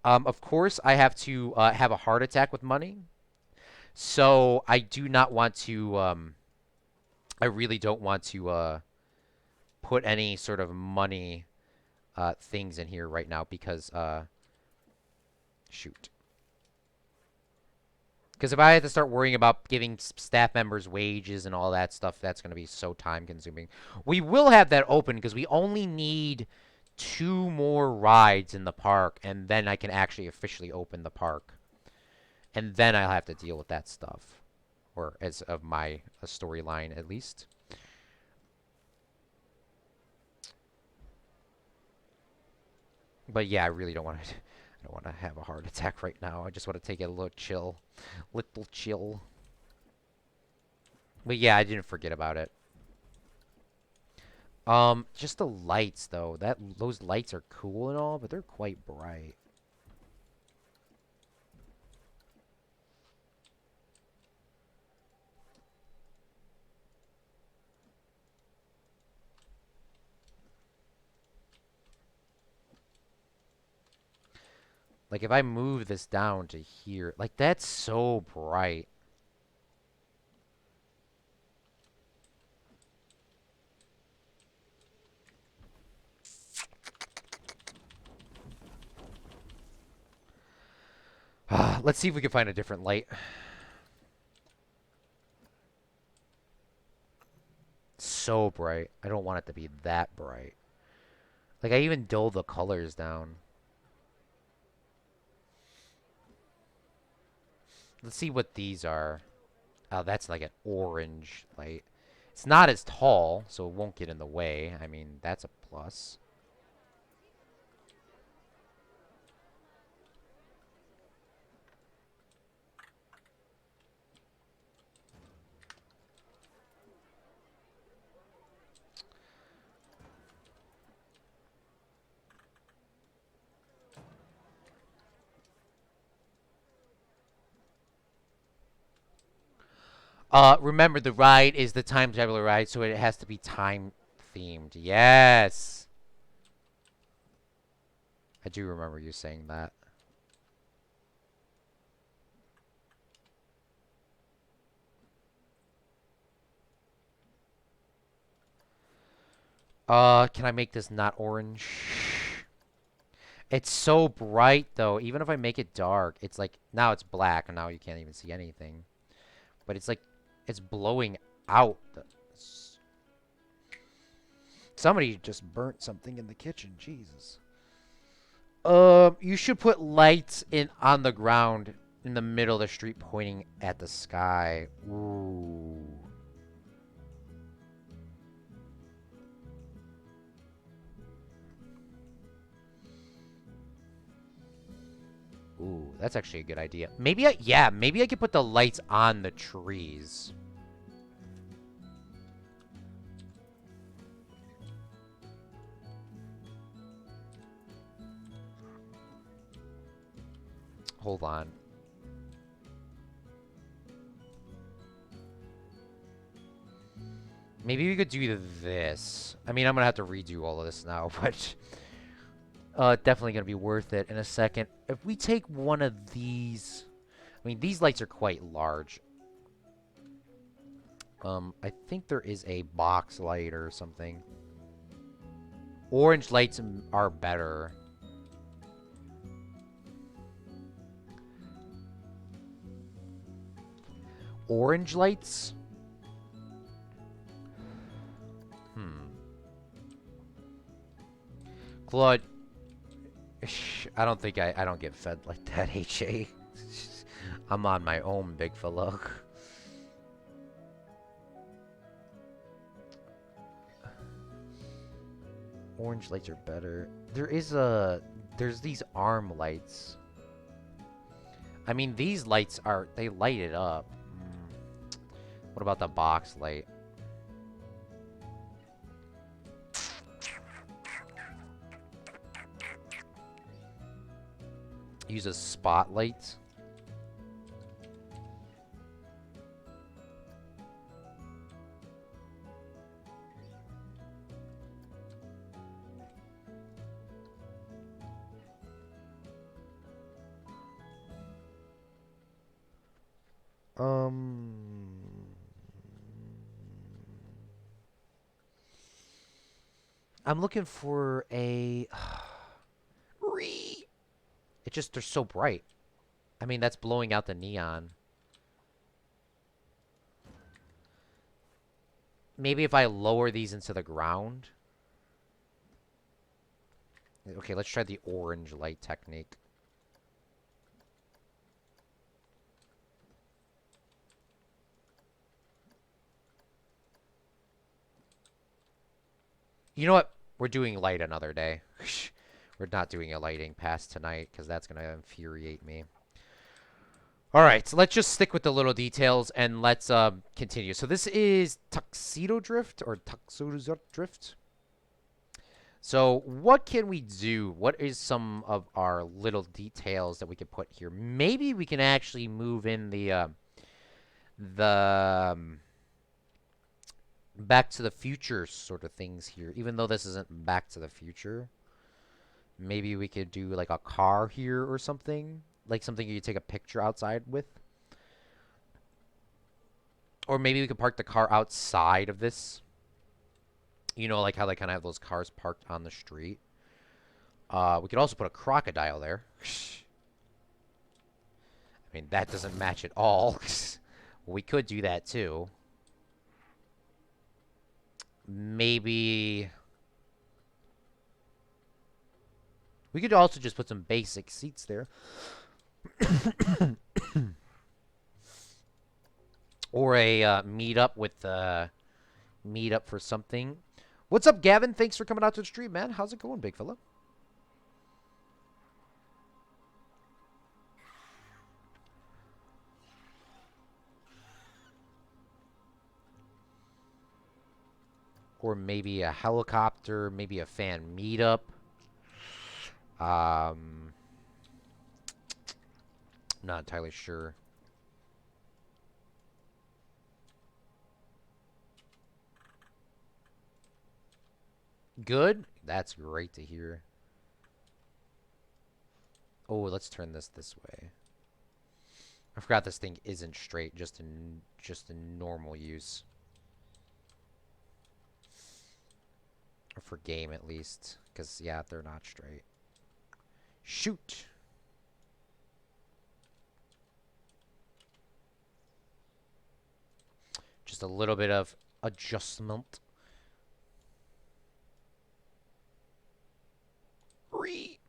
of course, I have to have a heart attack with money. So I do not want to, I really don't want to put any sort of money things in here right now because, shoot. Because if I had to start worrying about giving staff members wages and all that stuff, that's going to be so time consuming. We will have that open because we only need 2 more rides in the park, and then I can actually officially open the park. And then I'll have to deal with that stuff. Or as of my storyline, at least. But yeah, I really don't want to. I don't want to have a heart attack right now. I just want to take it a little chill. Little chill. But yeah, I didn't forget about it. Just the lights though. Those lights are cool and all, but they're quite bright. Like if I move this down to here, like that's so bright. Let's see if we can find a different light. So bright. I don't want it to be that bright. Like I even dulled the colors down. Let's see what these are. Oh, that's like an orange light. It's not as tall, so it won't get in the way. I mean, that's a plus. Remember the ride is the time traveler ride, so it has to be time themed. Yes. I do remember you saying that. Can I make this not orange? It's so bright though. Even if I make it dark, it's like now it's black and now you can't even see anything. But it's like it's blowing out. Somebody just burnt something in the kitchen. Jesus. You should put lights in on the ground in the middle of the street pointing at the sky. Ooh. Ooh, that's actually a good idea. Maybe maybe I could put the lights on the trees. Hold on. Maybe we could do this. I mean, I'm gonna have to redo all of this now, but definitely gonna be worth it in a second. If we take one of these, I mean, these lights are quite large. I think there is a box light or something. Orange lights are better. Orange lights? Claude, I don't think I don't get fed like that, HA. I'm on my own, big fella. Orange lights are better. There's these arm lights. I mean, these lights they light it up. What about the box light? Use a spotlight. I'm looking for a they're so bright. I mean, that's blowing out the neon. Maybe if I lower these into the ground. Okay, let's try the orange light technique. You know what? We're doing light another day. We're not doing a lighting past tonight because that's going to infuriate me. All right, so let's just stick with the little details and let's continue. So this is Tuxedo Drift or Tuxedo Drift. So what can we do? What is some of our little details that we can put here? Maybe we can actually move in the Back to the Future sort of things here. Even though this isn't Back to the Future, maybe we could do like a car here or something. Like something you take a picture outside with. Or maybe we could park the car outside of this. You know, like how they kind of have those cars parked on the street. We could also put a crocodile there. I mean, that doesn't match at all. We could do that too. Maybe we could also just put some basic seats there. Or a meetup with meetup for something. What's up, Gavin? Thanks for coming out to the stream, man. How's it going, big fella? Or maybe a helicopter, maybe a fan meetup. Not entirely sure. Good? That's great to hear. Oh, let's turn this way. I forgot this thing isn't straight, just in normal use. Or for game, at least. Because, yeah, they're not straight. Shoot! Just a little bit of adjustment. Re.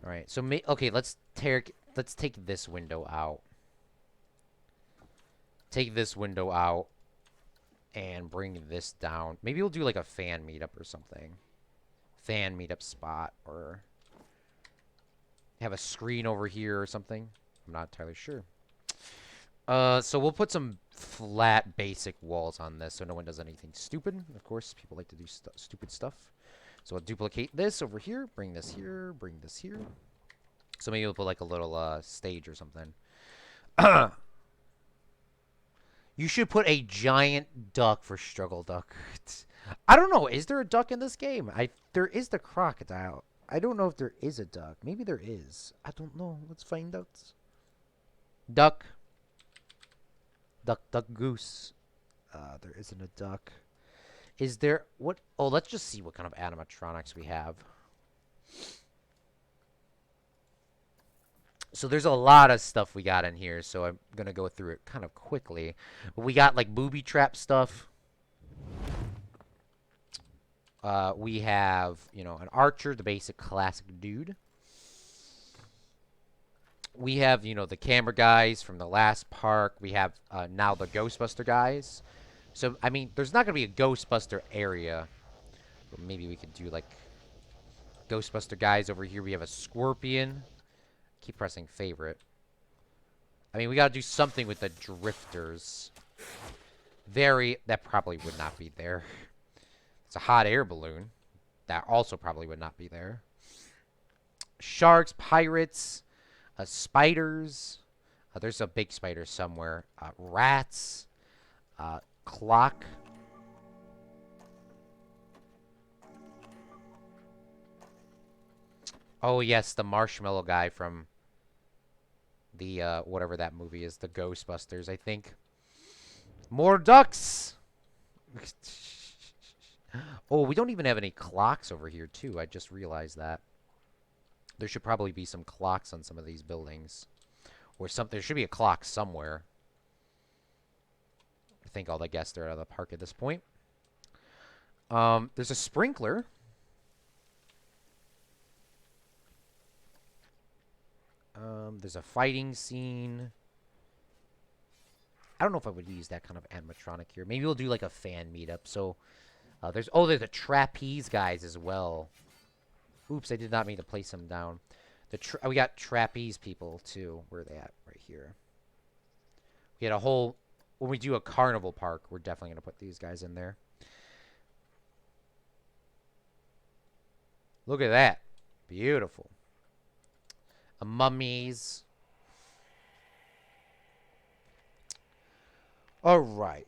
All right. So okay, let's take this window out. Take this window out and bring this down. Maybe we'll do like a fan meetup or something. Fan meetup spot, or have a screen over here or something. I'm not entirely sure. So we'll put some flat basic walls on this so no one does anything stupid. Of course, people like to do stupid stuff. So we'll duplicate this over here, bring this here, bring this here. So maybe we'll put like a little stage or something. You should put a giant duck for Struggle Duck. I don't know. Is there a duck in this game? There is the crocodile. I don't know if there is a duck. Maybe there is. I don't know. Let's find out. Duck. Duck, duck, goose. There isn't a duck. Is there... What? Oh, let's just see what kind of animatronics we have. So there's a lot of stuff we got in here, so I'm going to go through it kind of quickly. But we got, like, booby trap stuff. We have, you know, an archer, the basic classic dude. We have, you know, the camera guys from the last park. We have now the Ghostbuster guys. So, I mean, there's not going to be a Ghostbuster area. But maybe we could do, like, Ghostbuster guys over here. We have a Scorpion. Keep pressing favorite. I mean, we got to do something with the drifters. That probably would not be there. It's a hot air balloon. That also probably would not be there. Sharks, pirates, spiders. There's a big spider somewhere. Rats. Clock. Oh, yes, the marshmallow guy from the, whatever that movie is. The Ghostbusters, I think. More ducks! Oh, we don't even have any clocks over here, too. I just realized that. There should probably be some clocks on some of these buildings. Or something. There should be a clock somewhere. I think all the guests are out of the park at this point. There's a sprinkler. There's a fighting scene. I don't know if I would use that kind of animatronic here. Maybe we'll do like a fan meetup. So, there's a trapeze guys as well. Oops, I did not mean to place them down. We got trapeze people too. Where are they at? Right here. We had a whole... When we do a carnival park, we're definitely going to put these guys in there. Look at that. Beautiful. Mummies. All right.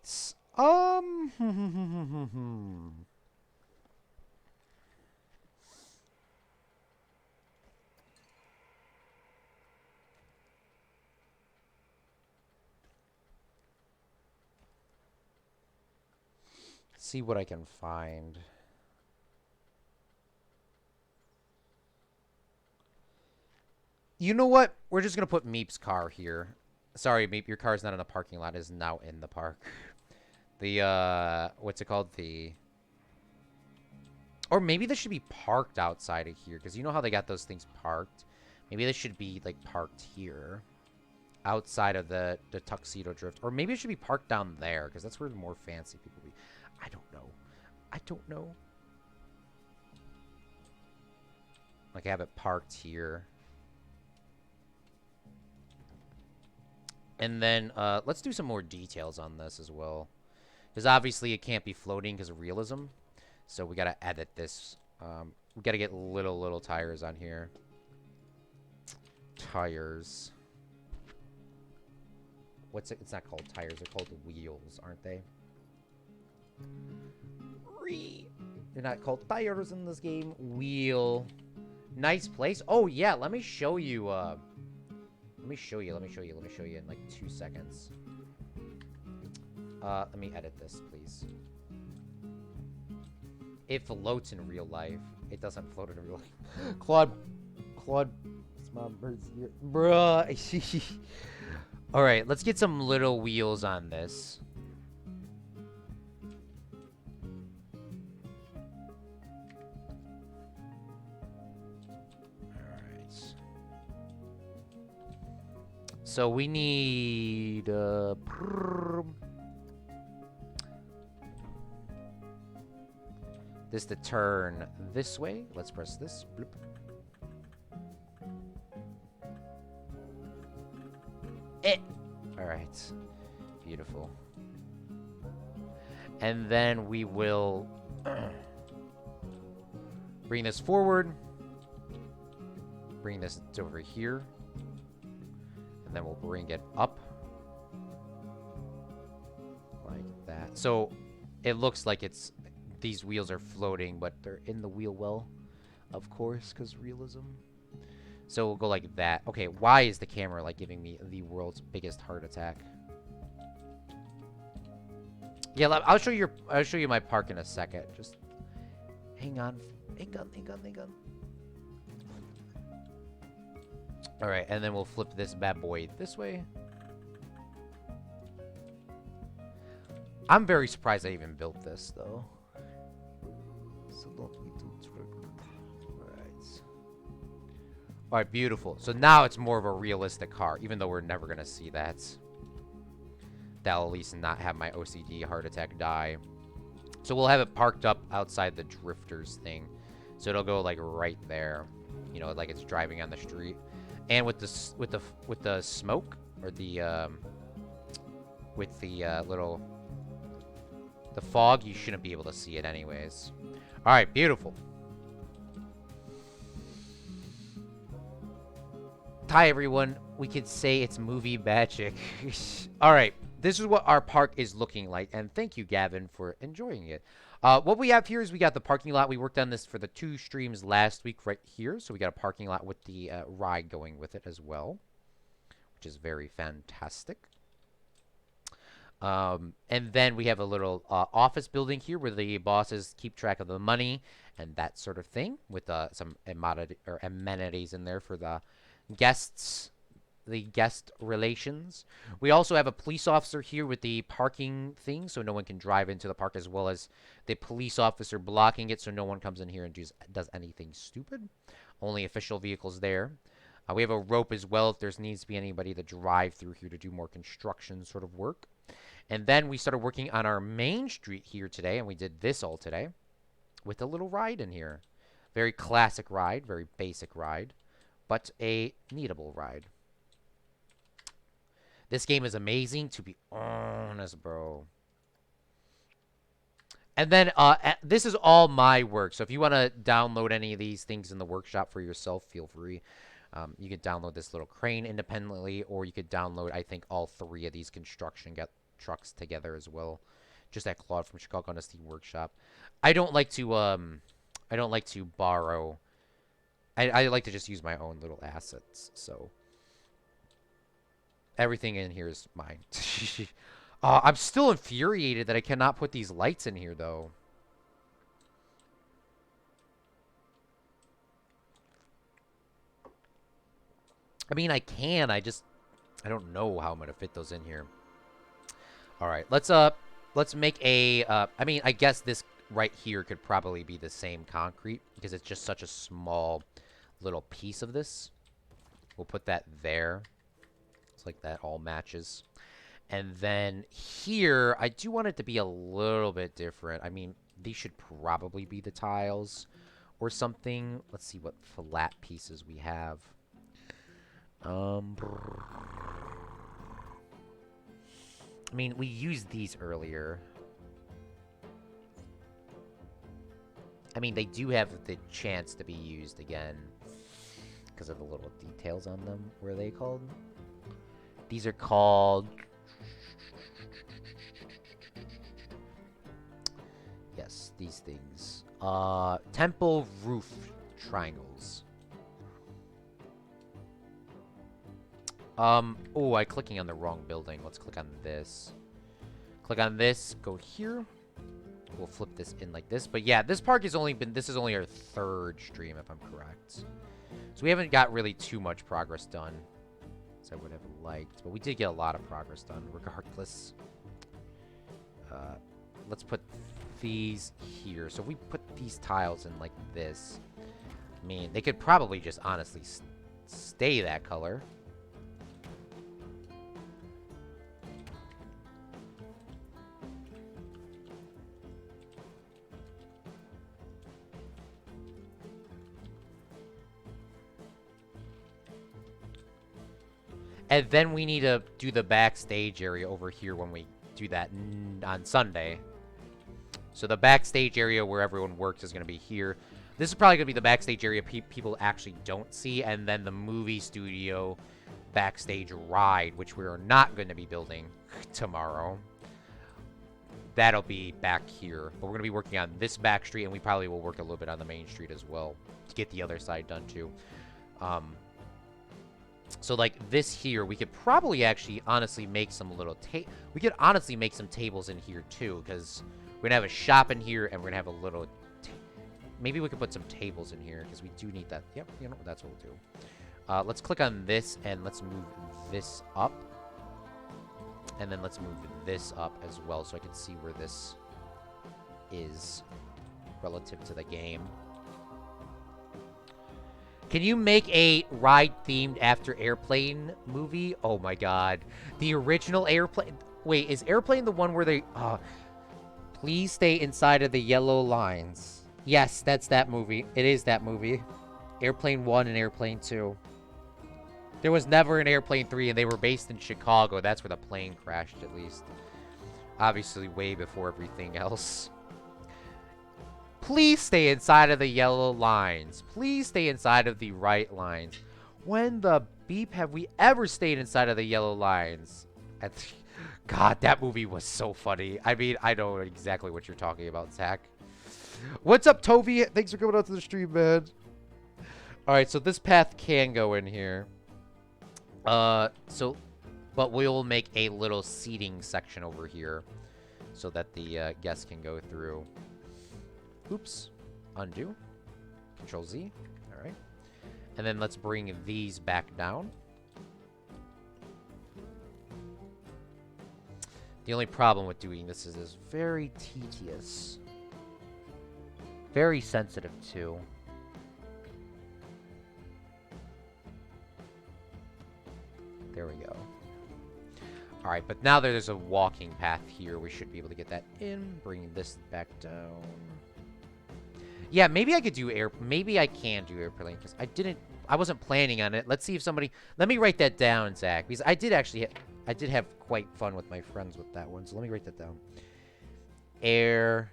See what I can find. You know what? We're just going to put Meep's car here. Sorry, Meep, your car's not in the parking lot. It is now in the park. The, what's it called? Or maybe this should be parked outside of here. Because you know how they got those things parked? Maybe this should be, like, parked here. Outside of the Tuxedo Drift. Or maybe it should be parked down there. Because that's where the more fancy people be. I don't know. I don't know. Like, have it parked here. And then, let's do some more details on this as well. Because obviously it can't be floating because of realism. So we gotta edit this. We gotta get little tires on here. Tires. What's it? It's not called tires. They're called wheels, aren't they? They're not called tires in this game. Wheel. Nice place. Oh, yeah. Let me show you. Let me show you in like 2 seconds. Let me edit this, please. It floats in real life. It doesn't float in real life. Claude, small birds here, bruh. All right, let's get some little wheels on this. All right. So we need this to turn this way. Let's press this. Bloop. All right. Beautiful. And then we will bring this forward. Bring this over here. And then we'll bring it up. Like that. So it looks like it's... These wheels are floating, but they're in the wheel well, of course, because realism. So we'll go like that. Okay, why is the camera like giving me the world's biggest heart attack? Yeah, I'll show you my park in a second. Just hang on. Hang on. All right, and then we'll flip this bad boy this way. I'm very surprised I even built this, though. So don't be too triggered. All right, beautiful. So now it's more of a realistic car, even though we're never gonna see that. That'll at least not have my OCD heart attack die. So we'll have it parked up outside the drifters thing. So it'll go like right there, you know, like it's driving on the street. And with the smoke or the little fog, you shouldn't be able to see it anyways. All right, beautiful. Hi everyone. We could say it's movie magic. All right. This is what our park is looking like, and thank you, Gavin, for enjoying it. What we have here is we got the parking lot. We worked on this for the 2 streams last week right here, so we got a parking lot with the ride going with it as well, which is very fantastic. And then we have a little office building here where the bosses keep track of the money and that sort of thing, with some amenities in there for the guests. The guest relations. We also have a police officer here with the parking thing, so no one can drive into the park, as well as the police officer blocking it so no one comes in here and does anything stupid. Only official vehicles there. We have a rope as well if there needs to be anybody to drive through here to do more construction sort of work. And then we started working on our main street here today, and we did this all today with a little ride in here. Very classic ride, very basic ride, but a neatable ride. This game is amazing, to be honest, bro. And then this is all my work. So if you want to download any of these things in the workshop for yourself, feel free. You could download this little crane independently, or you could download, I think, all 3 of these construction trucks together as well. Just at Claude from Chicago on the Steam Workshop. I don't like to borrow. I like to just use my own little assets. So everything in here is mine. I'm still infuriated that I cannot put these lights in here, though. I mean, I can. I don't know how I'm gonna fit those in here. All right, let's make a. I mean, I guess this right here could probably be the same concrete because it's just such a small little piece of this. We'll put that there. It's like that all matches. And then here, I do want it to be a little bit different. I mean, these should probably be the tiles or something. Let's see what flat pieces we have. I mean, we used these earlier. I mean, they do have the chance to be used again because of the little details on them. What are they called? These are called... Yes, these things. Temple roof triangles. Oh, I'm clicking on the wrong building. Let's click on this. Click on this, go here. We'll flip this in like this. But yeah, this park has only been, this is only our 3rd stream, if I'm correct. So we haven't got really too much progress done as I would have liked. But we did get a lot of progress done regardless. Let's put these here. So if we put these tiles in like this, I mean, they could probably just honestly stay that color. And then we need to do the backstage area over here when we do that on Sunday. So the backstage area where everyone works is going to be here. This is probably going to be the backstage area people actually don't see. And then the movie studio backstage ride, which we are not going to be building tomorrow. That'll be back here. But we're going to be working on this back street, and we probably will work a little bit on the main street as well to get the other side done too. So like this here, we could probably actually honestly make some little we could honestly make some tables in here too, because we're gonna have a shop in here and we're gonna have a little maybe we could put some tables in here because we do need that. Yep, you know, that's what we'll do. Let's click on this and let's move this up. And then let's move this up as well so I can see where this is relative to the game. Can you make a ride themed after Airplane movie? Oh my god. The original Airplane. Wait, is Airplane the one where they... please stay inside of the yellow lines. Yes, that's that movie. It is that movie. Airplane 1 and Airplane 2. There was never an Airplane 3, and they were based in Chicago. That's where the plane crashed, at least. Obviously, way before everything else. Please stay inside of the yellow lines. Please stay inside of the right lines. When the beep have we ever stayed inside of the yellow lines? God, that movie was so funny. I mean, I know exactly what you're talking about, Zach. What's up, Toby? Thanks for coming out to the stream, man. Alright, so this path can go in here. But we'll make a little seating section over here so that the guests can go through. Oops. Undo. Control Z. Alright. And then let's bring these back down. The only problem with doing this is it's very tedious. Very sensitive, too. There we go. Alright, but now there's a walking path here. We should be able to get that in. Bring this back down. Yeah, maybe I could do maybe I can do airplane because I wasn't planning on it. Let's see if somebody, let me write that down, Zach, because I did have quite fun with my friends with that one. So let me write that down. Airplane.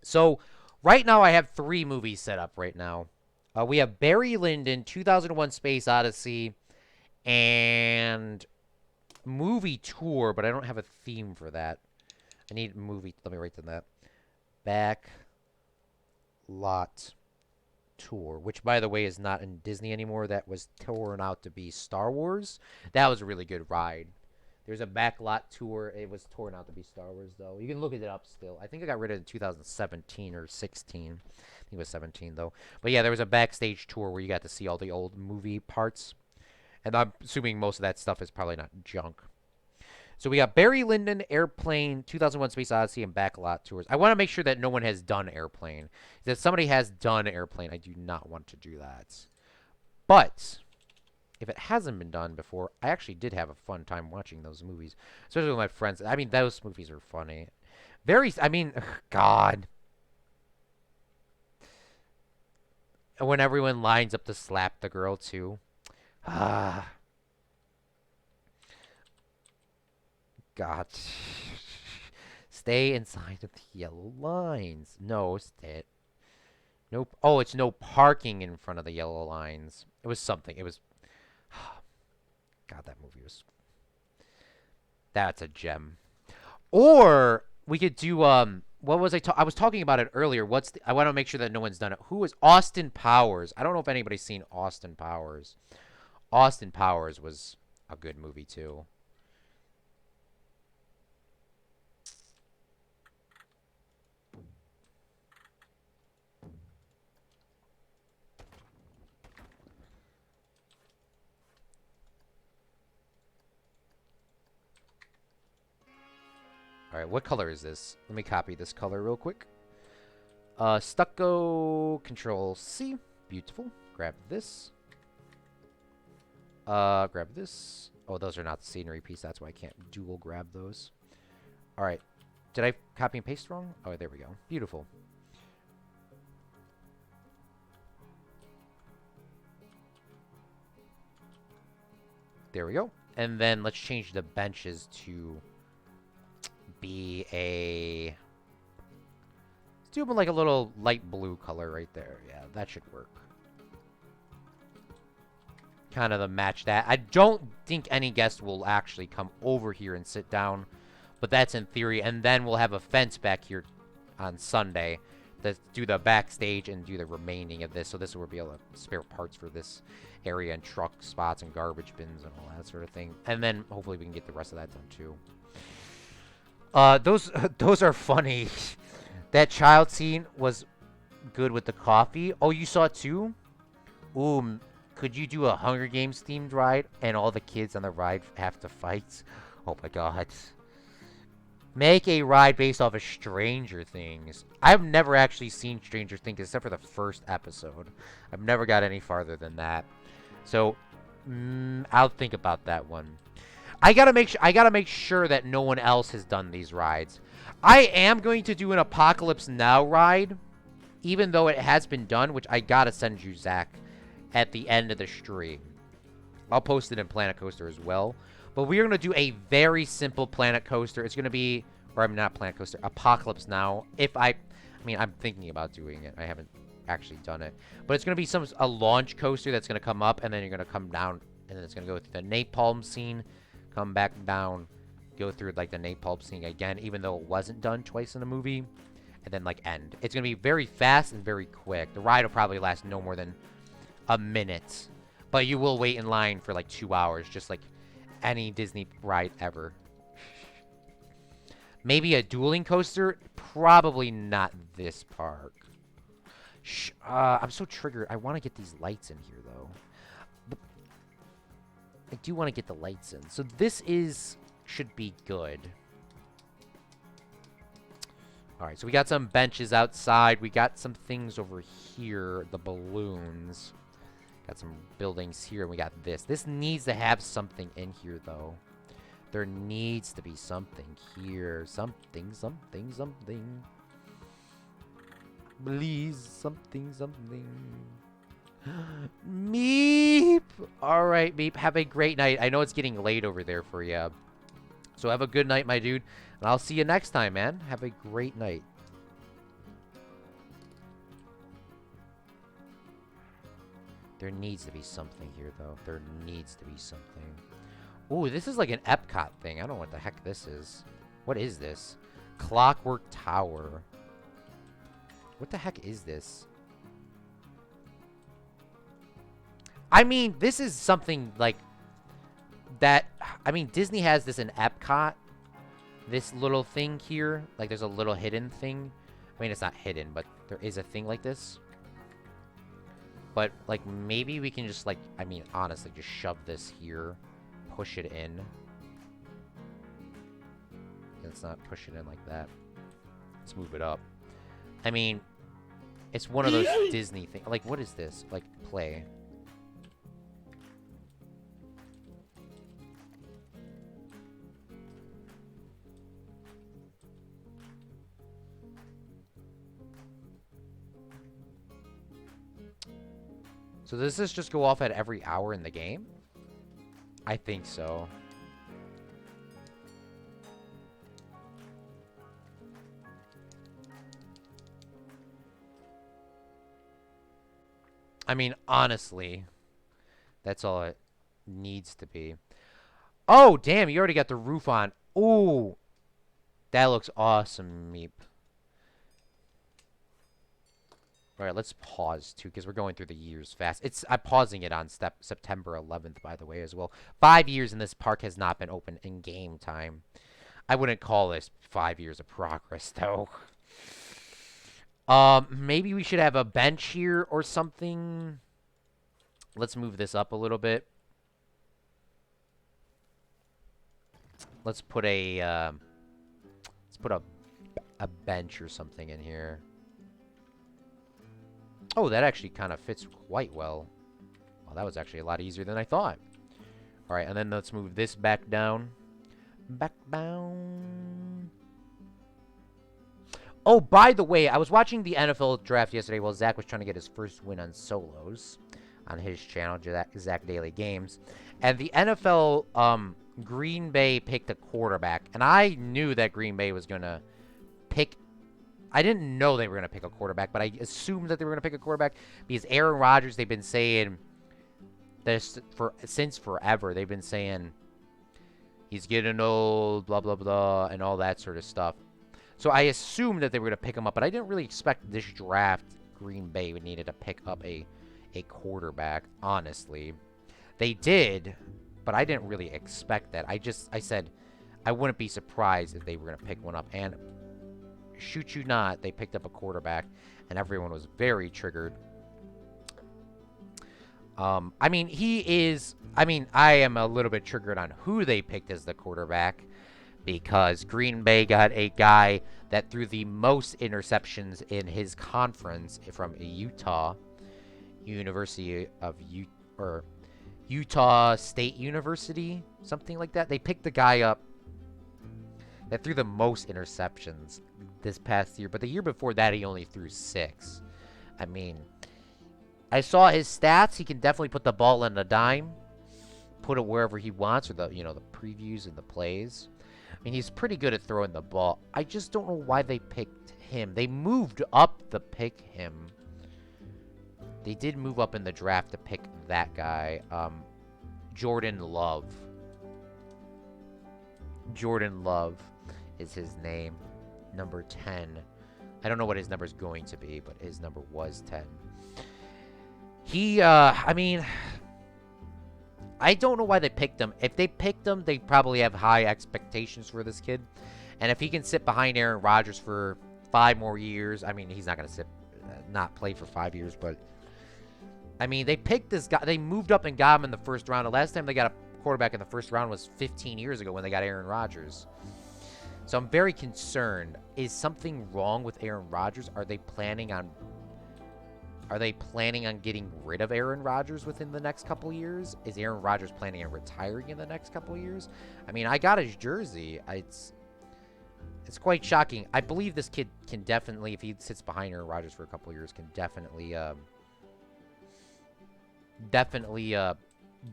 So right now I have 3 movies set up right now. We have Barry Lyndon, 2001 Space Odyssey, and movie tour, but I don't have a theme for that. I need movie. Let me write down that. Back lot tour, which by the way is not in Disney anymore. That was torn out to be Star Wars. That was a really good ride. There's a backlot tour. It was torn out to be Star Wars though. You can look it up still. I think I got rid of it in 2017 or 16. I think it was 17 though. But yeah, there was a backstage tour where you got to see all the old movie parts. And I'm assuming most of that stuff is probably not junk. So we got Barry Lyndon, Airplane, 2001 Space Odyssey, and backlot tours. I want to make sure that no one has done Airplane. If somebody has done Airplane, I do not want to do that. But if it hasn't been done before, I actually did have a fun time watching those movies. Especially with my friends. I mean, those movies are funny. God. When everyone lines up to slap the girl, too. Ah. God. Stay inside of the yellow lines. No, stay. Nope. Oh, it's no parking in front of the yellow lines. It was something. It was... God, that movie was... That's a gem. Or we could do... What was I was talking about it earlier. I want to make sure that no one's done it. Who is Austin Powers? I don't know if anybody's seen Austin Powers. Austin Powers was a good movie, too. All right, what color is this? Let me copy this color real quick. Stucco, Control C. Beautiful. Grab this. Grab this. Oh, those are not the scenery piece. That's why I can't dual grab those. All right. Did I copy and paste wrong? Oh, there we go. Beautiful. There we go. And then let's change the benches to be a... Let's do them like a little light blue color right there. Yeah, that should work. Kind of to match that. I don't think any guest will actually come over here and sit down, but that's in theory. And then we'll have a fence back here on Sunday to do the backstage and do the remaining of this. So this will be able to spare parts for this area and truck spots and garbage bins and all that sort of thing. And then hopefully we can get the rest of that done too. Those are funny. That child scene was good with the coffee. Oh, you saw it too? Ooh, could you do a Hunger Games themed ride and all the kids on the ride have to fight? Oh my god. Make a ride based off of Stranger Things. I've never actually seen Stranger Things except for the first episode. I've never got any farther than that. So, I'll think about that one. I gotta make sure that no one else has done these rides. I am going to do an Apocalypse Now ride, even though it has been done, which I gotta send you, Zach, at the end of the stream. I'll post it in Planet Coaster as well. But we're going to do a very simple Planet Coaster. It's going to be, or I'm not Planet Coaster, Apocalypse Now. I mean, I'm thinking about doing it. I haven't actually done it. But it's going to be a launch coaster that's going to come up, and then you're going to come down, and then it's going to go through the napalm scene, come back down, go through, like, the napalm scene again, even though it wasn't done twice in the movie, and then, like, end. It's going to be very fast and very quick. The ride will probably last no more than a minute. But you will wait in line for, like, 2 hours, just like any Disney ride ever. Maybe a dueling coaster? Probably not this park. I'm so triggered. I want to get these lights in here, though. I do want to get the lights in. So this should be good. Alright, so we got some benches outside. We got some things over here. The balloons. Got some buildings here, and we got this. This needs to have something in here, though. There needs to be something here. Something. Please, something. Meep! Alright, Meep, have a great night. I know it's getting late over there for you. So have a good night, my dude. And I'll see you next time, man. Have a great night. There needs to be something here, though. There needs to be something. Ooh, this is like an Epcot thing. I don't know what the heck this is. What is this? Clockwork Tower. What the heck is this? I mean, this is something like that. I mean, Disney has this in Epcot. This little thing here. Like, there's a little hidden thing. I mean, it's not hidden, but there is a thing like this. But, like, maybe we can just, like, I mean, honestly, just shove this here. Push it in. Let's not push it in like that. Let's move it up. I mean, it's one of those Disney things. Like, what is this? Like, play. So does this just go off at every hour in the game? I think so. I mean, honestly, that's all it needs to be. Oh, damn, you already got the roof on. Ooh, that looks awesome, Meep. All right, let's pause, too, because we're going through the years fast. I'm pausing it on September 11th, by the way, as well. 5 years and this park has not been open in game time. I wouldn't call this 5 years of progress, though. Maybe we should have a bench here or something. Let's move this up a little bit. Let's put a, put a bench or something in here. Oh, that actually kind of fits quite well. Well, that was actually a lot easier than I thought. All right, and then let's move this back down. Back down. Oh, by the way, I was watching the NFL draft yesterday while Zach was trying to get his first win on solos on his channel, Zach Daily Games. And the NFL, Green Bay picked a quarterback. And I knew that Green Bay was going to pick. I didn't know they were going to pick a quarterback, but I assumed that they were going to pick a quarterback because Aaron Rodgers, they've been saying this since forever. They've been saying he's getting old, blah, blah, blah, and all that sort of stuff. So I assumed that they were going to pick him up, but I didn't really expect this draft Green Bay would needed to pick up a quarterback, honestly. They did, but I didn't really expect that. I said I wouldn't be surprised if they were going to pick one up. And shoot you not, they picked up a quarterback, and everyone was very triggered. I mean, I am a little bit triggered on who they picked as the quarterback because Green Bay got a guy that threw the most interceptions in his conference from Utah Utah State University, something like that. They picked the guy up that threw the most interceptions this past year, but the year before that he only threw 6. I mean, I saw his stats. He can definitely put the ball in a dime, put it wherever he wants, or the previews and the plays. I mean, he's pretty good at throwing the ball. I just don't know why they picked him. They moved up to pick him. They did move up in the draft to pick that guy, Jordan Love. Jordan Love is his name, number 10. I don't know what his number is going to be, but his number was 10. I mean, I don't know why they picked him. If they picked him, they probably have high expectations for this kid. And if he can sit behind Aaron Rodgers for 5 more years, I mean, he's not going to not play for 5 years, but I mean, they picked this guy. They moved up and got him in the first round. The last time they got a quarterback in the first round was 15 years ago when they got Aaron Rodgers. So I'm very concerned. Is something wrong with Aaron Rodgers? Are they planning on getting rid of Aaron Rodgers within the next couple years? Is Aaron Rodgers planning on retiring in the next couple years? I mean, I got his jersey. It's quite shocking. I believe this kid can definitely, if he sits behind Aaron Rodgers for a couple years, can definitely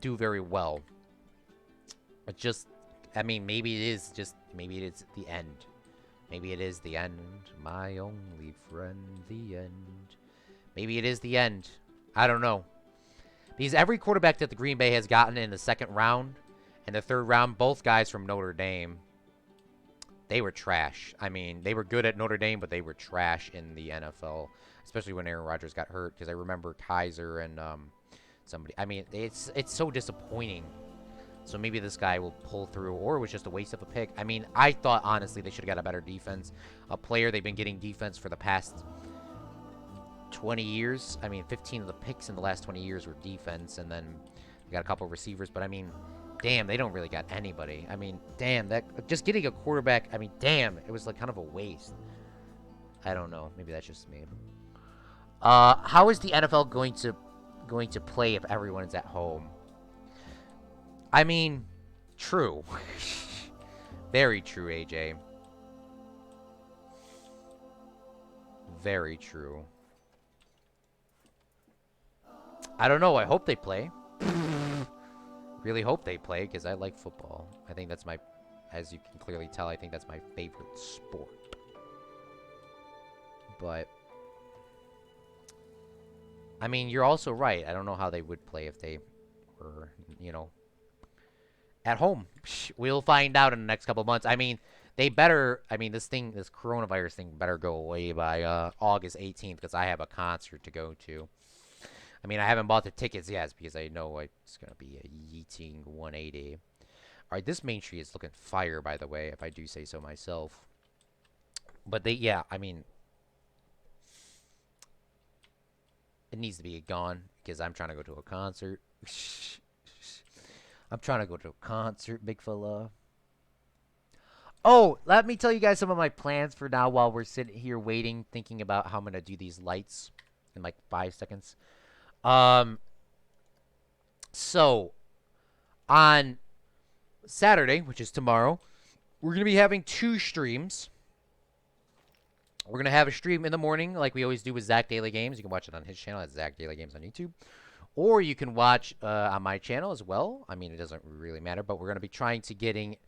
do very well. But just, I mean, maybe it is the end. Maybe it is the end, my only friend, the end. Maybe it is the end. I don't know. Because every quarterback that the Green Bay has gotten in the second round and the third round, both guys from Notre Dame, they were trash. I mean, they were good at Notre Dame, but they were trash in the NFL, especially when Aaron Rodgers got hurt. Because I remember Kaiser and somebody. I mean, it's so disappointing. So maybe this guy will pull through, or it was just a waste of a pick. I mean, I thought, honestly, they should have got a better defense. A player, they've been getting defense for the past 20 years. I mean, 15 of the picks in the last 20 years were defense, and then they got a couple of receivers. But, I mean, damn, they don't really got anybody. I mean, damn, that just getting a quarterback, I mean, damn, it was like kind of a waste. I don't know. Maybe that's just me. How is the NFL going to play if everyone is at home? I mean, true. Very true, AJ. Very true. I don't know. I hope they play. Really hope they play because I like football. I think that's as you can clearly tell, I think that's my favorite sport. But, I mean, you're also right. I don't know how they would play if they were, at home. We'll find out in the next couple of months. I mean, they better, this coronavirus thing better go away by August 18th because I have a concert to go to. I mean, I haven't bought the tickets yet because I know it's going to be a yeeting 180. All right, this main street is looking fire, by the way, if I do say so myself. But I mean, it needs to be gone because I'm trying to go to a concert. I'm trying to go to a concert, big fella. Oh, let me tell you guys some of my plans for now while we're sitting here waiting, thinking about how I'm gonna do these lights in like 5 seconds. Um, so on Saturday, which is tomorrow, we're gonna be having 2 streams. We're gonna have a stream in the morning, like we always do with Zach Daily Games. You can watch it on his channel at Zach Daily Games on YouTube, or you can watch on my channel as well. I mean, it doesn't really matter, but we're gonna be trying to get that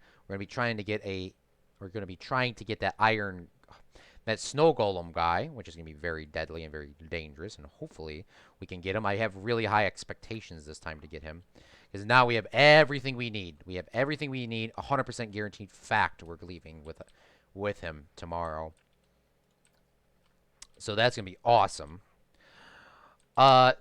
that snow golem guy, which is gonna be very deadly and very dangerous, and hopefully we can get him. I have really high expectations this time to get him, because now we have everything we need. We have everything we need, 100% guaranteed fact. We're leaving with him tomorrow. So that's going to be awesome. Uh,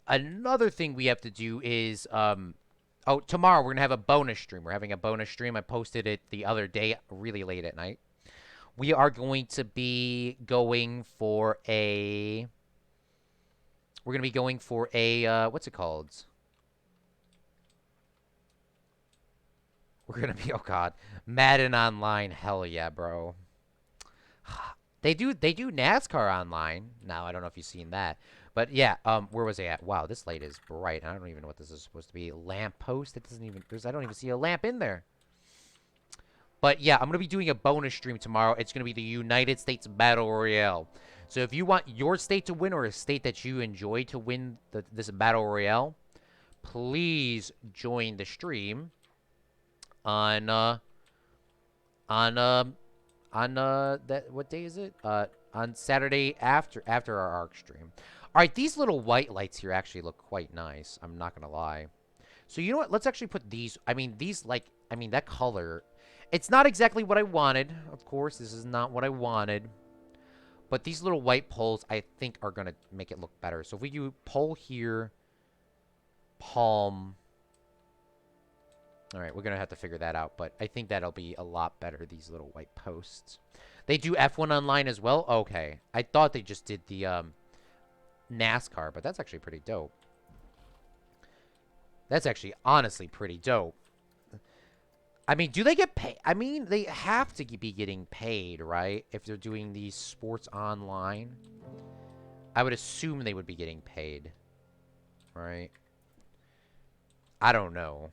Another thing we have to do is, oh, tomorrow we're going to have a bonus stream. We're having a bonus stream. I posted it the other day, really late at night. We are going to be going for a, what's it called? We're going to be, oh God, Madden Online. Hell yeah, bro. They do NASCAR online now. I don't know if you've seen that, but yeah. Where was I at? Wow, this light is bright. I don't even know what this is supposed to be. Lamp post. It doesn't even. I don't even see a lamp in there. But yeah, I'm gonna be doing a bonus stream tomorrow. It's gonna be the United States Battle Royale. So if you want your state to win or a state that you enjoy to win this Battle Royale, please join the stream on on that, what day is it? On Saturday after our ARC stream. All right, these little white lights here actually look quite nice. I'm not gonna lie. So you know what? Let's actually put these. I mean, that color. It's not exactly what I wanted. Of course, this is not what I wanted. But these little white poles, I think, are gonna make it look better. So if we do pole here, palm. All right, we're going to have to figure that out, but I think that'll be a lot better, these little white posts. They do F1 online as well? Okay. I thought they just did the NASCAR, but that's actually pretty dope. That's actually honestly pretty dope. I mean, do they get paid? I mean, they have to be getting paid, right? If they're doing these sports online. I would assume they would be getting paid, right? I don't know.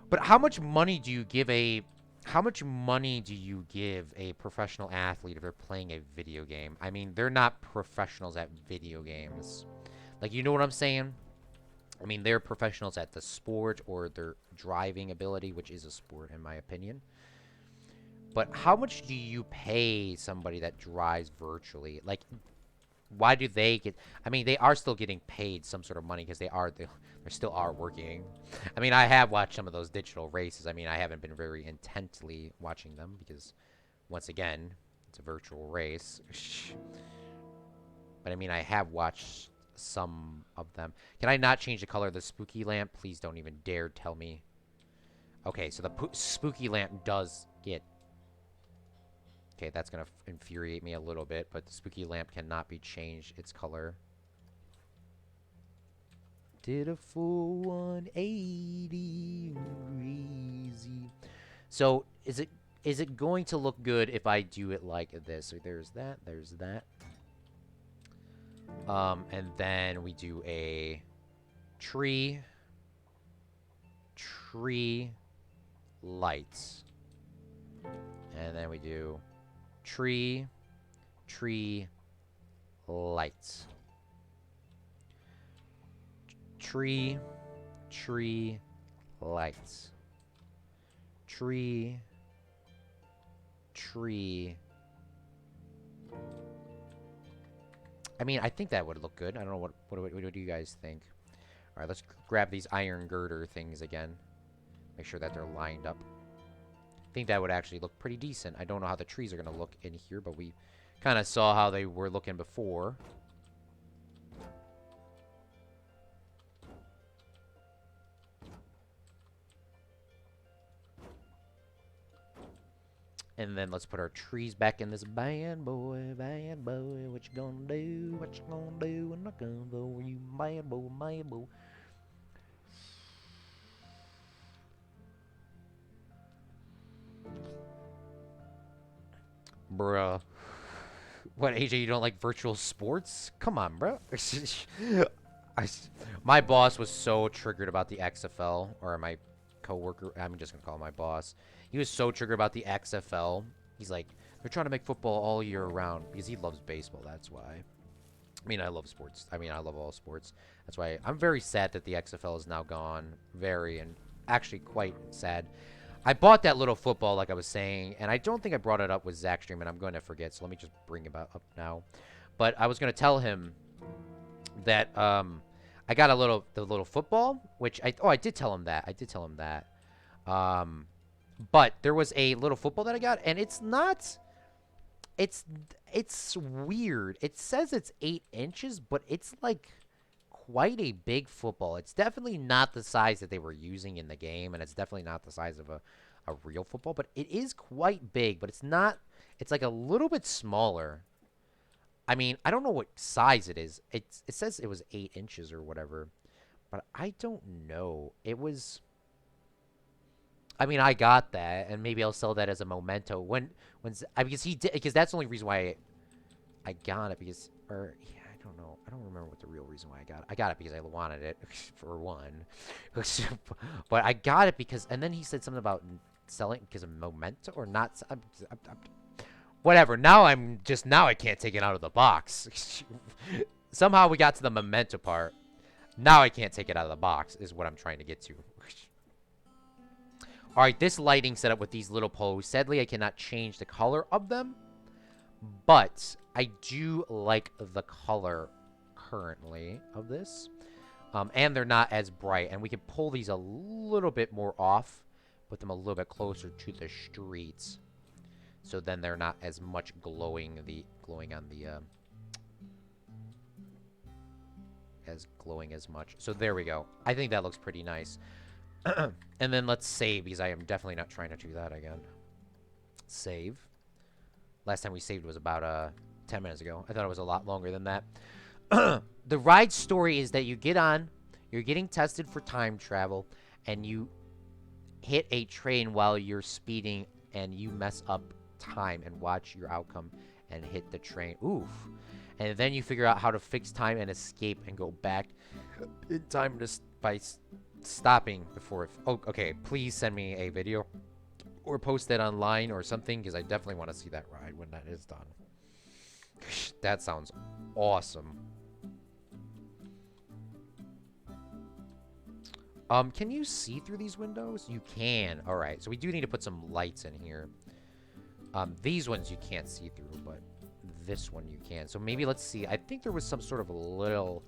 But how much money do you give a professional athlete if they're playing a video game? I mean, they're not professionals at video games. Like, you know what I'm saying? I mean, they're professionals at the sport or their driving ability, which is a sport in my opinion. But how much do you pay somebody that drives virtually? Like, why do they get... I mean, they are still getting paid some sort of money because they still are working. I mean, I have watched some of those digital races. I mean, I haven't been very intently watching them because, once again, it's a virtual race. But, I mean, I have watched some of them. Can I not change the color of the spooky lamp? Please don't even dare tell me. Okay, so the spooky lamp does get... Okay, that's going to infuriate me a little bit, but the spooky lamp cannot be changed its color. Did a full 180, crazy. So, is it going to look good if I do it like this? So there's that, and then we do a tree lights. And then we do tree lights. Tree lights. Tree. I mean, I think that would look good. I don't know what do you guys think? All right, let's grab these iron girder things again. Make sure that they're lined up. I think that would actually look pretty decent. I don't know how the trees are going to look in here, but we kind of saw how they were looking before. And then let's put our trees back in this bad boy, what you gonna do, I'm not gonna go, you bad boy. Bruh. What, AJ, you don't like virtual sports? Come on, bro. I, my boss was so triggered about the XFL, or my coworker, I'm just gonna call him my boss. He was so triggered about the XFL. He's like, they're trying to make football all year round because he loves baseball. That's why. I mean, I love sports. I mean, I love all sports. That's why I'm very sad that the XFL is now gone. Very, and actually quite sad. I bought that little football, like I was saying, and I don't think I brought it up with Zach Stream, and I'm going to forget, so let me just bring it up now. But I was going to tell him that I got the little football, which I did tell him that. I did tell him that. But there was a little football that I got, and it's not. It's weird. It says it's 8 inches, but it's like quite a big football. It's definitely not the size that they were using in the game, and it's definitely not the size of a real football, but it is quite big, but it's not. It's like a little bit smaller. I mean, I don't know what size it is. It says it was 8 inches or whatever, but I don't know. It was. I mean, I got that, and maybe I'll sell that as a memento because he did, because that's the only reason why I got it, because, or yeah, I don't know. I don't remember what the real reason why I got it. I got it because I wanted it for one, but I got it because, and then he said something about selling because of memento or not. Whatever. Now I can't take it out of the box. Somehow we got to the memento part. Now I can't take it out of the box is what I'm trying to get to. All right, this lighting setup with these little poles. Sadly, I cannot change the color of them, but I do like the color currently of this. And they're not as bright, and we can pull these a little bit more off, put them a little bit closer to the streets, so then they're not as much glowing on the as much. So there we go. I think that looks pretty nice. And then let's save, because I am definitely not trying to do that again. Save. Last time we saved was about 10 minutes ago. I thought it was a lot longer than that. The ride story is that you get on, you're getting tested for time travel, and you hit a train while you're speeding, and you mess up time and watch your outcome and hit the train. Oof. And then you figure out how to fix time and escape and go back in time by stopping before. Oh, okay. Please send me a video or post that online or something, because I definitely want to see that ride when that is done. That sounds awesome. Can you see through these windows? You can. All right. So we do need to put some lights in here. These ones you can't see through, but this one you can. So maybe let's see. I think there was some sort of a little.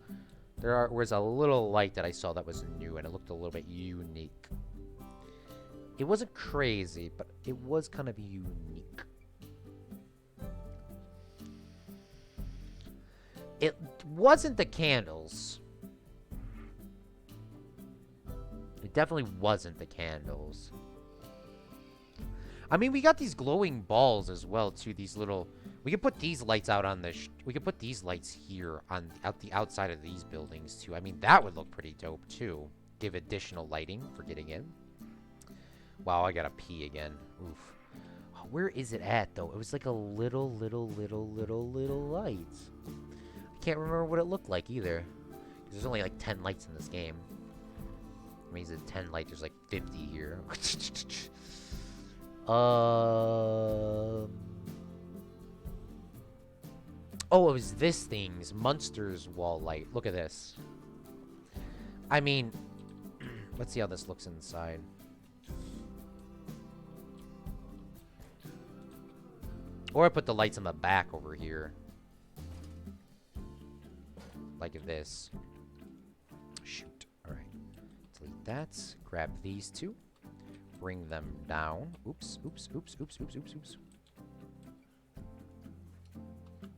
There was a little light that I saw that was new, and it looked a little bit unique. It wasn't crazy, but it was kind of unique. It wasn't the candles. It definitely wasn't the candles. I mean, we got these glowing balls as well, too. These little... We could put these lights out on the... we could put these lights here on the outside of these buildings, too. I mean, that would look pretty dope, too. Give additional lighting for getting in. Wow, I gotta pee again. Oof. Oh, where is it at, though? It was like a little light. I can't remember what it looked like, either. There's only like 10 lights in this game. I mean, is it 10 lights? There's like 50 here. Oh, it was this thing's Munster's wall light. Look at this. I mean, let's see how this looks inside. Or I put the lights on the back over here. Like this. Shoot. Alright. Delete that. Grab these two. Bring them down. Oops.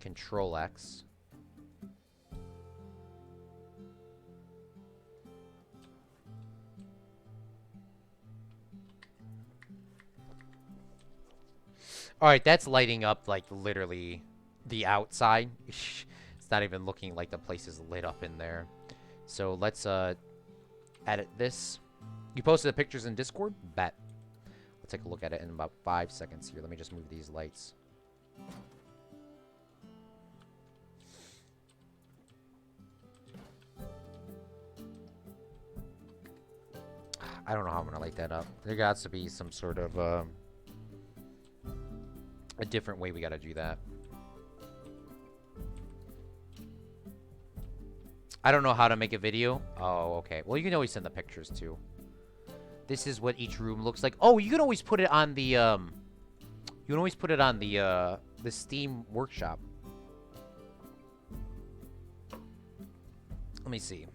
Control X. Alright, that's lighting up, like, literally the outside. It's not even looking like the place is lit up in there. So, let's, edit this. You posted the pictures in Discord? Bet. Let's take a look at it in about 5 seconds here. Let me just move these lights. I don't know how I'm gonna light that up. There got to be some sort of a different way we gotta do that. I don't know how to make a video. Oh, okay. Well, you can always send the pictures too. This is what each room looks like. Oh, you can always put it on the you can always put it on the Steam workshop. Let me see.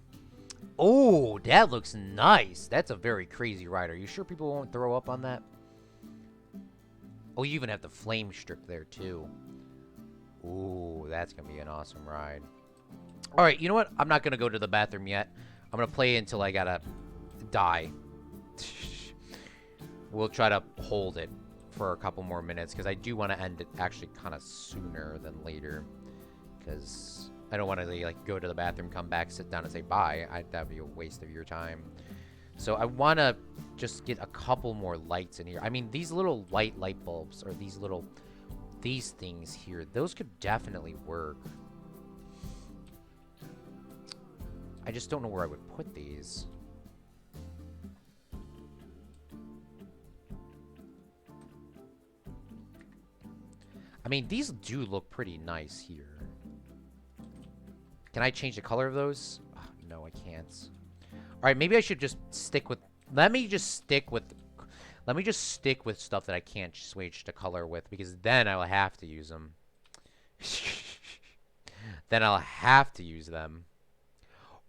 Oh, that looks nice. That's a very crazy ride. Are you sure people won't throw up on that? Oh, you even have the flame strip there too. Ooh, that's gonna be an awesome ride. All right, you know what? I'm not gonna go to the bathroom yet. I'm gonna play until I gotta die. We'll try to hold it for a couple more minutes because I do want to end it actually kind of sooner than later. Because I don't want to like go to the bathroom, come back, sit down, and say bye. That'd be a waste of your time. So I want to just get a couple more lights in here. I mean, these little white light bulbs or these things here, those could definitely work. I just don't know where I would put these. I mean, these do look pretty nice here. Can I change the color of those? Oh, no, I can't. All right, maybe I should just stick with... Let me just stick with stuff that I can't switch the color with, because then I will have to use them. Then I'll have to use them.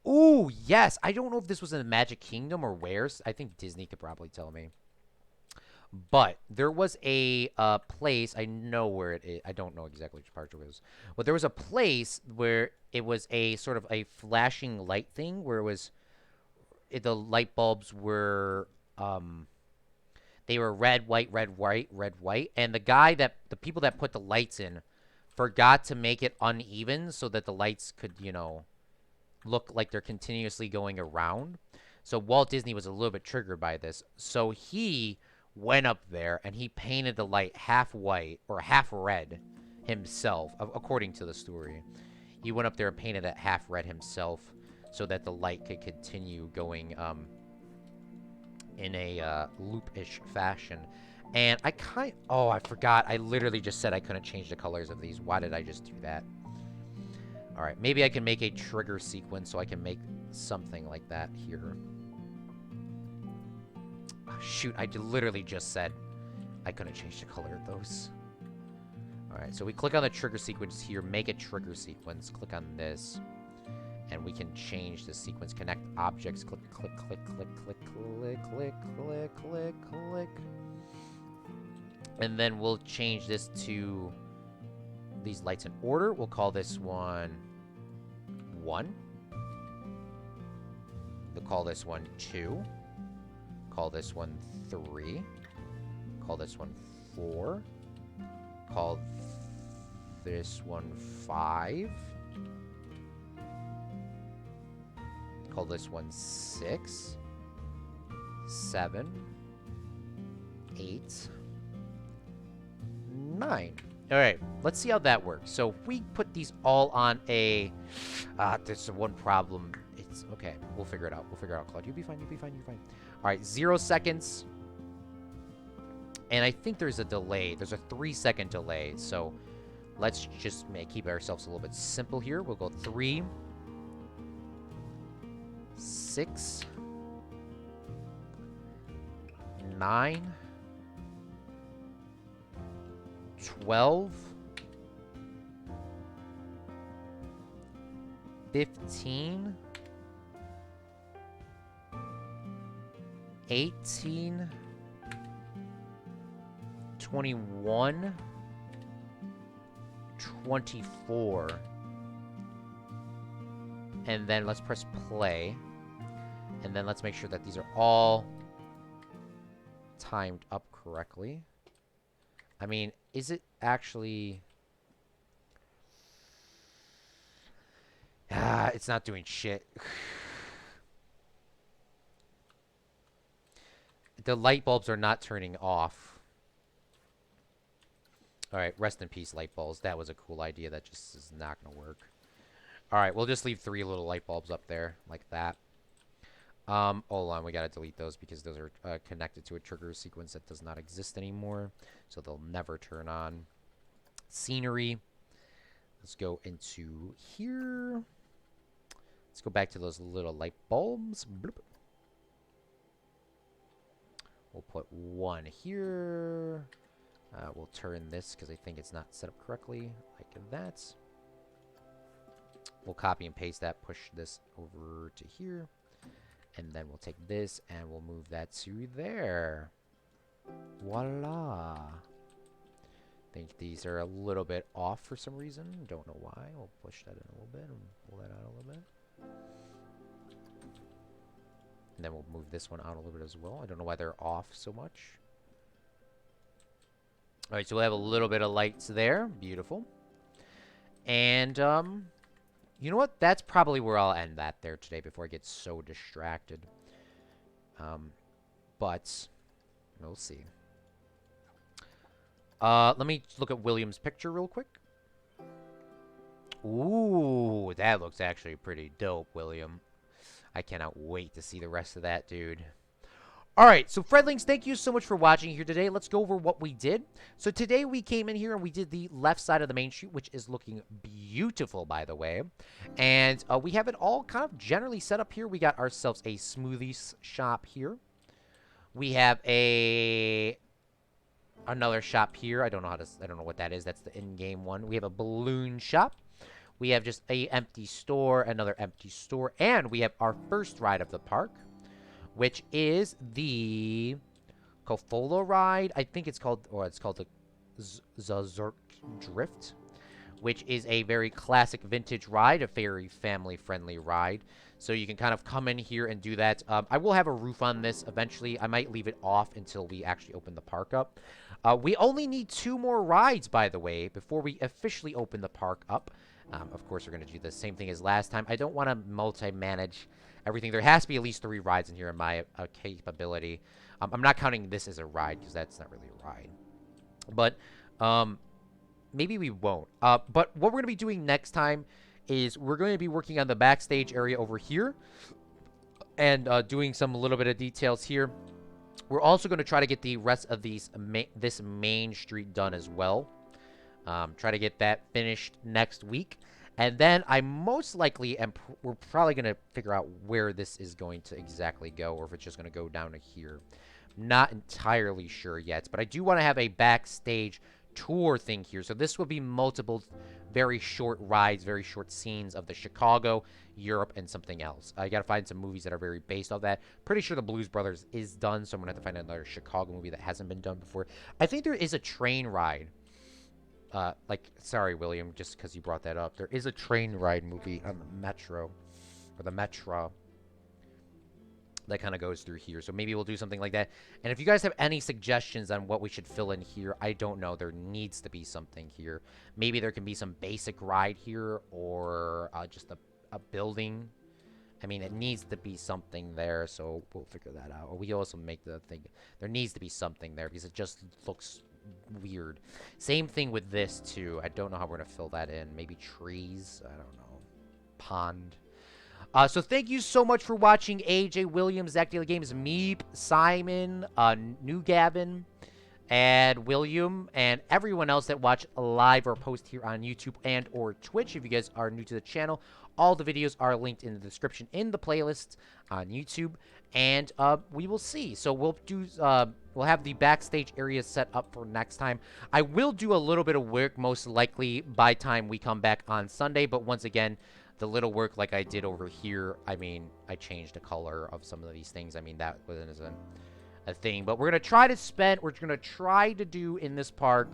Ooh, yes. I don't know if this was in the Magic Kingdom or where. I think Disney could probably tell me. But there was a place, I know where it is. I don't know exactly which part it was. But there was a place where it was a sort of a flashing light thing where the light bulbs were, they were red, white, red, white, red, white. And the people that put the lights in forgot to make it uneven so that the lights could, you know, look like they're continuously going around. So Walt Disney was a little bit triggered by this. So he went up there and he painted the light half white or half red himself, according to the story. He went up there and painted it half red himself so that the light could continue going in a loop-ish fashion. And oh, I forgot. I literally just said I couldn't change the colors of these. Why did I just do that? All right, maybe I can make a trigger sequence so I can make something like that here. Oh, shoot, I literally just said I couldn't change the color of those. All right, so we click on the trigger sequence here, make a trigger sequence, click on this, and we can change the sequence, connect objects, click, click, click, click, click, click, click, click, click, click. And then we'll change this to these lights in order. We'll call this one 1. We'll call this one 2. Call this one 3. Call this one 4. Call this one 5. Call this one 6. 7. 8. 9. All right, let's see how that works. So if we put these all on a... there's one problem. It's okay. We'll figure it out. We'll figure it out, Claude. You'll be fine. You'll be fine. You're fine. All right, 0 seconds. And I think there's a delay. There's a 3-second delay. So let's just keep ourselves a little bit simple here. We'll go 3, 6, 9, 12, 15, 18, 21, 24. And then let's press play. And then let's make sure that these are all timed up correctly. I mean, is it actually... it's not doing shit. The light bulbs are not turning off. All right, rest in peace, light bulbs. That was a cool idea. That just is not going to work. All right, we'll just leave 3 little light bulbs up there like that. Hold on, we gotta delete those because those are connected to a trigger sequence that does not exist anymore, so they'll never turn on. Scenery. Let's go into here. Let's go back to those little light bulbs. Bloop. We'll put 1 here. We'll turn this because I think it's not set up correctly, like that. We'll copy and paste that, push this over to here. And then we'll take this and we'll move that to there. Voila. I think these are a little bit off for some reason. Don't know why. We'll push that in a little bit and pull that out a little bit. And then we'll move this one out a little bit as well. I don't know why they're off so much. All right, so we'll have a little bit of lights there. Beautiful. And, you know what? That's probably where I'll end that there today before I get so distracted. But we'll see. Let me look at William's picture real quick. Ooh, that looks actually pretty dope, William. I cannot wait to see the rest of that, dude. All right, so Fredlings, thank you so much for watching here today. Let's go over what we did. So today we came in here and we did the left side of the main street, which is looking beautiful, by the way. And we have it all kind of generally set up here. We got ourselves a smoothies shop here. We have another shop here. I don't know what that is. That's the in-game one. We have a balloon shop. We have just a empty store, another empty store, and we have our first ride of the park, which is the Kofola ride. I think it's called, or it's called the Zazurk Drift, which is a very classic vintage ride, a very family-friendly ride. So you can kind of come in here and do that. I will have a roof on this eventually. I might leave it off until we actually open the park up. We only need 2 more rides, by the way, before we officially open the park up. Of course, we're going to do the same thing as last time. I don't want to multi-manage everything. There has to be at least 3 rides in here in my capability. I'm not counting this as a ride because that's not really a ride. But maybe we won't. But what we're going to be doing next time is we're going to be working on the backstage area over here and doing some little bit of details here. We're also going to try to get the rest of this main street done as well. Try to get that finished next week. And then I most likely we're probably going to figure out where this is going to exactly go, or if it's just going to go down to here. Not entirely sure yet, but I do want to have a backstage tour thing here. So this will be multiple very short rides, very short scenes of the Chicago, Europe, and something else. I got to find some movies that are very based off that. Pretty sure the Blues Brothers is done, so I'm going to have to find another Chicago movie that hasn't been done before. I think there is a train ride. Sorry, William, just because you brought that up. There is a train ride movie on the Metro, or the Metro, that kind of goes through here. So maybe we'll do something like that. And if you guys have any suggestions on what we should fill in here, I don't know. There needs to be something here. Maybe there can be some basic ride here, or just a building. I mean, it needs to be something there, so we'll figure that out. Or we also make the thing. There needs to be something there, because it just looks weird. Same thing with this too. I don't know how we're gonna fill that in. Maybe trees. I don't know. Pond. So thank you so much for watching. AJ Williams, Zach Daily Games, Meep, Simon, New Gavin, and William, and everyone else that watch live or post here on YouTube and or Twitch. If you guys are new to the channel, all the videos are linked in the description in the playlist on YouTube, and we will see. So we'll do we'll have the backstage area set up for next time. I will do a little bit of work most likely by time we come back on Sunday, but once again, the little work like I did over here, I mean, I changed the color of some of these things. I mean, that wasn't a thing, but we're going to try to do in this park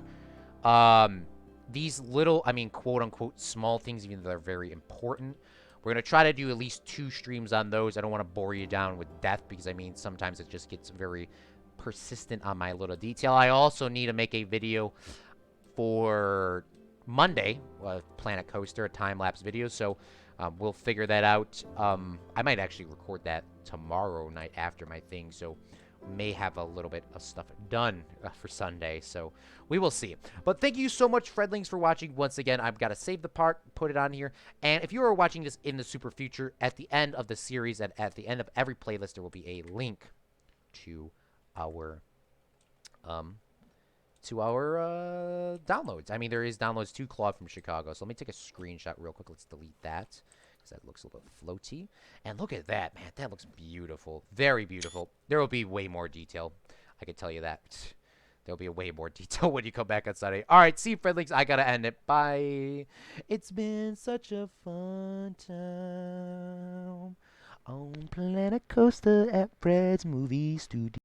these little, I mean, quote-unquote small things, even though they're very important. We're going to try to do at least 2 streams on those. I don't want to bore you down with death because, I mean, sometimes it just gets very persistent on my little detail. I also need to make a video for Monday, Planet Coaster, a time-lapse video, so we'll figure that out. I might actually record that tomorrow night after my thing, so may have a little bit of stuff done for Sunday, so we will see. But thank you so much, Fredlings, for watching. Once again, I've got to save the part, put it on here. And if you are watching this in the super future, at the end of the series and at the end of every playlist, there will be a link to our downloads. I mean, there is downloads to Claude from Chicago. So let me take a screenshot real quick. Let's delete that because that looks a little bit floaty. And look at that, man. That looks beautiful. Very beautiful. There will be way more detail. I can tell you that. There'll be a way more detail when you come back on Sunday. All right, see you, Friendlings. I got to end it. Bye. It's been such a fun time on Planet Coaster at Fred's Movie Studio.